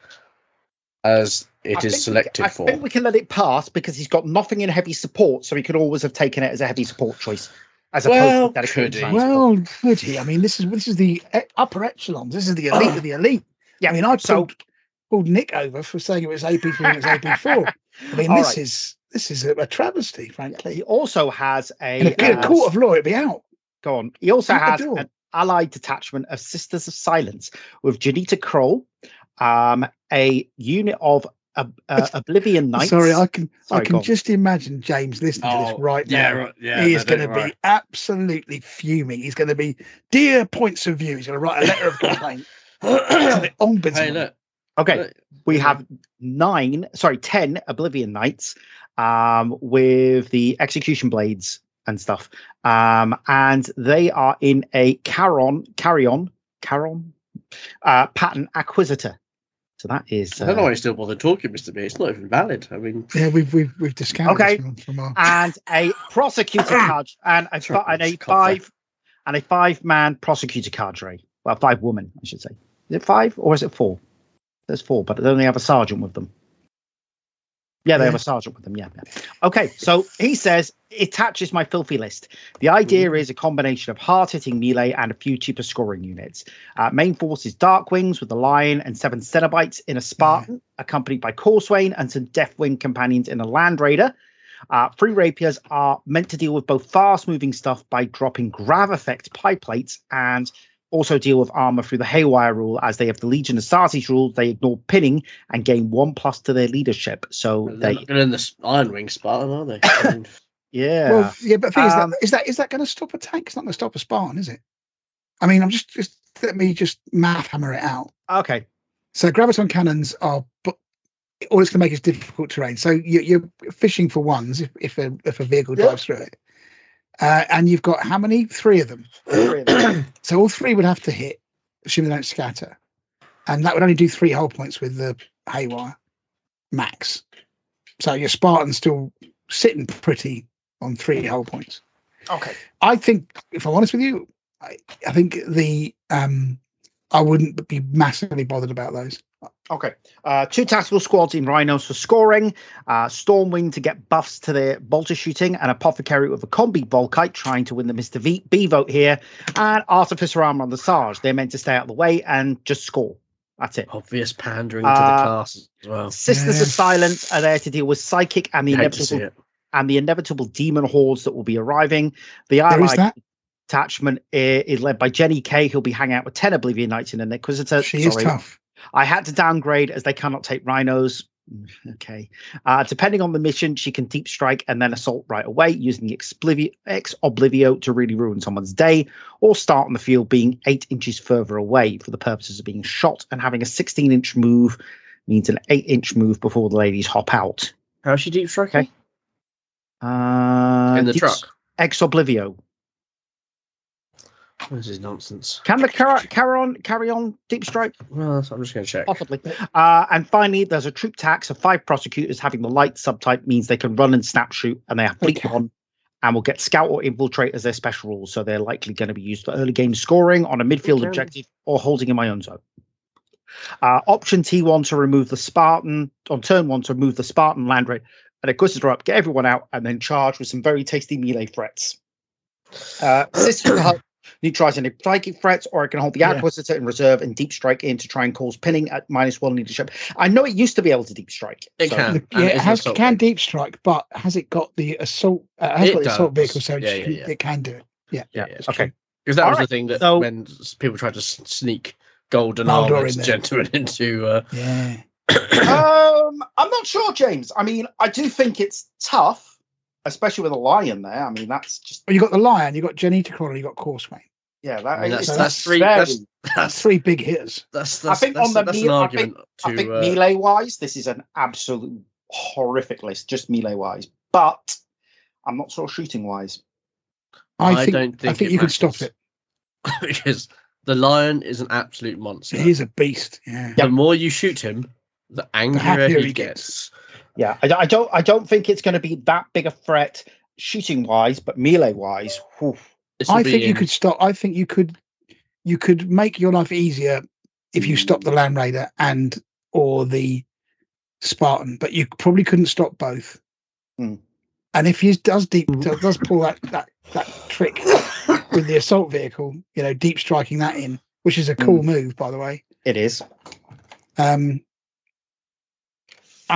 as it is selected for. I think we can let it pass because he's got nothing in heavy support, so he could always have taken it as a heavy support choice. As opposed to dedicated could he? I mean, this is the upper echelons. This is the elite of the elite. Yeah, I mean, I pulled Nick over for saying it was AP3 and it's AP4. I mean, this is a travesty, frankly. He also has in a court of law, it'd be out. Go on. He also has an allied detachment of Sisters of Silence with Janita Kroll, a unit of Oblivion Knights. Sorry, I can just imagine James listening to this right now. He is going to be absolutely fuming. He's going to be dear points of view. He's going to write a letter of complaint to the ombudsman. Hey, look. Okay, we have 10 Oblivion Knights with the execution blades and stuff, and they are in a Carrion pattern Acquisitor. So that is. I don't know why you still bother talking, Mr. B. It's not even valid. I mean, yeah, we've discounted. Okay, from our... and a prosecutor cadre and a 5-man prosecutor cadre. Well, 5 women, I should say. Is it 5 or is it 4? There's 4, but they only have a sergeant with them. Yeah, they have a sergeant with them. Yeah. Okay, so he says, attaches my filthy list. The idea is a combination of hard-hitting melee and a few cheaper scoring units. Main force is Darkwings with the Lion and 7 Cenobites in a Spartan, accompanied by Corswain and some Deathwing companions in a Land Raider. 3 Rapiers are meant to deal with both fast-moving stuff by dropping grav effect pie plates and also deal with armor through the Haywire rule, as they have the Legion of Astartes rule. They ignore pinning and gain 1+ to their leadership. So they're not in the Iron Wing Spartan, are they? I mean, yeah. Well, yeah, but the thing is that going to stop a tank? It's not going to stop a Spartan, is it? I mean, I'm just let me just math hammer it out. Okay. So graviton cannons are, but all it's going to make is difficult terrain. So you're fishing for ones if a vehicle drives through it. And you've got how many? 3 of them. 3 of them. So all 3 would have to hit, assuming they don't scatter. and that would only do 3 hull points with the Haywire max. So your Spartan's still sitting pretty on 3 hull points. Okay. I think, if I'm honest with you, I think I wouldn't be massively bothered about those. Okay. 2 tactical squads in Rhinos for scoring, Stormwing to get buffs to their bolter shooting, and Apothecary with a combi Volkite trying to win the Mr. B vote here, and Artificer Armor on the Sarge. They're meant to stay out of the way and just score. That's it. Obvious pandering to the class as well. Sisters of Silence are there to deal with Psychic and the inevitable demon hordes that will be arriving. The Allied detachment is led by Jenny Kay, who'll be hanging out with 10 Oblivion Knights and an Inquisitor. She is tough. I had to downgrade as they cannot take Rhinos. Okay. Depending on the mission, she can deep strike and then assault right away using Ex Oblivio to really ruin someone's day, or start on the field being 8 inches further away for the purposes of being shot, and having a 16-inch move means an 8-inch move before the ladies hop out. How's she deep striking? In the truck. Ex Oblivio. This is nonsense. Can the carry on deep strike? Well, I'm just going to check. Possibly. And finally, there's a troop tax of 5 prosecutors. Having the light subtype means they can run and snap shoot, and they have fleet on, and will get scout or infiltrate as their special rules. So they're likely going to be used for early game scoring on a midfield objective or holding in my own zone. Option T1 to remove the Spartan on turn 1 to remove the Spartan land rate, and Inquisitor up, get everyone out, and then charge with some very tasty melee threats. Sisters of the Hut neutralize any psychic threats, or it can hold the Inquisitor in reserve and deep strike in to try and cause pinning at -1 leadership. I know it used to be able to deep strike. It can. It can deep strike, but has it got the assault? Assault vehicle, so it can do it. Yeah. Okay. Because that was the thing that when people tried to sneak golden armored gentlemen into. I'm not sure, James. I mean, I do think it's tough, especially with a lion there. I mean, that's just. Well, you got the lion, you got Jenny to Crawler, you got Courseway. Yeah, that's 3. That's 3 big hitters. I think an argument. I think melee wise, this is an absolute horrific list, just melee wise. But I'm not sure shooting wise. I think you can stop it because the lion is an absolute monster. He's a beast. Yeah. The more you shoot him, the angrier he gets. Yeah, I don't think it's going to be that big a threat shooting wise, but melee wise. I think you could stop. I think you could make your life easier if you stop the Land Raider or the Spartan, but you probably couldn't stop both. And if he does pull that trick with the assault vehicle, deep striking that in, which is a cool move, by the way. It is. I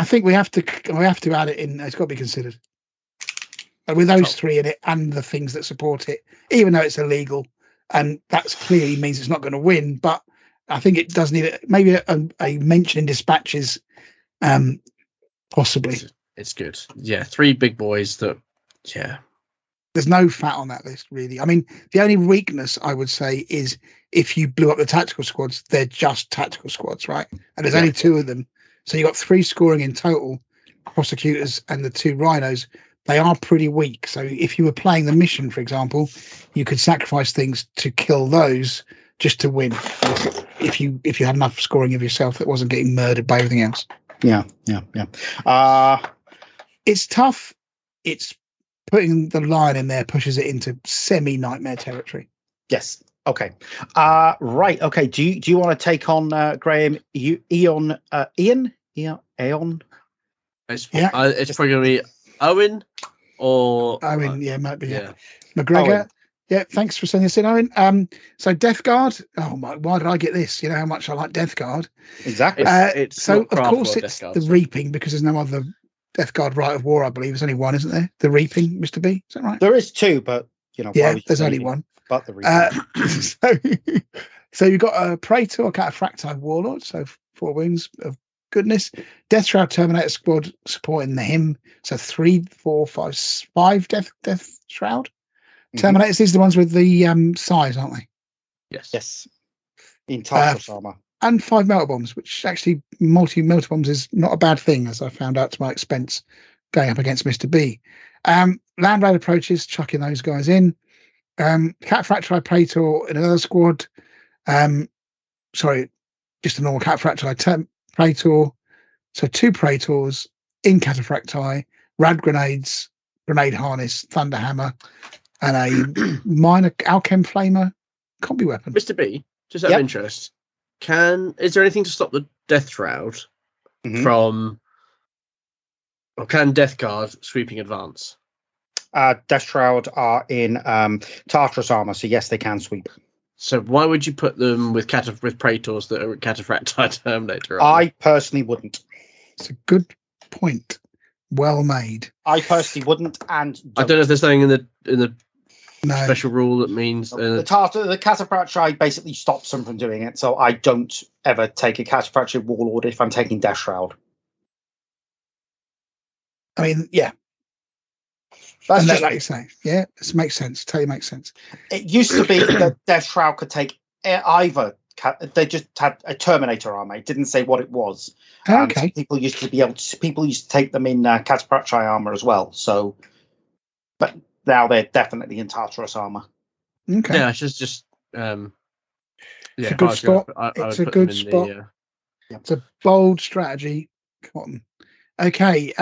think we have to add it in. It's got to be considered. With those 3 in it and the things that support it, even though it's illegal, and that's clearly means it's not going to win. But I think it does need maybe a mention in dispatches, possibly. It's good. Yeah, 3 big boys that. Yeah. There's no fat on that list, really. I mean, the only weakness I would say is if you blew up the tactical squads, they're just tactical squads, right? And there's only 2 of them, so you got 3 scoring in total, prosecutors and the 2 rhinos. They are pretty weak. So if you were playing the mission, for example, you could sacrifice things to kill those just to win. If you had enough scoring of yourself that wasn't getting murdered by everything else. Yeah. It's tough. It's putting the lion in there pushes it into semi-nightmare territory. Yes. Okay. Right. Okay. Do you want to take on Graham? Ian? It's probably going to be Owen or Owen. Might be. Yeah. McGregor. Owen. Yeah. Thanks for sending us in, Owen. So Death Guard. Oh my! Why did I get this? You know how much I like Death Guard. Exactly. So of course it's the Reaping because there's no other Death Guard Rite of War. I believe there's only one, isn't there? The Reaping, Mr. B. Is that right? There is 2, but there's only one. But the Reaping. So you've got a Praetor, Cataphracti Warlord. So 4 wounds of goodness. Death Shroud Terminator Squad supporting him. So 3, 4, 5 Death Shroud Terminators. These are the ones with the size, aren't they? Yes. In Tarsus armor. And 5 melter bombs, which actually melter bombs is not a bad thing, as I found out to my expense going up against Mr. B. Land Raid approaches, chucking those guys in. Cataphracti Praetor in another squad. just a normal Cataphractii Praetor. So 2 Praetors in Cataphractii, rad grenades, grenade harness, thunder hammer, and a minor Alchem Flamer combi weapon. Mr. B, just out of interest, is there anything to stop the Death Shroud from, or can Death Guard sweeping advance? Death Shroud are in Tartarus armor, so yes, they can sweep. So why would you put them with Praetors that are Cataphractii Terminator? I personally wouldn't. It's a good point. Well made. I personally wouldn't, and I don't know if there's something in the No. special rule that means the Cataphractii basically stops them from doing it. So I don't ever take a Cataphractii Warlord if I'm taking Death Shroud. I mean, yeah. That's Like just you say. Yeah, this makes sense. Totally makes sense. It used to be that Death Shroud could take either. They just had a Terminator armor. It didn't say what it was. Okay. People used to take them in Cataphractii armor as well. So, but now they're definitely in Tartarus armor. Okay. Yeah, it's just it's a good spot. It's a good spot. It's a bold strategy. Come on. Okay.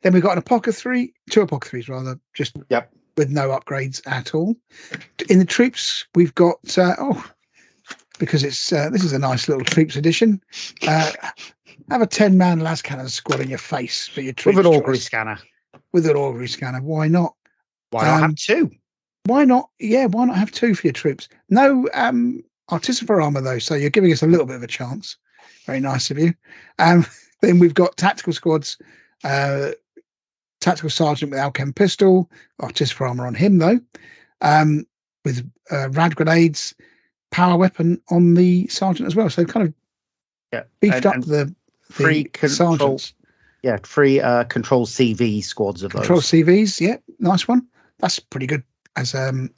Then we've got two apothecaries rather, just with no upgrades at all. In the troops, we've got because it's this is a nice little troops edition. Have a 10-man las cannon squad in your face for your troops. With an augury scanner. With an augury scanner. Why not? Why not have 2? Why not? Yeah, why not have 2 for your troops? No Artificer armor though, so you're giving us a little bit of a chance. Very nice of you. Then we've got tactical squads. Tactical sergeant with Alchem pistol, Artificer armor on him though, with rad grenades, power weapon on the sergeant as well. So kind of beefed up the free sergeants. Yeah, free control CV squads of control those. CVs. Yeah, nice one. That's pretty good. As I don't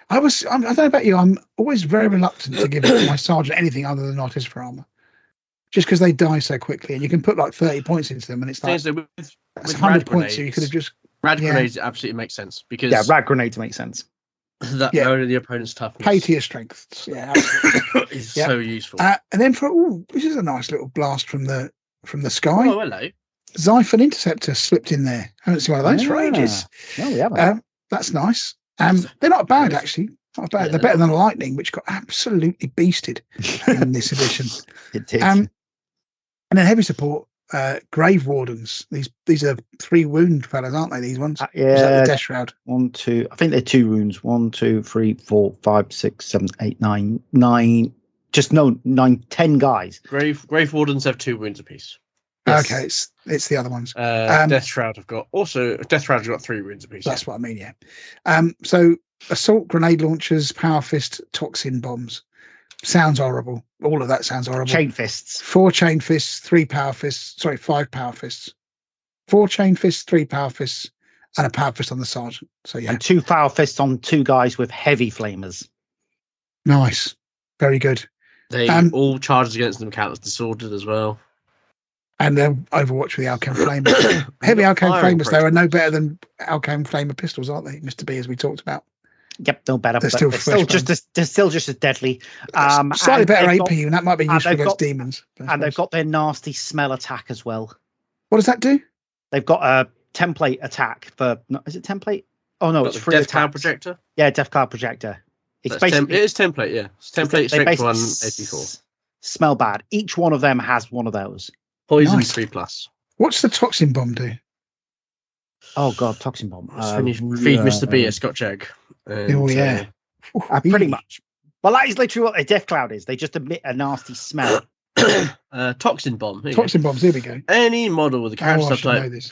know about you, I'm always very reluctant to give my sergeant anything other than Artificer armor. Just because they die so quickly, and you can put like 30 points into them, and it's like with 100 points. So you could have just rad grenades absolutely make sense because rad grenades make sense. That lower the opponent's toughness. Pay to your strengths. Yeah, absolutely. It's so useful. And then this is a nice little blast from the sky. Oh, hello. Xiphon Interceptor slipped in there. I haven't seen one of those for ages. No, we haven't. That's nice. They're not bad actually. Not bad. They're better than Lightning, which got absolutely beasted in this edition. It did. And then heavy support, Grave Wardens. These are 3 wound fellas, aren't they? These ones. Yeah. Is that the Death Shroud? 1, 2. I think they're 2 wounds. 1, 2, 3, 4, 5, 6, 7, 8, 9, 9. Just 9, 10 guys. Grave Wardens have 2 wounds apiece. Yes. Okay, it's the other ones. Death Shroud have got 3 wounds apiece. That's what I mean. Yeah. So assault grenade launchers, power fist, toxin bombs. Sounds horrible. All of that sounds horrible. Chain fists. 4 chain fists, 3 power fists. Sorry, 5 power fists. 4 chain fists, 3 power fists, and a power fist on the sergeant. So yeah. And 2 power fists on 2 guys with heavy flamers. Nice. Very good. They all charges against them count as disordered as well. And then Overwatch with the Alchem Flamer. Heavy Alchem Flamers, though, are no better than Alchem Flamer pistols, aren't they, Mr. B, as we talked about? Yep, no better. They're still just as deadly. Slightly better AP, and that might be useful against demons. And they've got their nasty smell attack as well. What does that do? They've got a template attack for. Is it template? Oh no, it's free. Death Cloud Projector. Yeah, Death Cloud Projector. It's basically it is template. Yeah, it's template. Strength 1, AP4. Smell bad. Each one of them has one of those. Poison 3+. What's the toxin bomb do? Oh god, toxin bomb. When you feed Mr. B a Scotch egg. Oh yeah, pretty much. Well, that is literally what a Death Cloud is. They just emit a nasty smell. Toxin bomb. Toxin bombs. Here we go. Any model with a character subtype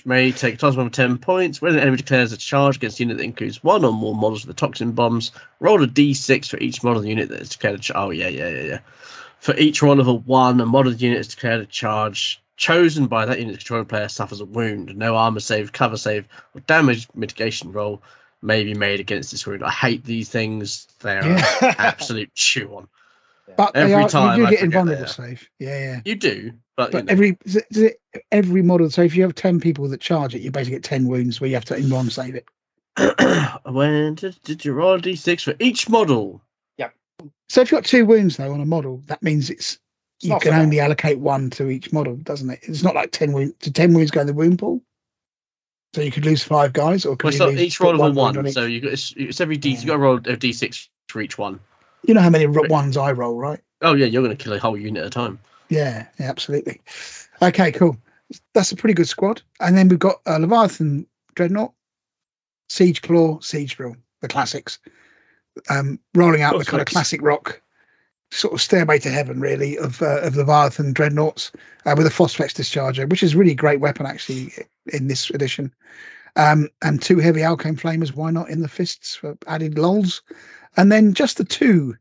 may take a toxin bomb of 10 points. When an enemy declares a charge against a unit that includes 1 or more models with the toxin bombs, roll a d6 for each model unit that is declared a charge. Oh yeah. For each roll of a 1, a model unit is declared a charge chosen by that unit's controlling player suffers a wound. No armor save, cover save, or damage mitigation roll may be made against this wound. I hate these things. They're absolute chew on. But every time you do get invulnerable save. Yeah. You do, but every model. So if you have 10 people that charge it, you basically get 10 wounds where you have to invuln save it. When did you roll a d6 for each model? Yep. So if you've got 2 wounds though on a model, that means you not can so bad. only allocate 1 to each model, doesn't it? It's not like 10 wounds. Do 10 wounds go in the wound pool? So you could lose 5 guys, or could you lose each roll of a wound 1. on each? So it's every D. You got to roll a D6 for each one. You know how many ones I roll, right? Oh yeah, you're going to kill a whole unit at a time. Yeah, absolutely. Okay, cool. That's a pretty good squad. And then we've got Leviathan Dreadnought, Siege Claw, Siege Drill, the classics. Rolling out the kind of classic rock sort of stairway to heaven, really, of Leviathan Dreadnoughts with a Phosphex Discharger, which is a really great weapon, actually, in this edition. And 2 heavy Alkane Flamers, why not, in the fists for added lols? And then just the 2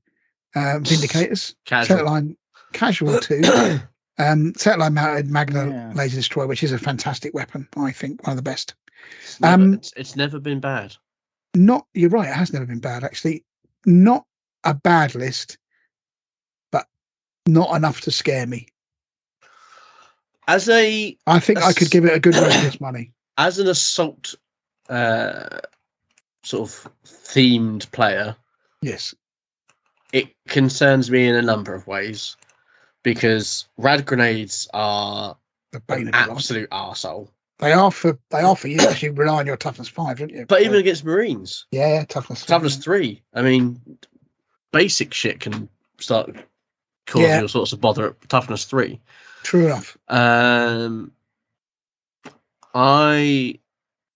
Vindicators. Casual. Casual 2. Satellite mounted Magna Laser Destroyer, which is a fantastic weapon, I think, one of the best. It's never been bad. You're right, it has never been bad, actually. Not a bad list, but not enough to scare me. I think I could give it a good run for its money. As an assault sort of themed player, yes, it concerns me in a number of ways, because rad grenades are an absolute arsehole. They are for you, because you rely on your toughness 5, don't you? But even against Marines, toughness 3. I mean, basic shit can start causing all sorts of bother at toughness 3. True enough. I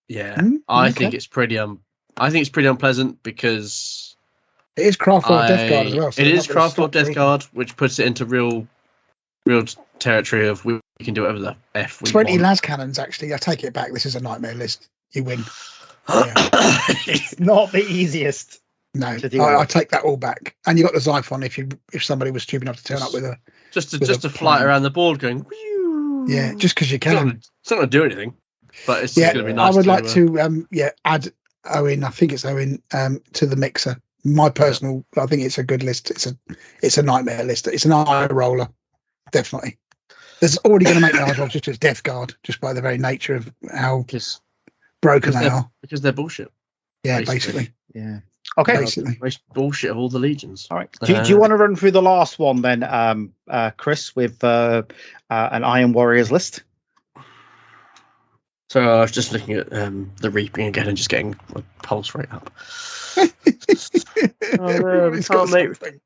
think it's pretty I think it's pretty unpleasant, because it is Craftwork Death Guard as well. So it is Craftwork Death Guard, which puts it into real territory of we can do whatever the F we 20 want. las cannons, actually. I take it back. This is a nightmare list. You win. It's not the easiest. No, I take that all back. And you got the Xiphon if somebody was stupid enough to turn up with a just to fly around the board going. Whew. Yeah, just because you can. It's not going to do anything, but it's going to be nice. I would like to add Owen. I think it's Owen to the mixer. My personal, I think it's a good list. It's a nightmare list. It's an eye roller, definitely. There's already going to make the eye roll just as Death Guard, just by the very nature of how broken they are. Because they're bullshit. Yeah, basically. Yeah. Okay. Basically. Most bullshit of all the legions. All right. Do you want to run through the last one then, Chris, with an Iron Warriors list? So I was just looking at the Reaping again and just getting my pulse rate up.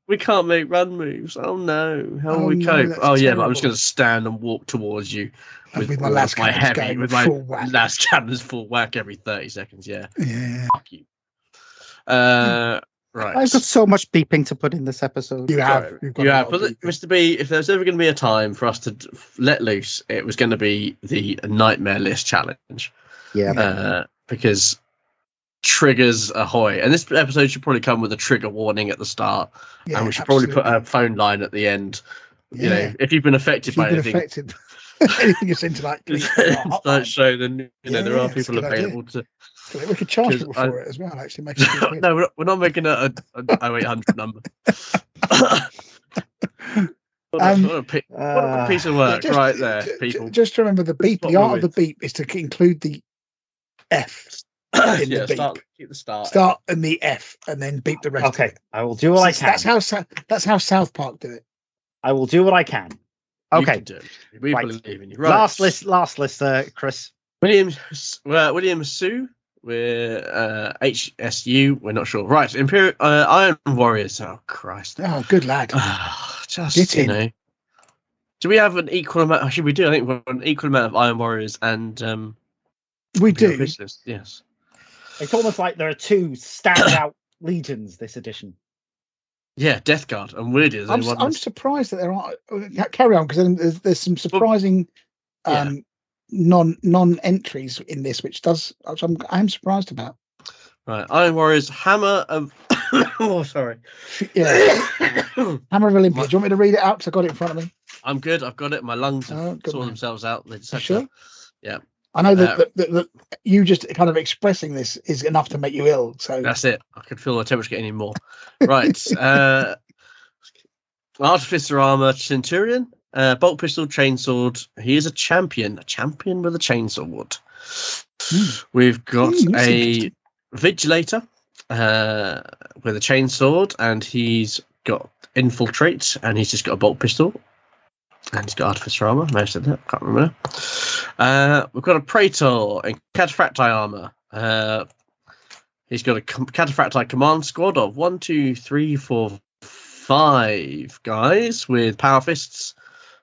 We can't make run moves. Oh no! How will we cope? But I'm just going to stand and walk towards you with my last heavy, with my last cannons full whack every 30 seconds. Yeah. Fuck you. Right. I've got so much beeping to put in this episode. You have. But Mr. B, if there's ever going to be a time for us to let loose, it was going to be the Nightmare List challenge. Yeah. Because triggers ahoy, and this episode should probably come with a trigger warning at the start, and we should probably put a phone line at the end. You know, if you've been affected by anything, anything you seem to like, that show, then there are people available to. We could charge people for it as well. Actually, make it no, we're not making a 0800 number. What a piece of work right there, people. Just remember the beep. The art of the beep is to include the F in the beep. Keep the start. Start and the F, and then beep the rest. Okay, I will do what I can. That's how South Park do it. I will do what I can. Okay, we believe in you. Right. Last list, Chris. William Sue. We're HSU. We're not sure. Right, Imperial Iron Warriors. Oh Christ! Oh, good lad. Just do we have an equal amount? Actually, we do. I think we're an equal amount of Iron Warriors and we do. Yes. It's almost like there are 2 standout legions this edition. Yeah, Death Guard and weirdly, I'm surprised that there are. Carry on, because there's some surprising non-entries in this, which I'm surprised about. Right, Iron Warriors, Hammer of sorry. Yeah. Hammer of Olympia. Do you want me to read it out? Because I've got it in front of me. I'm good. I've got it. My lungs have sorted themselves out. They just sure? Yeah. I know that you just kind of expressing this is enough to make you ill. So that's it. I could feel my temperature getting any more. Right. Artificer Armor Centurion. Bolt Pistol, Chainsword. He is a champion with a chainsword. We've got a Vigilator with a chainsword, and he's got Infiltrate, and he's just got a bolt pistol. And he's got Artificer armor. I may have said that. Can't remember. We've got a Praetor in Cataphracti armor. He's got a Cataphracti command squad of 1, 2, 3, 4, 5 guys with power fists,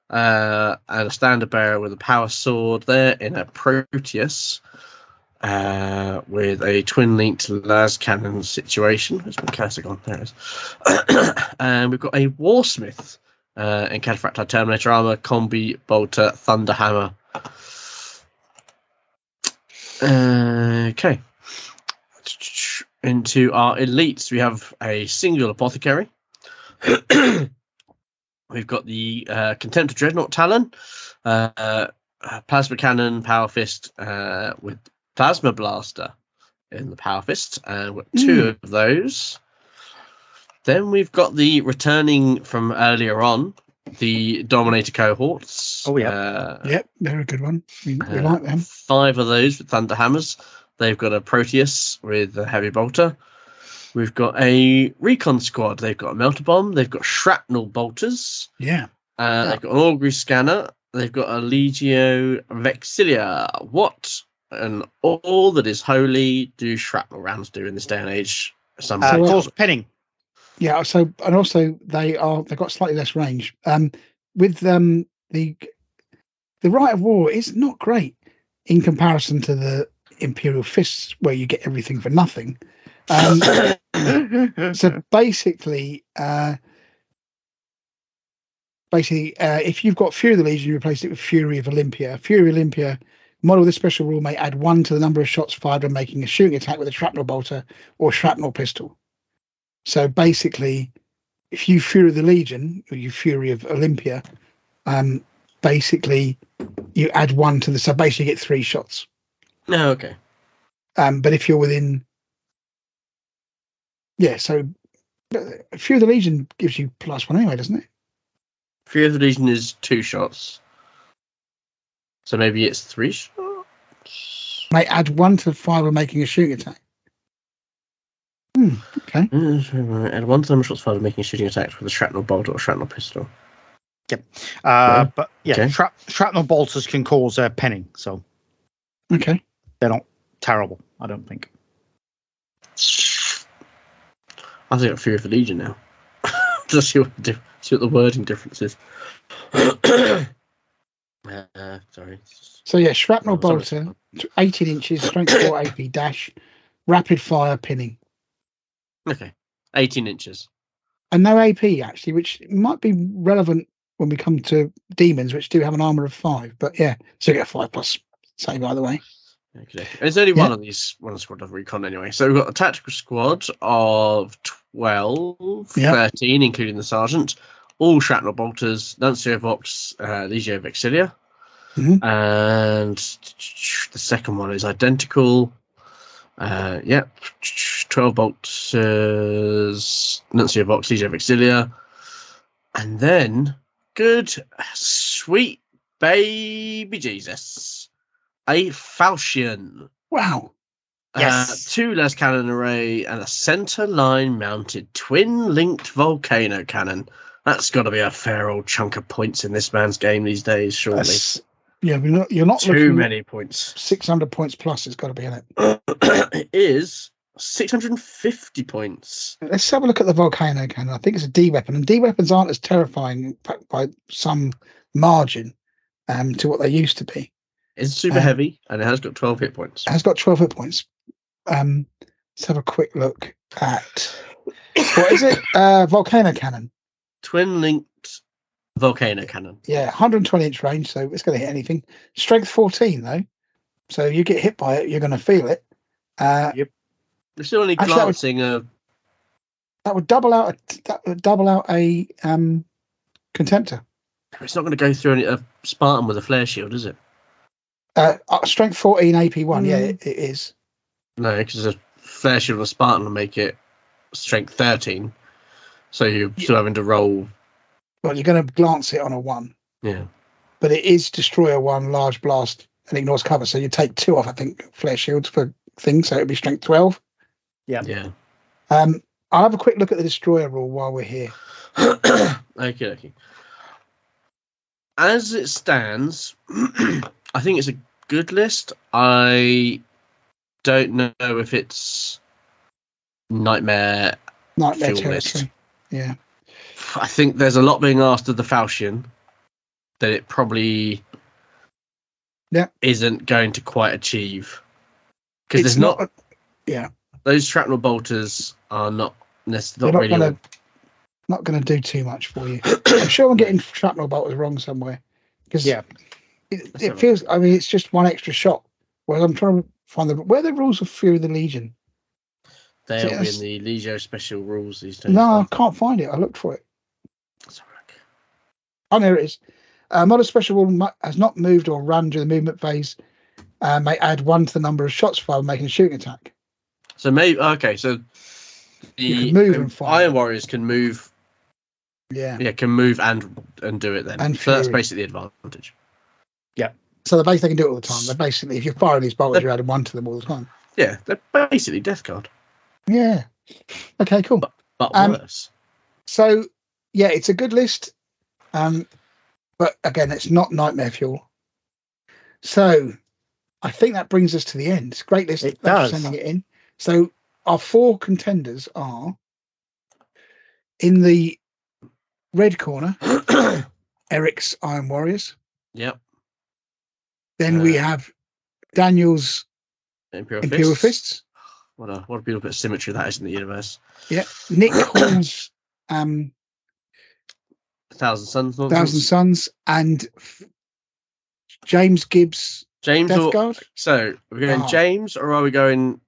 and a standard bearer with a power sword there in a Proteus, with a twin-linked las cannon situation. Where's my cursor gone? There it is. And we've got a Warsmith in Cataphracti Terminator armor, Combi, Bolter, Thunder Hammer. Okay. Into our elites, we have a single apothecary. We've got the Contemptor Dreadnought Talon, Plasma Cannon, Power Fist with Plasma Blaster in the Power Fist, and we've got 2 of those. Then we've got the returning from earlier on, the Dominator cohorts. Oh, yeah. Yep, they're a good one. We like them. 5 of those with Thunder Hammers. They've got a Proteus with a Heavy Bolter. We've got a Recon Squad. They've got a Melter Bomb. They've got Shrapnel Bolters. Yeah. They've got an Augury Scanner. They've got a Legio Vexilia. What and all that is holy do shrapnel rounds do in this day and age? Cause pinning. Yeah. So and also they've got slightly less range. With the Rite of War is not great in comparison to the Imperial Fists, where you get everything for nothing. So basically, if you've got Fury of the Legion, you replace it with Fury of Olympia. Fury of Olympia, model this special rule may add 1 to the number of shots fired when making a shooting attack with a shrapnel bolter or shrapnel pistol. So basically, if you Fury of the Legion or you Fury of Olympia, basically you add 1 to the. So basically, you get 3 shots. Oh, okay. But if you're within. Yeah, so Fury of the Legion gives you +1 anyway, doesn't it? Fury of the Legion is 2 shots. So maybe it's 3 shots? May add 1 to 5 when making a shooting attack. Okay. Add 1 to the number of shots fired when making a shooting attack with a shrapnel bolt or shrapnel pistol. Yep. But yeah, Okay. Shrapnel bolters can cause penning, so Okay. they're not terrible, I don't think. I think I've Fury of the Legion now. Just see what the wording difference is. Sorry. So yeah, shrapnel Oh, sorry. bolter, 18 inches, strength 4 AP dash, rapid fire pinning, Okay. 18 inches. and no AP actually, which might be relevant when we come to demons, which do have an armor of 5. But yeah, so you get 5+. Say by the way. Okay. There's only one of these, one squad of recon anyway. So we've got a tactical squad of 12, 13, including the sergeant, all shrapnel bolters, Nuncio Vox, Legio Vexilia. And the second one is identical. 12 bolters, Nuncio Vox, Legio Vexilia. And then, good, sweet baby Jesus. A falchion. Wow. Yes. 2 las cannon array and a center line mounted twin linked volcano cannon. That's got to be a fair old chunk of points in this man's game these days, surely. Yeah, you're not too looking many points. 600 points plus. It's got to be in it. It is 650 points. Let's have a look at the volcano cannon. I think it's a D weapon, and D weapons aren't as terrifying by some margin to what they used to be. It's super heavy, and it has got 12 hit points. It has got 12 hit points. Let's have a quick look at what is it? Volcano cannon. Twin linked volcano cannon. Yeah, 120 inch range, so it's going to hit anything. Strength 14 though, so you get hit by it, you're going to feel it. Yep. You're still only Actually, glancing that would double out a contemptor. It's not going to go through a Spartan with a flare shield, is it? Strength 14 AP1. Yeah, it is. No, because a flare shield on a Spartan will make it strength 13. So you're still having to roll. Well, you're going to glance it on a 1. Yeah. But it is destroyer 1, large blast, and ignores cover. So you take 2 off, I think, flare shields for things. So it would be strength 12. Yeah. Yeah. I'll have a quick look at the destroyer rule while we're here. Okay. As it stands, I think it's a good list. I don't know if it's nightmare territory. List. Yeah. I think there's a lot being asked of the Falchion that it probably isn't going to quite achieve. Because there's not those shrapnel bolters are not necessarily not going to do too much for you. I'm sure I'm getting shrapnel bolters wrong somewhere. Because it feels, I mean, it's just one extra shot. Whereas I'm trying to find where are the rules of Fury of the Legion? They'll be in the Legio special rules these days. No, I can't find it. I looked for it. That's all right. Oh, there it is. Model special rule has not moved or run during the movement phase. May add 1 to the number of shots fired making a shooting attack. So so the Iron Warriors can move. Yeah, can move and do it then. And so that's basically the advantage. Yeah. So they can do it all the time. They're basically, if you're firing these bolters, you're adding 1 to them all the time. Yeah, they're basically Death Guard. Yeah. Okay, cool. But worse. So, yeah, it's a good list. But again, it's not nightmare fuel. So I think that brings us to the end. It's a great list. Thanks for sending it in. So our 4 contenders are in the red corner, Eric's Iron Warriors. Yep. Then we have Daniel's Imperial Fists. What a beautiful bit of symmetry that is in the universe. Yeah. Nick Hall's Thousand Suns, and James Gibbs. Death Guard. So we're going James, or are we going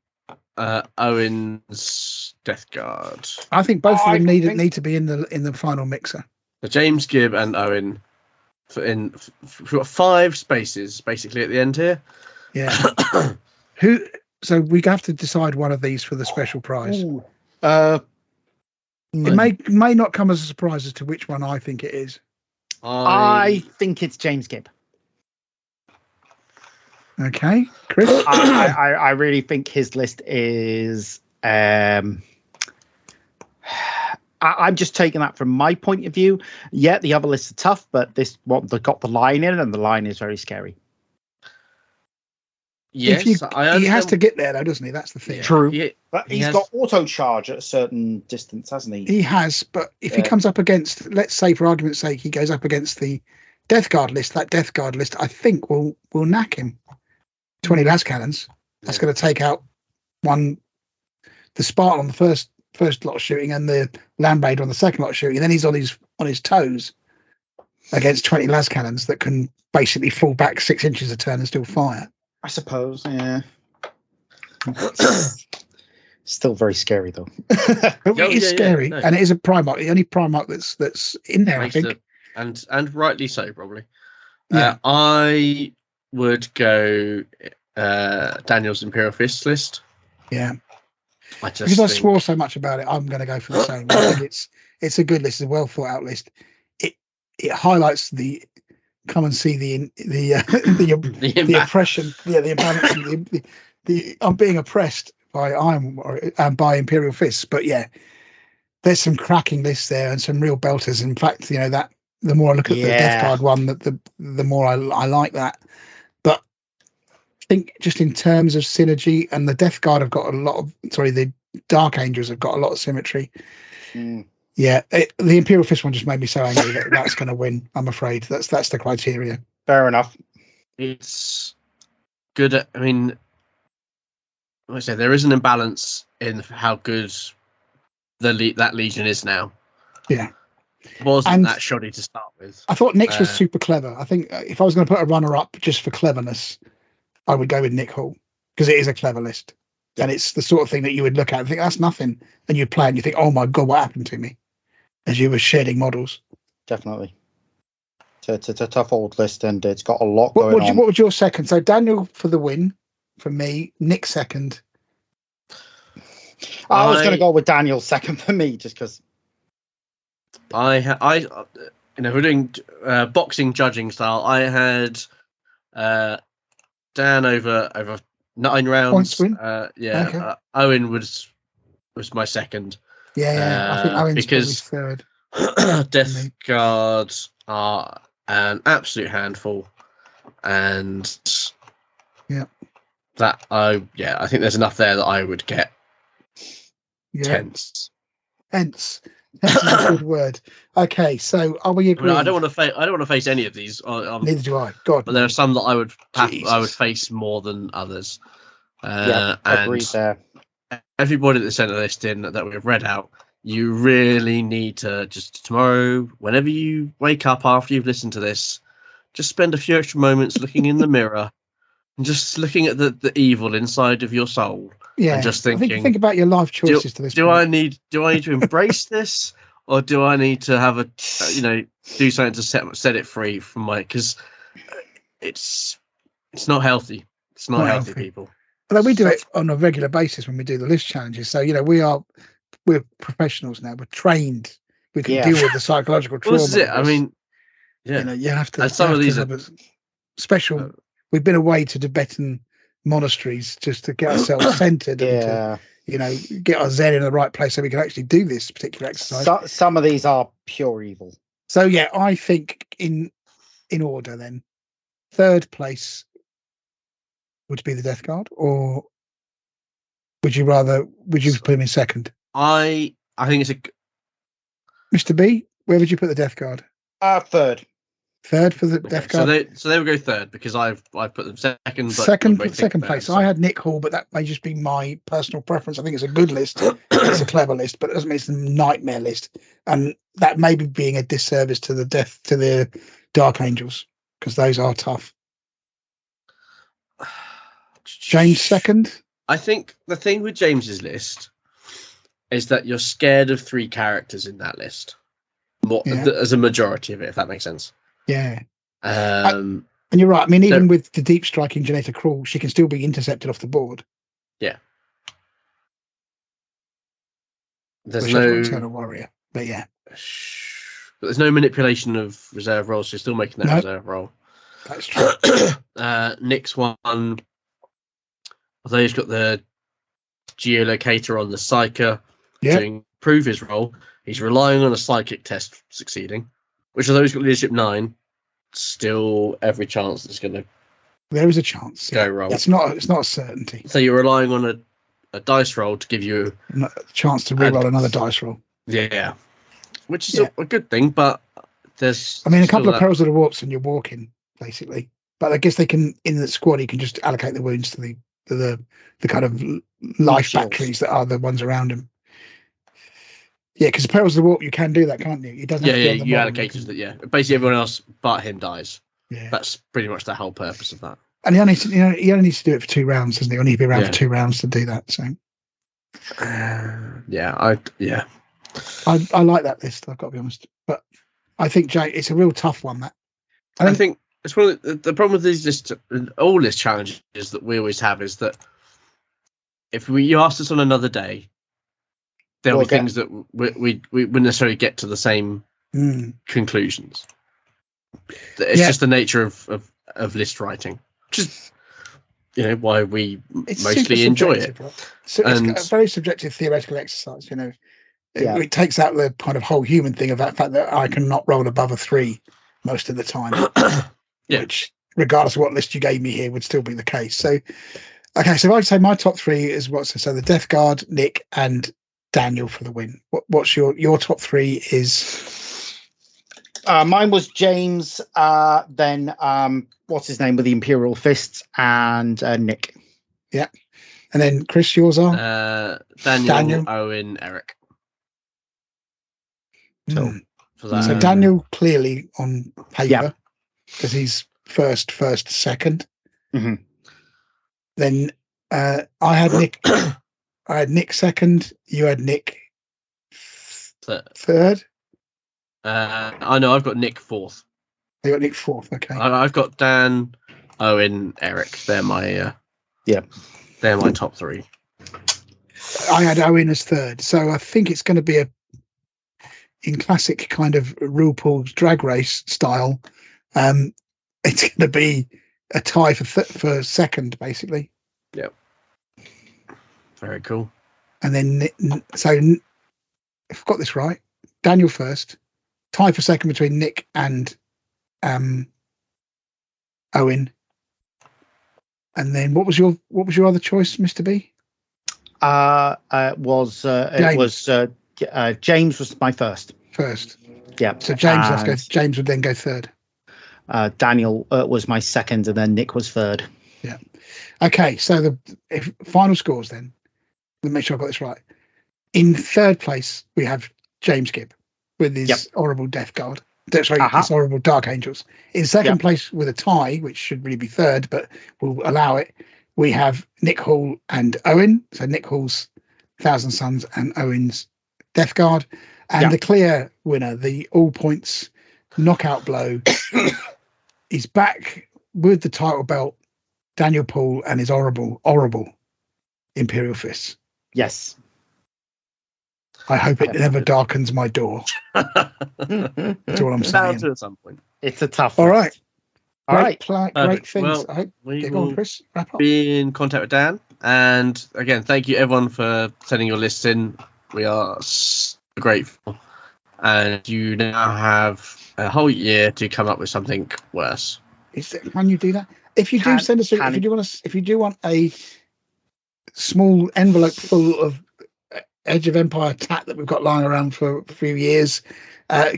Owen's Death Guard? I think both of them need to be in the final mixer. So James, Gibb, and Owen. We've got 5 spaces basically at the end here. Yeah. So we have to decide one of these for the special prize. It may not come as a surprise as to which one I think it is. I think it's James Gibb. Okay, Chris. I really think his list is. I'm just taking that from my point of view. Yeah, the other lists are tough, but this one they got the line in, and the line is very scary. Yes, he has to get there though, doesn't he? That's the thing. True, but he's got auto charge at a certain distance, hasn't he? He has, but if he comes up against, let's say for argument's sake, he goes up against the Death Guard list. That Death Guard list, I think, will knack him. 20 las cannons. That's going to take out the Spartan on the first lot of shooting and the Landbaider on the second lot of shooting. And then he's on his toes against 20 las cannons that can basically fall back 6 inches a turn and still fire. I suppose, yeah. Still very scary though. It is scary, no. And it is a Primarch. The only Primarch that's in there, I think, and rightly so, probably. Yeah. I would go Daniel's Imperial Fist list. Yeah. Because I swore so much about it, I'm going to go for the same. I think it's a good list, it's a well thought out list. It highlights the come and see the oppression, the imbalance, I'm being oppressed by by Imperial Fists. But yeah, there's some cracking lists there and some real belters. In fact, that the more I look at the Death Guard one, the more I like that. But I think just in terms of synergy, and the Death Guard have got the Dark Angels have got a lot of symmetry. Yeah, the Imperial Fist one just made me so angry that's going to win. I'm afraid that's the criteria. Fair enough. It's good. I mean, like I say, there is an imbalance in how good that Legion is now. Yeah, it wasn't that shoddy to start with. I thought Nick's was super clever. I think if I was going to put a runner up just for cleverness, I would go with Nick Hall because it is a clever list. And it's the sort of thing that you would look at and think that's nothing, and you play and you think, oh my god, what happened to me? As you were shedding models. Definitely. It's a tough old list, and it's got a lot going on. What was your second? So Daniel for the win, for me. Nick second. I was going to go with Daniel second for me, just because. We're doing boxing judging style. I had Dan over 9 rounds. Points win. Okay. Owen was my second. Yeah, I think Owen's because third. Death Guard are an absolute handful, and I think there's enough there that I would get tense. Tense is a good word. Okay, so are we agreed? I don't want to face any of these. Neither do I. God, but there are some that I would face more than others. agreed there. Everybody that sent a list in that we've read out, you really need to just tomorrow, whenever you wake up after you've listened to this, just spend a few extra moments looking in the mirror and just looking at the evil inside of your soul. Yeah, and just thinking, think about your life choices to this. Do I need to embrace this, or do I need to have do something to set it free from because it's not healthy. It's not healthy, people. Although we do it on a regular basis when we do the list challenges, so we're professionals now. We're trained. We can deal with the psychological trauma. Well, this is it. I mean, you have to. And some of these are special. We've been away to Tibetan monasteries just to get ourselves centered and to, get our zen in the right place so we can actually do this particular exercise. Some of these are pure evil. So I think in order then, third place would be the Death Guard, or would you put him in second? I think it's Mr. B, where would you put the Death Guard? Third. Third for the Death Guard. So they would go third because I've put them second. But second place. So I had Nick Hall, but that may just be my personal preference. I think it's a good list. It's a clever list, but it doesn't mean it's a nightmare list. And that may be being a disservice to the Dark Angels, because those are tough. James second. I think the thing with James's list is that you're scared of 3 characters in that list, more as a majority of it, if that makes sense. Yeah. And you're right. I mean, even with the deep striking Janetta Krul, she can still be intercepted off the board. Yeah. There's no internal warrior, but But there's no manipulation of reserve rolls. So you're still making that reserve roll. That's true. Nick's one, although he's got the geolocator on the psyker to improve his roll, he's relying on a psychic test succeeding, which although he's got leadership 9, still every chance it's going to. There is a chance. Go wrong. It's not a certainty. So you're relying on a dice roll to give you a chance to reroll another dice roll. Yeah, which is a good thing, but there's. I mean, a couple of perils of the warps and you're walking basically, but I guess they can in the squad. You can just allocate the wounds to the kind of life batteries that are the ones around him. Yeah, because the perils of the warp, you can do that, can't you? It doesn't. You allocate that. Yeah, basically everyone else but him dies. Yeah, that's pretty much the whole purpose of that. And he only needs to do it for 2 rounds, doesn't he? He only need to be around for 2 rounds to do that. So. I like that list. I've got to be honest, but I think it's a real tough one. That I think it's one of the problem with these all list challenges that we always have is that if you asked us on another day, there'll be things that we wouldn't necessarily get to the same conclusions. It's just the nature of list writing, which is why we mostly enjoy it. Right? So it's a very subjective theoretical exercise. It takes out the kind of whole human thing of that fact that I cannot roll above a 3 most of the time, which regardless of what list you gave me here would still be the case. So okay, so I'd say my top 3 is so the Death Guard, Nick, and Daniel for the win. What's your top 3 is? Mine was James, then what's his name with the Imperial Fists, and Nick. Yeah. And then Chris, yours are? Daniel, Owen, Eric. So Daniel clearly on paper, because he's first, second. Mm-hmm. Then I had Nick. I had Nick second. You had Nick third. I know I've got Nick fourth. You got Nick fourth. Okay. I've got Dan, Owen, Eric. They're my they're my top 3. I had Owen as third, so I think it's going to be in classic kind of RuPaul's Drag Race style. It's going to be a tie for second, basically. Yep. Very cool. And then if I've got this right, Daniel first, tie for second between Nick and Owen. And then what was your other choice, Mr. B? James was my first. First. Yeah. So James would then go third. Daniel was my second, and then Nick was third. Yeah. Okay. So the final scores then. Let me make sure I got this right. In third place, we have James Gibb with his horrible Death Guard. His horrible Dark Angels. In second place with a tie, which should really be third, but we'll allow it, we have Nick Hall and Owen. So Nick Hall's Thousand Suns and Owen's Death Guard. And the clear winner, the all points knockout blow, is back with the title belt, Daniel Paul and his horrible Imperial Fists. Yes. I hope it never darkens my door. That's all I'm saying. At some point. It's a tough one. All right. Great things. Well, I hope. We Go on, Chris. Wrap up. Be in contact with Dan. And again, thank you everyone for sending your lists in. We are so grateful. And you now have a whole year to come up with something worse. Can you do that? If you do send us, if you do want a small envelope full of Edge of Empire tat that we've got lying around for a few years,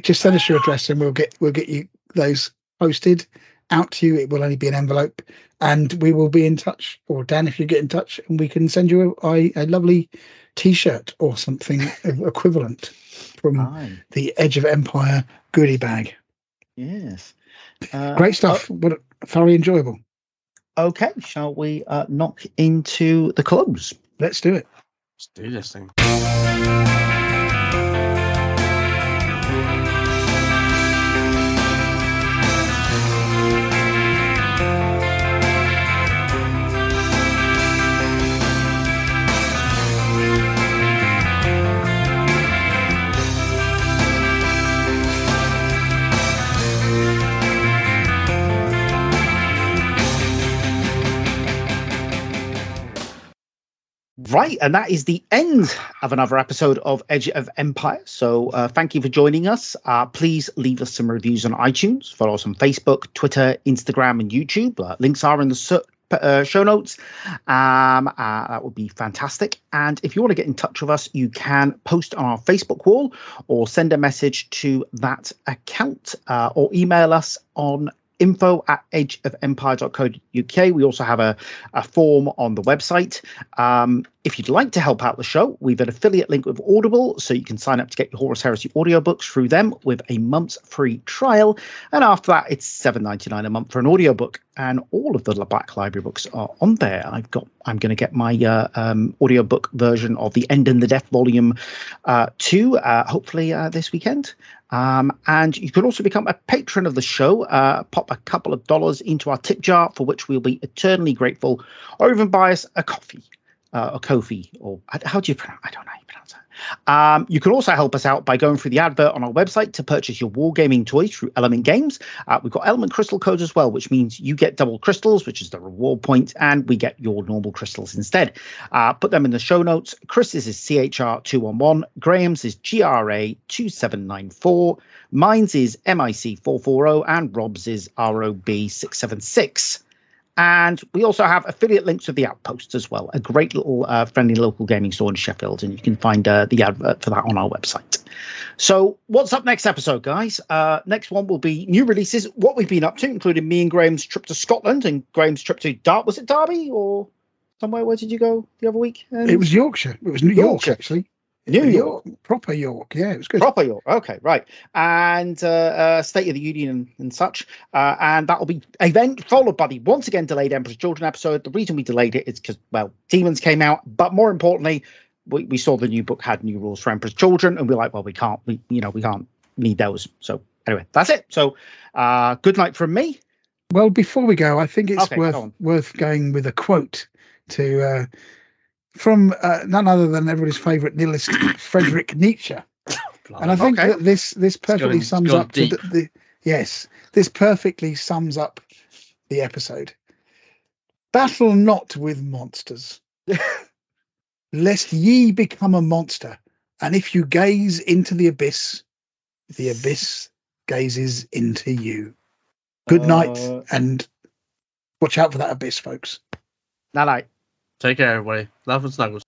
just send us your address and we'll get you those posted out to you. It will only be an envelope, and we will be in touch, or Dan, if you get in touch, and we can send you a lovely T-shirt or something equivalent from the Edge of Empire goodie bag. Yes, great stuff. What thoroughly enjoyable. Okay, shall we knock into the clubs? Let's do it. Let's do this thing. Right, and that is the end of another episode of Edge of Empire. So thank you for joining us. Please leave us some reviews on iTunes. Follow us on Facebook, Twitter, Instagram, and YouTube. Links are in the show notes. That would be fantastic. And if you want to get in touch with us, you can post on our Facebook wall or send a message to that account or email us on info@edgeofempire.co.uk. We also have a form on the website. If you'd like to help out the show, we've an affiliate link with Audible, so you can sign up to get your Horus Heresy audiobooks through them with a month's free trial. And after that, it's $7.99 a month for an audiobook. And all of the Black Library books are on there. I'm going to get my audiobook version of The End and the Death Volume 2, hopefully this weekend. And you can also become a patron of the show, pop a couple of dollars into our tip jar, for which we'll be eternally grateful, or even buy us a coffee, or Ko-fi, or how do you pronounce? I don't know how you pronounce it. You can also help us out by going through the advert on our website to purchase your wargaming toys through Element Games. We've got Element Crystal codes as well, which means you get double crystals, which is the reward point, and we get your normal crystals instead. Put them in the show notes. Chris's is CHR211, Graham's is GRA2794, mine's is MIC440, and Rob's is ROB676. And we also have affiliate links to the Outposts as well, a great little friendly local gaming store in Sheffield, and you can find the advert for that on our website. So what's up next episode, guys? Next one will be new releases, what we've been up to, including me and Graham's trip to Scotland and Graham's trip to was it Derby or somewhere? Where did you go the other week? It was Yorkshire. It was New York, actually. New York, proper York. Yeah, it was good. Proper York. Okay, right. And State of the Union and such. And that will be event followed by the once again delayed Emperor's Children episode. The reason we delayed it is because, well, Demons came out, but more importantly, we saw the new book had new rules for Emperor's Children, and we're like, well, we can't need those. So anyway, that's it. So good night from me. Well, before we go, I think it's worth going with a quote to. From none other than everybody's favourite nihilist Friedrich Nietzsche, and I think that this perfectly sums up this perfectly sums up the episode. Battle not with monsters, lest ye become a monster And if you gaze into the abyss gazes into you. Good night, and watch out for that abyss, folks. Night. Take care, everybody. Love and snuggles.